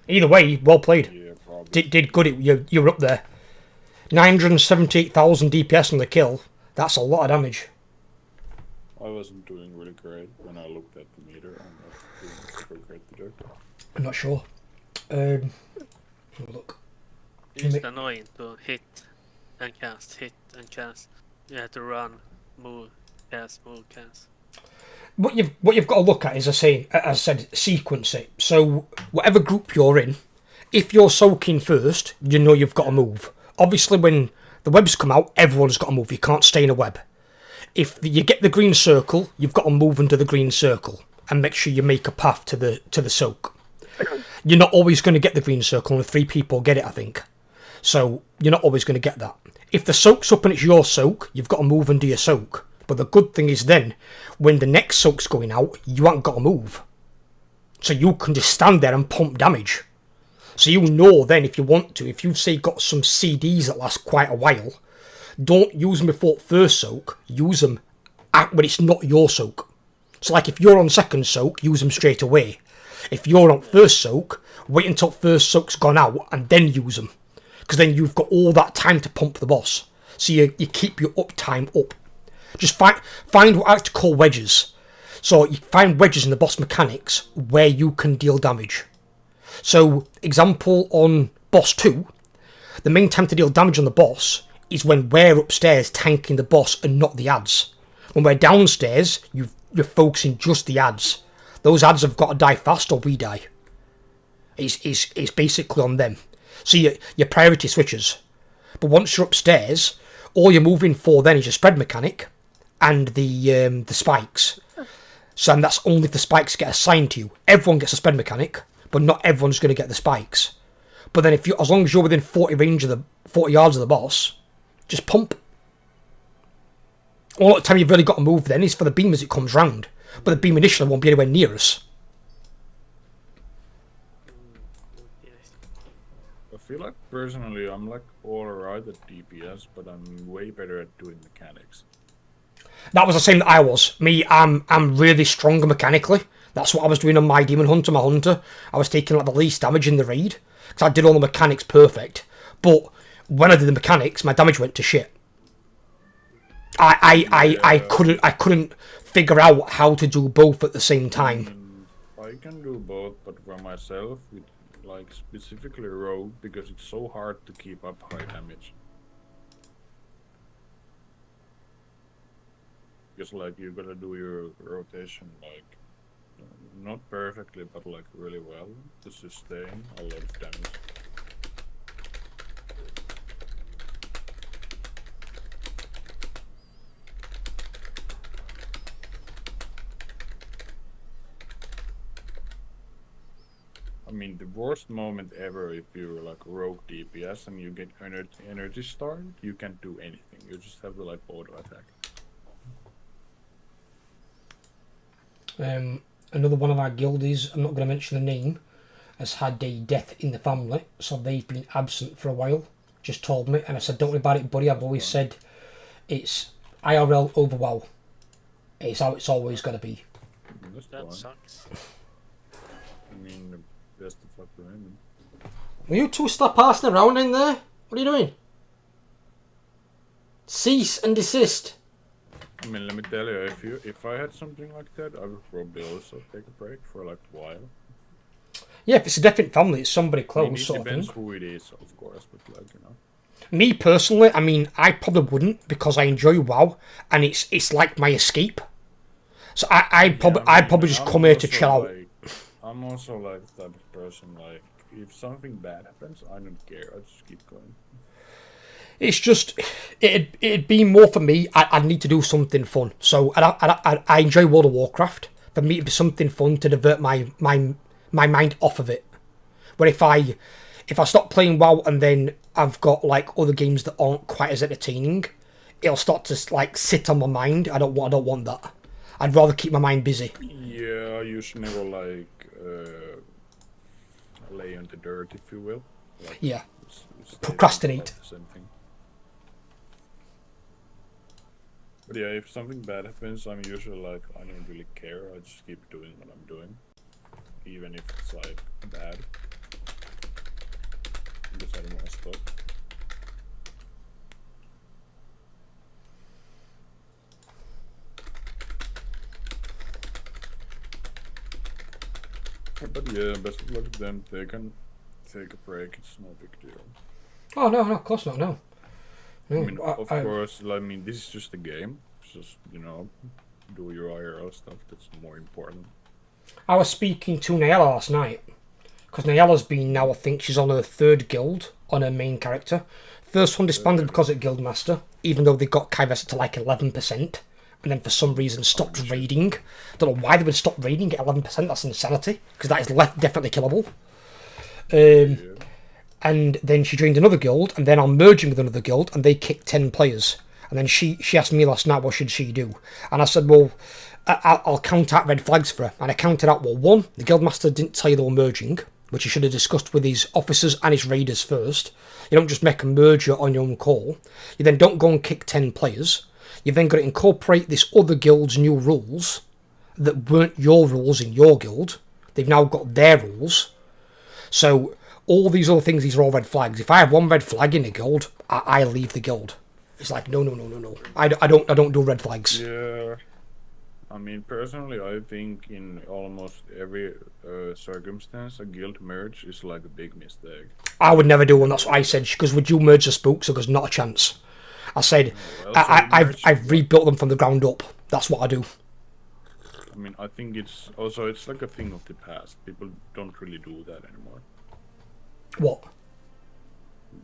Either way, well played. Yeah, did good. You were up there. 978,000 DPS on the kill. That's a lot of damage. I wasn't doing really great when I looked at the meter. I'm not doing super great today. I'm not sure. Have a look. It's annoying to hit and cast, hit and cast. You have to run, move, cast, move, cast. What you've got to look at is, as I said, sequence it. So whatever group you're in, if you're soaking first, you know you've got to move. Obviously, when the webs come out, everyone's got to move. You can't stay in a web. If you get the green circle, you've got to move into the green circle and make sure you make a path to the soak. You're not always going to get the green circle, and 3 people get it, I think. So you're not always going to get that. If the soak's up and it's your soak, you've got to move and do your soak. But the good thing is then, when the next soak's going out, you haven't got to move. So you can just stand there and pump damage. So you know then, if you want to, if you've, say, got some CDs that last quite a while, don't use them before first soak, use them when it's not your soak. So like if you're on second soak, use them straight away. If you're on first soak, wait until first soak's gone out and then use them. Because then you've got all that time to pump the boss. So you keep your uptime up. Just find what I like to call wedges. So you find wedges in the boss mechanics where you can deal damage. So, example on boss 2, the main time to deal damage on the boss is when we're upstairs tanking the boss and not the ads. When we're downstairs, you're focusing just the ads. Those ads have got to die fast or we die. It's basically on them. So your priority switches. But once you're upstairs, all you're moving for then is your spread mechanic and the spikes. So and that's only if the spikes get assigned to you. Everyone gets a spread mechanic, but not everyone's going to get the spikes. But then as long as you're within 40 yards of the boss, just pump. All the time you've really got to move then is for the beam as it comes round. But the beam initially won't be anywhere near us. I feel like personally I'm like alright at DPS, but I'm way better at doing mechanics. That was the same that I was. I'm really strong mechanically. That's what I was doing on my Demon Hunter, my Hunter. I was taking like the least damage in the raid. Because I did all the mechanics perfect. But when I did the mechanics, my damage went to shit. I couldn't figure out how to do both at the same time. I can do both, but for myself, with like specifically Rogue, because it's so hard to keep up high damage. Because like you gotta do your rotation like not perfectly, but like really well to sustain a lot of damage. I mean, the worst moment ever if you're like rogue DPS and you get energy started, you can't do anything. You just have to like auto attack. Another one of our guildies, I'm not going to mention the name, has had a death in the family, so they've been absent for a while. Just told me, and I said, don't worry about it, buddy. I've always said it's IRL over WoW. It's how it's always going to be. That sucks. I mean, the best of luck for him. Will you two stop passing around in there? What are you doing? Cease and desist. I mean, let me tell you, if I had something like that, I would probably also take a break for like a while. Yeah, if it's a different family, it's somebody close, I mean, it sort of thing. depends who it is, of course, but like, you know. Me personally, I mean, I probably wouldn't because I enjoy WoW and it's like my escape. So I'd probably just come here to chill out. I'm also like the type of person, like, if something bad happens, I don't care. I just keep going. It's just, it'd be more for me. I'd need to do something fun. So I enjoy World of Warcraft. For me, it'd be something fun to divert my mind off of it. Where if I stop playing WoW and then I've got like other games that aren't quite as entertaining, it'll start to like sit on my mind. I don't want that. I'd rather keep my mind busy. Yeah, I usually never like lay in the dirt, if you will. Like, yeah. Procrastinate. Same thing. But yeah, if something bad happens, I'm usually like, I don't really care. I just keep doing what I'm doing, even if it's like bad. Because I don't want to stop. But yeah, best of luck to them. They can take a break. It's no big deal. Oh no, of course not. No. I mean, of course. I mean, this is just a game. It's just, you know, do your IRL stuff. That's more important. I was speaking to Nayela last night because Nayela's been now. I think she's on her 3rd guild on her main character. First one disbanded because of Guildmaster, even though they got Kaiveset to like 11%. And then for some reason stopped raiding. Don't know why they would stop raiding at 11%. That's insanity, because that is definitely killable. And then she joined another guild, and then I'm merging with another guild, and they kicked 10 players. And then she asked me last night, what should she do? And I said, well, I'll count out red flags for her. And I counted out, well, 1, the Guildmaster didn't tell you they were merging, which he should have discussed with his officers and his raiders first. You don't just make a merger on your own call. You then don't go and kick 10 players. You've then got to incorporate this other guild's new rules that weren't your rules in your guild. They've now got their rules. So all these other things, these are all red flags. If I have one red flag in a guild, I leave the guild. It's like, no. I don't do red flags. Yeah. I mean, personally, I think in almost every circumstance, a guild merge is like a big mistake. I would never do one. That's what I said. Because would you merge the spooks? So there's not a chance. I said, I've rebuilt them from the ground up. That's what I do. I mean, I think it's like a thing of the past. People don't really do that anymore. What?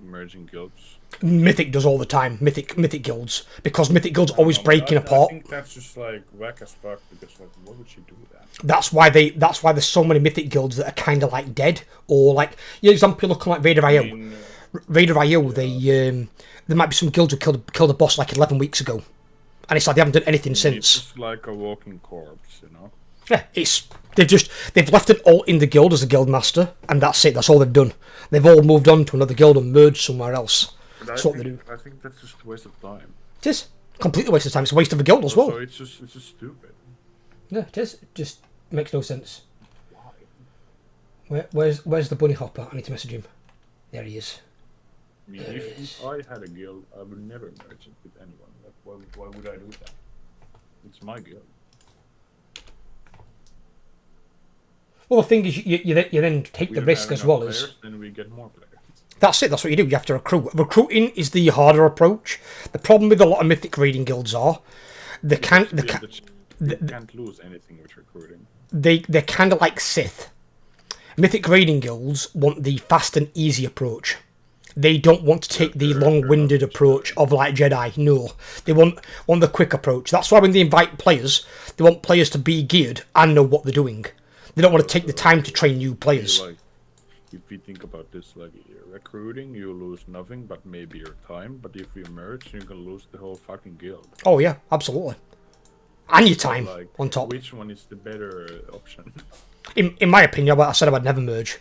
Merging guilds. Mythic does all the time. Mythic guilds, because Mythic guilds always breaking apart. I think that's just like whack as fuck. Because like, why would she do that? That's why there's so many Mythic guilds that are kind of like dead, or like, you know, example looking like Raider.io. Raider.io, there might be some guilds who killed a boss like 11 weeks ago, and it's like they haven't done anything since. It's just like a walking corpse, you know. Yeah, they've left it all in the guild as a guild master, and that's it. That's all they've done. They've all moved on to another guild and merged somewhere else. That's what they do. I think that's just a waste of time. It is completely a waste of time. It's a waste of a guild as well. So it's just stupid. Yeah, it is. It just makes no sense. Where's the bunny hopper? I need to message him. There he is. I mean, if I had a guild, I would never merge it with anyone. Like, why would I do that? It's my guild. Well, the thing is, you then take the risk as well as. Then we get more players. That's it. That's what you do. You have to recruit. Recruiting is the harder approach. The problem with a lot of Mythic raiding guilds are they can't lose anything with recruiting. They're kind of like Sith. Mythic raiding guilds want the fast and easy approach. They don't want to take the long-winded approach of like Jedi. No, they want the quick approach. That's why when they invite players, they want players to be geared and know what they're doing. They don't want to take the time to train new players. Like, if you think about this, like recruiting, you lose nothing but maybe your time. But if you merge, you can lose the whole fucking guild. Oh yeah, absolutely. And your time like, on top. Which one is the better option? In my opinion, I said I would never merge.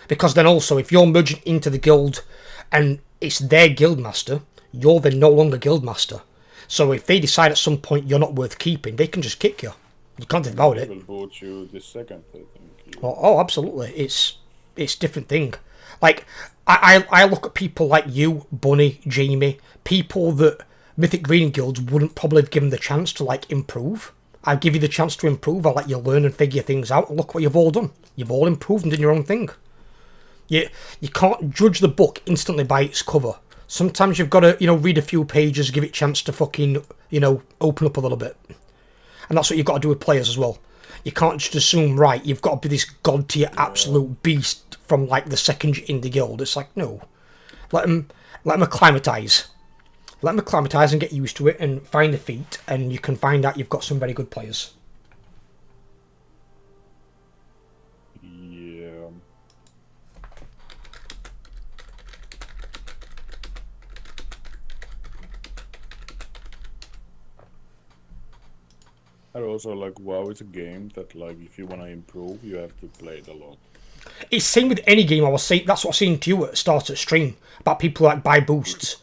Because then also, if you're merging into the guild and it's their guild master, you're then no longer guild master. So if they decide at some point you're not worth keeping, they can just kick you. You can't do about it. They will vote you the second, I think. Oh, absolutely. It's a different thing. Like, I look at people like you, Bunny, Jamie, people that Mythic Reading Guilds wouldn't probably have given the chance to, like, improve. I'd give you the chance to improve. I'll let you learn and figure things out. And look what you've all done. You've all improved and done your own thing. You can't judge the book instantly by its cover. Sometimes you've got to, read a few pages, give it a chance to fucking, open up a little bit. And that's what you've got to do with players as well. You can't just assume, right, you've got to be this god tier absolute beast from like the second you're in the guild. It's like, no. Let them acclimatise. Let them acclimatise and get used to it and find the feet, and you can find out you've got some very good players. Yeah. And also, like, WoW is a game that, like, if you want to improve, you have to play it a lot. It's same with any game. That's what I was saying to you at the start of the stream about people like buy boosts.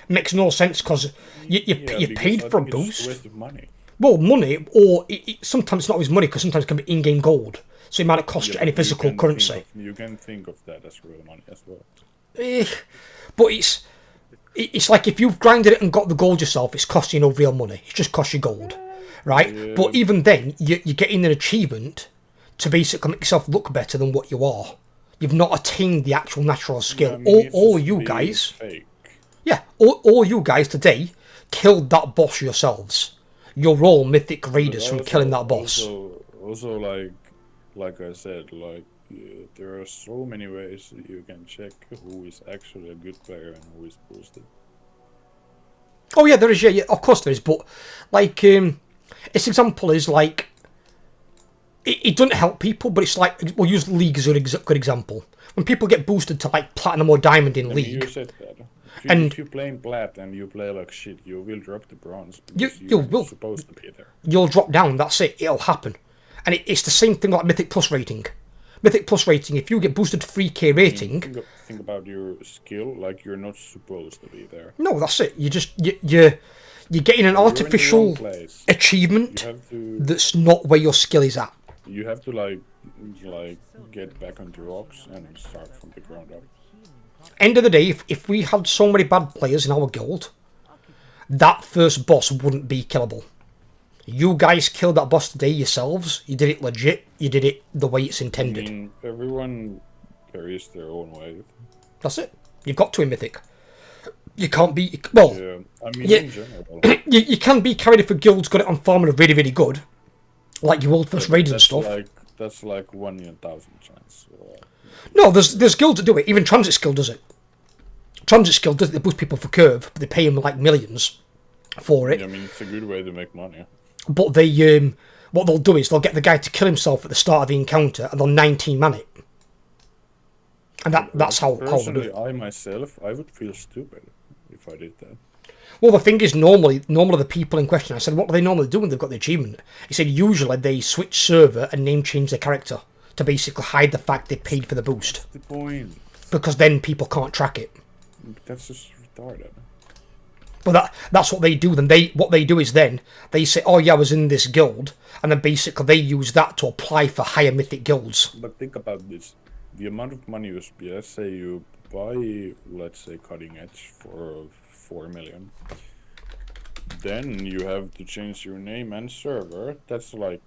It makes no sense because you paid for a boost. It's a waste of money. Well, money, or sometimes it's not always money because sometimes it can be in-game gold, so it might not cost you any physical currency. You can think of that as real money as well. But it's like if you've grinded it and got the gold yourself, it's costing you no real money. It just costs you gold, right? Yeah. But even then, you're getting an achievement to basically make yourself look better than what you are. You've not attained the actual natural skill. All you guys, fake. yeah, all you guys today killed that boss yourselves. You're all mythic raiders from killing that boss. Also, like I said, like there are so many ways you can check who is actually a good player and who is boosted. Oh yeah, there is. Yeah, of course there is. But like, its example is like, it doesn't help people, but it's like we'll use League as a good example. When people get boosted to like platinum or diamond in League, You said that. If you're playing plat and you play like shit, you will drop the bronze because you're supposed to be there. You'll drop down. That's it. It'll happen, and it's the same thing like Mythic Plus rating. Mythic Plus rating. If you get boosted to 3K rating, Think about your skill. Like you're not supposed to be there. no, that's it. You're getting an You're in the artificial wrong place. achievement You have to- that's not where your skill is at. You have to like get back on the rocks and start from the ground up. End of the day, if we had so many bad players in our guild, that first boss wouldn't be killable. You guys killed that boss today yourselves. You did it legit. You did it the way it's intended. I mean, everyone carries their own way. That's it. You've got to in Mythic. You can't be... Well, Yeah, I mean, you, in general. you can be carried if a guild's got it on farm and are really, really good. Like your world first Yeah, raiders and stuff. That's like 1 in 1,000 chance. So, No, there's guilds that do it. Even Transit Skill does it. Transit Skill does it. They boost people for curve, but they pay them like millions for it. I mean, it's a good way to make money. But they, what they'll do is they'll get the guy to kill himself at the start of the encounter, and they'll 19 man it. And that's how they do Personally, it. I myself, I would feel stupid if I did that. Well, the thing is, normally the people in question, I said, what do they normally do when they've got the achievement? He said, usually they switch server and name change their character to basically hide the fact they paid for the boost. That's the point. Because then people can't track it. That's just retarded. But that's what they do. Then what they do is then they say, oh yeah, I was in this guild, and then basically they use that to apply for higher mythic guilds. But think about this: the amount of money you spend. Let's say you buy, let's say, Cutting Edge for 4 million. Then you have to change your name and server. That's like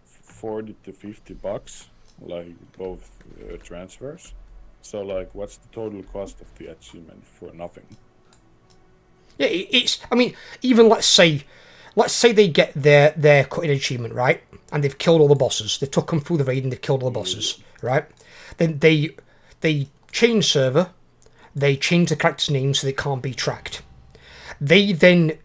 40 to 50 bucks, like both transfers. So like, what's the total cost of the achievement for nothing? Yeah, it's. I mean, even let's say they get their cutting achievement, right, and they've killed all the bosses. They took them through the raid and they've killed all the bosses, right? Then they change server, they change the character's name so they can't be tracked. They then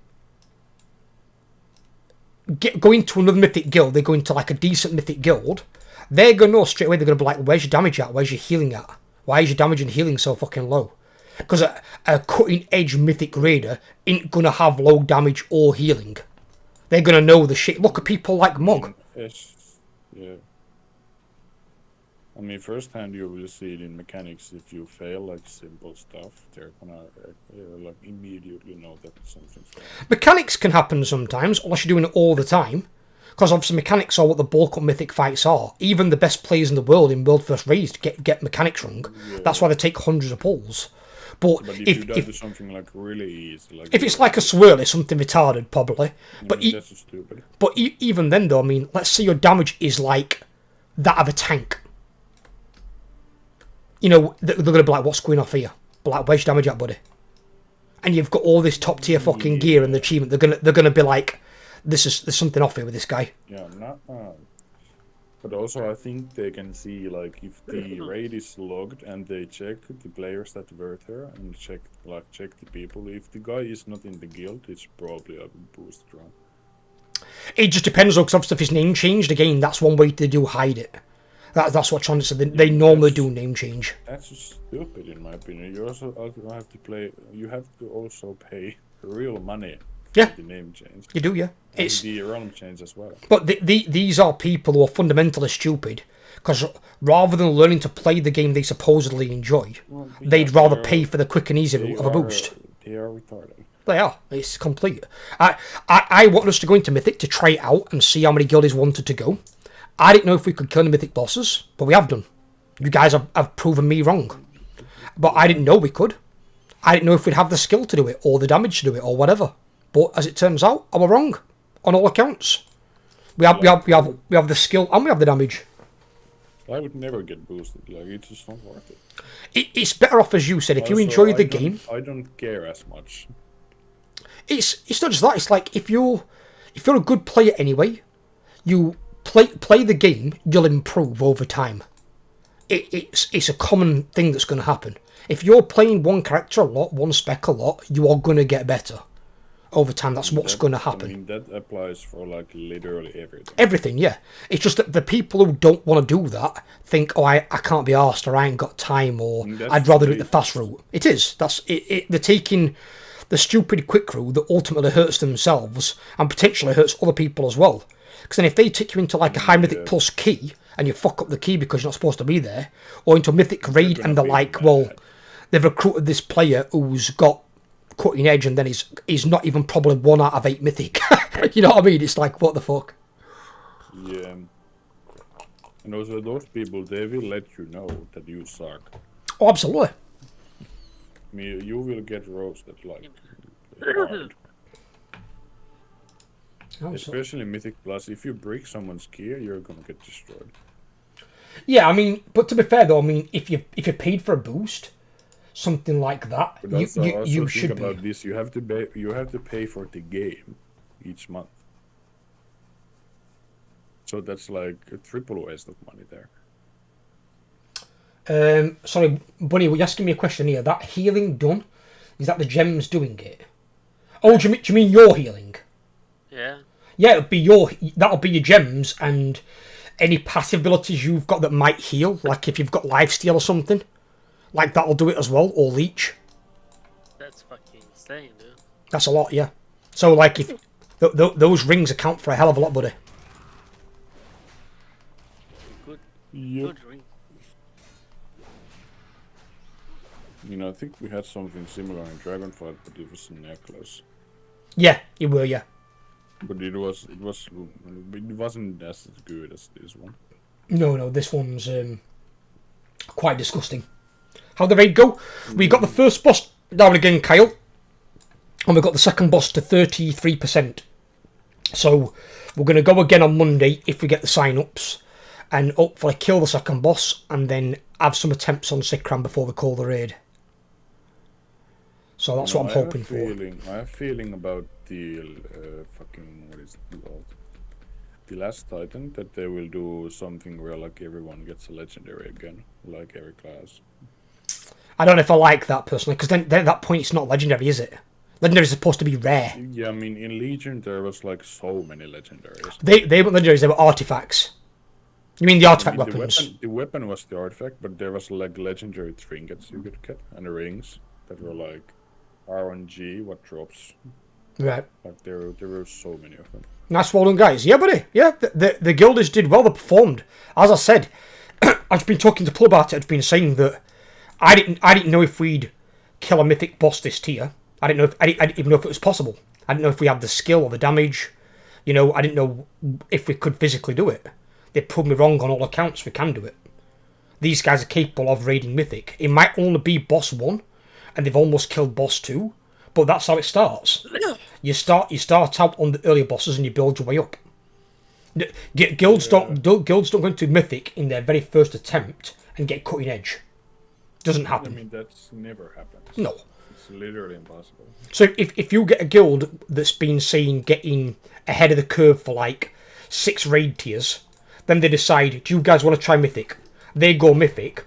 go into another mythic guild. They go into like a decent mythic guild. They're gonna know straight away. They're gonna be like, "Where's your damage at? Where's your healing at? Why is your damage and healing so fucking low?" Because a cutting-edge mythic raider ain't gonna have low damage or healing. They're gonna know the shit. Look at people like Mog. Yeah. I mean, firsthand you will see it in mechanics. If you fail like simple stuff, they're gonna like immediately know that something's wrong. Mechanics can happen sometimes, unless you're doing it all the time. Because obviously mechanics are what the bulk of mythic fights are. Even the best players in the world in World First Raids get mechanics wrong. Yeah. That's why they take hundreds of pulls. But if you do something like really easy, like if it's like a swirl, it's something retarded, probably. But that's just stupid. But even then, though, I mean, let's say your damage is like that of a tank. You know, they're going to be like, what's going off here? But like, where's your damage at, buddy? and you've got all this top tier fucking gear and the achievement, they're gonna be like, there's something off here with this guy. Yeah, not. But also, I think they can see like if the raid is logged and they check the players that were there and check the people. If the guy is not in the guild, it's probably a boosted round. It just depends though, because obviously if his name changed again, that's one way to do hide it. That's what Tron said. They normally do name change. That's stupid in my opinion. You also have to play. You have to also pay real money. For the name change. You do, yeah. And It's the realm change as well. But these are people who are fundamentally stupid, because rather than learning to play the game they supposedly enjoy, they'd rather pay for the quick and easy route of a boost. They are retarded. They are. It's complete. I wanted us to go into Mythic to try it out and see how many guildies wanted to go. I didn't know if we could kill the Mythic bosses, but we have done. You guys have proven me wrong. But I didn't know we could. I didn't know if we'd have the skill to do it, or the damage to do it, or whatever. But as it turns out, I was wrong. On all accounts. We have the skill and we have the damage. I would never get boosted. Like, it's just not worth it. It's better off, as you said, if you enjoy the game. I don't care as much. It's not just that. It's like if you're a good player anyway, you play the game, you'll improve over time. It's a common thing that's going to happen. If you're playing one character a lot, one spec a lot, you are going to get better over time. That's what's going to happen. I mean, that applies for like literally everything. Everything, yeah. It's just that the people who don't want to do that think, oh, I can't be arsed, or I ain't got time, or I'd rather do it the fast route. It is. They're taking the stupid quick route that ultimately hurts themselves and potentially hurts other people as well. Because then if they take you into like a high Mythic plus key and you fuck up the key because you're not supposed to be there, or into a Mythic raid and they're like, well, they've recruited this player who's got cutting edge and then he's not even probably 1 out of 8 Mythic. You know what I mean? It's like, what the fuck? Yeah. And also those people, they will let you know that you suck. Oh, absolutely. I mean, you will get roasted like hard. Especially Mythic Plus, if you break someone's gear, you're gonna get destroyed. Yeah, I mean, but to be fair though, I mean, if you paid for a boost, something like that, But also, you think should about be. this. You have to pay for the game each month. So that's like a triple waste of money there. Sorry, Bunny, you're asking me a question here. That healing done, is that the gems doing it? Oh, do you mean your healing? Yeah. Yeah, that'll be your gems and any passive abilities you've got that might heal, like if you've got lifesteal or something, like that'll do it as well, or leech. That's fucking insane, dude. That's a lot, yeah. So like if those rings account for a hell of a lot, buddy. Good. Yep. Good ring. You know, I think we had something similar in Dragonflight, but it was a necklace. Yeah, you were, yeah. But it wasn't as good as this one. No, this one's quite disgusting. How'd the raid go? We got the first boss down again, Kyle. And we got the second boss to 33%. So we're going to go again on Monday if we get the sign-ups. And hopefully kill the second boss and then have some attempts on Sikram before we call the raid. So that's what I'm hoping for. I have a feeling about the fucking, what is it called? The last Titan, that they will do something where like everyone gets a legendary again, like every class. I don't know if I like that personally, because then at that point it's not legendary, is it? Legendary is supposed to be rare. Yeah, I mean in Legion there was like so many legendaries. They weren't legendaries, they were artifacts. You mean the artifact weapons? The weapon was the artifact, but there was like legendary trinkets you could get, and rings that were like RNG, what drops. Right. Like there were so many of them. Nice well done, guys. Yeah, buddy. Yeah, the guilders did well. They performed. As I said, I've been talking to Plub about it. I've been saying that I didn't know if we'd kill a mythic boss this tier. I didn't even know if it was possible. I didn't know if we had the skill or the damage. You know, I didn't know if we could physically do it. They proved me wrong on all accounts. We can do it. These guys are capable of raiding mythic. It might only be boss 1, and they've almost killed boss 2. But that's how it starts. You start out on the earlier bosses and you build your way up. Guilds don't go into mythic in their very first attempt and get cutting edge. Doesn't happen. I mean that's never happens. No. It's literally impossible. So if you get a guild that's been seen getting ahead of the curve for like 6 raid tiers, then they decide, do you guys want to try Mythic? They go Mythic.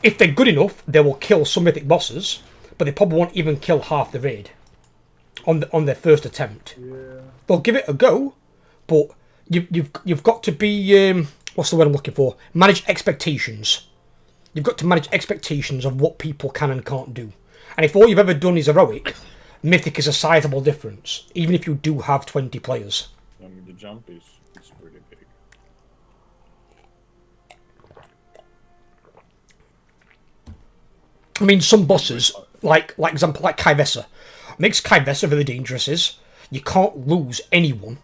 If they're good enough, they will kill some Mythic bosses, but they probably won't even kill half the raid on their first attempt. Yeah. They'll give it a go, but you've got to be what's the word I'm looking for? Manage expectations. You've got to manage expectations of what people can and can't do. And if all you've ever done is heroic, Mythic is a sizable difference, even if you do have 20 players. I mean, the jump is pretty big. I mean, some bosses, like example, like Kaivessa, makes Kaivessa really dangerous is you can't lose anyone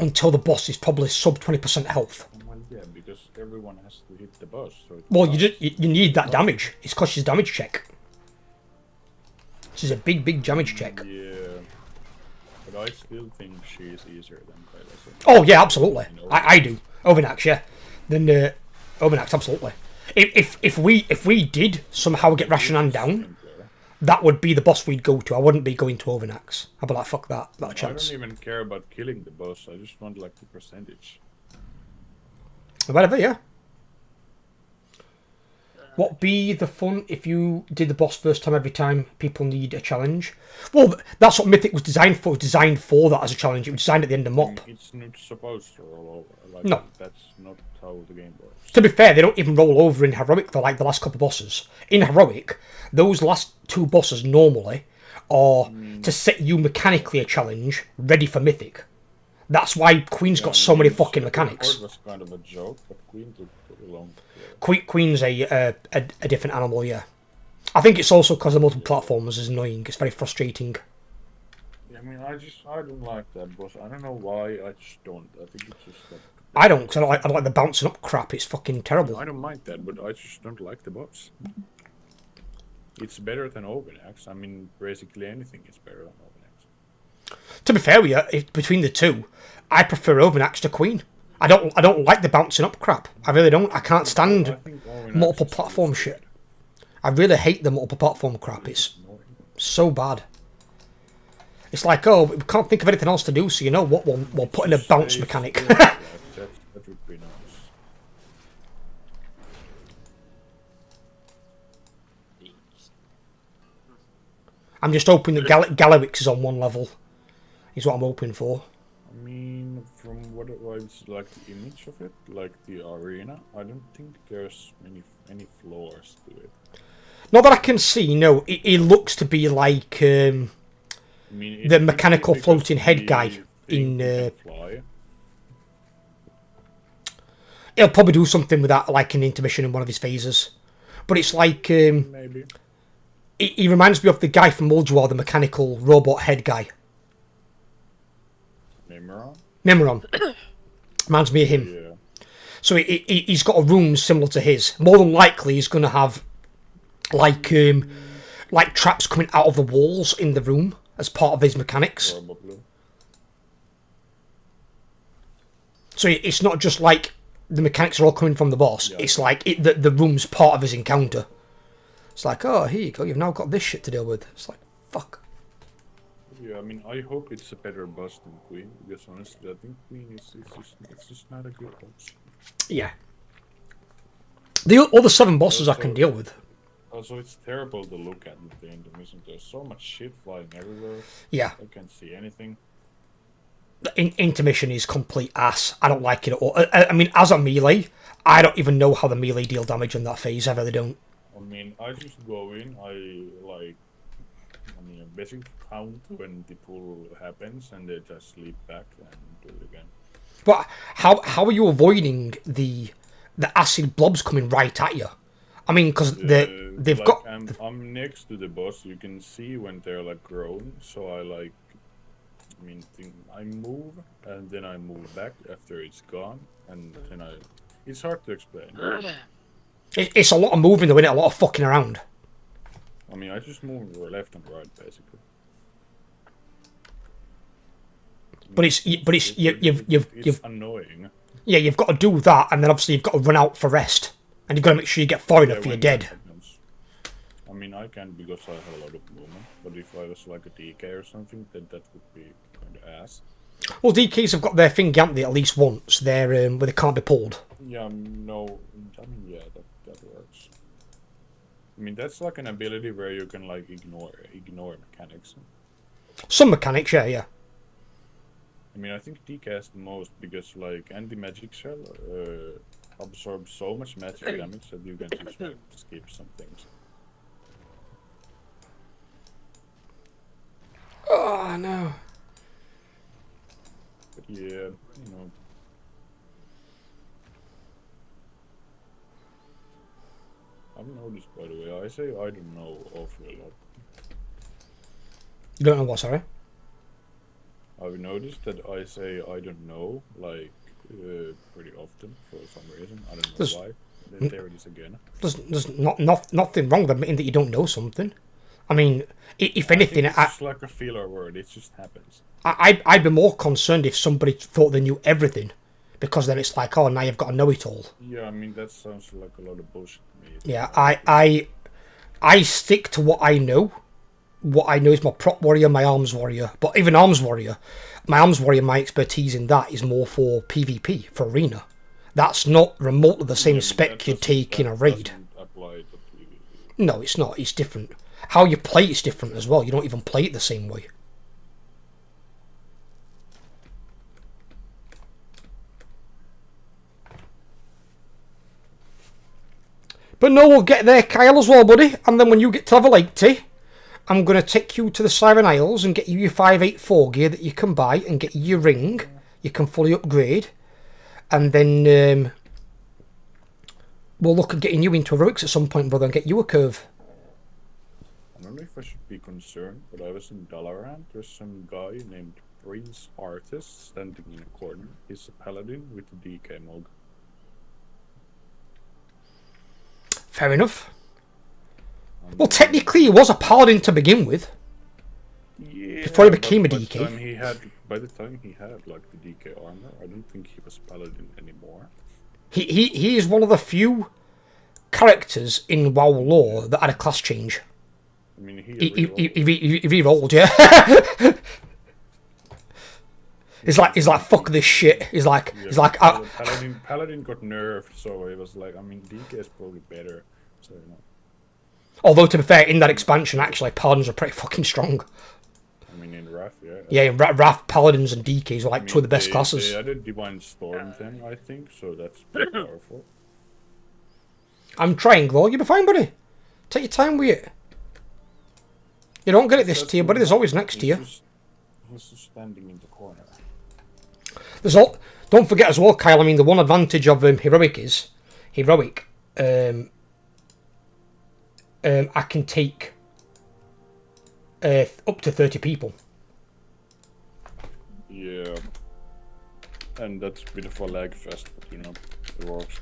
until the boss is probably sub 20% health. Well, yeah, because everyone has to hit the boss. So Well, you need that damage. It's because she's damage check. This is a big damage check. Yeah, but I still think she is easier than Kaivessa. Oh yeah, absolutely. I do. Overnax, yeah. Then Overnax, absolutely. If we did somehow get Rashanan down, that would be the boss we'd go to. I wouldn't be going to Overnax. I'd be like, fuck that, not a chance. I don't even care about killing the boss. I just want like the percentage. Whatever, yeah. What be the fun if you did the boss first time every time people need a challenge? Well, that's what Mythic was designed for. It was designed for that as a challenge. It was designed at the end of MOP. It's not supposed to roll over. Like, No. That's not how the game works. To be fair, they don't even roll over in Heroic, though, like the last couple of bosses. In Heroic, those last 2 bosses normally are to set you mechanically a challenge ready for Mythic. That's why Queen's got so many fucking mechanics. It was kind of a joke, but Queen took pretty long. Queen's a different animal, yeah. I think it's also because the multiple platformers is annoying. It's very frustrating. I mean, I don't like that boss. I don't know why. I just don't. I think it's just like. I don't, because I don't like the bouncing up crap. It's fucking terrible. I don't mind that, but I just don't like the boss. It's better than Overnax. I mean, basically anything is better than Overnax. To be fair with you, between the two, I prefer Overnax to Queen. I don't like the bouncing up crap. I really don't. I can't stand multiple platform shit. I really hate the multiple platform crap. It's so bad. It's like, oh, we can't think of anything else to do, so you know what? We'll put in a bounce mechanic. That would be nice. I'm just hoping that Galawix is on 1 level. Is what I'm hoping for. I mean, from what it's like the image of it, like the arena, I don't think there's any floors to it. Not that I can see. No, it looks to be like the mechanical floating head guy in. He'll probably do something with that, like an intermission in one of his phases. But it's like maybe. He reminds me of the guy from Muldrawar, the mechanical robot head guy. Memoron. Reminds me of him. Yeah. So he's got a room similar to his. More than likely, he's going to have like traps coming out of the walls in the room as part of his mechanics. Probably. So it's not just like the mechanics are all coming from the boss. Yeah. It's like the room's part of his encounter. It's like, oh, here you go. You've now got this shit to deal with. It's like, fuck. Yeah, I mean, I hope it's a better boss than Queen, because honestly, I think Queen it's just not a good boss. Yeah. The other 7 bosses also, I can deal with. Also, it's terrible to look at in the intermission. There's so much shit flying everywhere. Yeah. I can't see anything. Intermission is complete ass. I don't like it at all. I mean, as a melee, I don't even know how the melee deal damage in that phase. I really don't. I mean, I just go in, basically count when the pull happens, and they just sleep back and do it again. But how are you avoiding the acid blobs coming right at you? I mean, because they've got. I'm next to the boss. You can see when they're like grown. So I move and then I move back after it's gone, and then It's hard to explain. It's a lot of moving, though, isn't it? A lot of fucking around. I mean, I just move left and right, basically. But you've annoying. Yeah, you've got to do that, and then obviously you've got to run out for rest, and you've got to make sure you get far enough for you're dead. I mean, I can because I have a lot of movement, but if I was like a DK or something, then that would be kind of ass. Well, DKs have got their thing, haven't they, at least once. They're where they can't be pulled. Yeah, no, I mean, yeah, that works. I mean, that's like an ability where you can like ignore mechanics. Some mechanics, yeah. I mean, I think DK has the most because like anti-magic shell absorbs so much magic damage that you can just like, skip some things. Oh no. But yeah, you know. I've noticed, by the way, I say I don't know awfully a lot. You don't know what, sorry? I've noticed that I say I don't know, like, pretty often for some reason. I don't know why. Then there it is again. There's nothing wrong with admitting that you don't know something. I mean, if anything... It's just like a filler word, it just happens. I'd be more concerned if somebody thought they knew everything, because then it's like, oh, now you've got to know it all. Yeah, I mean, that sounds like a lot of bullshit to me. Yeah, I stick to what I know. What I know is my prop warrior, my arms warrior. But even arms warrior, my expertise in that is more for PvP, for arena. That's not remotely the same spec you'd take in a raid. No, it's not. It's different. How you play it's different as well. You don't even play it the same way. But no, we'll get there, Kyle, as well, buddy. And then when you get to level 80, I'm going to take you to the Siren Isles and get you your 584 gear that you can buy and get you your ring. You can fully upgrade. And then we'll look at getting you into heroics at some point, brother, and get you a curve. I don't know if I should be concerned, but I was in Dalaran. There's some guy named Prince Artist standing in a corner. He's a paladin with a DK mug. Fair enough. Well, technically, he was a paladin to begin with. Yeah, before he became a DK. By the time he had like the DK armor, I don't think he was paladin anymore. He is one of the few characters in WoW lore that had a class change. I mean, he re-rolled, yeah. He's like fuck this shit. He's like Paladin got nerfed, so it was like, I mean, DK is probably better. So you know. Although to be fair, in that expansion, actually, paladins are pretty fucking strong. I mean, in Wrath, yeah. Yeah, in Wrath, paladins and DKs are like two of the best classes. They added Divine Storm thing, I think, so that's pretty powerful. I'm trying, Glow. You'll be fine, buddy. Take your time with it. You don't get it this tier, buddy. There's always next tier. He's just standing in the corner. Don't forget as well, Kyle. I mean, the one advantage of heroic is heroic. I can take up to 30 people. Yeah, and that's a bit of a lag fest, but you know, it works.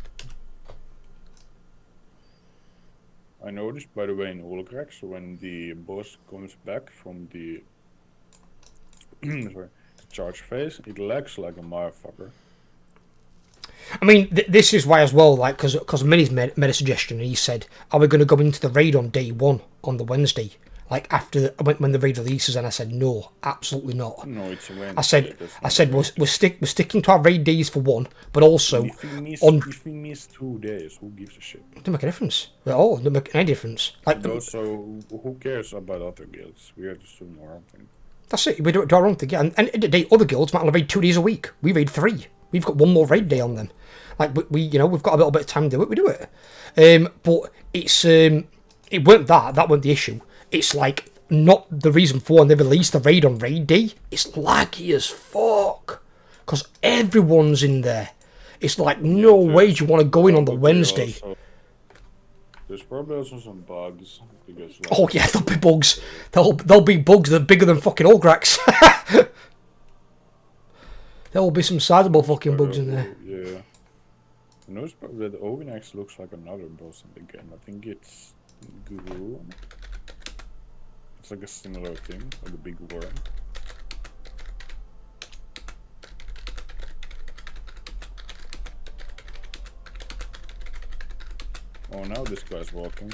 I noticed, by the way, in Warcraft, when the boss comes back from the charge phase, it lags like a motherfucker. I mean, this is why as well, like, because Minnie's made a suggestion, and he said, are we going to go into the raid on day 1, on the Wednesday? Like, after when the raid releases, and I said, no, absolutely not. No, it's a Wednesday. I said, we're sticking to our raid days for 1, but also... If we miss 2 days, who gives a shit? It doesn't make a difference. At all. It doesn't make any difference. Like, also, who cares about other guilds? We are just doing our own thing. That's it. We do our own thing. And at the end of the day, other guilds might only raid 2 days a week. We raid 3. We've got 1 more raid day on them. Like, we've got a little bit of time to do it. We do it. But it's it weren't that weren't the issue. It's like not the reason for when they released the raid on raid day. It's laggy as fuck because everyone's in there. It's like no way do you want to go in on the Wednesday. There's probably also some bugs because. Like, oh yeah, there'll be bugs. There'll be bugs that are bigger than fucking Olgrax. There will be some sizable fucking bugs in there. Yeah. I noticed that the Ovinax looks like another boss in the game. I think it's Guru. It's like a similar thing, like a big worm. Oh, now this guy's walking.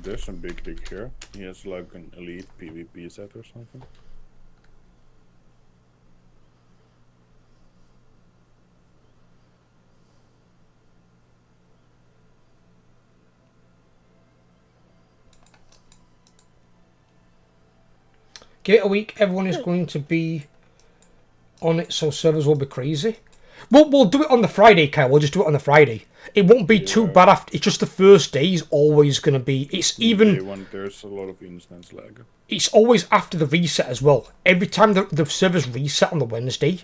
there's some big dick here. He has like an elite PvP set or something. Give it a week, everyone is going to be on it, so servers will be crazy. We'll do it on the Friday, Kyle. We'll just do it on the Friday. It won't be too bad after. It's just the first day is always going to be. It's even. There's a lot of instance lag. It's always after the reset as well. Every time the servers reset on the Wednesday,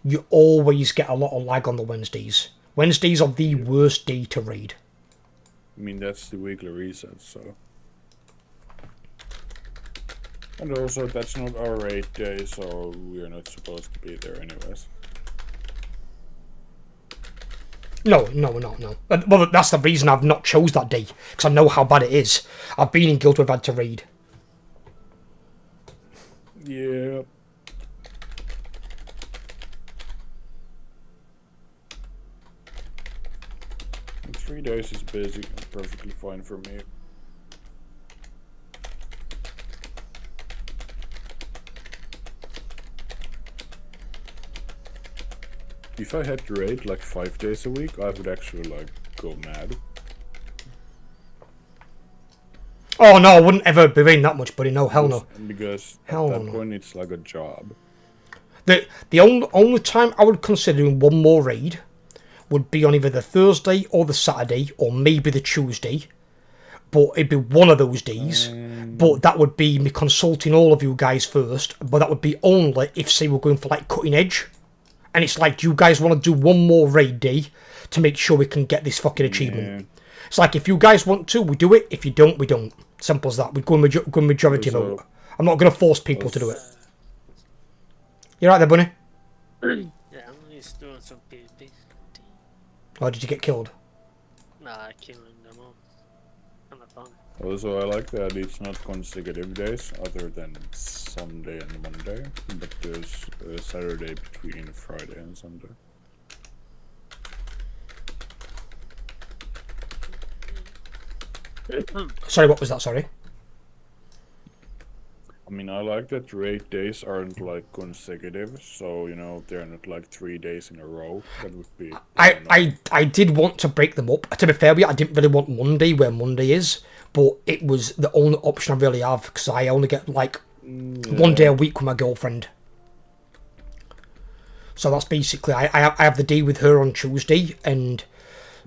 you always get a lot of lag on the Wednesdays. Wednesdays are the worst day to raid. I mean, that's the weekly reset, so. And also, that's not our raid day, so we're not supposed to be there anyways. No. Well, that's the reason I've not chose that day, because I know how bad it is. I've been in guilds where I've had to raid. Yeah. And 3 days is busy and perfectly fine for me. If I had to raid like 5 days a week, I would actually like go mad. Oh no, I wouldn't ever be raiding that much, buddy. No, hell no. Because hell at that point it's like a job. The only time I would consider doing one more raid would be on either the Thursday or the Saturday or maybe the Tuesday. But it'd be one of those days. But that would be me consulting all of you guys first. But that would be only if, say, we're going for like cutting edge. And it's like, do you guys want to do one more raid day to make sure we can get this fucking achievement? Yeah. It's like, if you guys want to, we do it. If you don't, we don't. Simple as that. We go majority vote. I'm not going to force people to do it. You right there, Bunny? Yeah, I'm just doing some PvP. Or did you get killed? Nah, I killed them all. Kind of fun. Also, I like that it's not consecutive days other than Sunday and Monday, but there's a Saturday between Friday and Sunday. Sorry, what was that? Sorry. I mean, I like that raid days aren't like consecutive, so you know they're not like 3 days in a row. That would be. I did want to break them up. To be fair with you, I didn't really want Monday where Monday is, but it was the only option I really have because I only get like 1 day a week with my girlfriend. So that's basically I have the day with her on Tuesday, and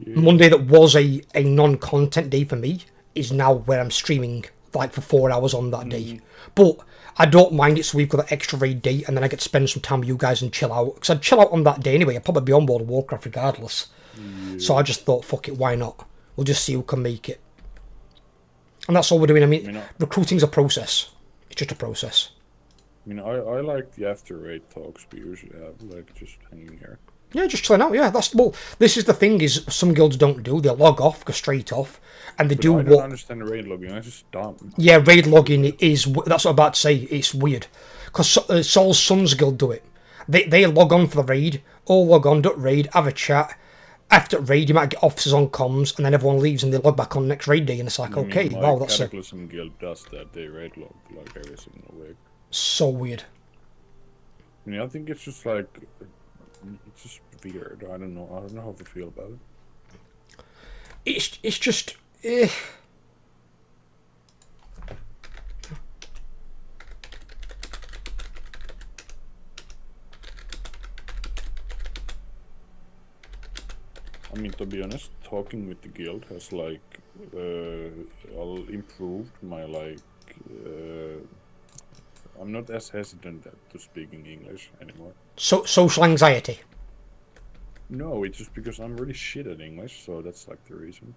Monday that was a non-content day for me is now where I'm streaming like for 4 hours on that day. But I don't mind it, so we've got an extra raid day, and then I get to spend some time with you guys and chill out. Because I'd chill out on that day anyway. I'd probably be on board Warcraft regardless. So I just thought, fuck it, why not? We'll just see who can make it. And that's all we're doing. I mean, recruiting's a process. It's just a process. I mean, I like the after raid talks we usually have, like just hanging here. Yeah, just chilling out. Yeah, this is the thing is some guilds don't do. They log off, go straight off, and they do I don't understand raid logging. That's just dumb. Yeah, raid logging is. That's what I'm about to say. It's weird because Saul's Sons Guild do it. They log on for the raid, all log on, do raid, have a chat. After raid, you might get officers on comms, and then everyone leaves, and they log back on next raid day, and it's like, okay, wow, that's it. Cataclysm Guild does that. They raid log like every single week. So weird. I mean, I think it's just like. It's just weird. I don't know how to feel about it. It's just. I mean, to be honest, talking with the guild has like all improved my like. I'm not as hesitant to speaking English anymore. So social anxiety. No, it's just because I'm really shit at English, so that's like the reason.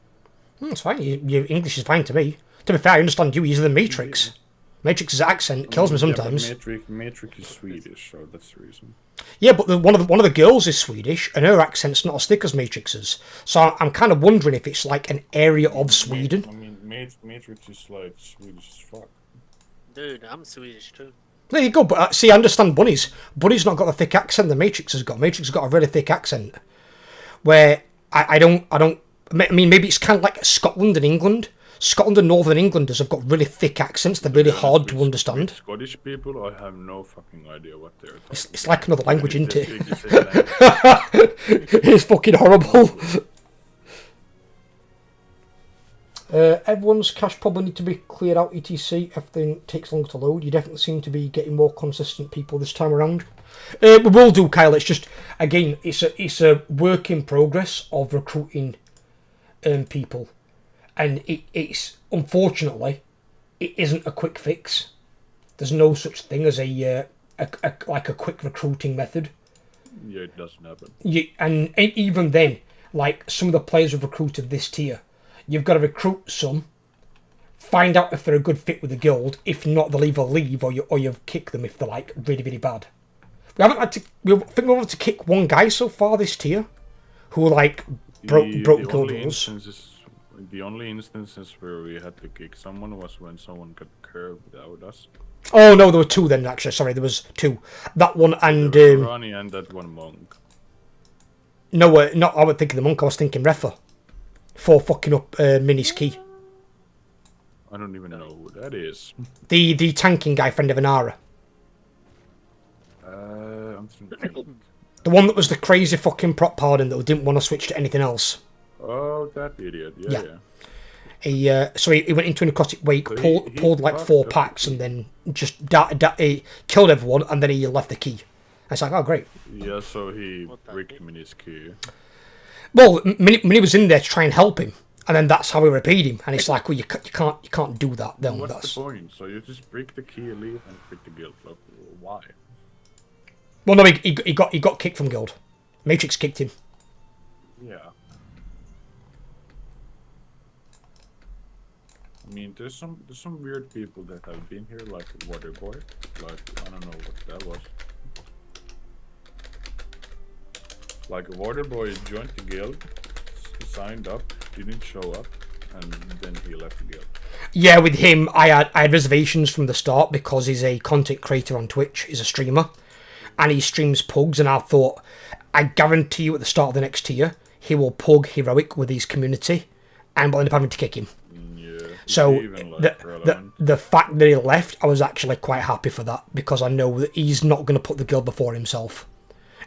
It's fine. Your English is fine to me. To be fair, I understand you. He's the Matrix. Matrix's accent kills me sometimes. Yeah, Matrix is Swedish, so that's the reason. Yeah, but one of the girls is Swedish, and her accent's not as thick as Matrix's. So I'm kind of wondering if it's like an area of Sweden. I mean, Matrix is like Swedish as fuck. Dude, I'm Swedish too. There you go. But see, I understand Bunny's. Bunny's not got the thick accent the Matrix has got. Matrix has got a really thick accent. Where I don't. I mean, maybe it's kind of like Scotland and England. Scotland and Northern Englanders have got really thick accents. They're really hard to understand. Scottish people, I have no fucking idea what they're talking. It's like another language, They isn't just it? speak the same language. It's fucking horrible. Everyone's cache probably need to be cleared out, etc. Everything takes longer to load. You definitely seem to be getting more consistent people this time around. We will do, Kyle. It's just, again, it's a work in progress of recruiting people. And it's, unfortunately, it isn't a quick fix. There's no such thing as a quick recruiting method. Yeah, it doesn't happen. And even then, like, some of the players we've recruited this tier, you've got to recruit some, find out if they're a good fit with the guild. If not, they'll either leave or you've kicked them if they're like really, really bad. I think we've had to kick one guy so far this tier, who like broke guild rules. The only instances where we had to kick someone was when someone got curved without us. Oh no, there were two then. Actually, sorry, there was two. That one and Ronnie and that one monk. No, not. I would think of the monk. I was thinking Refa for fucking up Minnie's key. I don't even know who that is. The tanking guy, friend of Anara. I'm thinking. The one that was the crazy fucking prop pardon that didn't want to switch to anything else. Oh, that idiot! Yeah. He went into an aquatic wake, So pulled like 4 packs, and then just he killed everyone, and then he left the key. I was like, oh great. Yeah, so he bricked Minnie's key. Well, Minnie was in there to try and help him, and then that's how we repaid him. And it's like, well, you can't do that. Then What's that's the point? So you just break the key, leave, and break the guild. Like, why? well, no, he got kicked from guild. Matrix kicked him. Yeah. I mean, there's some weird people that have been here, like Waterboy. Like, I don't know what that was. Like, Waterboy joined the guild, signed up, didn't show up, and then he left the guild. Yeah, with him, I had reservations from the start because he's a content creator on Twitch. He's a streamer, and he streams pugs. And I thought, I guarantee you, at the start of the next tier, he will pug heroic with his community, and we'll end up having to kick him. So the fact that he left, I was actually quite happy for that, because I know that he's not going to put the guild before himself.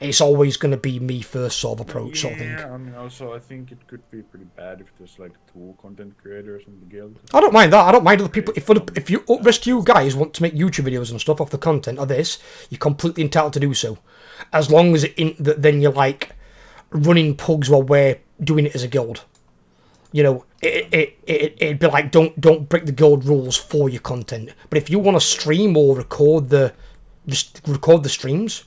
It's always going to be me first sort of approach, sort of thing. Yeah, I mean, also, I think it could be pretty bad if there's like 2 content creators in the guild. I don't mind that. I don't mind other people. If you rest you guys want to make YouTube videos and stuff off the content of this, you're completely entitled to do so, as long as then you're like running pugs while we're doing it as a guild. You know, it'd be like don't break the guild rules for your content. But if you want to stream or record the streams,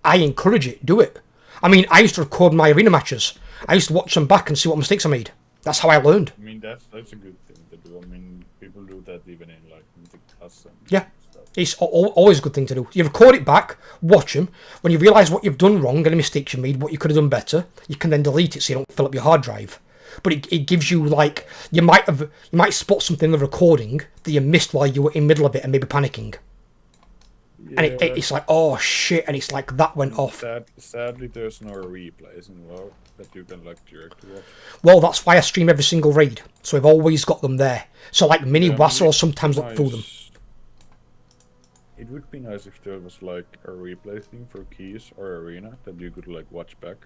I encourage it. Do it. I mean, I used to record my arena matches. I used to watch them back and see what mistakes I made. That's how I learned. I mean, that's a good thing to do. I mean, people do that even in like Mythic Plus and Yeah, it's always a good thing to do. You record it back, watch them. When you realise what you've done wrong, any mistakes you made, what you could have done better, you can then delete it so you don't fill up your hard drive. But it gives you, like, you might spot something in the recording that you missed while you were in the middle of it and maybe panicking. Yeah. And it's like, oh shit, and it's like that went off. Sadly, there's no replays in WoW that you can like directly watch. Well, that's why I stream every single raid, so I've always got them there. So like Mini Wasser will sometimes look through them. It would be nice if there was like a replay thing for keys or arena that you could like watch back.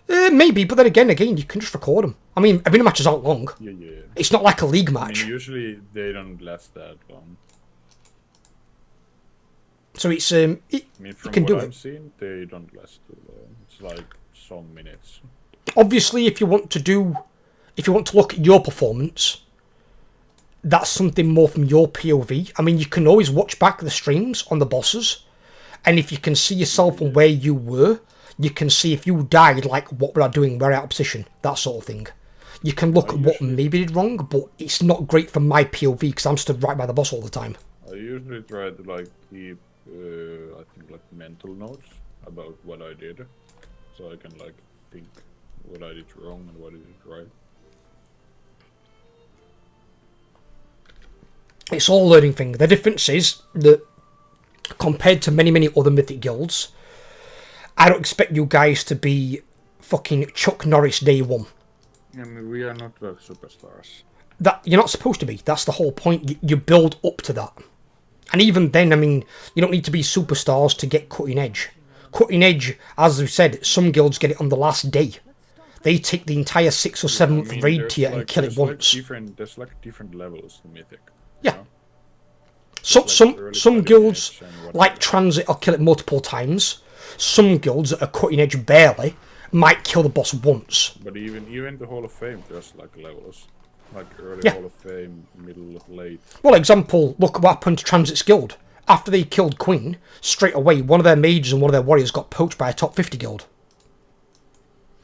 Maybe, but then again, you can just record them. I mean, arena matches aren't long. Yeah. It's not like a league match. I mean, usually they don't last that long. So it's I mean, from you can do what it. I've seen, they don't last too long. It's like some minutes. Obviously, if you want to look at your performance, that's something more from your POV. I mean, you can always watch back the streams on the bosses, and if you can see yourself from where you were, you can see if you died, like, what were I doing, where out of position, that sort of thing. You can look at what maybe did wrong, but it's not great from my POV because I'm stood right by the boss all the time. I usually try to like keep, I think, like mental notes about what I did, so I can like think what I did wrong and what I did right. It's all a learning thing. The difference is that compared to many other Mythic guilds, I don't expect you guys to be fucking Chuck Norris day one. I mean, we are not the superstars. that you're not supposed to be. That's the whole point. You build up to that. And even then, I mean, you don't need to be superstars to get cutting edge. Cutting edge, as we said, some guilds get it on the last day. They take the entire 6th or 7th raid tier and kill it once. There's like different levels to Mythic. Yeah. You know? Some guilds like Transit will kill it multiple times. Some guilds that are cutting edge barely might kill the boss once. But even the Hall of Fame, there's like levels. Like early Yeah. Hall of Fame, middle, late. Well, example, look what happened to Transit's guild. After they killed Queen, straight away, one of their mages and one of their warriors got poached by a top 50 guild.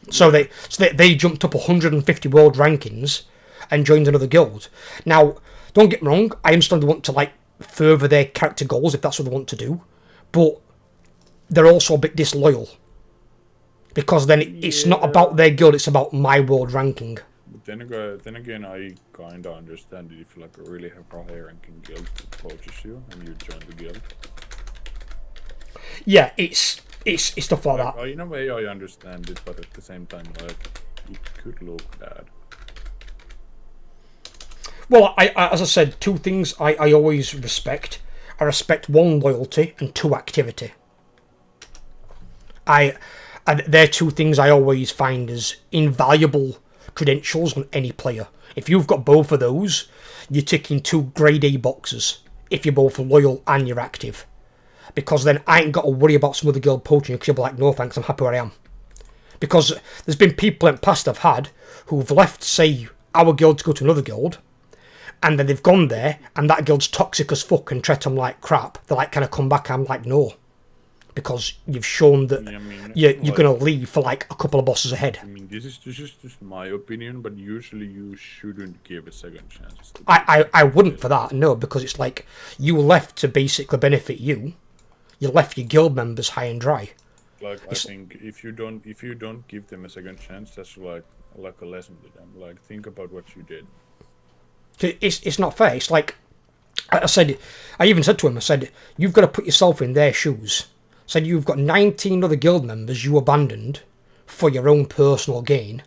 So they jumped up 150 world rankings and joined another guild. Now, don't get me wrong, I understand they want to like further their character goals if that's what they want to do, but they're also a bit disloyal. Because then it's not about their guild, it's about my world ranking. But then again, I kinda understand it if like a really high ranking guild poaches you and you join the guild. Yeah, it's stuff like that. In a way, I understand it, but at the same time, like it could look bad. Well, as I said, two things I always respect. I respect 1, loyalty, and 2, activity. And they're 2 things I always find as invaluable credentials on any player. If you've got both of those, you're ticking 2 grade A boxes. If you're both loyal and you're active. Because then I ain't got to worry about some other guild poaching you because you'll be like, no thanks, I'm happy where I am. Because there's been people in the past I've had who've left, say, our guild to go to another guild, and then they've gone there, and that guild's toxic as fuck and treat them like crap. They're like, can I come back? I'm like, no. Because you've shown that you're going to leave for like a couple of bosses ahead. I mean, this is just my opinion, but usually you shouldn't give a second chance. I wouldn't for that, no, because it's like, you left to basically benefit you. You left your guild members high and dry. Like, I think if you don't give them a second chance, that's like a lesson to them. Like, think about what you did. It's not fair. It's like, I even said to him, I said, you've got to put yourself in their shoes. I said, you've got 19 other guild members you abandoned for your own personal gain.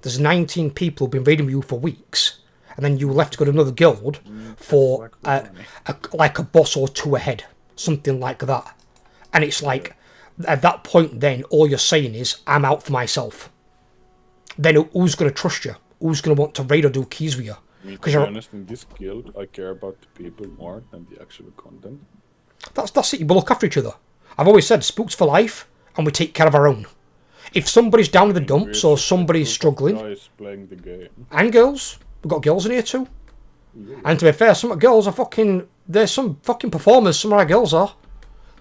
There's 19 people who've been raiding you for weeks, and then you left to go to another guild for like a boss or 2 ahead, something like that. And it's like, at that point then, all you're saying is, I'm out for myself. Then who's going to trust you? Who's going to want to raid or do keys with you? I mean, to be honest, in this guild, I care about the people more than the actual content. That's it, you look after each other. I've always said, spooks for life, and we take care of our own. If somebody's down in the dumps or somebody's struggling, Guys playing the game. and girls, we've got girls in here too. Yeah. And to be fair, some girls are there's some fucking performers, some of our girls are.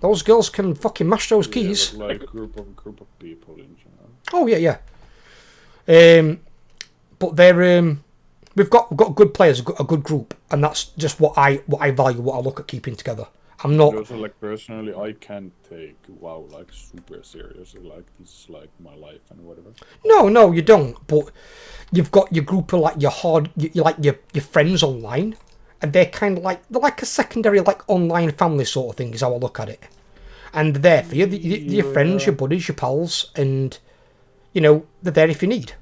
Those girls can fucking mash those keys. But like group of people in general. Oh yeah. But they're we've got good players, a good group, and that's just what I value, what I look at keeping together. I'm not. Also, like personally, I can't take WoW like super seriously. Like this is like my life and whatever. No, you don't. But you've got your group of like your friends online, and they're kind of like a secondary like online family sort of thing. Is how I look at it. And they're there for you. Your friends, your buddies, your pals, and they're there if you need.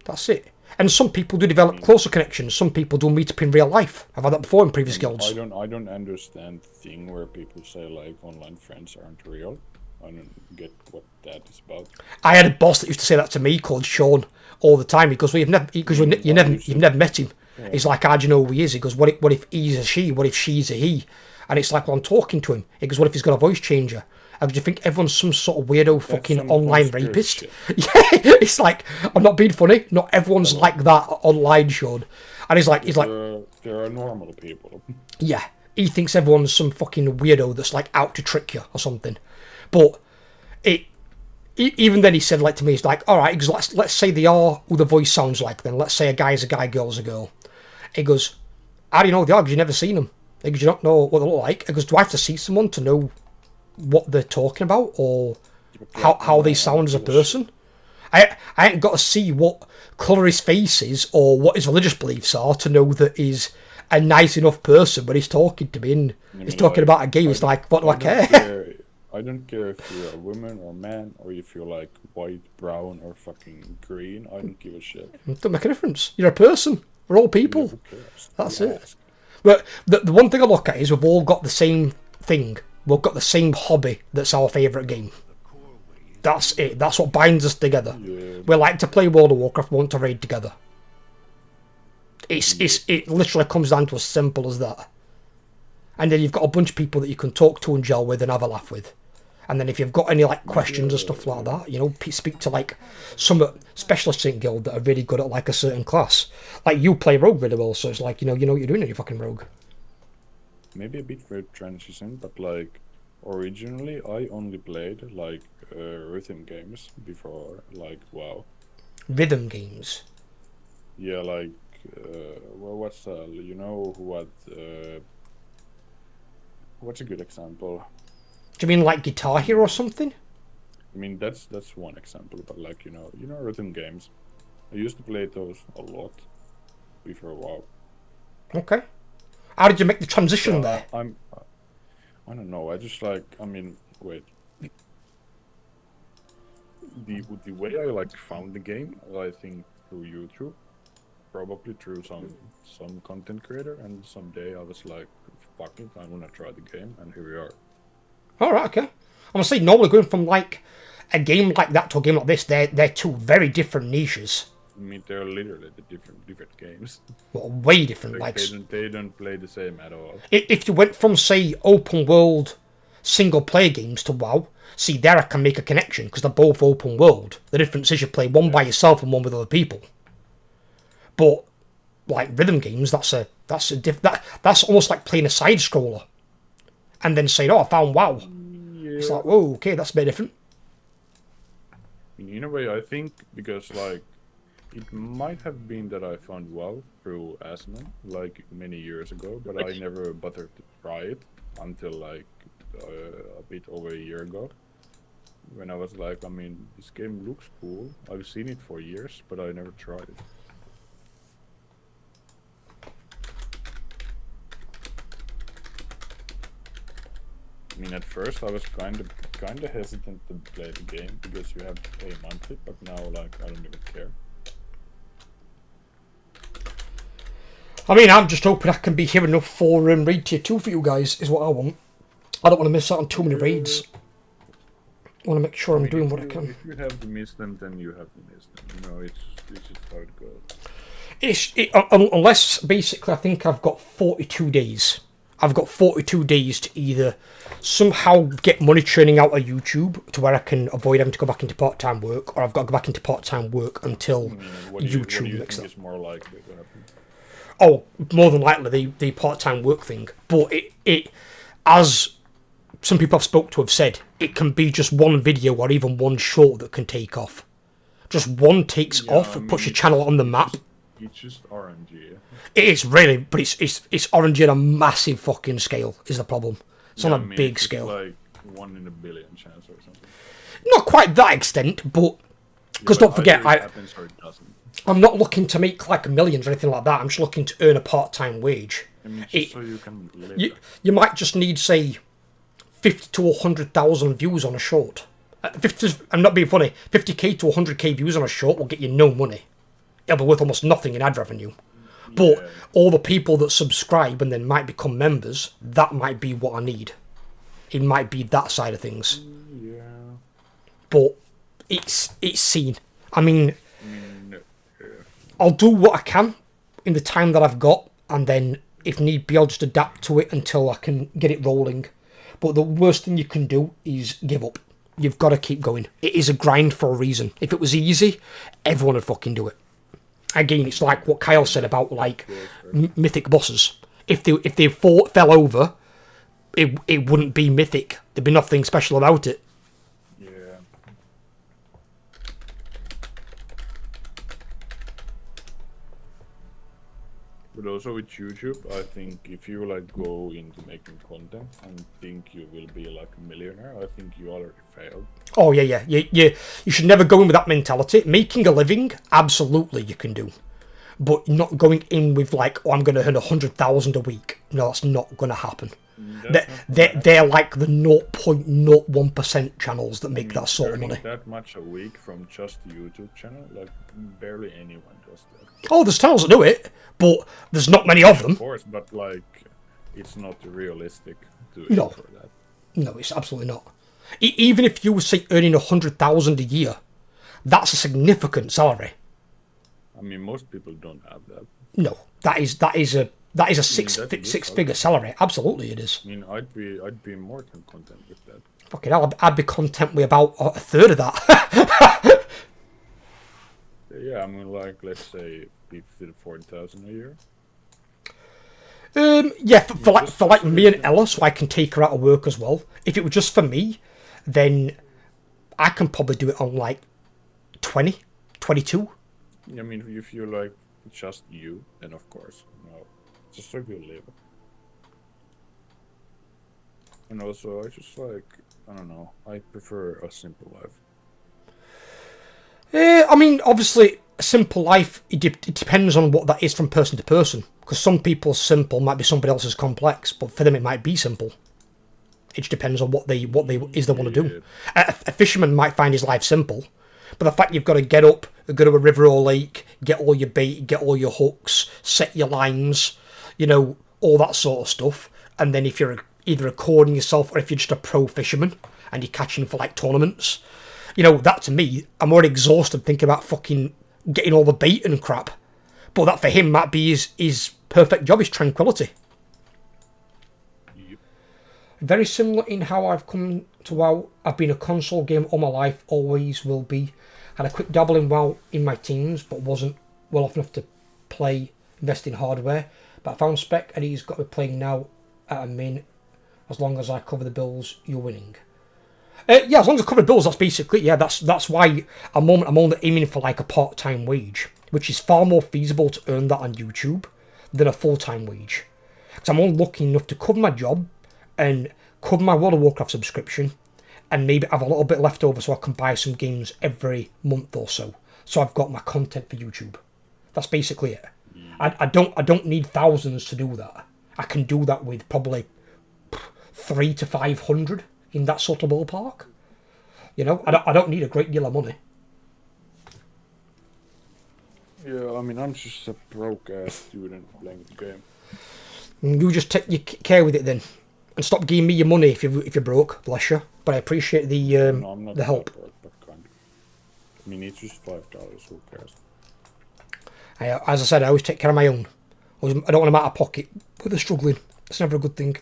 That's it. And some people do develop closer connections. Some people do meet up in real life. I've had that before in previous guilds. I don't understand the thing where people say like online friends aren't real. I don't get what that is about. I had a boss that used to say that to me called Sean all the time. He goes, "Well, you've never met him." Yeah. He's like, "How do you know who he is?" He goes, "What if he's a she? What if she's a he?" And it's like, well, I'm talking to him. He goes, "What if he's got a voice changer?" Do you think everyone's some sort of weirdo fucking online rapist? Yeah, it's like, I'm not being funny. Not everyone's like that online, Sean. And he's like, there are normal people. Yeah, he thinks everyone's some fucking weirdo that's like out to trick you or something. But even then he said like to me, he's like, all right, let's say they are who the voice sounds like. Then let's say a guy's a guy, girl's a girl. He goes, how do you know they are? Because you've never seen them. He goes, you don't know what they look like. He goes, do I have to see someone to know what they're talking about or how they sound as a person? I ain't got to see what colour his face is or what his religious beliefs are to know that he's a nice enough person when he's talking to me and he's talking about a game. It's like, what do I care? I don't care if you're a woman or a man or if you're like white, brown or fucking green. I don't give a shit. It doesn't make a difference. You're a person. We're all people. That's it. But the one thing I look at is we've all got the same thing. We've got the same hobby that's our favourite game. That's it. That's what binds us together. Yeah. We like to play World of Warcraft, we want to raid together. It literally comes down to as simple as that. And then you've got a bunch of people that you can talk to and gel with and have a laugh with. And then if you've got any like questions and stuff like that, you know, speak to like some specialists in guild that are really good at like a certain class. Like you play rogue really well, so it's like you know what you're doing in your fucking rogue. Maybe a bit weird transition, but like originally I only played like rhythm games before like WoW. Rhythm games. Yeah, like well, what's you know what's a good example? Do you mean like Guitar Hero or something? I mean that's one example, but like you know rhythm games. I used to play those a lot before WoW. Okay. How did you make the transition there? I don't know. I just like. I mean, wait. The way I like found the game, I think through YouTube, probably through some content creator, and someday I was like, fuck it, I wanna try the game, and here we are. Alright, okay. I'm gonna say normally going from like a game like that to a game like this, they're two very different niches. I mean, they're literally the different games. Well, way different. Like Like they don't play the same at all. if you went from say open world single player games to WoW, see there I can make a connection because they're both open world. The difference is you play one by yourself and one with other people. But like rhythm games, that's almost like playing a side scroller, and then saying, "Oh, I found WoW." Yeah. It's like, whoa, okay, that's a bit different. In a way, I think because like it might have been that I found WoW through Asman like many years ago, but I never bothered to try it until like a bit over a year ago. When I was like, I mean, this game looks cool. I've seen it for years, but I never tried it. I mean, at first I was kind of hesitant to play the game because you have to pay monthly, but now like I don't even care. I mean, I'm just hoping I can be here enough for raid tier 2 for you guys, is what I want. I don't want to miss out on too many raids. I want to make sure I'm doing what I can. If you have to miss them, then you have to miss them. You know, it's just how it goes. Unless, basically, I think I've got 42 days. I've got 42 days to either somehow get money churning out of YouTube to where I can avoid having to go back into part-time work, or I've got to go back into part-time work until YouTube makes that. What is more likely to happen? Oh, more than likely the part-time work thing. But it as some people I've spoke to have said, it can be just one video or even one short that can take off. Just one takes off and puts your channel on the map. It's just RNG. It is really, but it's RNG on a massive fucking scale is the problem. It's on a big scale. It's like 1 in a billion chance or something. Not quite that extent, but because don't forget, happens or it doesn't. I'm not looking to make like millions or anything like that. I'm just looking to earn a part-time wage. I mean, just so you can live. You might just need, say, 50 to 100,000 views on a short. I'm not being funny. 50k to 100k views on a short will get you no money. It'll be worth almost nothing in ad revenue. But all the people that subscribe and then might become members, that might be what I need. It might be that side of things. Yeah. But it's seen. I mean, I'll do what I can in the time that I've got, and then if need be, I'll just adapt to it until I can get it rolling. But the worst thing you can do is give up. You've got to keep going. It is a grind for a reason. If it was easy, everyone would fucking do it. Again, it's like what Kyle said about like mythic bosses. If they fell over, it wouldn't be mythic. There'd be nothing special about it. Yeah. But also with YouTube, I think if you like go into making content and think you will be like a millionaire, I think you already failed. Oh yeah. You should never go in with that mentality. Making a living, absolutely you can do. But not going in with like, oh, I'm going to earn 100,000 a week. No, that's not going to happen. They're like the 0.01% channels that make that sort of money. That much a week from just YouTube channel, like barely anyone does that. Oh, there's channels that do it, but there's not many of them. Of course, but like, it's not realistic to No. aim for that. No, it's absolutely not. Even if you were, say, earning 100,000 a year, that's a significant salary. I mean, most people don't have that. No, that is a six-figure salary. Absolutely, it is. I mean, I'd be more than content with that. Fucking hell, I'd be content with about a third of that. Yeah, I mean, like, let's say 50 to 40,000 a year. Yeah, for like me and Ella, so I can take her out of work as well. If it were just for me, then I can probably do it on like 20, 22. I mean, if you're like just you, then of course, no, just a good level. And also, I just like, I don't know, I prefer a simple life. I mean, obviously, a simple life, it depends on what that is from person to person. Because some people's simple might be somebody else's complex, but for them it might be simple. It just depends on what they want to do. A fisherman might find his life simple, but the fact you've got to get up, go to a river or lake, get all your bait, get all your hooks, set your lines, you know, all that sort of stuff. And then if you're either recording yourself or if you're just a pro fisherman and you're catching for like tournaments, you know, that to me, I'm already exhausted thinking about fucking getting all the bait and crap. But that for him might be his perfect job, his tranquility. Yep. Very similar in how I've come to WoW. I've been a console gamer all my life, always will be. Had a quick dabble in WoW in my teens, but wasn't well off enough to invest in hardware. But I found Spec and he's got me playing now at a min. As long as I cover the bills, you're winning. Yeah, as long as I cover the bills, that's basically, yeah, that's why I'm only aiming for like a part-time wage, which is far more feasible to earn that on YouTube than a full-time wage. Because I'm only lucky enough to cover my job and cover my World of Warcraft subscription and maybe have a little bit left over so I can buy some games every month or so. So I've got my content for YouTube. That's basically it. I don't need thousands to do that. I can do that with probably 300 to 500 in that sort of ballpark. You know, I don't need a great deal of money. Yeah, I mean, I'm just a broke-ass student playing the game. You just take your care with it then. And stop giving me your money if you're broke, bless you. But I appreciate the I'm not the help. Broke, but kind of. I mean, it's just $5, who cares? As I said, I always take care of my own. I don't want them out of pocket, but they're struggling. It's never a good thing.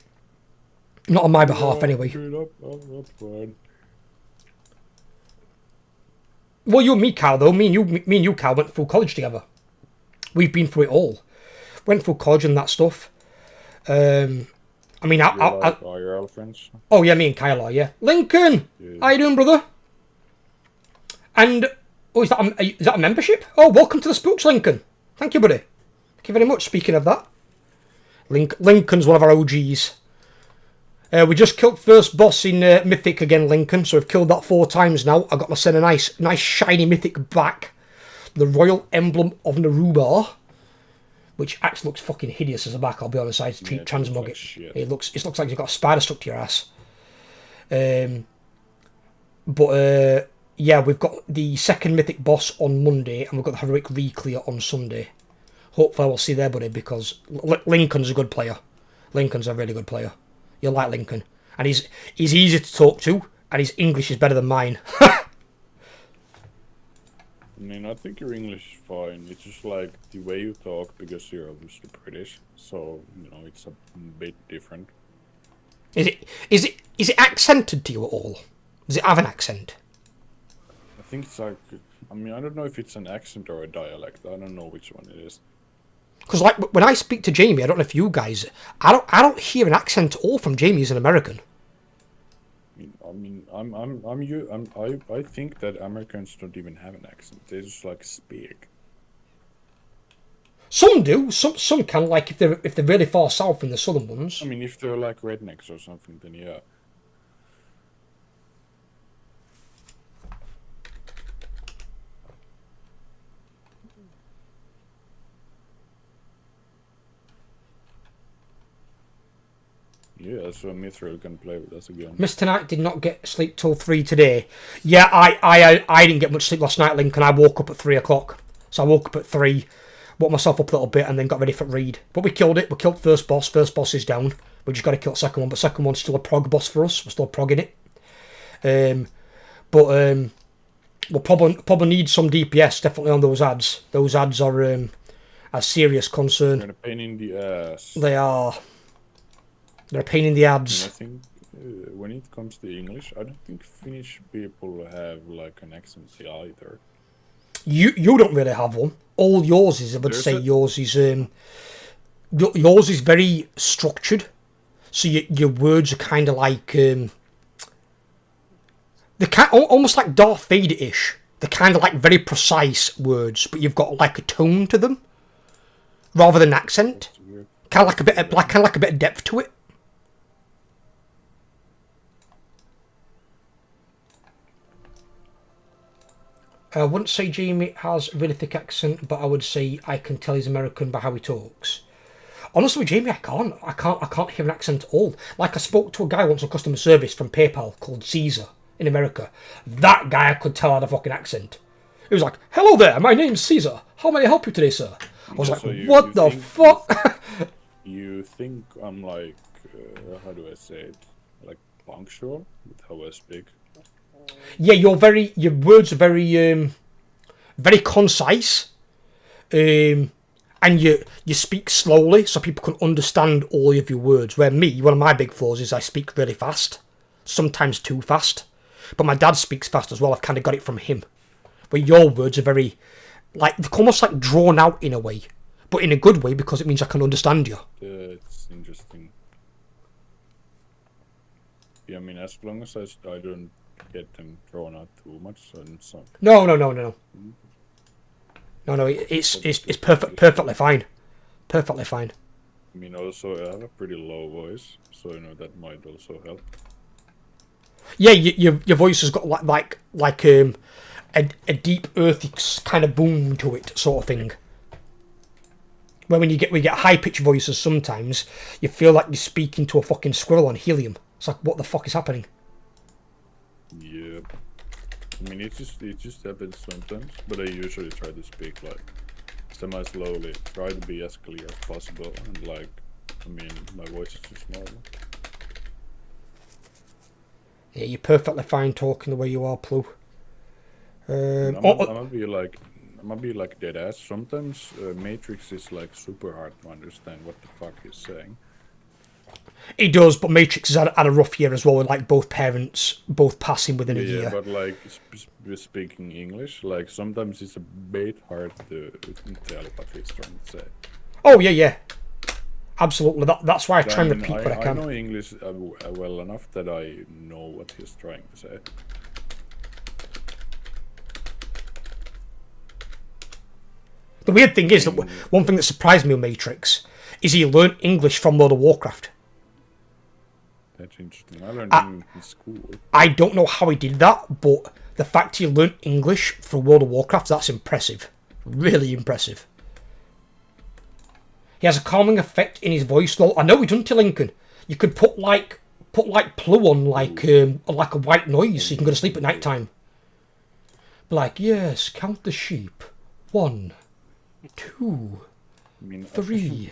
Not on my behalf, anyway. That's fine. Well, you and me, Cal, though. Me and you, Cal, went through college together. We've been through it all. Went through college and that stuff. I mean, Are your other friends? Oh, yeah, me and Kyle are, yeah. Lincoln! Yeah. How you doing, brother? And, oh, is that a membership? Oh, welcome to the Spooks, Lincoln. Thank you, buddy. Thank you very much, speaking of that. Lincoln's one of our OGs. We just killed first boss in Mythic again, Lincoln, so we've killed that 4 times now. I got myself a nice shiny Mythic back. The Royal Emblem of Narubar, which actually looks fucking hideous as a back, I'll be honest. I transmog it. It looks like you've got a spider stuck to your ass. Yeah, we've got the second Mythic boss on Monday, and we've got the Heroic Reclear on Sunday. Hopefully I will see there, buddy, because Lincoln's a good player. Lincoln's a really good player. You'll like Lincoln. And he's easy to talk to, and his English is better than mine. I mean, I think your English is fine. It's just like the way you talk, because you're obviously British, so, you know, it's a bit different. Is it accented to you at all? Does it have an accent? I think it's like, I mean, I don't know if it's an accent or a dialect. I don't know which one it is. Because like when I speak to Jamie, I don't know if you guys, I don't hear an accent at all from Jamie as an American. I think that Americans don't even have an accent. They just like speak. Some do. Some can, like if they're really far south in the southern ones. I mean, if they're like rednecks or something, then yeah. Yeah, so Mithril can play with us again. Mr. Knight did not get sleep till 3 today. Yeah, I didn't get much sleep last night, Lincoln. I woke up at 3 o'clock. So I woke up at 3, woke myself up a little bit, and then got ready for raid. But we killed it. We killed first boss. First boss is down. We just got to kill the second one. But second one's still a prog boss for us. We're still progging it. We'll probably need some DPS definitely on those ads. Those ads are a serious concern. They're a pain in the ass. They are. They're a pain in the ads. I think when it comes to English, I don't think Finnish people have like an accent either. You don't really have one. All yours is, I would say, yours is very structured. So your words are kind of like they're almost like Darth Vader-ish. They're kind of like very precise words, but you've got like a tone to them rather than an accent. Kind of like a bit of depth to it. I wouldn't say Jamie has a really thick accent, but I would say I can tell he's American by how he talks. Honestly, with Jamie, I can't hear an accent at all. Like, I spoke to a guy once on customer service from PayPal called Caesar in America. That guy I could tell had a fucking accent. He was like, "Hello there, my name's Caesar. How may I help you today, sir?" I was like, "What the fuck?" You think I'm like, how do I say it? Like punctual with how I speak? Yeah, your words are very concise, and you speak slowly so people can understand all of your words. Where me, one of my big flaws is I speak really fast, sometimes too fast. But my dad speaks fast as well. I've kind of got it from him. But your words are very, like, almost like drawn out in a way, but in a good way because it means I can understand you. It's interesting. Yeah, I mean, as long as I don't get them drawn out too much, and so. No. It's perfectly fine. Perfectly fine. I mean, also I have a pretty low voice, so you know that might also help. Yeah, your voice has got like a deep earthy kind of boom to it, sort of thing. Where when we get high pitched voices, sometimes you feel like you're speaking to a fucking squirrel on helium. It's like, what the fuck is happening? Yeah, I mean it just happens sometimes, but I usually try to speak like semi-slowly, try to be as clear as possible, and like, I mean, my voice is just normal. Yeah, you're perfectly fine talking the way you are, Plu. I'm gonna be like dead ass. Sometimes Matrix is like super hard to understand what the fuck he's saying. He does, but Matrix has had a rough year as well, with like both parents both passing within a year. Yeah, but like speaking English, like sometimes it's a bit hard to tell what he's trying to say. Oh yeah, absolutely. That's why I try and repeat what I can. I know English well enough that I know what he's trying to say. The weird thing is that one thing that surprised me with Matrix is he learned English from World of Warcraft. That's interesting. I learned in school. I don't know how he did that, but the fact he learned English through World of Warcraft, that's impressive. Really impressive. He has a calming effect in his voice. Well, I know he done to Lincoln. You could put like Plu on like a white noise so you can go to sleep at night time. Like, yes, count the sheep. 1, 2, 3.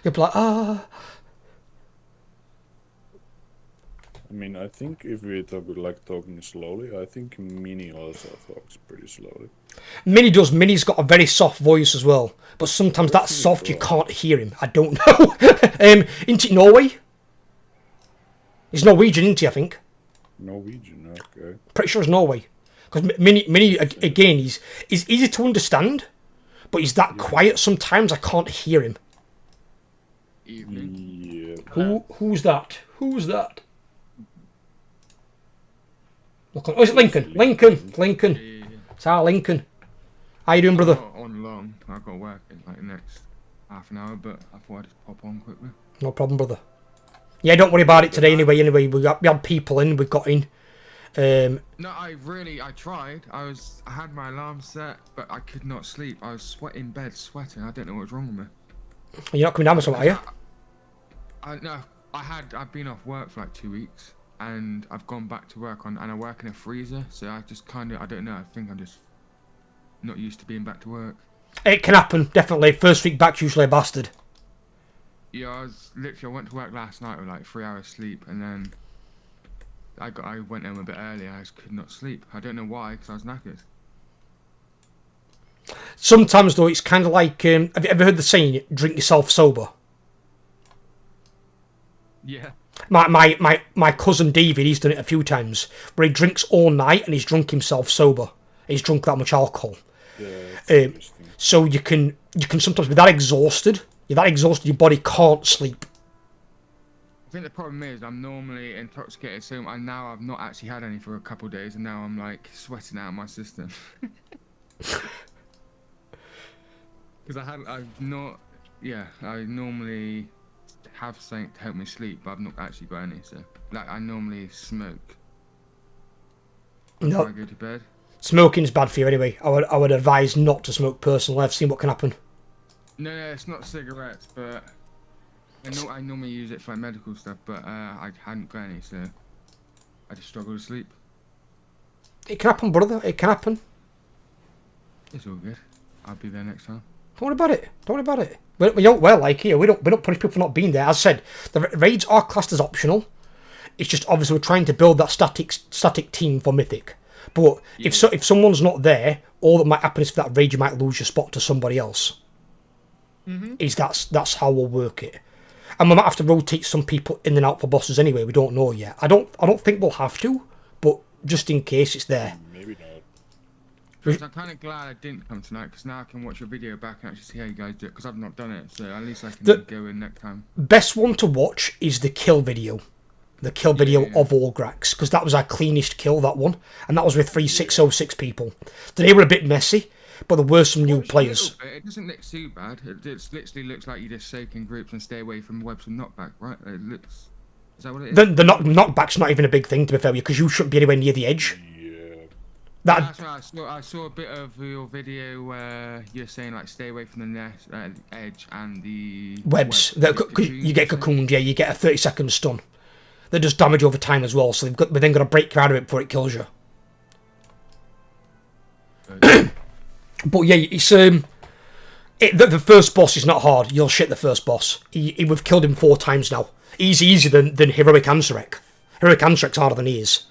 You'll be like, ah. I mean, I think if we talking slowly, I think Mini also talks pretty slowly. Mini does. Mini's got a very soft voice as well, but sometimes that soft you can't hear him. I don't know. Isn't it Norway? He's Norwegian, isn't he? I think. Norwegian, okay. Pretty sure it's Norway, because Mini again, he's easy to understand, but he's that quiet sometimes I can't hear him. Yeah. Who's that? Who's that? Look on, oh, is it Lincoln? Lincoln. It's our Lincoln. How you doing, brother? On long. I've got to work in like the next half an hour, but I thought I'd just pop on quickly. No problem, brother. Yeah, don't worry about it today anyway. We had people in, we got in. No, I tried. I had my alarm set, but I could not sleep. I was in bed sweating. I don't know what was wrong with me. You're not coming down with something, are you? I've been off work for like 2 weeks, and I've gone back to work and I work in a freezer, so I just kind of, I don't know, I think I'm just not used to being back to work. It can happen, definitely. First week back's usually a bastard. Yeah, I went to work last night with like 3 hours sleep, and then I went home a bit early. I just could not sleep. I don't know why, because I was knackered. Sometimes though, it's kind of like, have you ever heard the saying, drink yourself sober? Yeah. My cousin David, he's done it a few times, where he drinks all night and he's drunk himself sober. He's drunk that much alcohol. Yeah, so you can sometimes be that exhausted. You're that exhausted, your body can't sleep. I think the problem is I'm normally intoxicated, so now I've not actually had any for a couple of days, and now I'm like sweating out my system. Because I normally have something to help me sleep, but I've not actually got any. So, like, I normally smoke before I go to bed. Smoking's bad for you anyway. I would advise not to smoke personally. I've seen what can happen. No, it's not cigarettes, but I normally use it for medical stuff, but I hadn't got any, so I just struggle to sleep. It can happen, brother. It can happen. It's all good. I'll be there next time. Don't worry about it. Don't worry about it. We don't like here. We don't punish people for not being there. As I said, the raids are classed as optional. It's just obviously we're trying to build that static team for Mythic. But if someone's not there, all that might happen is for that raid you might lose your spot to somebody else. That's how we'll work it. And we might have to rotate some people in and out for bosses anyway. We don't know yet. I don't think we'll have to, but just in case it's there. Maybe not. I'm kind of glad I didn't come tonight, because now I can watch your video back and actually see how you guys do it, because I've not done it, so at least I can go in next time. Best one to watch is the kill video. The kill video of Orgrax, because that was our cleanest kill, that one. And that was with 3606 people. They were a bit messy, but there were some new players. It doesn't look too bad. It literally looks like you just soak in groups and stay away from webs and knockback, right? It looks... Is that what it is? The knockback's not even a big thing, to be fair, because you shouldn't be anywhere near the edge. That's right. I saw a bit of your video where you're saying like stay away from the edge and the webs. Because you get cocooned, yeah, you get a 30-second stun. That does damage over time as well, so we're then got to break you out of it before it kills you. But yeah, it's the first boss is not hard. You'll shit the first boss. We've killed him 4 times now. He's easier than Heroic Ansurek. Heroic Ansurek's harder than he is.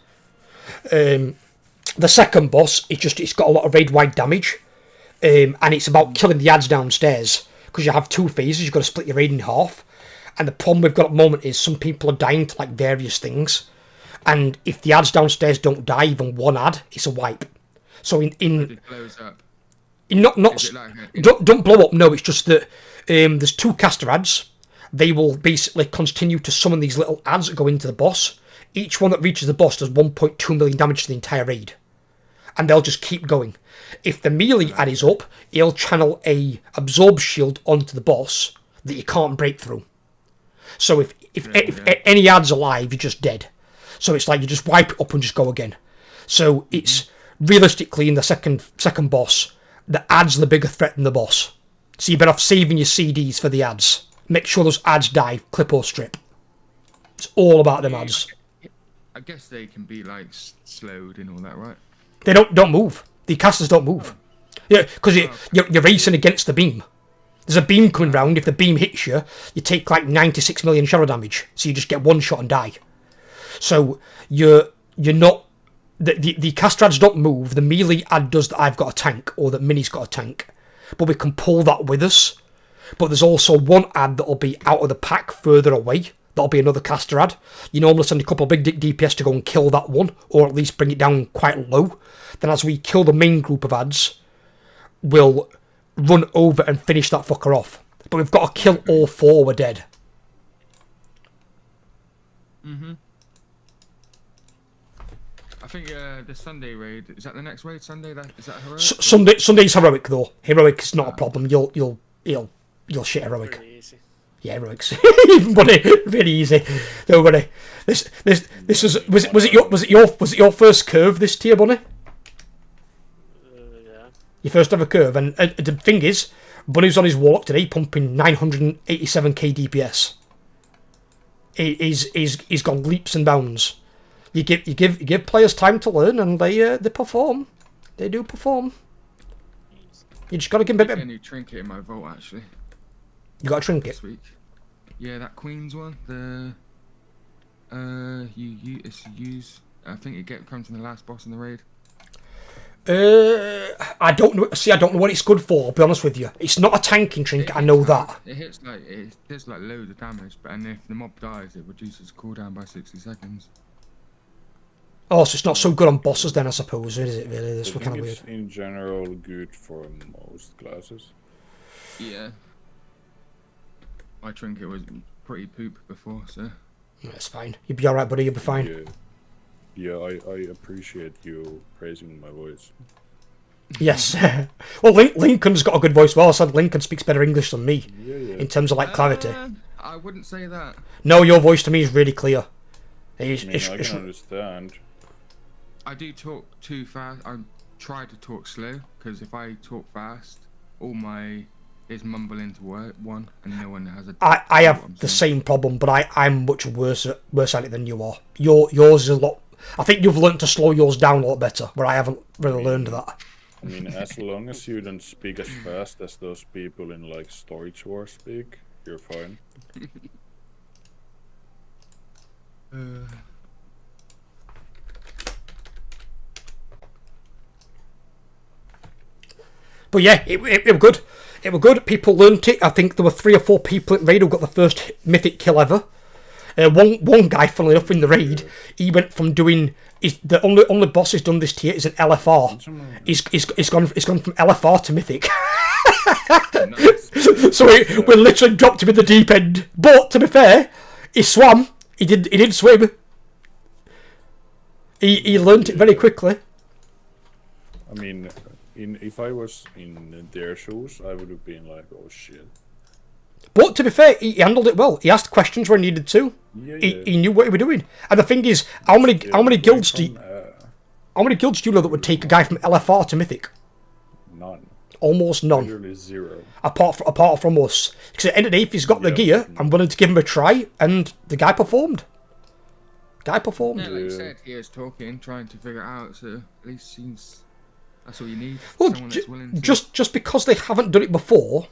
The second boss, it's got a lot of raid-wide damage, and it's about killing the ads downstairs, because you have 2 phases, you've got to split your raid in half, and the problem we've got at the moment is some people are dying to like various things, and if the ads downstairs don't die, even one ad, it's a wipe. So it blows up. Don't blow up, no, it's just that there's 2 caster ads. They will basically continue to summon these little ads that go into the boss. Each one that reaches the boss does 1.2 million damage to the entire raid. And they'll just keep going. If the melee ad is up, he'll channel a absorb shield onto the boss that you can't break through. So if any ad's alive, you're just dead. So it's like you just wipe it up and just go again. So it's realistically in the second boss, the ads are the bigger threat than the boss. So you're better off saving your CDs for the ads. Make sure those ads die, clip or strip. It's all about them ads. I guess they can be like slowed and all that, right? They don't move. The casters don't move. Yeah, because you're racing against the beam. There's a beam coming round. If the beam hits you, you take like 96 million shadow damage. So you just get one shot and die. So you're not... The caster ads don't move. The melee ad does that I've got a tank, or that Mini's got a tank. But we can pull that with us. But there's also one ad that'll be out of the pack further away. That'll be another caster ad. You normally send a couple of big DPS to go and kill that one, or at least bring it down quite low. Then as we kill the main group of ads, we'll run over and finish that fucker off. But we've got to kill all 4, we're dead. I think the Sunday raid, is that the next raid? Sunday? Is that heroic? Sunday's heroic though. Heroic is not a problem. You'll shit heroic. Pretty easy. Yeah, heroics. Buddy, really easy. Don't worry. This was it your first curve this tier, Bunny? Yeah. Your first ever curve, and the thing is, Bunny's on his walk today, pumping 987k DPS. he's gone leaps and bounds. You give players time to learn, and they perform. They do perform. You just got to give them a bit. A new trinket in my vault actually. You got a trinket? This week. Yeah, that Queen's one. The it's use. I think it comes from the last boss in the raid. I don't know. See, I don't know what it's good for. I'll be honest with you. It's not a tanking trinket. I know that. It does like loads of damage, and if the mob dies, it reduces cooldown by 60 seconds. Oh, so it's not so good on bosses then, I suppose, is it really? This was kind of weird. It's in general good for most classes. Yeah. My trinket was pretty poop before, so. That's fine. You'll be alright, buddy. You'll be fine. Yeah, I appreciate you praising my voice. Yes. Well, Lincoln's got a good voice. Well, I said Lincoln speaks better English than me in terms of like clarity. I wouldn't say that. No, your voice to me is really clear. I can understand. I do talk too fast. I try to talk slow because if I talk fast, all my is mumble into one, and no one has a. I have the same problem, but I'm much worse at it than you are. Yours is a lot. I think you've learned to slow yours down a lot better, where I haven't really learned that. I mean, as long as you don't speak as fast as those people in like Storage War speak, you're fine. But yeah, it was good. It was good. People learnt it. I think there were 3 or 4 people in raid who got the first mythic kill ever. One guy, funnily enough, in the raid, he went from doing the only boss who's done this tier is an LFR. It's gone from LFR to mythic. So we literally dropped him in the deep end. But to be fair, he swam. He did swim. He learnt it very quickly. I mean, if I was in their shoes, I would have been like, oh shit. But to be fair, he handled it well. He asked questions where he needed to. He knew what he was doing. And the thing is, how many guilds do you know that would take a guy from LFR to mythic? None. Almost none. Literally 0. Apart from us. Because at the end of the day, if he's got the gear, I'm willing to give him a try, and the guy performed. Yeah, like you said, he was talking, trying to figure it out, so at least that's all you need. Well, someone that's willing to... just because they haven't done it before,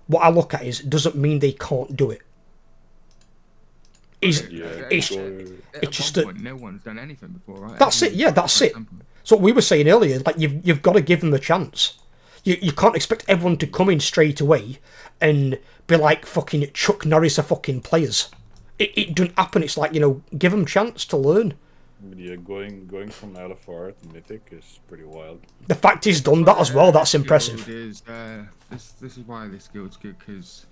what I look at is, doesn't mean they can't do it. It's just that no one's done anything before, right? That's it. Yeah, that's it. So what we were saying earlier, like you've got to give them the chance. You can't expect everyone to come in straight away and be like fucking Chuck Norris of fucking players. It doesn't happen. It's like, give them a chance to learn. Yeah, going from LFR to Mythic is pretty wild. The fact he's done that as well, that's impressive. This is why this guild's good, because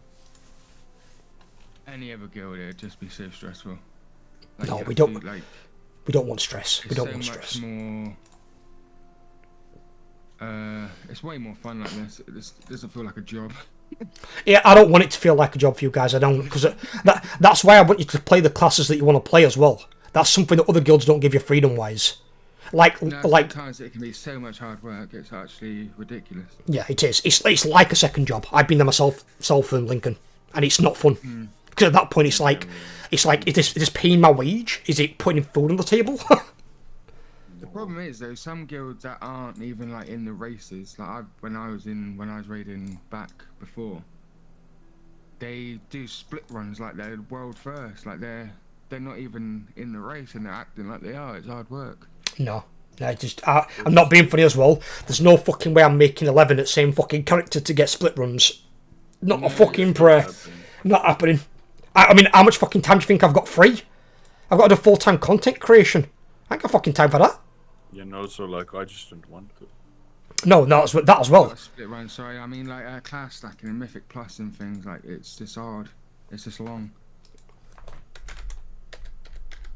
any other guild, it'd just be so stressful. Like, no, we don't. We don't want stress. We don't want stress. It's way more fun like this. This doesn't feel like a job. Yeah, I don't want it to feel like a job for you guys. I don't, because that's why I want you to play the classes that you want to play as well. That's something that other guilds don't give you freedom-wise. Sometimes it can be so much hard work. It's actually ridiculous. Yeah, it is. It's like a second job. I've been there myself in Lincoln, and it's not fun. Because at that point, it's like, is this paying my wage? Is it putting food on the table? The problem is though, some guilds that aren't even like in the races. Like when I was raiding back before, they do split runs like they're world first. Like they're not even in the race and they're acting like they are. It's hard work. No, I'm not being funny as well. There's no fucking way I'm making 11 at the same fucking character to get split runs. Not a fucking prayer. Not happening. I mean, how much fucking time do you think I've got free? I've got to do full-time content creation. I ain't got fucking time for that. Yeah, no, so like, I just didn't want to. No, that as well. Split run, sorry. I mean, like class stacking and Mythic Plus and things, like, it's just hard. It's just long.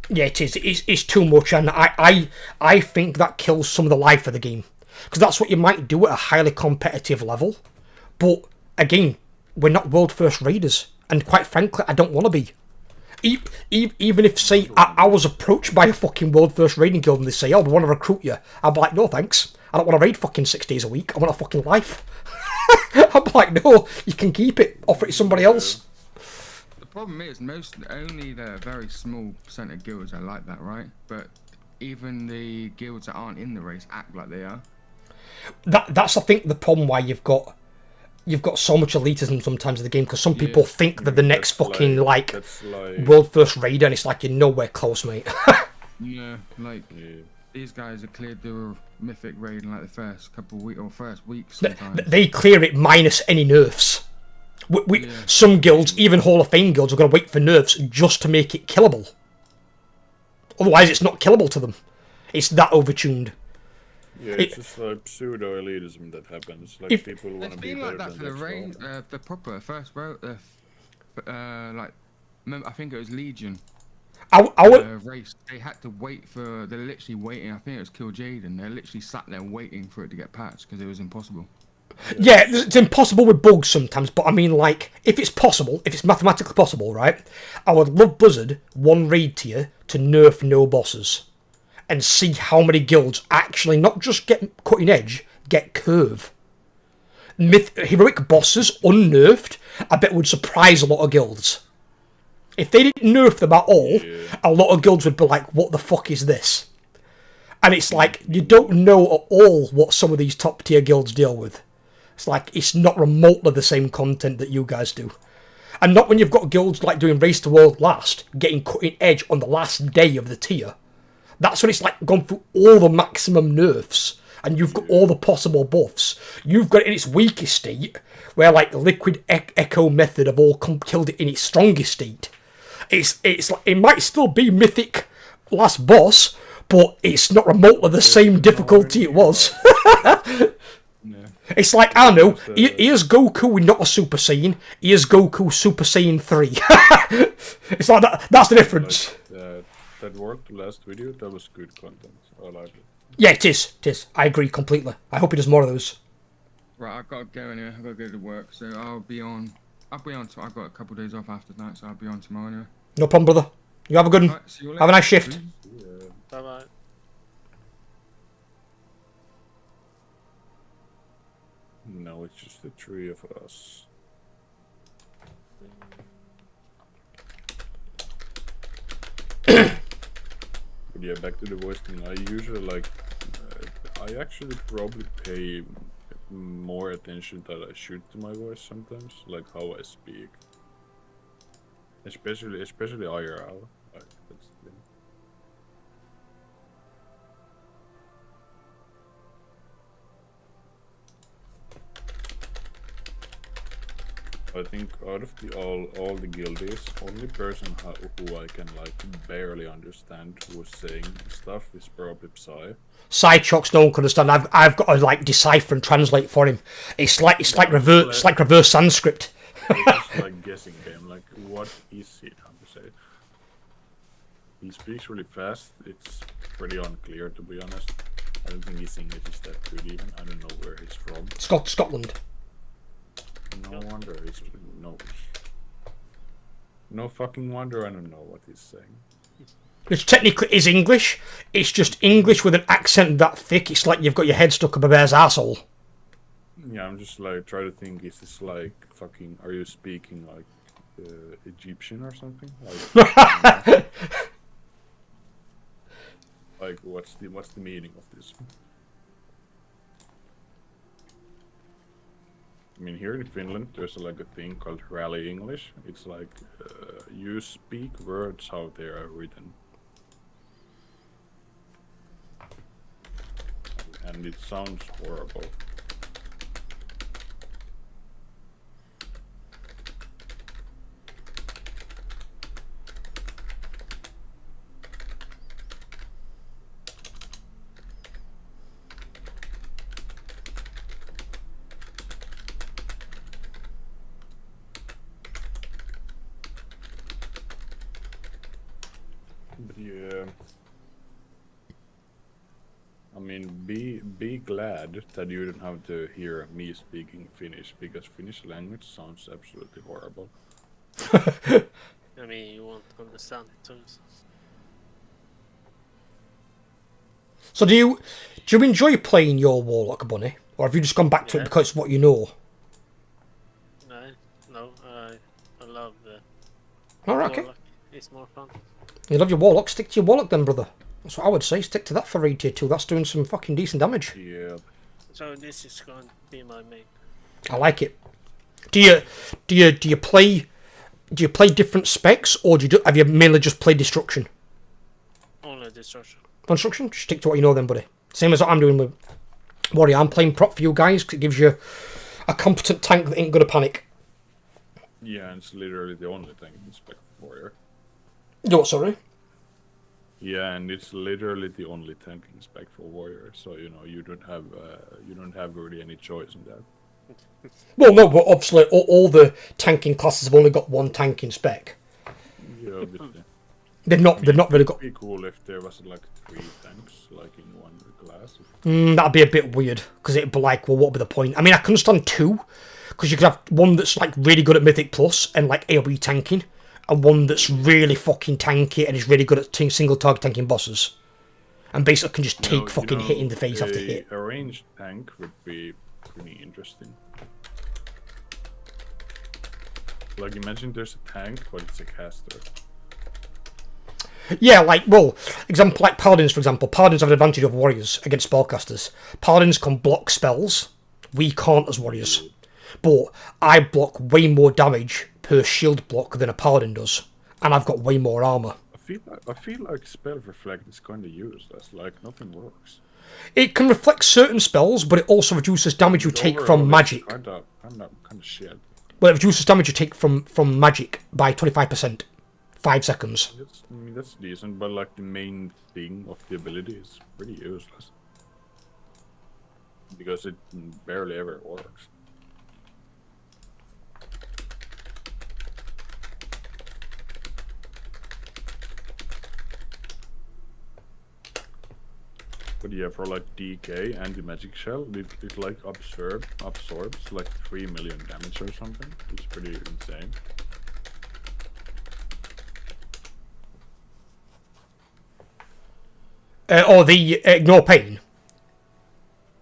Yeah, it is. It's too much, and I think that kills some of the life of the game. Because that's what you might do at a highly competitive level. But, again, we're not world first raiders. And quite frankly, I don't want to be. Even if, say, I was approached by a fucking world first raiding guild and they say, oh, we want to recruit you. I'd be like, no thanks. I don't want to raid fucking 6 days a week. I want a fucking life. I'm like, no, you can keep it. Offer it to somebody else. problem is only the very small percent of guilds are like that, right? But even the guilds that aren't in the race act like they are. That's I think the problem why you've got so much elitism sometimes in the game, because some people think that the next fucking like world first raider, and it's like you're nowhere close, mate. Yeah, like these guys are cleared the Mythic raid in like the first couple of weeks or first week sometimes. They clear it minus any nerfs. Some guilds, even Hall of Fame guilds, are going to wait for nerfs just to make it killable. Otherwise, it's not killable to them. It's that overtuned. Yeah, it's just like pseudo elitism that happens. Like people want to be better like that than for the next raid, level. the proper first row, like, remember, I think it was Legion. Race. They had to wait for. They're literally waiting. I think it was Kill Jaden. They're literally sat there waiting for it to get patched because it was impossible. Yeah, it's impossible with bugs sometimes, but I mean, like, if it's possible, if it's mathematically possible, right, I would love Blizzard, one raid tier, to nerf no bosses. And see how many guilds actually not just get cutting edge, get curve. Heroic bosses, unnerfed, I bet would surprise a lot of guilds. If they didn't nerf them at all, a lot of guilds would be like, what the fuck is this? And it's like, you don't know at all what some of these top tier guilds deal with. It's like, it's not remotely the same content that you guys do. And not when you've got guilds like doing Race to World Last, getting cutting edge on the last day of the tier. That's when it's like gone through all the maximum nerfs, and you've got all the possible buffs. You've got it in its weakest state, where like Liquid Echo Method have all killed it in its strongest state. It's like, it might still be Mythic last boss, but it's not remotely the same difficulty it was. It's like, I don't know, here's Goku with not a Super Saiyan, here's Goku Super Saiyan 3. It's like that. That's the difference. That worked last video. That was good content. I like it. Yeah, it is. It is. I agree completely. I hope he does more of those. Right, I've got to go anyway. I've got to go to work, so I'll be on. I've got a couple of days off after that, so I'll be on tomorrow anyway. No problem, brother. You have a good one. Right, see you later. Have a nice shift. Bye bye. No, it's just the three of us. But yeah, back to the voice thing. I usually like. I actually probably pay more attention than I should to my voice sometimes, like how I speak. Especially IRL. Like, that's the thing. I think out of all the guildies, only person who I can like barely understand who was saying stuff is probably Psy. Sidetrocks no one can understand. I've got to like decipher and translate for him. It's like reverse Sanskrit. It's just like guessing game. Like, what is he trying to say? He speaks really fast. It's pretty unclear, to be honest. I don't think his English is that good even. I don't know where he's from. Scotland. No wonder he's no fucking wonder I don't know what he's saying. Which technically is English. It's just English with an accent that thick. It's like you've got your head stuck up a bear's asshole. Yeah, I'm just like trying to think. Is this like fucking? Are you speaking like Egyptian or something? Like, like what's the meaning of this? I mean, here in Finland, there's like a thing called Rally English. It's like you speak words how they are written, and it sounds horrible. Yeah. I mean, be glad that you don't have to hear me speaking Finnish, because Finnish language sounds absolutely horrible. I mean, you won't understand it too. So do you enjoy playing your Warlock, Bunny, or have you just gone back to it because it's what you know? No, I love Alright, okay. Warlock is more fun. You love your Warlock, stick to your Warlock then, brother. That's what I would say, stick to that for raid tier 2. That's doing some fucking decent damage. Yeah. So this is going to be my main. I like it. Do you play different specs, or have you mainly just played Destruction? Only Destruction. Construction? Just stick to what you know then, buddy. Same as what I'm doing with Warrior. I'm playing prop for you guys because it gives you a competent tank that ain't gonna panic. Yeah, and it's literally the only thing in Spec Warrior. You what, sorry? Yeah, and it's literally the only tank in Spec for Warrior, so you know you don't have really any choice in that. Well, no, but obviously all the tanking classes have only got one tank in spec. Yeah, obviously. They've not really got. It'd be cool if there was like 3 tanks, like in one class. That'd be a bit weird because it'd be like, well, what would be the point? I mean, I can understand 2, because you could have one that's like really good at Mythic Plus and like AoE tanking, and one that's really fucking tanky and is really good at single target tanking bosses, and basically can just take fucking hit in the face after hit. A ranged tank would be pretty interesting. Like, imagine there's a tank, but it's a caster. Yeah, like, well, example like Paladins, for example. Paladins have an advantage over Warriors against spellcasters. Paladins can block spells. We can't as Warriors. But I block way more damage per shield block than a Paladin does. And I've got way more armor. I feel like spell reflect is kind of useless. Like, nothing works. It can reflect certain spells, but it also reduces damage you take from magic. Kind of shit. Well, it reduces damage you take from magic by 25%. 5 seconds. I mean, that's decent, but like the main thing of the ability is pretty useless. Because it barely ever works. But yeah, for like DK and the magic shell, it like absorbs like 3 million damage or something. It's pretty insane. Or the Ignore Pain.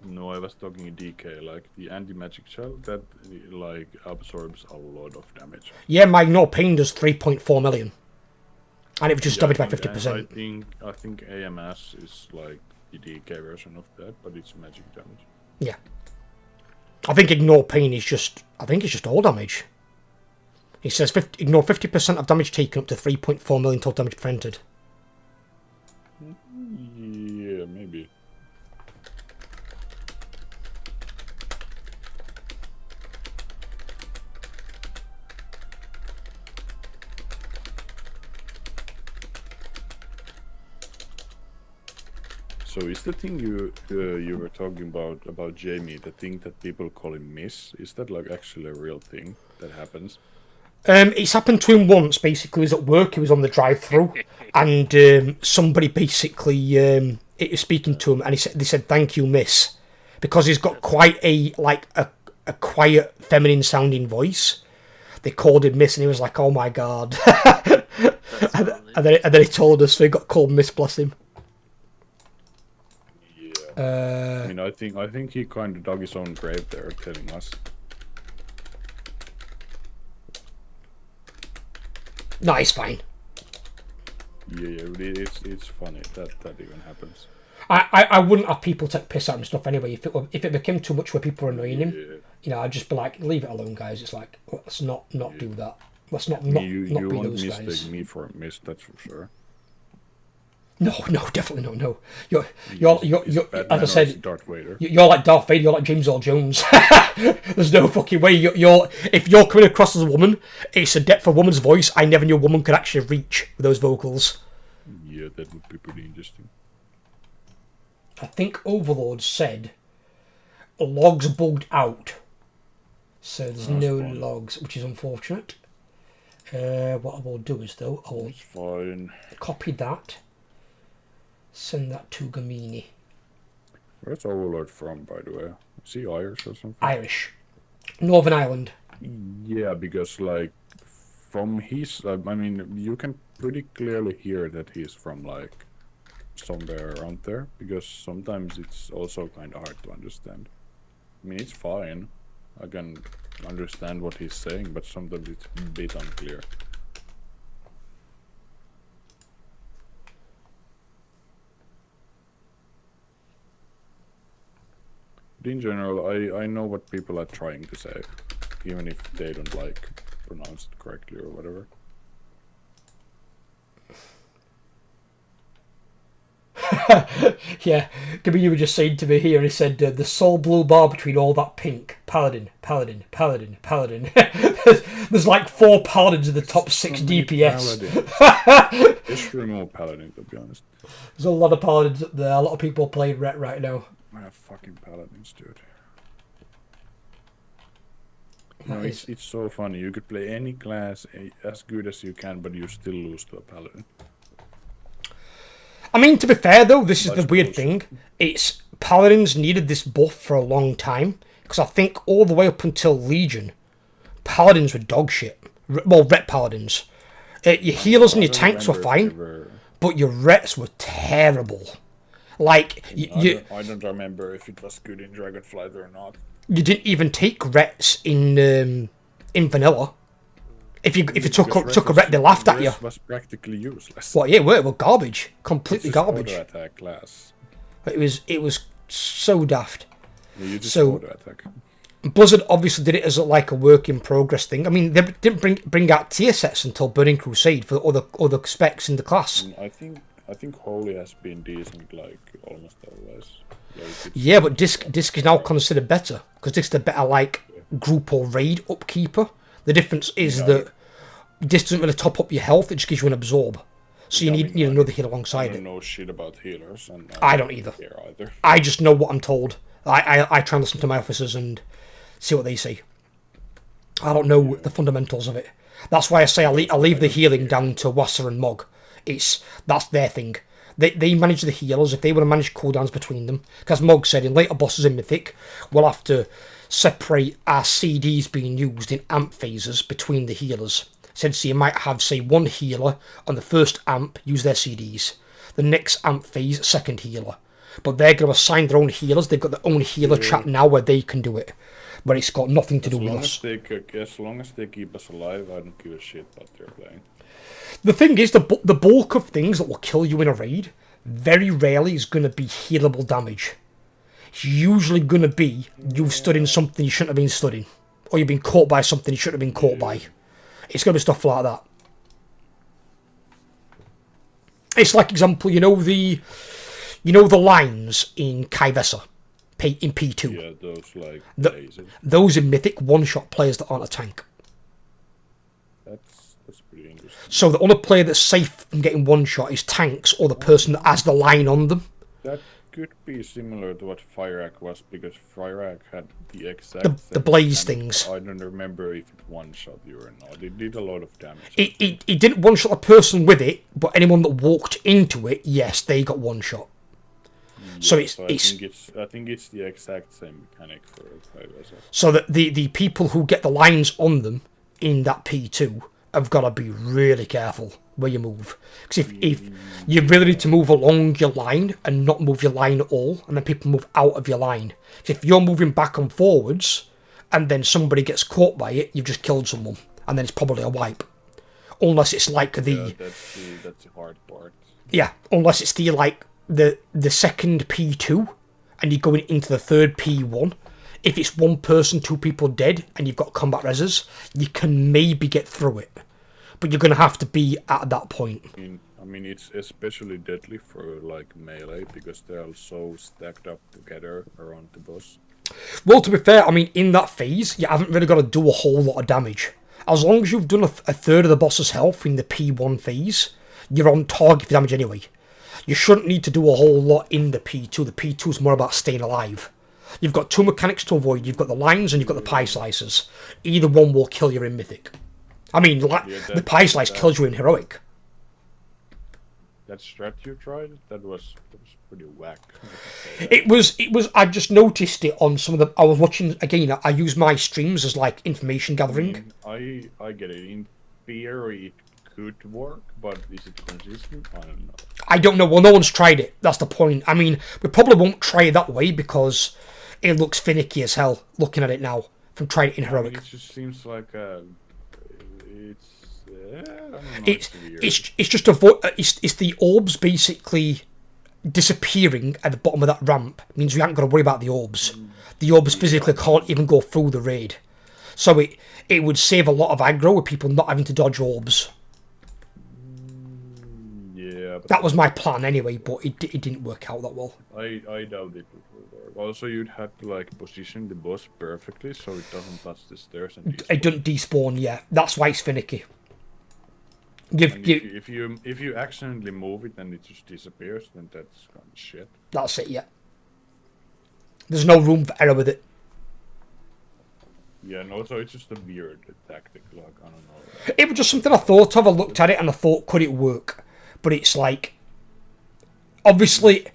No, I was talking DK, like the anti-magic shell, that like absorbs a lot of damage. Yeah, my Ignore Pain does 3.4 million. And it reduces damage by 50%. I think AMS is like the DK version of that, but it's magic damage. Yeah. I think Ignore Pain is just... I think it's just all damage. It says ignore 50% of damage taken up to 3.4 million total damage prevented. Yeah, maybe. So is the thing you were talking about Jamie, the thing that people call him Miss, is that like actually a real thing that happens? It's happened to him once. Basically, he was at work. He was on the drive-through, and somebody basically was speaking to him, and they said "Thank you, Miss," because he's got quite a quiet, feminine-sounding voice. They called him Miss, and he was like, "Oh my god!" and then he told us, so he got called Miss. Bless him. Yeah. I mean, I think he kind of dug his own grave there, telling us. No, he's fine. Yeah, it's funny that even happens. I wouldn't have people take piss out and stuff anyway. If it became too much where people were annoying him, I'd just be like, leave it alone, guys. It's like, let's not do that. Let's not be those guys. You mistake me for a miss, that's for sure. No, definitely no. You're as I said, Darth Vader. You're like Darth Vader. You're like James Earl Jones. There's no fucking way. If you're coming across as a woman, it's a depth of a woman's voice I never knew a woman could actually reach with those vocals. Yeah, that would be pretty interesting. I think Overlord said logs bugged out, so there's no logs, which is unfortunate. What I will do is though, I will copy that. Send that to Gamini. Where's Overlord from, by the way? Is he Irish or something? Irish. Northern Ireland. Yeah, because, like, from his... I mean, you can pretty clearly hear that he's from, like, somewhere around there. Because sometimes it's also kind of hard to understand. I mean, it's fine. I can understand what he's saying, but sometimes it's a bit unclear. But in general, I know what people are trying to say, even if they don't like pronounce it correctly or whatever. Yeah, Gabi was just saying to me here, he said, the soul blue bar between all that pink. Paladin, Paladin, Paladin, Paladin. there's like 4 Paladins in the top 6 DPS. Just remove Paladin, to be honest. There's a lot of Paladins up there, a lot of people playing Ret right now. I have fucking Paladins, dude. No, it's so funny. You could play any class as good as you can, but you still lose to a Paladin. I mean, to be fair though, this is the weird thing. It's Paladins needed this buff for a long time, because I think all the way up until Legion, Paladins were dog shit. Well, Ret Paladins. Your healers and your tanks were fine, but your Rets were terrible. Like, I don't remember if it was good in Dragonflight or not. You didn't even take Rets in vanilla. If you took a Ret, they laughed at you. Was practically useless. What? Yeah, it was garbage. Completely It's just garbage. auto-attack class. It was so daft. Yeah, you just so auto-attack. Blizzard obviously did it as like a work in progress thing. I mean, they didn't bring out tier sets until Burning Crusade for the other specs in the class. I think Holy has been decent, like almost always. Like, Yeah, but disc is now considered better because disc is the better like group or raid upkeeper. The difference is that disc doesn't really top up your health; it just gives you an absorb. So you need another heal alongside I don't it. know shit about healers, and I don't either. care either. I just know what I'm told. I try and listen to my officers and see what they say. I don't know the fundamentals of it. That's why I say I leave the healing down to Wasser and Mog. That's their thing. They manage the healers if they want to manage cooldowns between them. Because Mog said in later bosses in Mythic, we'll have to separate our CDs being used in amp phases between the healers. Said so you might have, say, one healer on the first amp use their CDs. The next amp phase, second healer. But they're going to assign their own healers. They've got their own healer chat now where they can do it. But it's got nothing to do with us. As long as they keep us alive, I don't give a shit what they're playing. The thing is, the bulk of things that will kill you in a raid very rarely is going to be healable damage. It's usually going to be you've stood in something you shouldn't have been stood in. Or you've been caught by something you shouldn't have been caught by. It's going to be stuff like that. It's like, example, you know the lines in Kaivesa, in P2. Yeah, those like those in Mythic one-shot players that aren't a tank. That's pretty interesting. So the only player that's safe from getting one-shot is tanks or the person that has the line on them. That could be similar to what Fireack was, because Fireack had the exact the blaze things. I don't remember if it one-shot you or not. It did a lot of damage. It didn't one-shot a person with it, but anyone that walked into it, yes, they got one-shot. So I think it's the exact same mechanic for Fireack. So that the people who get the lines on them in that P2 have got to be really careful where you move. Because if you really need to move along your line and not move your line at all, and then people move out of your line. If you're moving back and forwards, and then somebody gets caught by it, you've just killed someone, and then it's probably a wipe. Unless it's like that's the hard part. Yeah, unless it's the second P2, and you're going into the third P1. If it's one person, 2 people dead, and you've got combat reses, you can maybe get through it. But you're going to have to be at that point. I mean, it's especially deadly for like melee, because they're all so stacked up together around the boss. Well, to be fair, I mean, in that phase, you haven't really got to do a whole lot of damage. As long as you've done a third of the boss's health in the P1 phase, you're on target for damage anyway. You shouldn't need to do a whole lot in the P2. The P2 is more about staying alive. You've got 2 mechanics to avoid. You've got the lines and you've got the pie slices. Either one will kill you in Mythic. I mean, the pie slice kills you in Heroic. That strat you tried, that was pretty whack. It was. I just noticed it on some of the. I was watching again. I use my streams as like information gathering. I get it. In theory, it could work, but is it consistent? I don't know. I don't know. Well, no one's tried it. That's the point. I mean, we probably won't try it that way because it looks finicky as hell. Looking at it now, from trying it in Heroic. It just seems like it's just it's the orbs basically disappearing at the bottom of that ramp means we aren't got to worry about the orbs. The orbs physically can't even go through the raid. So it would save a lot of aggro with people not having to dodge orbs. Yeah. That was my plan anyway, but it didn't work out that well. I doubt it would work. Also, you'd have to like position the boss perfectly so it doesn't touch the stairs and It doesn't despawn, yeah. That's why it's finicky. If you accidentally move it and it just disappears, then that's kind of shit. That's it, yeah. There's no room for error with it. Yeah, and also it's just a weird tactic, like, I don't know. It was just something I thought of. I looked at it and I thought, could it work? But it's like, obviously,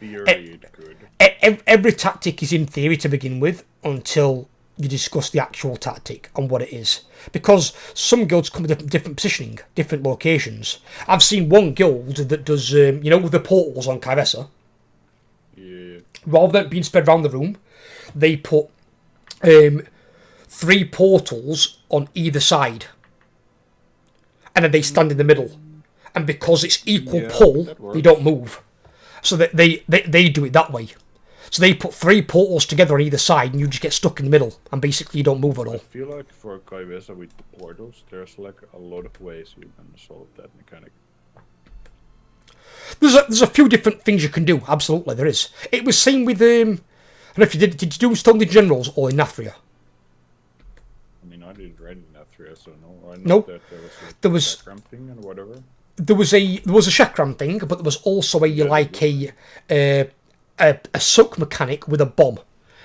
every tactic is in theory to begin with until you discuss the actual tactic and what it is. Because some guilds come with different positioning, different locations. I've seen one guild that does, you know, the portals on Kyressa. Yeah. Rather than being spread around the room, they put 3 portals on either side. And then they stand in the middle. And because it's equal pull, they don't move. So that they do it that way. So they put 3 portals together on either side, and you just get stuck in the middle, and basically you don't move at all. I feel like for Kyressa with the portals, there's like a lot of ways you can solve that mechanic. There's a few different things you can do. Absolutely, there is. It was same with I don't know if you did you do Stone Generals or in Nathria? I mean, I didn't read in Nathria, so no. I know Nope. that there was like There was- a cram thing and whatever. There was a chakram thing, but there was also a soak mechanic with a bomb.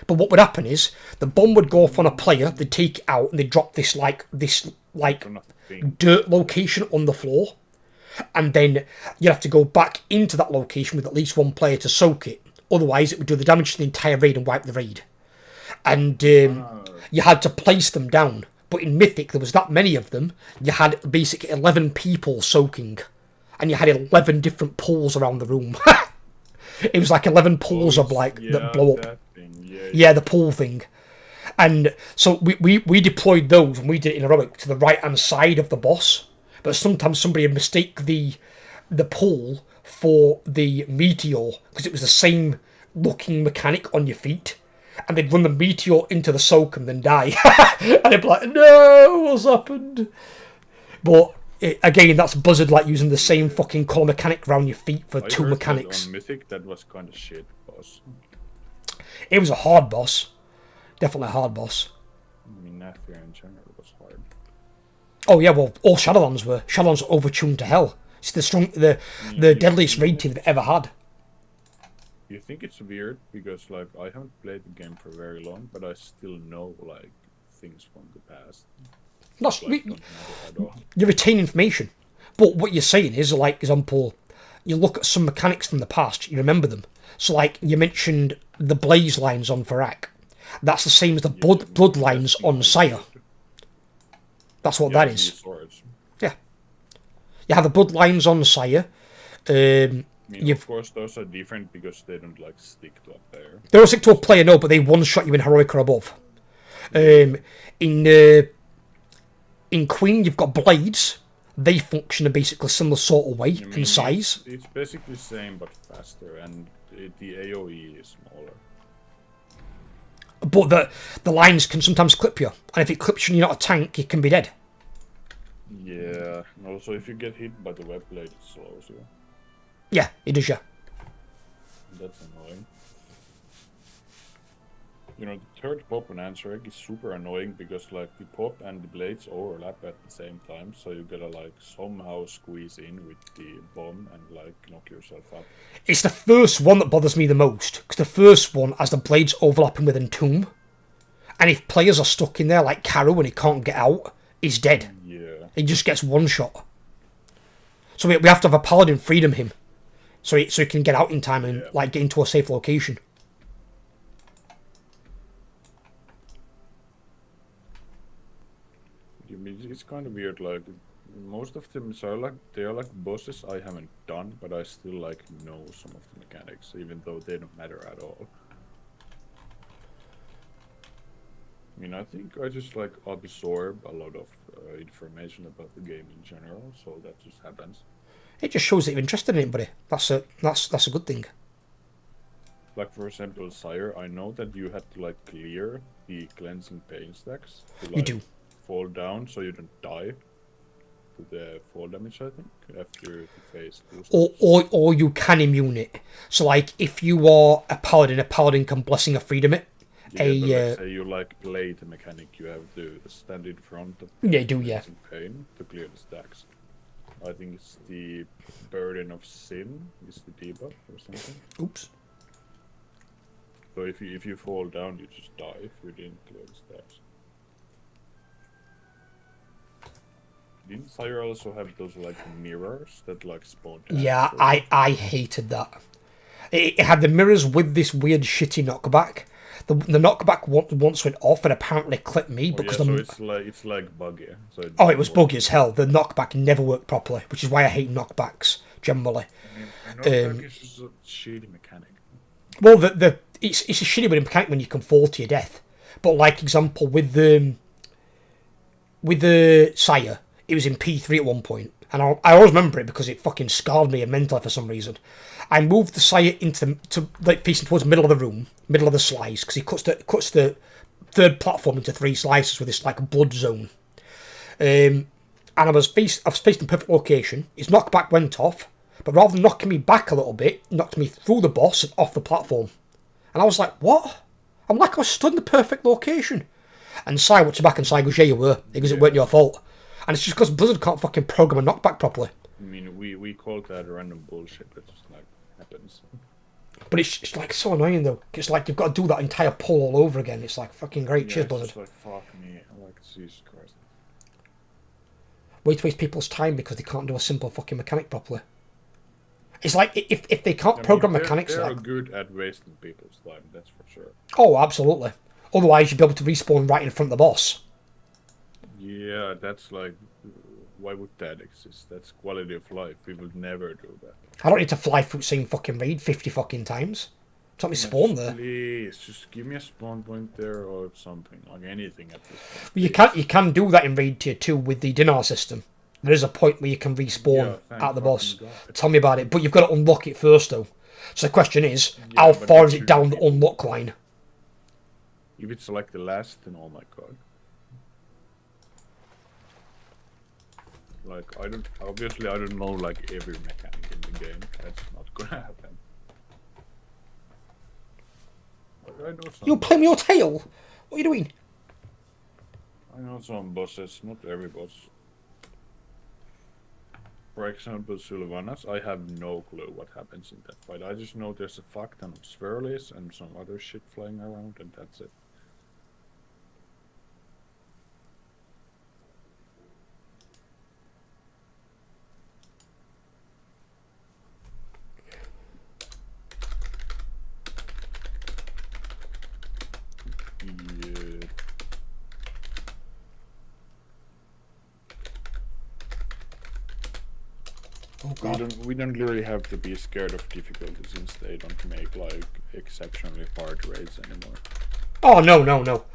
But what would happen is the bomb would go off on a player, they'd take it out, and they'd drop this dirt location on the floor, and then you'd have to go back into that location with at least one player to soak it. Otherwise, it would do the damage to the entire raid and wipe the raid. And you had to place them down. But in Mythic, there was that many of them. You had basically 11 people soaking, and you had 11 different pools around the room. It was like 11 pools of that blow up. Yeah, the pool thing. And so we deployed those and we did it in heroic to the right hand side of the boss. But sometimes somebody would mistake the pool for the meteor because it was the same looking mechanic on your feet. And they'd run the meteor into the soak and then die. And they'd be like, no, what's happened? But again, that's Buzzard like using the same fucking colour mechanic around your feet for 2 mechanics. On Mythic, that was kind of shit, boss. It was a hard boss. Definitely a hard boss. I mean, Nathria in general was hard. Oh yeah, well, all Shadowlands were. Shadowlands were overtuned to hell. It's the deadliest raid team they've ever had. You think it's weird because like I haven't played the game for very long, but I still know like things from the past. That's like, you retain information, but what you're saying is, like, example, you look at some mechanics from the past, you remember them. So, like you mentioned, the blaze lines on Farak. That's the same as the blood lines on Sire. That's what that is. Yeah, you have the blood lines on Sire. I mean, of course, those are different because they don't like stick to a player. They don't stick to a player, no, but they one-shot you in heroic or above. In Queen, you've got blades. They function in basically a similar sort of way in size. It's basically the same but faster, and the AOE is smaller. But the lines can sometimes clip you, and if it clips you and you're not a tank, you can be dead. Yeah, and also if you get hit by the web blade, it slows you. Yeah, it does, yeah. That's annoying. You know, the third pop on Ansarek is super annoying because like the pop and the blades overlap at the same time, so you gotta like somehow squeeze in with the bomb and like knock yourself up. It's the first one that bothers me the most, because the first one has the blades overlapping with Entomb, and if players are stuck in there like Caro and he can't get out, he's dead. Yeah. He just gets one shot. So we have to have a Paladin freedom him, so he can get out in time and like get into a safe location. I mean, it's kind of weird. Like most of them, they are like bosses I haven't done, but I still like know some of the mechanics, even though they don't matter at all. I mean, I think I just like absorb a lot of information about the game in general, so that just happens. It just shows that you're interested in it, buddy. That's a good thing. Like for example, Sire, I know that you had to like clear the cleansing pain stacks to like You do. fall down so you don't die to the fall damage, I think, after the phase 2 starts. Or you can immune it. So like if you are a paladin can blessing of freedom it. Yeah, but let's say you like play the mechanic, you have to stand in front of the Yeah, you do, yeah. cleansing pain to clear the stacks. I think it's the burden of sin is the debuff or something. Oops. So if you fall down, you just die if you didn't clear the stacks. Didn't Sire also have those like mirrors that like spawned? Yeah, I hated that. It had the mirrors with this weird shitty knockback. The knockback once went off and apparently clipped me because so it's like buggy. So it was buggy as hell. The knockback never worked properly, which is why I hate knockbacks generally. Knockback is just a shitty mechanic. Well, it's a shitty mechanic when you can fall to your death. But like example with the Sire, it was in P3 at one point, and I always remember it because it fucking scarred me mentally for some reason. I moved the Sire to like facing towards the middle of the room, middle of the slice, because he cuts the third platform into 3 slices with this like blood zone. And I was faced in perfect location. His knockback went off, but rather than knocking me back a little bit, knocked me through the boss and off the platform. And I was like, what? I'm like I was stood in the perfect location. And Sai watched back and Sai goes, yeah, you were. Because it weren't your fault. And it's just because Blizzard can't fucking program a knockback properly. I mean, we call that random bullshit that just like happens. But it's like so annoying though. It's like you've got to do that entire pull all over again. It's like fucking great. Cheers, Blizzard. It's like fuck me. Like Jesus Christ. Way to waste people's time because they can't do a simple fucking mechanic properly. It's like if they can't program mechanics they're like... good at wasting people's time, that's for sure. Oh, absolutely. Otherwise, you'd be able to respawn right in front of the boss. Yeah, that's like... Why would that exist? That's quality of life. We would never do that. I don't need to fly through the same fucking raid 50 fucking times. Just let me spawn there. Please, just give me a spawn point there or something. Like anything at this point. Well, you can do that in Raid Tier 2 with the dinar system. There is a point where you can respawn at the boss. Tell me about it. But you've got to unlock it first, though. So the question is, how far is it down the unlock line? If it's like the last, then oh my god. Like, I don't know like every mechanic in the game. That's not gonna happen. Like, I know some You're playing your tail? What are you doing? I know some bosses, not every boss. For example, Sylvanas, I have no clue what happens in that fight. I just know there's a fuck ton of swirlies and some other shit flying around, and that's it. Yeah. Oh god. We don't really have to be scared of difficulty since they don't make like exceptionally hard raids anymore. Oh, no.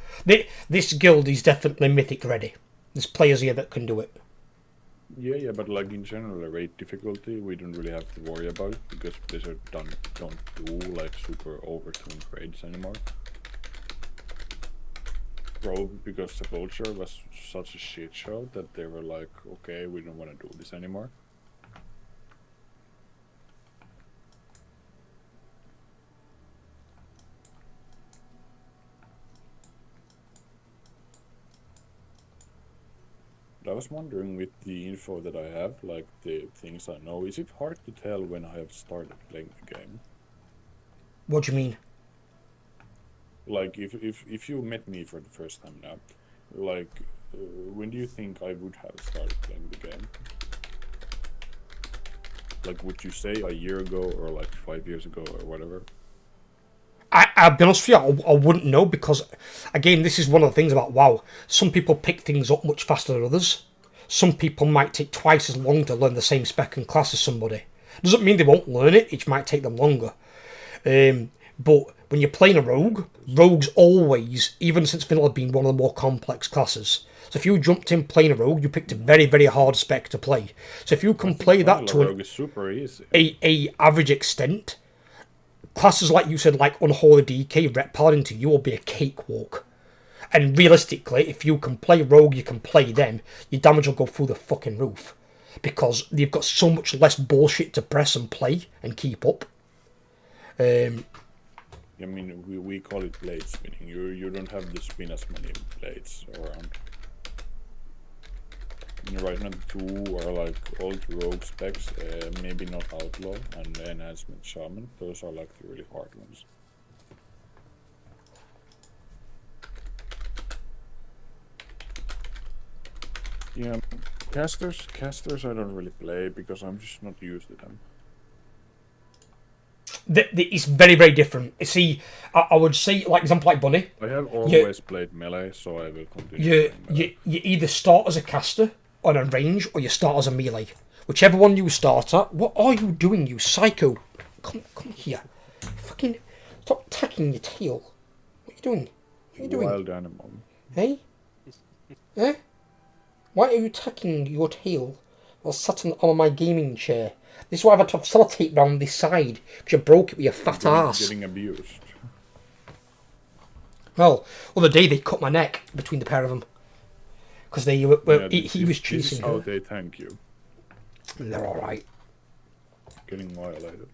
This guild is definitely Mythic ready. There's players here that can do it. Yeah, but like in general, raid difficulty we don't really have to worry about because Blizzard don't do like super overtuned raids anymore. Probably because the culture was such a shit show that they were like, okay, we don't want to do this anymore. I was wondering with the info that I have, like the things I know, is it hard to tell when I have started playing the game? What do you mean? Like if you met me for the first time now, like when do you think I would have started playing the game? Like would you say a year ago or like 5 years ago or whatever? I'll be honest with you, I wouldn't know because, again, this is one of the things about WoW. Some people pick things up much faster than others. Some people might take twice as long to learn the same spec and class as somebody. Doesn't mean they won't learn it, it might take them longer. But when you're playing a rogue, rogues always, even since vanilla, have been one of the more complex classes. So if you jumped in playing a rogue, you picked a very, very hard spec to play. So if you can play that to rogue is super easy. a average extent, classes like you said, like Unholy DK, Ret Paladin to you will be a cakewalk. And realistically, if you can play Rogue, you can play them, your damage will go through the fucking roof. Because you've got so much less bullshit to press and play and keep up. I mean, we call it blade spinning. You don't have to spin as many blades around. Right now, the 2 are like old rogue specs, maybe not outlaw, and enhancement shaman. Those are like the really hard ones. Yeah, casters I don't really play because I'm just not used to them. It's very, very different. See, I would say, like example, like Bunny. I have always played melee, so I will continue. You either start as a caster on a range, or you start as a melee. Whichever one you start at. What are you doing, you psycho? Come here. Fucking stop tacking your tail. What are you doing? What are you doing? Wild animal. Hey? Eh? Why are you tacking your tail while sat on my gaming chair? This is why I've had to have sellotape round this side, because you broke it with your fat ass. Getting abused. Well, other day they cut my neck between the pair of them. Because he was chasing This is how her. they thank you. They're alright. Getting violated.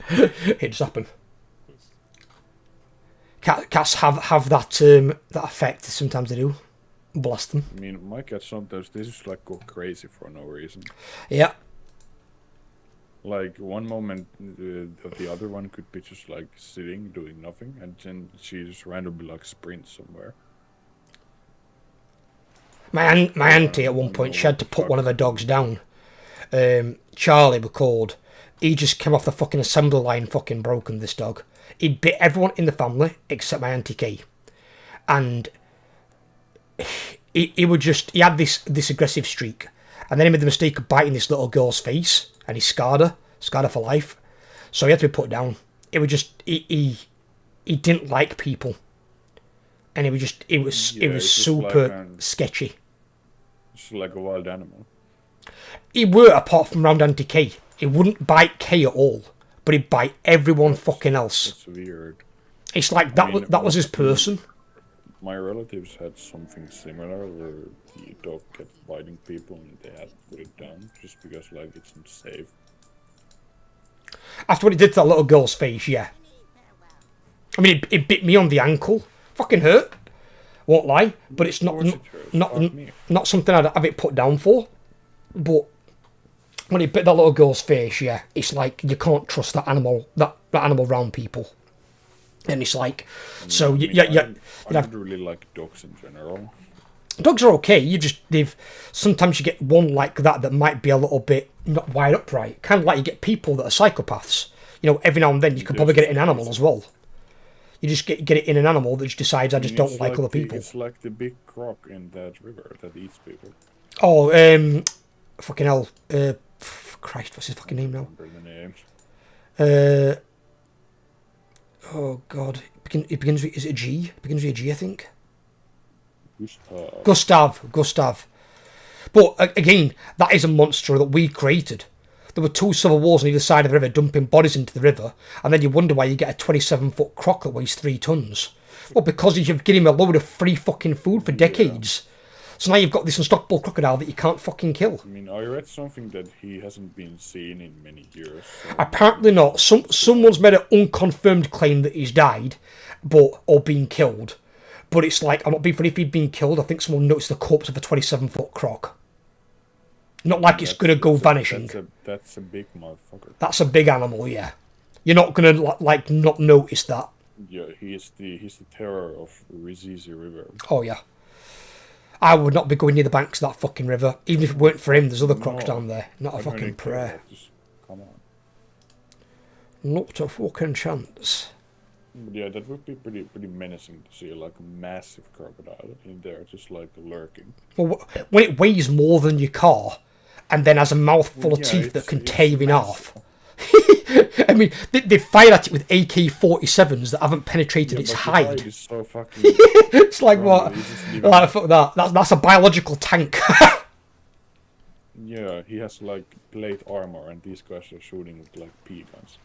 It's happened. Cats have that effect. Sometimes they do. Blast them. I mean, my cat sometimes they just like go crazy for no reason. Yeah. Like one moment, the other one could be just like sitting doing nothing, and then she just randomly like sprints somewhere. My auntie at one point, she had to put one of her dogs down. Charlie were called. He just came off the fucking assembly line fucking broken, this dog. He bit everyone in the family except my Auntie Kay. And he had this aggressive streak. And then he made the mistake of biting this little girl's face, and he scarred her for life. So he had to be put down. It was just he didn't like people. And it was super sketchy. It's like a wild animal. He were, apart from round Auntie Kay. He wouldn't bite Kay at all, but he'd bite everyone fucking else. That's weird. It's like that was his person. My relatives had something similar where the dog kept biting people and they had to put it down just because like it's not safe. After what he did to that little girl's face, yeah. I mean, it bit me on the ankle. Fucking hurt. Won't lie, but it's not something I'd have it put down for. But when it bit that little girl's face, yeah, it's like you can't trust that animal around people. And it's like, so I don't really like dogs in general. Dogs are okay. Sometimes you get one like that might be a little bit not wide upright. Kind of like you get people that are psychopaths. You know, every now and then you could probably get it in an animal as well. You just get it in an animal that just decides I just don't like other people. It's like the big croc in that river that eats people. Oh, fucking hell. Christ, what's his fucking name now? I don't remember the name. Oh God, it begins with, is it a G? It begins with a G, I think. Gustav. Gustav. But again, that is a monster that we created. There were 2 civil wars on either side of the river dumping bodies into the river, and then you wonder why you get a 27-foot croc that weighs 3 tons. Well, because you've given him a load of free fucking food for decades. So now you've got this unstoppable crocodile that you can't fucking kill. I mean, I read something that he hasn't been seen in many years. So Apparently not. Someone's made an unconfirmed claim that he's died, or been killed. But it's like, I'm not being funny, if he'd been killed, I think someone noticed the corpse of a 27-foot croc. Not like it's going to go vanishing. That's a big motherfucker. That's a big animal, yeah. You're not going to like not notice that. Yeah, he's the terror of Rizizi River. Oh yeah. I would not be going near the banks of that fucking river. Even if it weren't for him, there's other crocs down there. Not a fucking prayer. Just come on. Not a fucking chance. But yeah, that would be pretty menacing to see like a massive crocodile in there, just like lurking. Well, when it weighs more than your car, and then has a mouth full of teeth that can tear you in half. I mean, they fired at it with AK-47s that haven't penetrated its hide. Is so fucking it's like what? Like, fuck that. That's a biological tank. Yeah, he has like plate armor, and these guys are shooting with like P guns.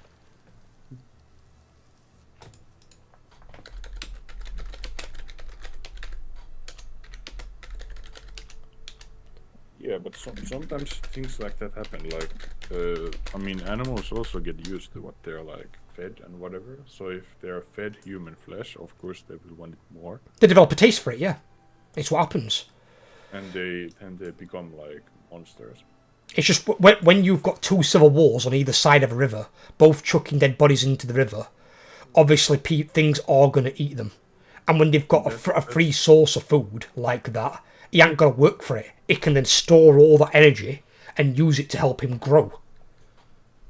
Yeah, but sometimes things like that happen. Like, I mean, animals also get used to what they're like fed and whatever. So if they're fed human flesh, of course they will want it more. They develop a taste for it, yeah. It's what happens. And they become like monsters. It's just when you've got two civil wars on either side of a river, both chucking dead bodies into the river, obviously things are going to eat them. And when they've got a free source of food like that, he ain't got to work for it. It can then store all that energy and use it to help him grow.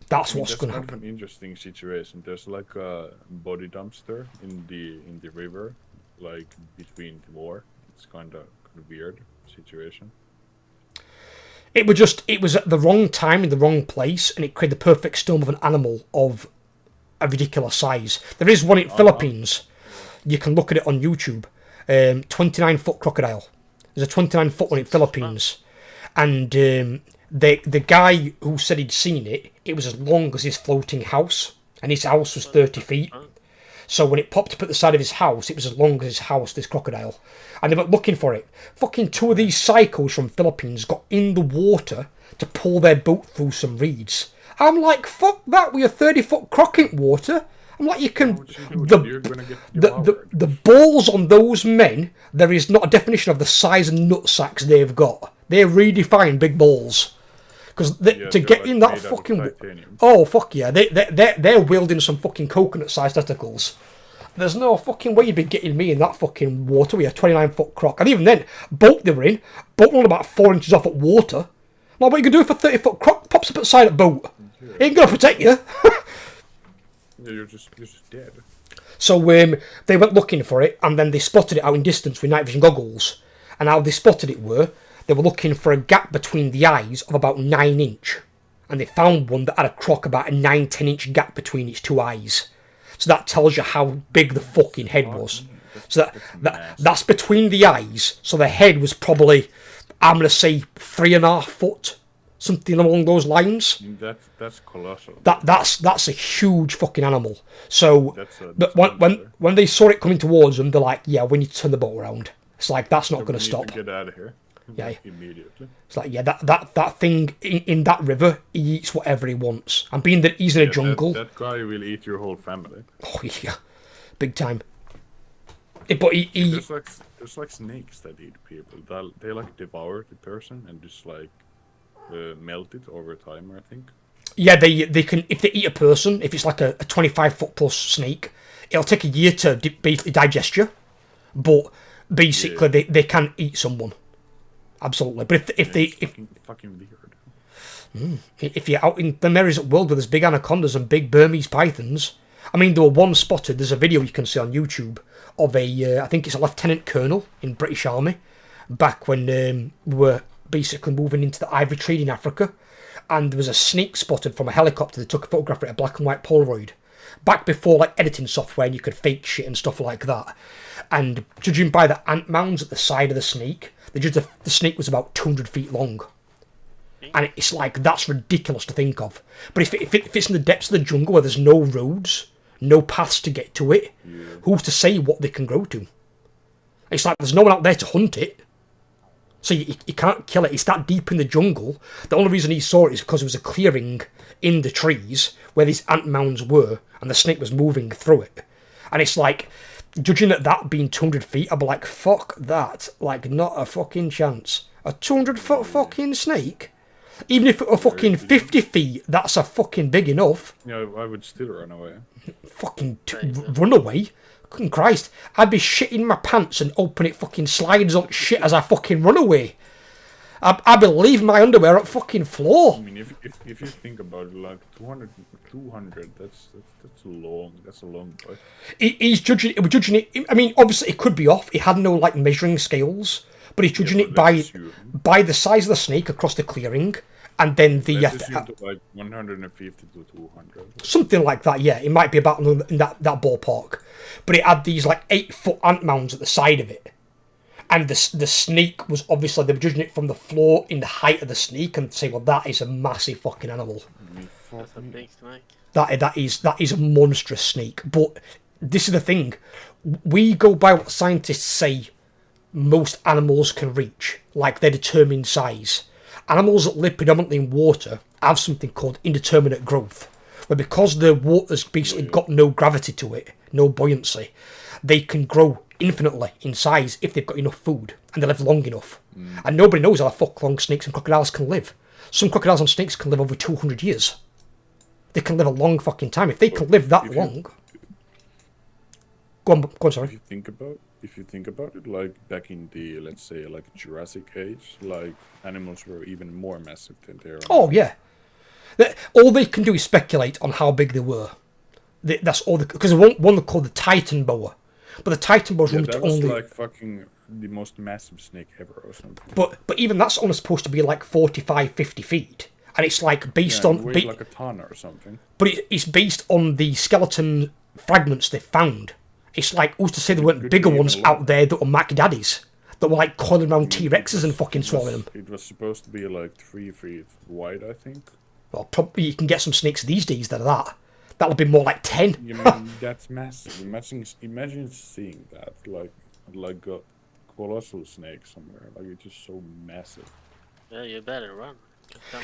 That's what's going to happen. That's an interesting situation. There's like a body dumpster in the river, like between the war. It's kind of weird situation. It was at the wrong time in the wrong place, and it created the perfect storm of an animal of a ridiculous size. There is one in Philippines. You can look at it on YouTube. 29-foot crocodile. There's a 29-foot one in Philippines, and the guy who said he'd seen it, it was as long as his floating house, and his house was 30 feet. So when it popped up at the side of his house, it was as long as his house, this crocodile. And they were looking for it. Fucking two of these psychos from Philippines got in the water to pull their boat through some reeds. I'm like, fuck that, we are 30-foot croc in water. I'm like, you can... The balls on those men, there is not a definition of the size of nutsacks they've got. They redefine big balls. Because to get in that fucking... Oh, fuck yeah. They're wielding some fucking coconut-sized testicles. There's no fucking way you'd be getting me in that fucking water with a 29-foot croc. And even then, boat they were in, boat only about 4 inches off at water. Like, what you can do if a 30-foot croc pops up at the side of the boat? He ain't gonna protect you. Yeah, you're just dead. So they went looking for it, and then they spotted it out in distance with night vision goggles. And how they spotted it they were looking for a gap between the eyes of about 9 inch. And they found one that had a croc about a 9-10 inch gap between its two eyes. So that tells you how big the fucking head was. So that's between the eyes. So the head was probably, I'm going to say, 3.5 foot. Something along those lines. That's colossal. That's a huge fucking animal. So when they saw it coming towards them, they're like, yeah, we need to turn the boat around. It's like, that's not going to stop. Get out of here. Yeah. Immediately. It's like, yeah, that thing in that river, he eats whatever he wants. And being that he's in a jungle... That guy will eat your whole family. Oh, yeah. Big time. But he... There's like snakes that eat people. They like devour the person and just like melt it over time, I think. Yeah, they can... If they eat a person, if it's like a 25-foot plus snake, it'll take a year to basically digest you. But basically, they can eat someone. Absolutely, but if fucking weird. If you're out in the areas of the world where there's big anacondas and big Burmese pythons, I mean, there were one spotted. There's a video you can see on YouTube of I think it's a lieutenant colonel in British Army, back when we were basically moving into the ivory trade in Africa, and there was a snake spotted from a helicopter. They took a photograph of it, a black and white Polaroid, back before like editing software and you could fake shit and stuff like that. And judging by the ant mounds at the side of the snake, the snake was about 200 feet long. And it's like, that's ridiculous to think of. But if it's in the depths of the jungle where there's no roads, no paths to get to it, who's to say what they can grow to? It's like there's no one out there to hunt it. So you can't kill it. It's that deep in the jungle. The only reason he saw it is because there was a clearing in the trees where these ant mounds were, and the snake was moving through it. And it's like, judging at that being 200 feet, I'd be like, fuck that. Like, not a fucking chance. A 200-foot fucking snake? Even if it were fucking 50 feet, that's a fucking big enough. Yeah, I would still run away. Fucking run away? Fucking Christ. I'd be shitting my pants and open it fucking slides on shit as I fucking run away. I'd be leaving my underwear at fucking floor. I mean, if you think about it, like 200, that's long. That's a long boy. He's judging it. I mean, obviously it could be off. He had no like measuring scales, but he's judging it by the size of the snake across the clearing, and then the like 150 to 200. Something like that. Yeah, it might be about in that ballpark. But it had these like 8-foot ant mounds at the side of it. And the snake was obviously, they were judging it from the floor in the height of the snake and say, well, that is a massive fucking animal. That's a big snake. That is a monstrous snake. But this is the thing. We go by what scientists say most animals can reach, like their determined size. animals that live predominantly in water have something called indeterminate growth, where because the water's basically got no gravity to it, no buoyancy, they can grow infinitely in size if they've got enough food and they live long enough. And nobody knows how the fuck long snakes and crocodiles can live. Some crocodiles and snakes can live over 200 years. They can live a long fucking time. If they can live that long... Go on, sorry. If you think about it, like back in the, let's say, like Jurassic Age, like animals were even more massive than they are. Oh yeah, all they can do is speculate on how big they were. That's all because one they called the Titan boa, but the Titan boa that was only like fucking the most massive snake ever or something. But even that's only supposed to be like 45, 50 feet, and it's like based on like a ton or something. But it's based on the skeleton fragments they found. It's like who's to say there weren't bigger ones out there that were Mac Daddies that were like coiling around T-Rexes and fucking swallowing them. It was supposed to be like 3 feet wide, I think. Well, probably you can get some snakes these days that are that. That'll be more like 10. You mean that's massive. Imagine seeing that like a colossal snake somewhere. Like it's just so massive. Yeah, you better run.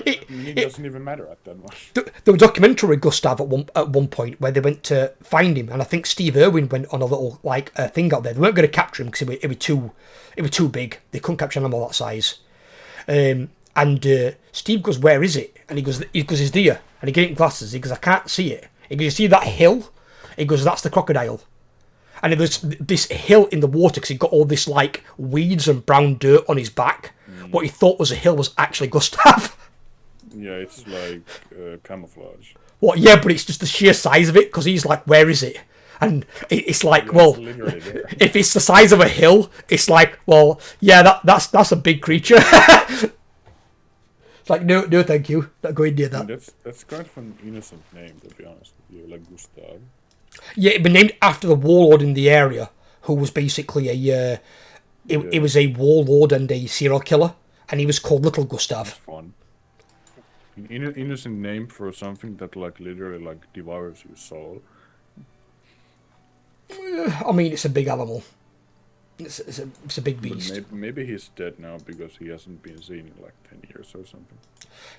It doesn't even matter at that much. There was a documentary with Gustav at one point where they went to find him, and I think Steve Irwin went on a little thing out there. They weren't going to capture him because it was too big. They couldn't capture an animal that size. And Steve goes, "Where is it?" And he goes, "It's there." And he gave him glasses. He goes, "I can't see it." He goes, "You see that hill?" He goes, "That's the crocodile." And there's this hill in the water because he got all this like weeds and brown dirt on his back. What he thought was a hill was actually Gustav. Yeah, it's like camouflage. What? Yeah, but it's just the sheer size of it because he's like, "Where is it?" And it's like, yeah, well, it's if it's the size of a hill, it's like, well, yeah, that's a big creature. It's like, no, thank you, not going near that. That's kind of an innocent name, to be honest with you, like Gustav. Yeah, it been named after the warlord in the area, who was basically a it was a warlord and a serial killer, and he was called Little Gustav. That's fun. An innocent name for something that like literally like devours your soul. I mean, it's a big animal. It's a big beast. Maybe he's dead now because he hasn't been seen in like 10 years or something.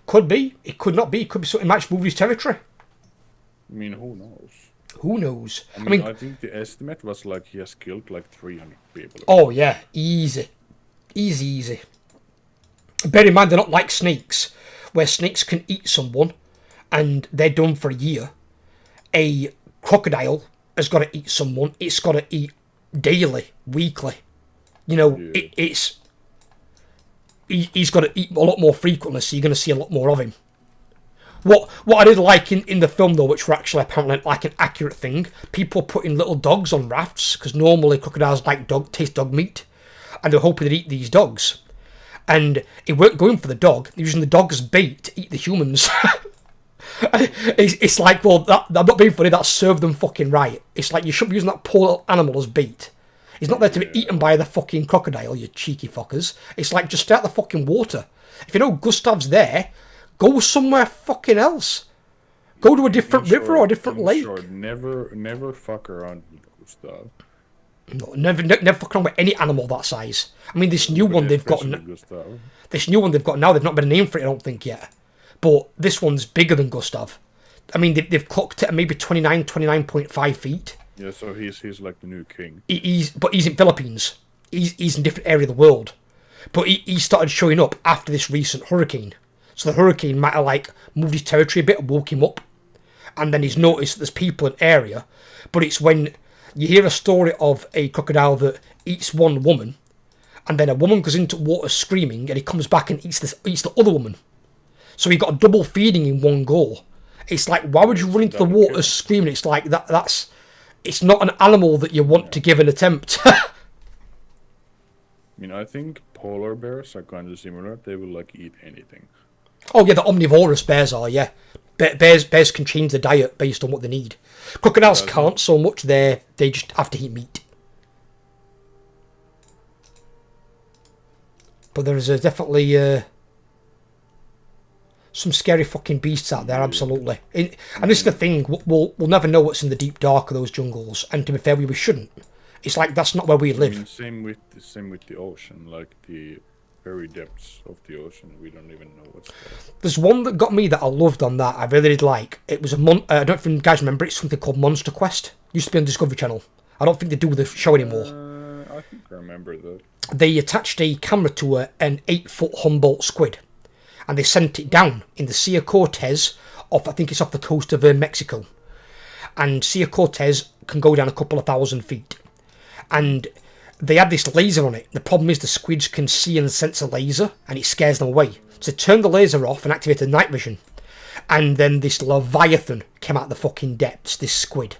Could be. It could not be. It could be something match movie's territory. I mean, who knows? Who knows? I mean, I think the estimate was like he has killed like 300 people. Oh yeah, easy. Bear in mind, they're not like snakes, where snakes can eat someone and they're done for a year. A crocodile has got to eat someone. It's got to eat daily, weekly. You know, yeah. He's got to eat a lot more frequently, so you're going to see a lot more of him. What I did like in the film, though, which were actually apparently like an accurate thing, people putting little dogs on rafts, because normally crocodiles taste dog meat, and they're hoping they'd eat these dogs. And it weren't going for the dog, they're using the dog as bait to eat the humans. It's like, well, I'm not being funny, that served them fucking right. It's like, you shouldn't be using that poor little animal as bait. He's not there to be eaten by the fucking crocodile, you cheeky fuckers. It's like, just stay out the fucking water. If you know Gustav's there, go somewhere fucking else. Go to a different river or a different lake. Sure, never fuck around with Gustav. No, never fuck around with any animal that size. I mean, this new one they've got now, they've not been a name for it, I don't think, yet. But this one's bigger than Gustav. I mean, they've clocked it at maybe 29.5 feet. Yeah, so he's like the new king. He's in Philippines. He's in a different area of the world. But he started showing up after this recent hurricane. So the hurricane might have like moved his territory a bit and woke him up. And then he's noticed that there's people in the area. But it's when you hear a story of a crocodile that eats one woman, and then a woman goes into water screaming, and he comes back and eats the other woman. So he got a double feeding in one go. It's like, why would you run into the water screaming? It's like it's not an animal that you want to give an attempt. I mean, I think polar bears are kind of similar. They will like eat anything. Oh yeah, the omnivorous bears are, yeah. Bears can change the diet based on what they need. Crocodiles can't so much. They just have to eat meat. But there is definitely some scary fucking beasts out there, absolutely. And this is the thing, we'll never know what's in the deep dark of those jungles. And to be fair, we shouldn't. It's like, that's not where we live. I mean, same with the ocean. Like the very depths of the ocean. We don't even know what's there. There's one that got me that I loved on that. I really did like. It was a I don't know if you guys remember. It's something called Monster Quest. Used to be on Discovery Channel. I don't think they do the show anymore. I think I remember that. They attached a camera to an 8-foot Humboldt squid, and they sent it down in the Sea of Cortez off. I think it's off the coast of Mexico. And Sea of Cortez can go down a couple of thousand feet. And they had this laser on it. The problem is the squids can see and sense a laser, and it scares them away. So they turned the laser off and activated night vision. And then this Leviathan came out of the fucking depths, this squid.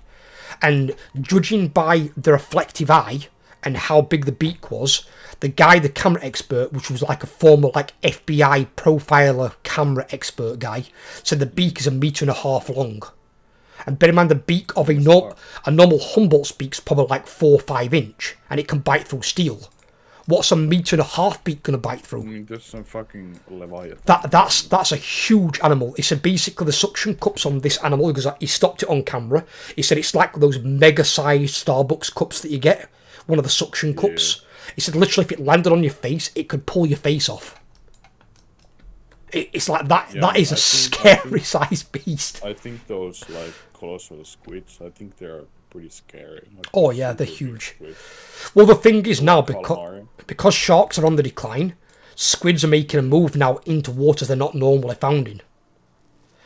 And judging by the reflective eye and how big the beak was, the guy, the camera expert, which was like a former like FBI profiler camera expert guy, said the beak is 1.5 meters long. And bear in mind the beak of a normal Humboldt beak's probably like 4 or 5 inch, and it can bite through steel. What's 1.5 meters beak gonna bite through? I mean, that's some fucking Leviathan. That's a huge animal. He said basically the suction cups on this animal, because he stopped it on camera. He said it's like those mega-sized Starbucks cups that you get, one of the suction cups. He said literally if it landed on your face, it could pull your face off. It's like that. Yeah, that is a scary sized beast. I think those like colossal squids, I think they're pretty scary. Like, Oh yeah, they're huge. Well, the thing is now, because sharks are on the decline, squids are making a move now into waters they're not normally found in.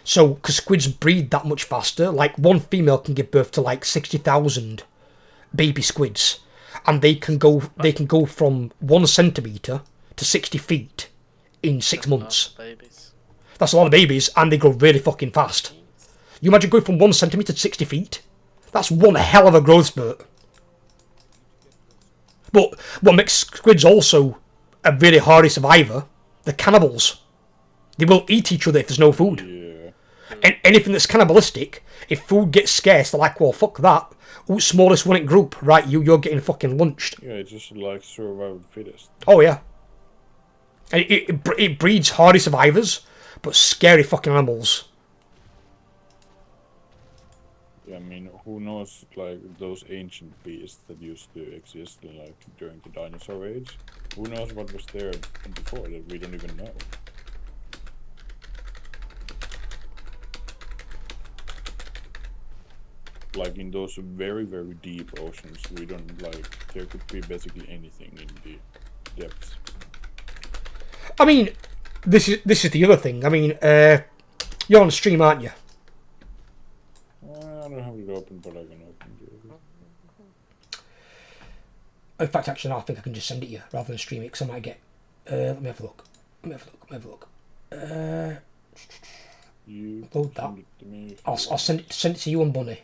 So, because squids breed that much faster, like one female can give birth to like 60,000 baby squids, and they can go from 1 centimeter to 60 feet in 6 months. That's a lot of babies, and they grow really fucking fast. You imagine going from 1 centimeter to 60 feet? That's one hell of a growth spurt. But what makes squids also a really hardy survivor, they're cannibals. They will eat each other if there's no food. And anything that's cannibalistic, if food gets scarce, they're like, well, fuck that. Who's smallest one in group? Right, you're getting fucking lunched. Yeah, it's just like survival of the fittest. Oh, yeah. And it breeds hardy survivors, but scary fucking animals. Yeah, I mean, who knows, like, those ancient beasts that used to exist, like, during the dinosaur age? Who knows what was there before that we don't even know? Like, in those very, very deep oceans, we don't, like, there could be basically anything in the depths. I mean, this is the other thing. I mean, you're on stream, aren't you? I don't have it open, but I can open it. In fact, actually, no, I think I can just send it you rather than stream it, because I might get... let me have a look. Load that. I'll send it to you and Bunny,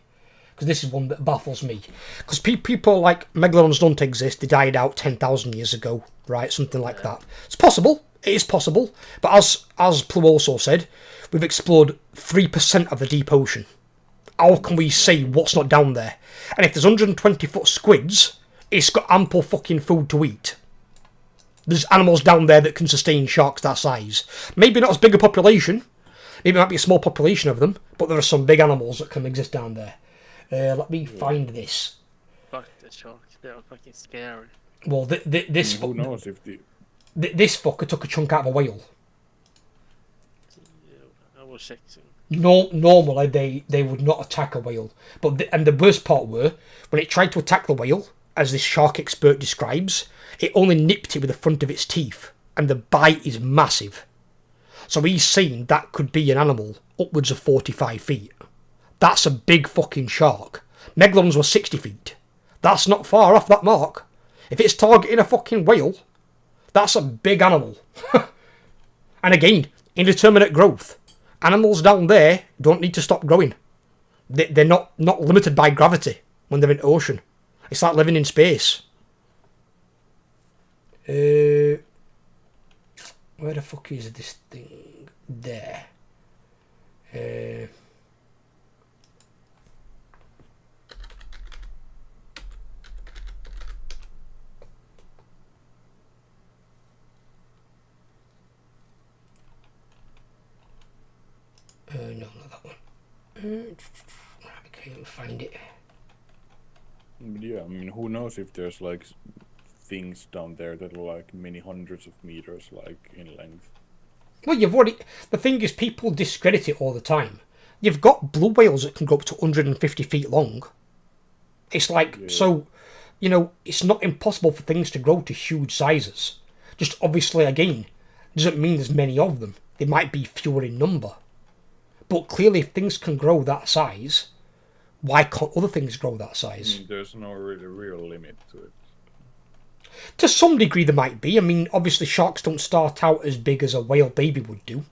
because this is one that baffles me. Because people like Megalodons don't exist, they died out 10,000 years ago, right? Something like that. It's possible. It is possible. But as Plu also said, we've explored 3% of the deep ocean. How can we say what's not down there? And if there's 120-foot squids, it's got ample fucking food to eat. There's animals down there that can sustain sharks that size. Maybe not as big a population. Maybe it might be a small population of them, but there are some big animals that can exist down there. Let me find this. Fuck the sharks, they're fucking scary. Well, this who knows if the... This fucker took a chunk out of a whale. I will check soon. Normally they would not attack a whale, but the worst part were when it tried to attack the whale, as this shark expert describes, it only nipped it with the front of its teeth, and the bite is massive. So he's saying that could be an animal upwards of 45 feet. That's a big fucking shark. Megalodons were 60 feet. That's not far off that mark. If it's targeting a fucking whale, that's a big animal. And again, indeterminate growth. Animals down there don't need to stop growing. They're not limited by gravity when they're in ocean. It's like living in space. Where the fuck is this thing? There. No, not that one. I can't find it. Yeah, I mean, who knows if there's like things down there that are like many hundreds of meters, like in length. Well, the thing is, people discredit it all the time. You've got blue whales that can go up to 150 feet long. It's like, so, it's not impossible for things to grow to huge sizes. Just obviously, again, doesn't mean there's many of them. They might be fewer in number. But clearly, if things can grow that size, why can't other things grow that size? There's no really real limit to it. To some degree, there might be. I mean, obviously, sharks don't start out as big as a whale baby would do.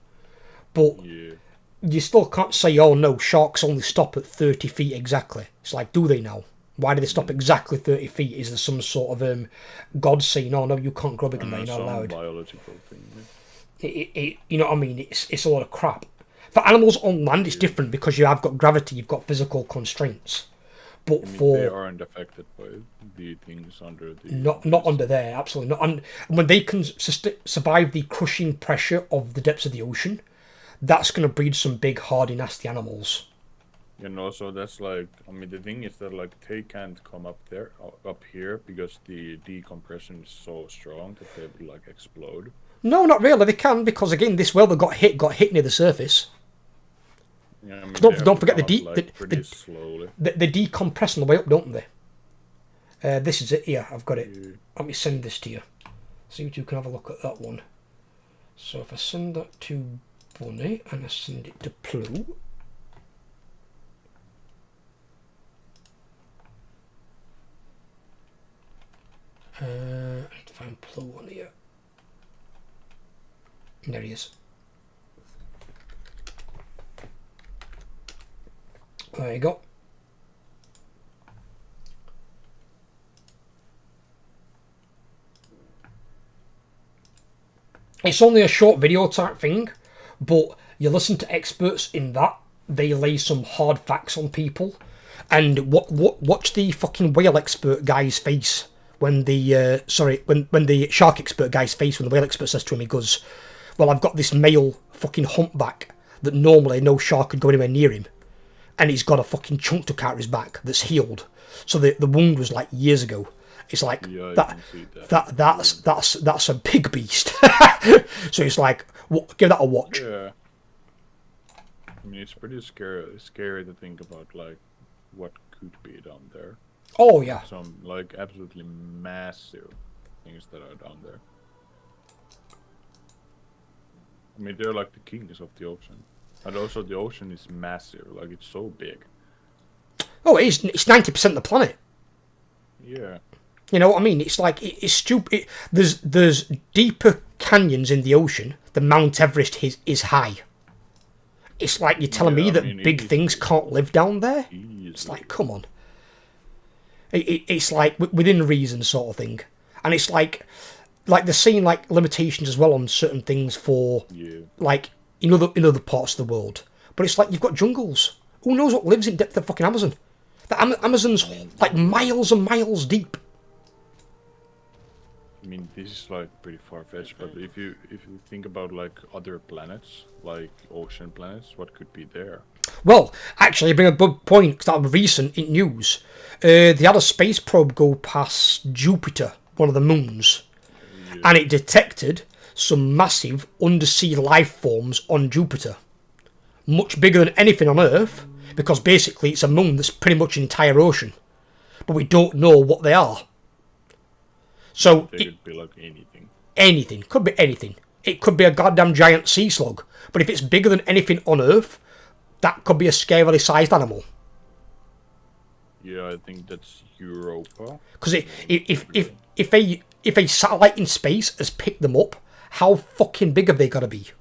But you still can't say, oh no, sharks only stop at 30 feet exactly. It's like, do they now? Why do they stop exactly 30 feet? Is there some sort of God saying, oh no, you can't grow bigger than that, you're not allowed? Biological thing. You know what I mean? It's a lot of crap. For animals on land, it's different because you have got gravity, you've got physical constraints. But they aren't affected by the things under the... Not under there, absolutely not. And when they can survive the crushing pressure of the depths of the ocean, that's going to breed some big, hardy, nasty animals. And also, that's like, I mean, the thing is that like they can't come up here because the decompression is so strong that they would like explode. No, not really. They can because again, this whale that got hit near the surface. Yeah, I mean, don't forget they decompress on the way up, don't they? This is it here. I've got it. Let me send this to you. See if you can have a look at that one. So if I send that to Bunny and I send it to Plu. I need to find Plu on here. There he is. There you go. It's only a short video type thing, but you listen to experts in that, they lay some hard facts on people. And watch the fucking whale expert guy's face when the when the shark expert guy's face when the whale expert says to him, he goes, well, I've got this male fucking humpback that normally no shark could go anywhere near him, and he's got a fucking chunk took out of his back that's healed. So the wound was like years ago. It's like that's a big beast. So it's like, give that a watch. Yeah. I mean, it's pretty scary to think about like what could be down there. Oh yeah. Some like absolutely massive things that are down there. I mean, they're like the kings of the ocean, and also the ocean is massive. Like it's so big. Oh, it's 90% of the planet. Yeah. You know what I mean? It's like it's stupid. There's deeper canyons in the ocean. The Mount Everest is high. It's like you're telling me that big things can't live down there. It's like, come on. It's like within reason sort of thing, and it's like they're seeing like limitations as well on certain things for like in other parts of the world. But it's like you've got jungles. Who knows what lives in depth of fucking Amazon? The Amazon's like miles and miles deep. I mean, this is like pretty far-fetched, but if you think about like other planets, like ocean planets, what could be there? Well, actually, I bring a good point because that was recent in news. They had a space probe go past Jupiter, one of the moons, and it detected some massive undersea life forms on Jupiter, much bigger than anything on Earth, because basically it's a moon that's pretty much an entire ocean, but we don't know what they are. So they could be like anything. Anything. Could be anything. It could be a goddamn giant sea slug. But if it's bigger than anything on Earth, that could be a scarily sized animal. Yeah, I think that's Europa. Because if a satellite in space has picked them up, how fucking big have they got to be?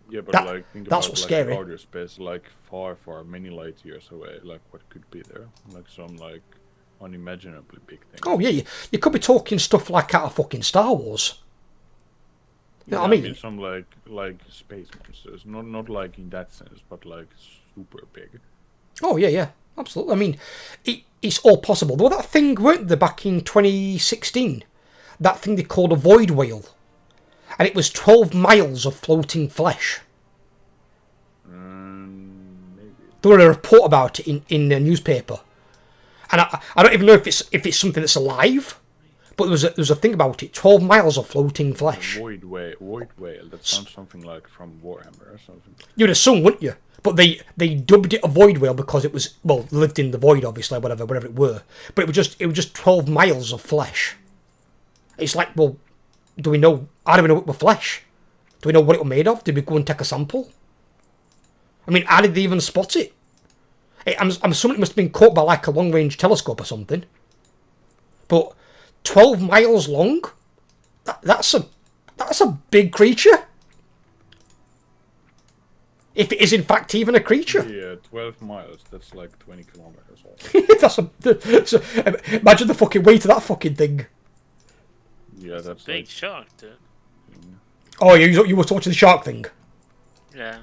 Yeah, but like think that's about what's like scary. outer space, like far, many light years away. Like what could be there? Like some like unimaginably big thing. Oh yeah, you could be talking stuff like out of fucking Star Wars. You know what I mean? Some like space monsters, not like in that sense, but like super big. Oh yeah, absolutely. I mean, it's all possible. There was that thing, weren't there, back in 2016? That thing they called a void whale, and it was 12 miles of floating flesh. Maybe. There was a report about it in the newspaper. And I don't even know if it's something that's alive But there's a thing about it. 12 miles of floating flesh. Void whale. That sounds something like from Warhammer or something. You'd assume, wouldn't you? But they dubbed it a void whale because it was, well, lived in the void, obviously, whatever it were. But it was just 12 miles of flesh. It's like, well, how do we know it was flesh? Do we know what it was made of? Did we go and take a sample? I mean, how did they even spot it? I'm assuming it must have been caught by like a long-range telescope or something. But 12 miles long? That's a big creature. If it is in fact even a creature. Yeah, 12 miles. That's like 20 kilometers. Imagine the fucking weight of that fucking thing. Yeah, that's big shark, dude. Oh, you were watching the shark thing? Yeah.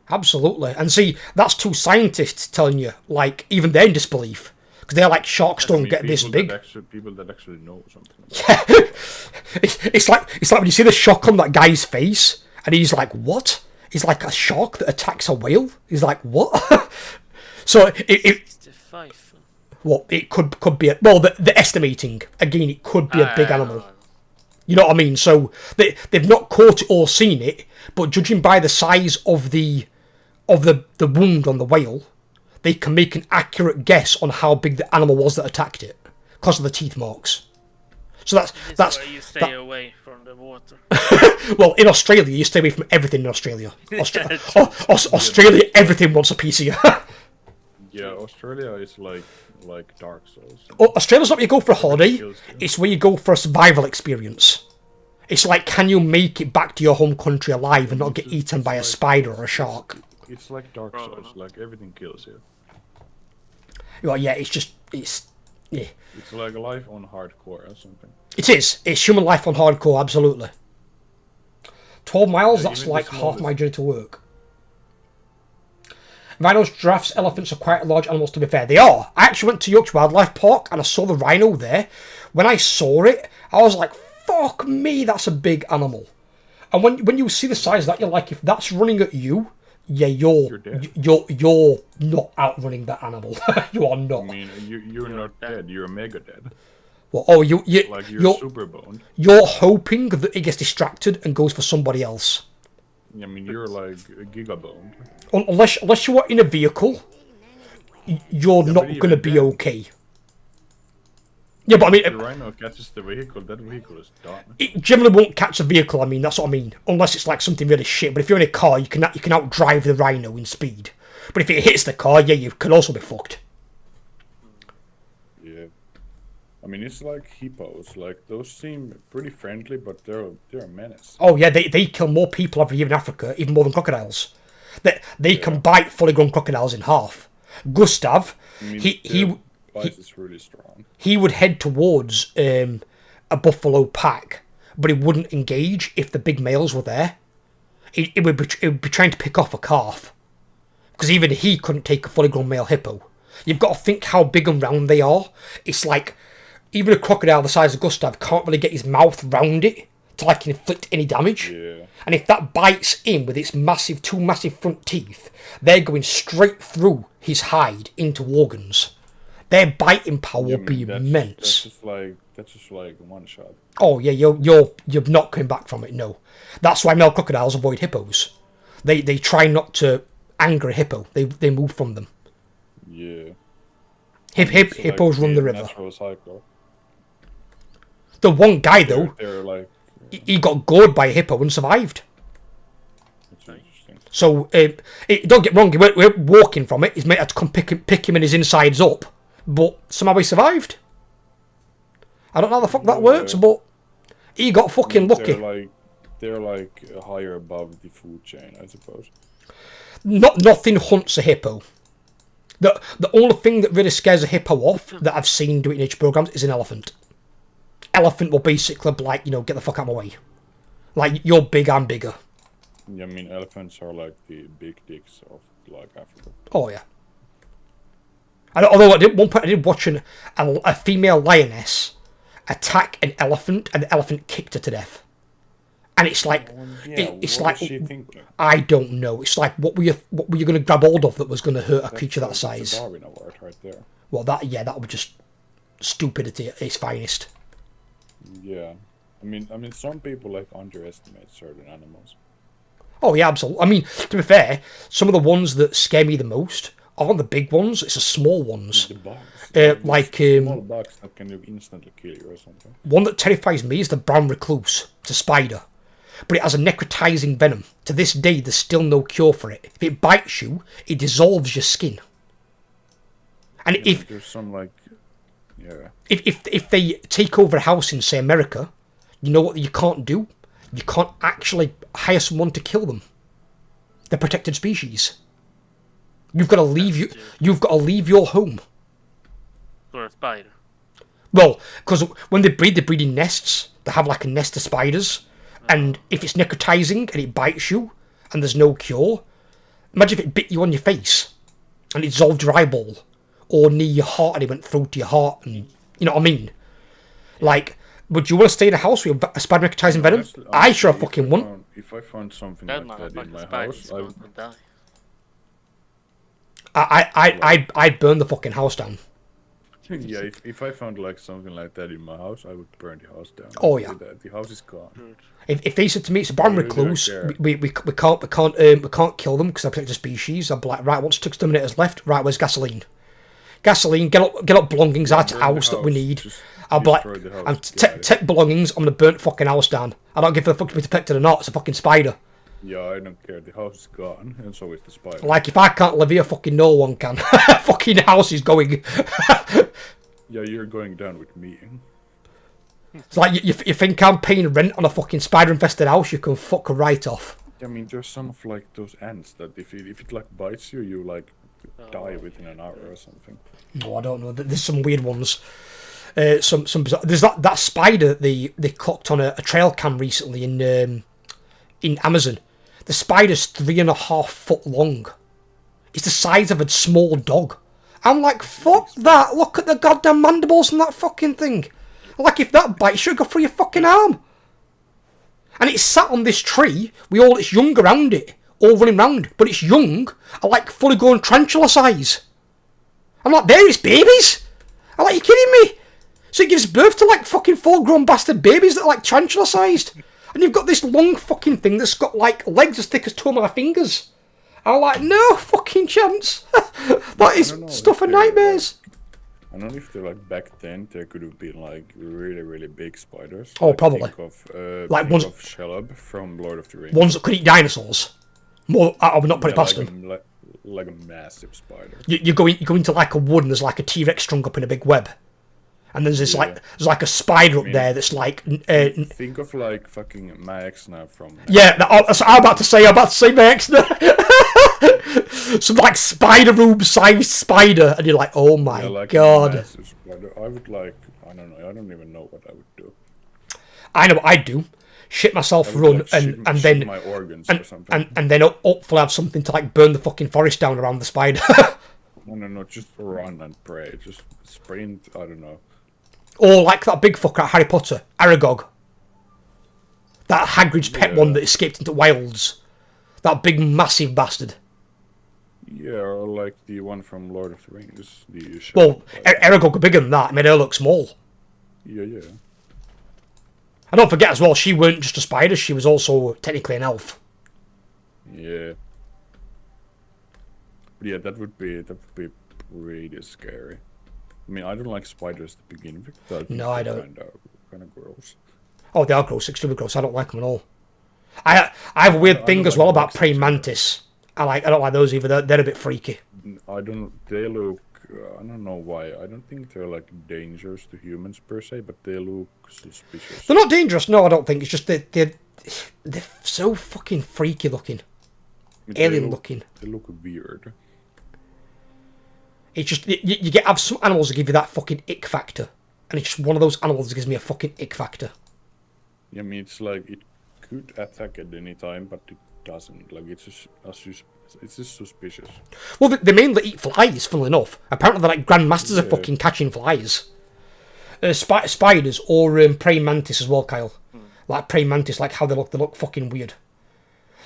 Absolutely. And see, that's two scientists telling you, like, even they're in disbelief. Because they're like, sharks don't get this big. People that actually know something. Yeah. It's like when you see the shock on that guy's face, and he's like, what? He's like a shark that attacks a whale? He's like, what? So, well, it could be, the estimating, again, it could be a big animal. You know what I mean? So, they've not caught it or seen it, but judging by the size of the wound on the whale, they can make an accurate guess on how big the animal was that attacked it, because of the teeth marks. So that's why you stay away from the water. Well, in Australia, you stay away from everything in Australia. Australia, everything wants a piece of you. Yeah, Australia is like Dark Souls. Australia's not where you go for a holiday. It's where you go for a survival experience. It's like, can you make it back to your home country alive and not get eaten by a spider or a shark? It's like Dark Souls. Like everything kills you. Well, yeah, yeah. It's like life on hardcore or something. It is. It's human life on hardcore, absolutely. 12 miles, that's like half my journey to work. Rhinos, giraffes, elephants are quite large animals, to be fair. They are. I actually went to Yorkshire Wildlife Park and I saw the rhino there. When I saw it, I was like, fuck me, that's a big animal. And when you see the size of that, you're like, if that's running at you, yeah, you're not outrunning that animal. You are not. I mean, you're not dead. You're mega dead. Well, you're super boned. You're hoping that it gets distracted and goes for somebody else. I mean, you're like giga boned. Unless you are in a vehicle, you're not going to be okay. Yeah, but I mean, if the rhino catches the vehicle, that vehicle is done. It generally won't catch a vehicle. I mean, that's what I mean. Unless it's like something really shit. But if you're in a car, you can outdrive the rhino in speed. But if it hits the car, yeah, you can also be fucked. Yeah, I mean, it's like hippos. Like those seem pretty friendly, but they're a menace. Oh yeah, they kill more people every year in Africa, even more than crocodiles. They can bite fully grown crocodiles in half. Gustav, I mean, bite is really strong. He would head towards a buffalo pack, but he wouldn't engage if the big males were there. It would be trying to pick off a calf, because even he couldn't take a fully grown male hippo. You've got to think how big and round they are. It's like even a crocodile the size of Gustav can't really get his mouth round it to like inflict any damage. Yeah. And if that bites in with its two massive front teeth, they're going straight through his hide into organs. Their biting power will be immense. That's just like one shot. Oh yeah, you're not coming back from it. No, that's why male crocodiles avoid hippos. They try not to anger a hippo. They move from them. Yeah. Hippos run the river. Natural cycle. The one guy though, they're like, he got gored by a hippo and survived. That's interesting. So don't get wrong, we're walking from it. His mate had to come pick him and his insides up, but somehow he survived. I don't know how the fuck that works, but he got fucking lucky. They're like higher above the food chain, I suppose. Nothing hunts a hippo. The only thing that really scares a hippo off that I've seen do it in H programs is an elephant. Elephant will basically be like, get the fuck out of my way. Like, you're big, I'm bigger. Yeah, I mean, elephants are like the big dicks of like Africa. Oh yeah. Although at one point I did watch a female lioness attack an elephant, and the elephant kicked her to death. And it's like, it's what like, was she thinking? I don't know. It's like, what were you going to grab hold of that was going to hurt a creature that size? That's a Darwin award right there. Well, that would just stupidity at its finest. Yeah, I mean, some people like underestimate certain animals. Oh yeah, absolutely. I mean, to be fair, some of the ones that scare me the most aren't the big ones; it's the small ones. The bugs, like small bugs that can instantly kill you or something. One that terrifies me is the brown recluse. It's a spider, but it has a necrotizing venom. To this day, there's still no cure for it. If it bites you, it dissolves your skin. And Yeah, but there's some like, yeah. If they take over a house in, say, America, you know what you can't do? You can't actually hire someone to kill them. They're protected species. You've got to leave You've got to leave your home. For a spider. Well, because when they breed in nests. They have like a nest of spiders, and if it's necrotizing and it bites you, and there's no cure, imagine if it bit you on your face, and it dissolved your eyeball, or near your heart, and it went through to your heart, and you know what I mean? Like, would you want to stay in a house with a spider necrotizing venom? Honestly, I sure fucking wouldn't. If I found something That like that in my spider house, is I going would. to die. I'd burn the fucking house down. Yeah, if I found like something like that in my house, I would burn the house down. Oh yeah, the house is gone. If they said to me it's a brown I really don't recluse, care. we can't kill them because they're protected species. I'd be like, right, what's 6 exterminators left? Right, where's gasoline? Gasoline, get up belongings out of the house that we need. I'll be like, destroy the house, and get it. take belongings. I'm gonna burn the fucking house down. I don't give a fuck if it's protected or not. It's a fucking spider. Yeah, I don't care. The house is gone, and so is the spider. Like if I can't live here, fucking no one can. Fucking house is going. Yeah, you're going down with me. It's like you think I'm paying rent on a fucking spider-infested house? You can fuck right off. I mean, there's some of like those ants that if it like bites you, you like die within an hour or something. No, I don't know. There's some weird ones. Some bizarre. There's that spider they clocked on a trail cam recently in Amazon. The spider's 3.5 foot long. It's the size of a small dog. I'm like, fuck that! Look at the goddamn mandibles on that fucking thing. Like if that bites you, go through your fucking arm. And it's sat on this tree with all its young around it, all running round. But its young are like fully grown tarantula size. I'm like, there it's babies. I'm like, you kidding me? So it gives birth to like fucking full-grown bastard babies that are like tarantula sized. And you've got this long fucking thing that's got like legs as thick as 2 of my fingers. I'm like, no fucking chance. That is stuff for nightmares. I don't know if they're like back then there could have been like really big spiders. Oh, like, probably. Think of, Like think ones- of Shelob from Lord of the Rings. Ones that could eat dinosaurs. More, I would not put it past like them. like a massive spider. You go into like a wood and there's like a T-Rex strung up in a big web. And then there's like a spider up there that's like... think of like fucking my ex now from... yeah, I'm about to say my ex now. Some like spider room-sized spider. And you're like, oh my Yeah, like a god. massive spider. I would like... I don't know. I don't even know what I would do. I know what I'd do. Shit myself, I would, run, like, and shit then... my organs and, or something. and then hopefully have something to like burn the fucking forest down around the spider. No, just run and pray. Just sprint, I don't know. Or like that big fucker at Harry Potter, Aragog. That Hagrid's pet one that escaped into wilds. That big massive bastard. Yeah, or like the one from Lord of the Rings. The Well, Aragog are bigger than that. It made her look small. Yeah. And don't forget as well, she weren't just a spider, she was also technically an elf. Yeah. But yeah, that would be pretty scary. I mean, I don't like spiders to begin with. But No, I don't. Kind of gross. Oh, they are gross, extremely gross. I don't like them at all. I have a weird thing as well about praying mantis. I don't like those either. They're a bit freaky. They look. I don't know why. I don't think they're like dangerous to humans per se, but they look suspicious. They're not dangerous. No, I don't think. It's just they're so fucking freaky looking, alien looking. They look weird. It's just you have some animals that give you that fucking ick factor, and it's just one of those animals that gives me a fucking ick factor. Yeah, I mean, it's like it could attack at any time, but it doesn't. Like it's just suspicious. Well, they mainly eat flies. Funnily enough, apparently they're like grandmasters of fucking catching flies. Spiders or praying mantis as well, Kyle. Like praying mantis, like how they look fucking weird.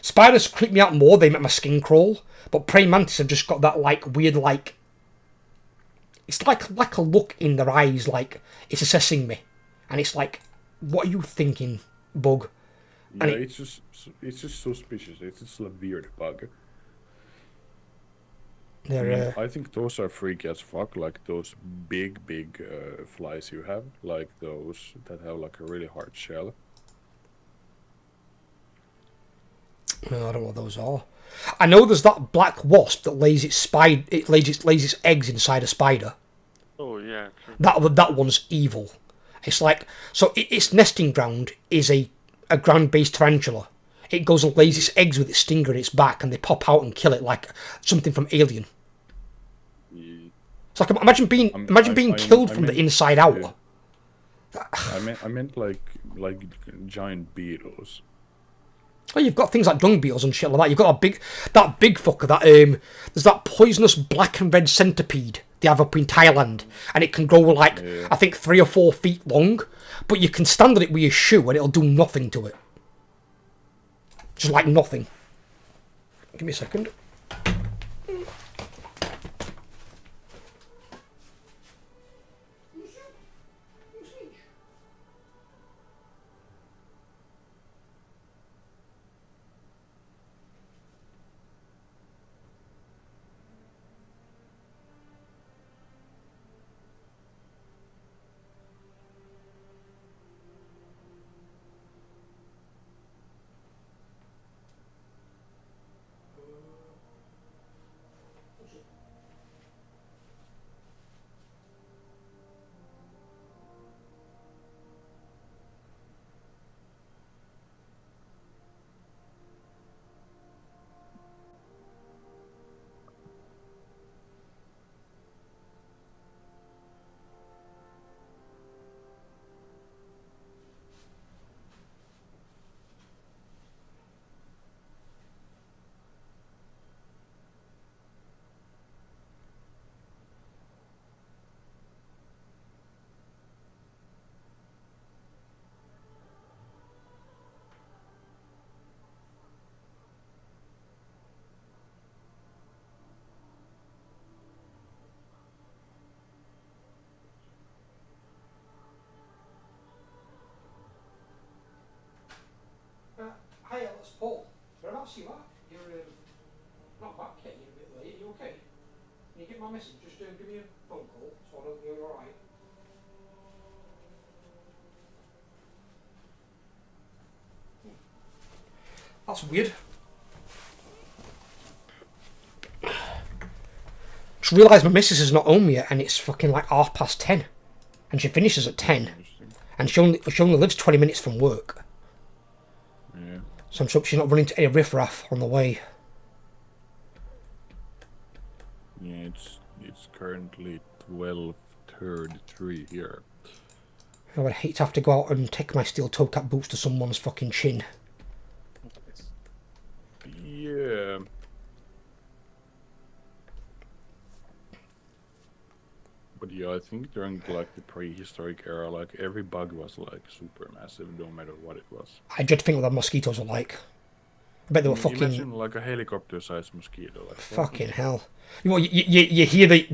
Spiders creep me out more. They make my skin crawl, but praying mantis have just got that like weird like. it's like a look in their eyes, like it's assessing me, and it's like, what are you thinking, bug? Yeah, And it's just suspicious. It's just a weird bug. I think those are freaky as fuck, like those big flies you have, like those that have like a really hard shell. I don't know what those are. I know there's that black wasp that lays its eggs inside a spider. Oh yeah. True. That one's evil. It's like, so its nesting ground is a ground-based tarantula. It goes and lays its eggs with its stinger in its back, and they pop out and kill it like something from Alien. It's like, imagine being killed from the inside out. I meant like giant beetles. Oh, you've got things like dung beetles and shit like that. You've got that big fucker that there's that poisonous black and red centipede they have up in Thailand, and it can grow like I think 3 or 4 feet long, but you can stand on it with your shoe and it'll do nothing to it. Just like nothing. Give me a second. Hi, it's Paul. Whereabouts you are? You're not back yet. You're a bit late. Are you okay? Can you get my message? Just give me a phone call so I know you're all right. That's weird. Just realised my missus is not home yet, and it's fucking like 10:30, and she finishes at 10, and she only lives 20 minutes from work. Yeah. So I'm sure she's not running into any riffraff on the way. Yeah, it's currently 12:33 here. I would hate to have to go out and take my steel toe cap boots to someone's fucking chin. Yeah. But yeah, I think during like the prehistoric era, like every bug was like super massive, no matter what it was. I just think what the mosquitoes are like. I bet they were fucking... Imagine like a helicopter-sized mosquito. Like, fucking hell. You hear the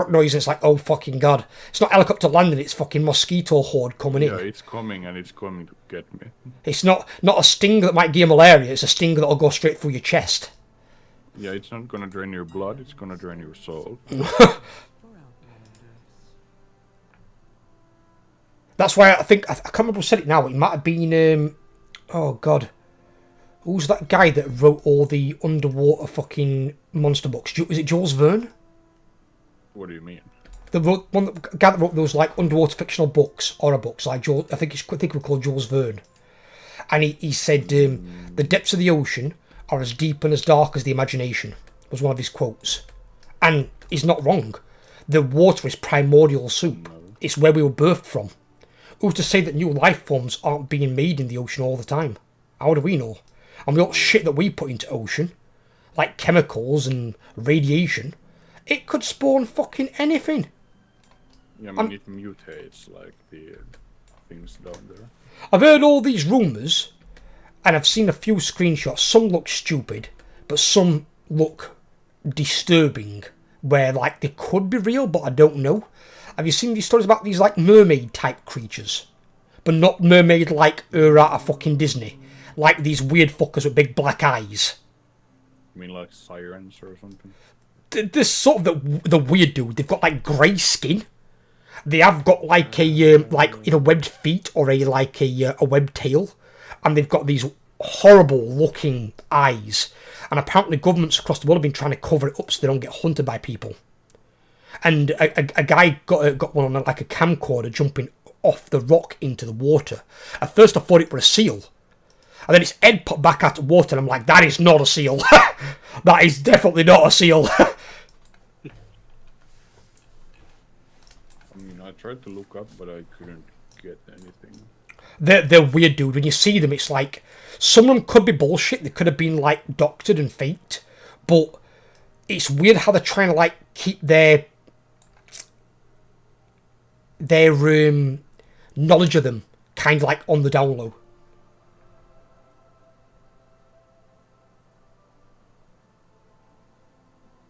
noise and it's like, oh fucking god. It's not helicopter landing, it's fucking mosquito horde coming in. Yeah, it's coming and it's coming to get me. It's not a sting that might give you malaria, it's a sting that'll go straight through your chest. Yeah, it's not gonna drain your blood, it's gonna drain your soul. That's why I think, I can't remember who said it now, it might have been, oh god. Who's that guy that wrote all the underwater fucking monster books? Was it Jules Verne? What do you mean? The guy that wrote those like underwater fictional books, horror books, like Jules, I think he was called Jules Verne. And he said, the depths of the ocean are as deep and as dark as the imagination, was one of his quotes. And he's not wrong. The water is primordial soup. It's where we were birthed from. Who's to say that new life forms aren't being made in the ocean all the time? How do we know? And the shit that we put into ocean, like chemicals and radiation, it could spawn fucking anything. Yeah, I mean, it mutates like the things down there. I've heard all these rumours, and I've seen a few screenshots. Some look stupid, but some look disturbing where like they could be real, but I don't know. Have you seen these stories about these like mermaid type creatures? But not mermaid like her out of fucking Disney. Like these weird fuckers with big black eyes. You mean like sirens or something? They're sort of the weird dude. They've got like grey skin. They have got like a like either webbed feet or a webbed tail, and they've got these horrible looking eyes. And apparently governments across the world have been trying to cover it up so they don't get hunted by people. And a guy got one on like a camcorder jumping off the rock into the water. At first I thought it was a seal. And then its head popped back out of the water and I'm like, that is not a seal. That is definitely not a seal. I mean, I tried to look up, but I couldn't get anything. They're weird, dude. When you see them, it's like, some of them could be bullshit. They could have been like doctored and faked. But it's weird how they're trying to like keep their knowledge of them kind of like on the down low.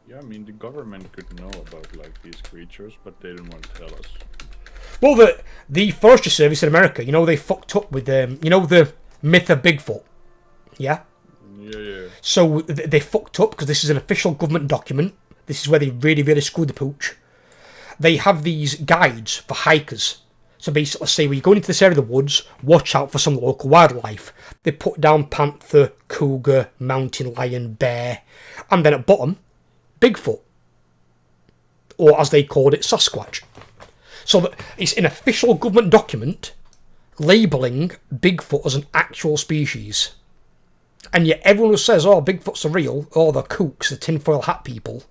Yeah, I mean, the government could know about like these creatures, but they didn't want to tell us. Well, the Forestry Service in America, you know, they fucked up with you know, the myth of Bigfoot. Yeah? Yeah. So they fucked up because this is an official government document. This is where they really, really screwed the pooch. They have these guides for hikers. So basically say, when you go into this area of the woods, watch out for some local wildlife. They put down panther, cougar, mountain lion, bear, and then at bottom, Bigfoot. Or as they called it, Sasquatch. So that it's an official government document labelling Bigfoot as an actual species. And yet everyone who says, oh, Bigfoot's are real, or the kooks, the tinfoil hat people,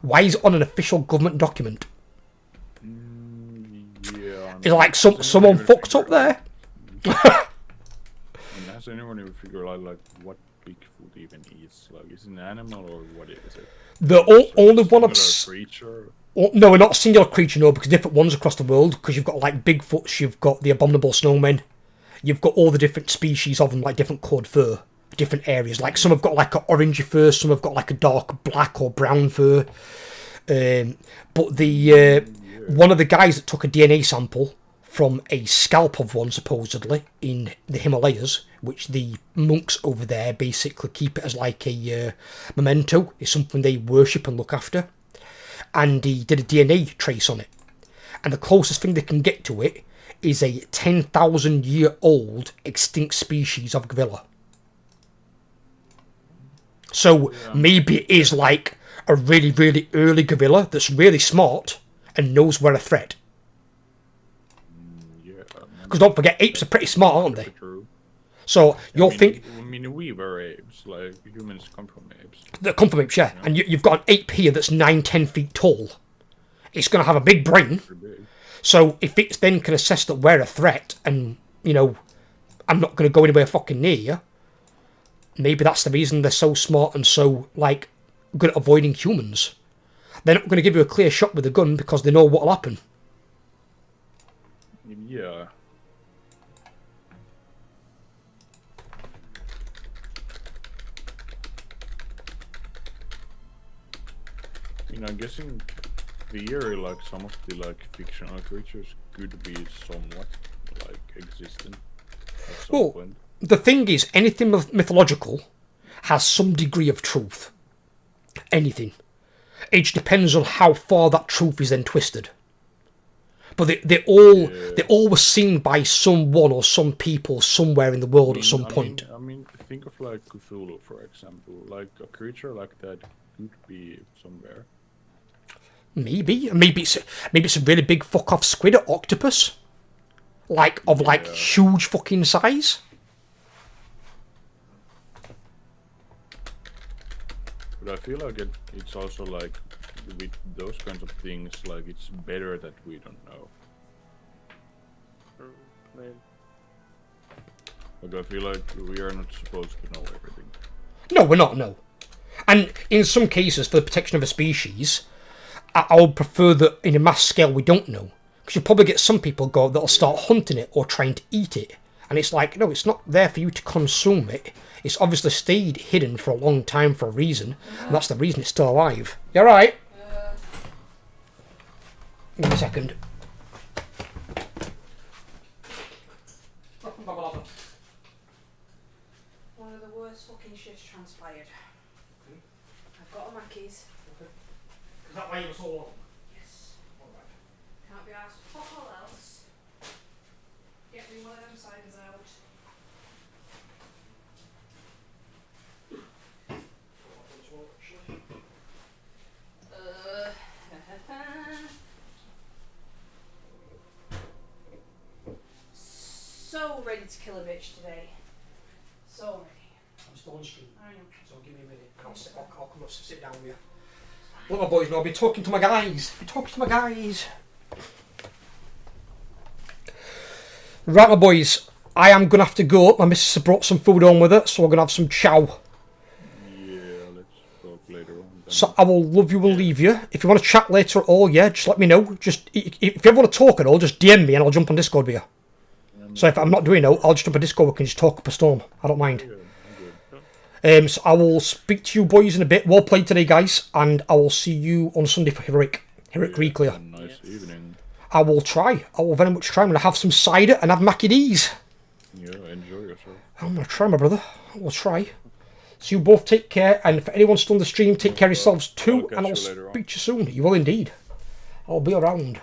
why is it on an official government document? Yeah. It's like someone fucked up there. Has anyone ever figured out like what Bigfoot even is? Like, is it an animal or what is it? The only one I've creature? No, not a singular creature, no, because different ones across the world. Because you've got like Bigfoots, you've got the abominable snowmen, you've got all the different species of them, like different coloured fur, different areas. Like some have got like an orangey fur, some have got like a dark black or brown fur. But the one of the guys that took a DNA sample from a scalp of one, supposedly, in the Himalayas, which the monks over there basically keep it as like a memento, is something they worship and look after. And he did a DNA trace on it. And the closest thing they can get to it is a 10,000-year-old extinct species of gorilla. So maybe it is like a really, really early gorilla that's really smart and knows we're a threat. Because don't forget, apes are pretty smart, aren't they? So you'll think... I mean, we were apes, like humans come from apes. They come from apes, yeah. And you've got an ape here that's 9-10 feet tall. It's going to have a big brain. So if it then can assess that we're a threat and, you know, I'm not going to go anywhere fucking near you, maybe that's the reason they're so smart and so, like, good at avoiding humans. They're not going to give you a clear shot with a gun because they know what'll happen. Yeah. I mean, I'm guessing theory, like some of the like fictional creatures could be somewhat like existent at some point. The thing is, anything mythological has some degree of truth. Anything. It just depends on how far that truth is then twisted. But they all were seen by someone or some people somewhere in the world at some point. I mean, think of like Cthulhu, for example. Like a creature like that could be somewhere. Maybe it's a really big fuck off squid or octopus, like huge fucking size. But I feel like it's also like with those kinds of things, like it's better that we don't know. Like I feel like we are not supposed to know everything. No, we're not. No, and in some cases, for the protection of a species, I would prefer that in a mass scale we don't know, because you'll probably get some people that'll start hunting it or trying to eat it, and it's like, no, it's not there for you to consume it. It's obviously stayed hidden for a long time for a reason, and that's the reason it's still alive. You're right. Give me a second. One of the worst fucking shifts transpired. I've got all my keys. Is that why you were so long? Yes. Can't be asked fuck all else. Get me one of them ciders out. So ready to kill a bitch today. So ready. I'm still on stream. I know. So give me a minute. I'll come up, sit down with you. Look, my boys, I'll be talking to my guys. Right, my boys. I am going to have to go. My missus has brought some food home with her, so we're going to have some chow. Yeah, let's talk later on. So I will love you, will leave you. If you want to chat later at all, yeah, just let me know. Just if you ever want to talk at all, just DM me and I'll jump on Discord with you. So if I'm not doing it, I'll just jump on Discord. We can just talk up a storm. I don't mind. So I will speak to you boys in a bit. Well played today, guys, and I will see you on Sunday for Heroic Reclear. Nice evening. I will try. I will very much try. I'm going to have some cider and have Mackie D's. Yeah, enjoy yourself. I'm going to try, my brother. I will try. So you both take care, and for anyone still on the stream, take care of yourselves too, and I'll speak to you soon. You will indeed. I'll be around.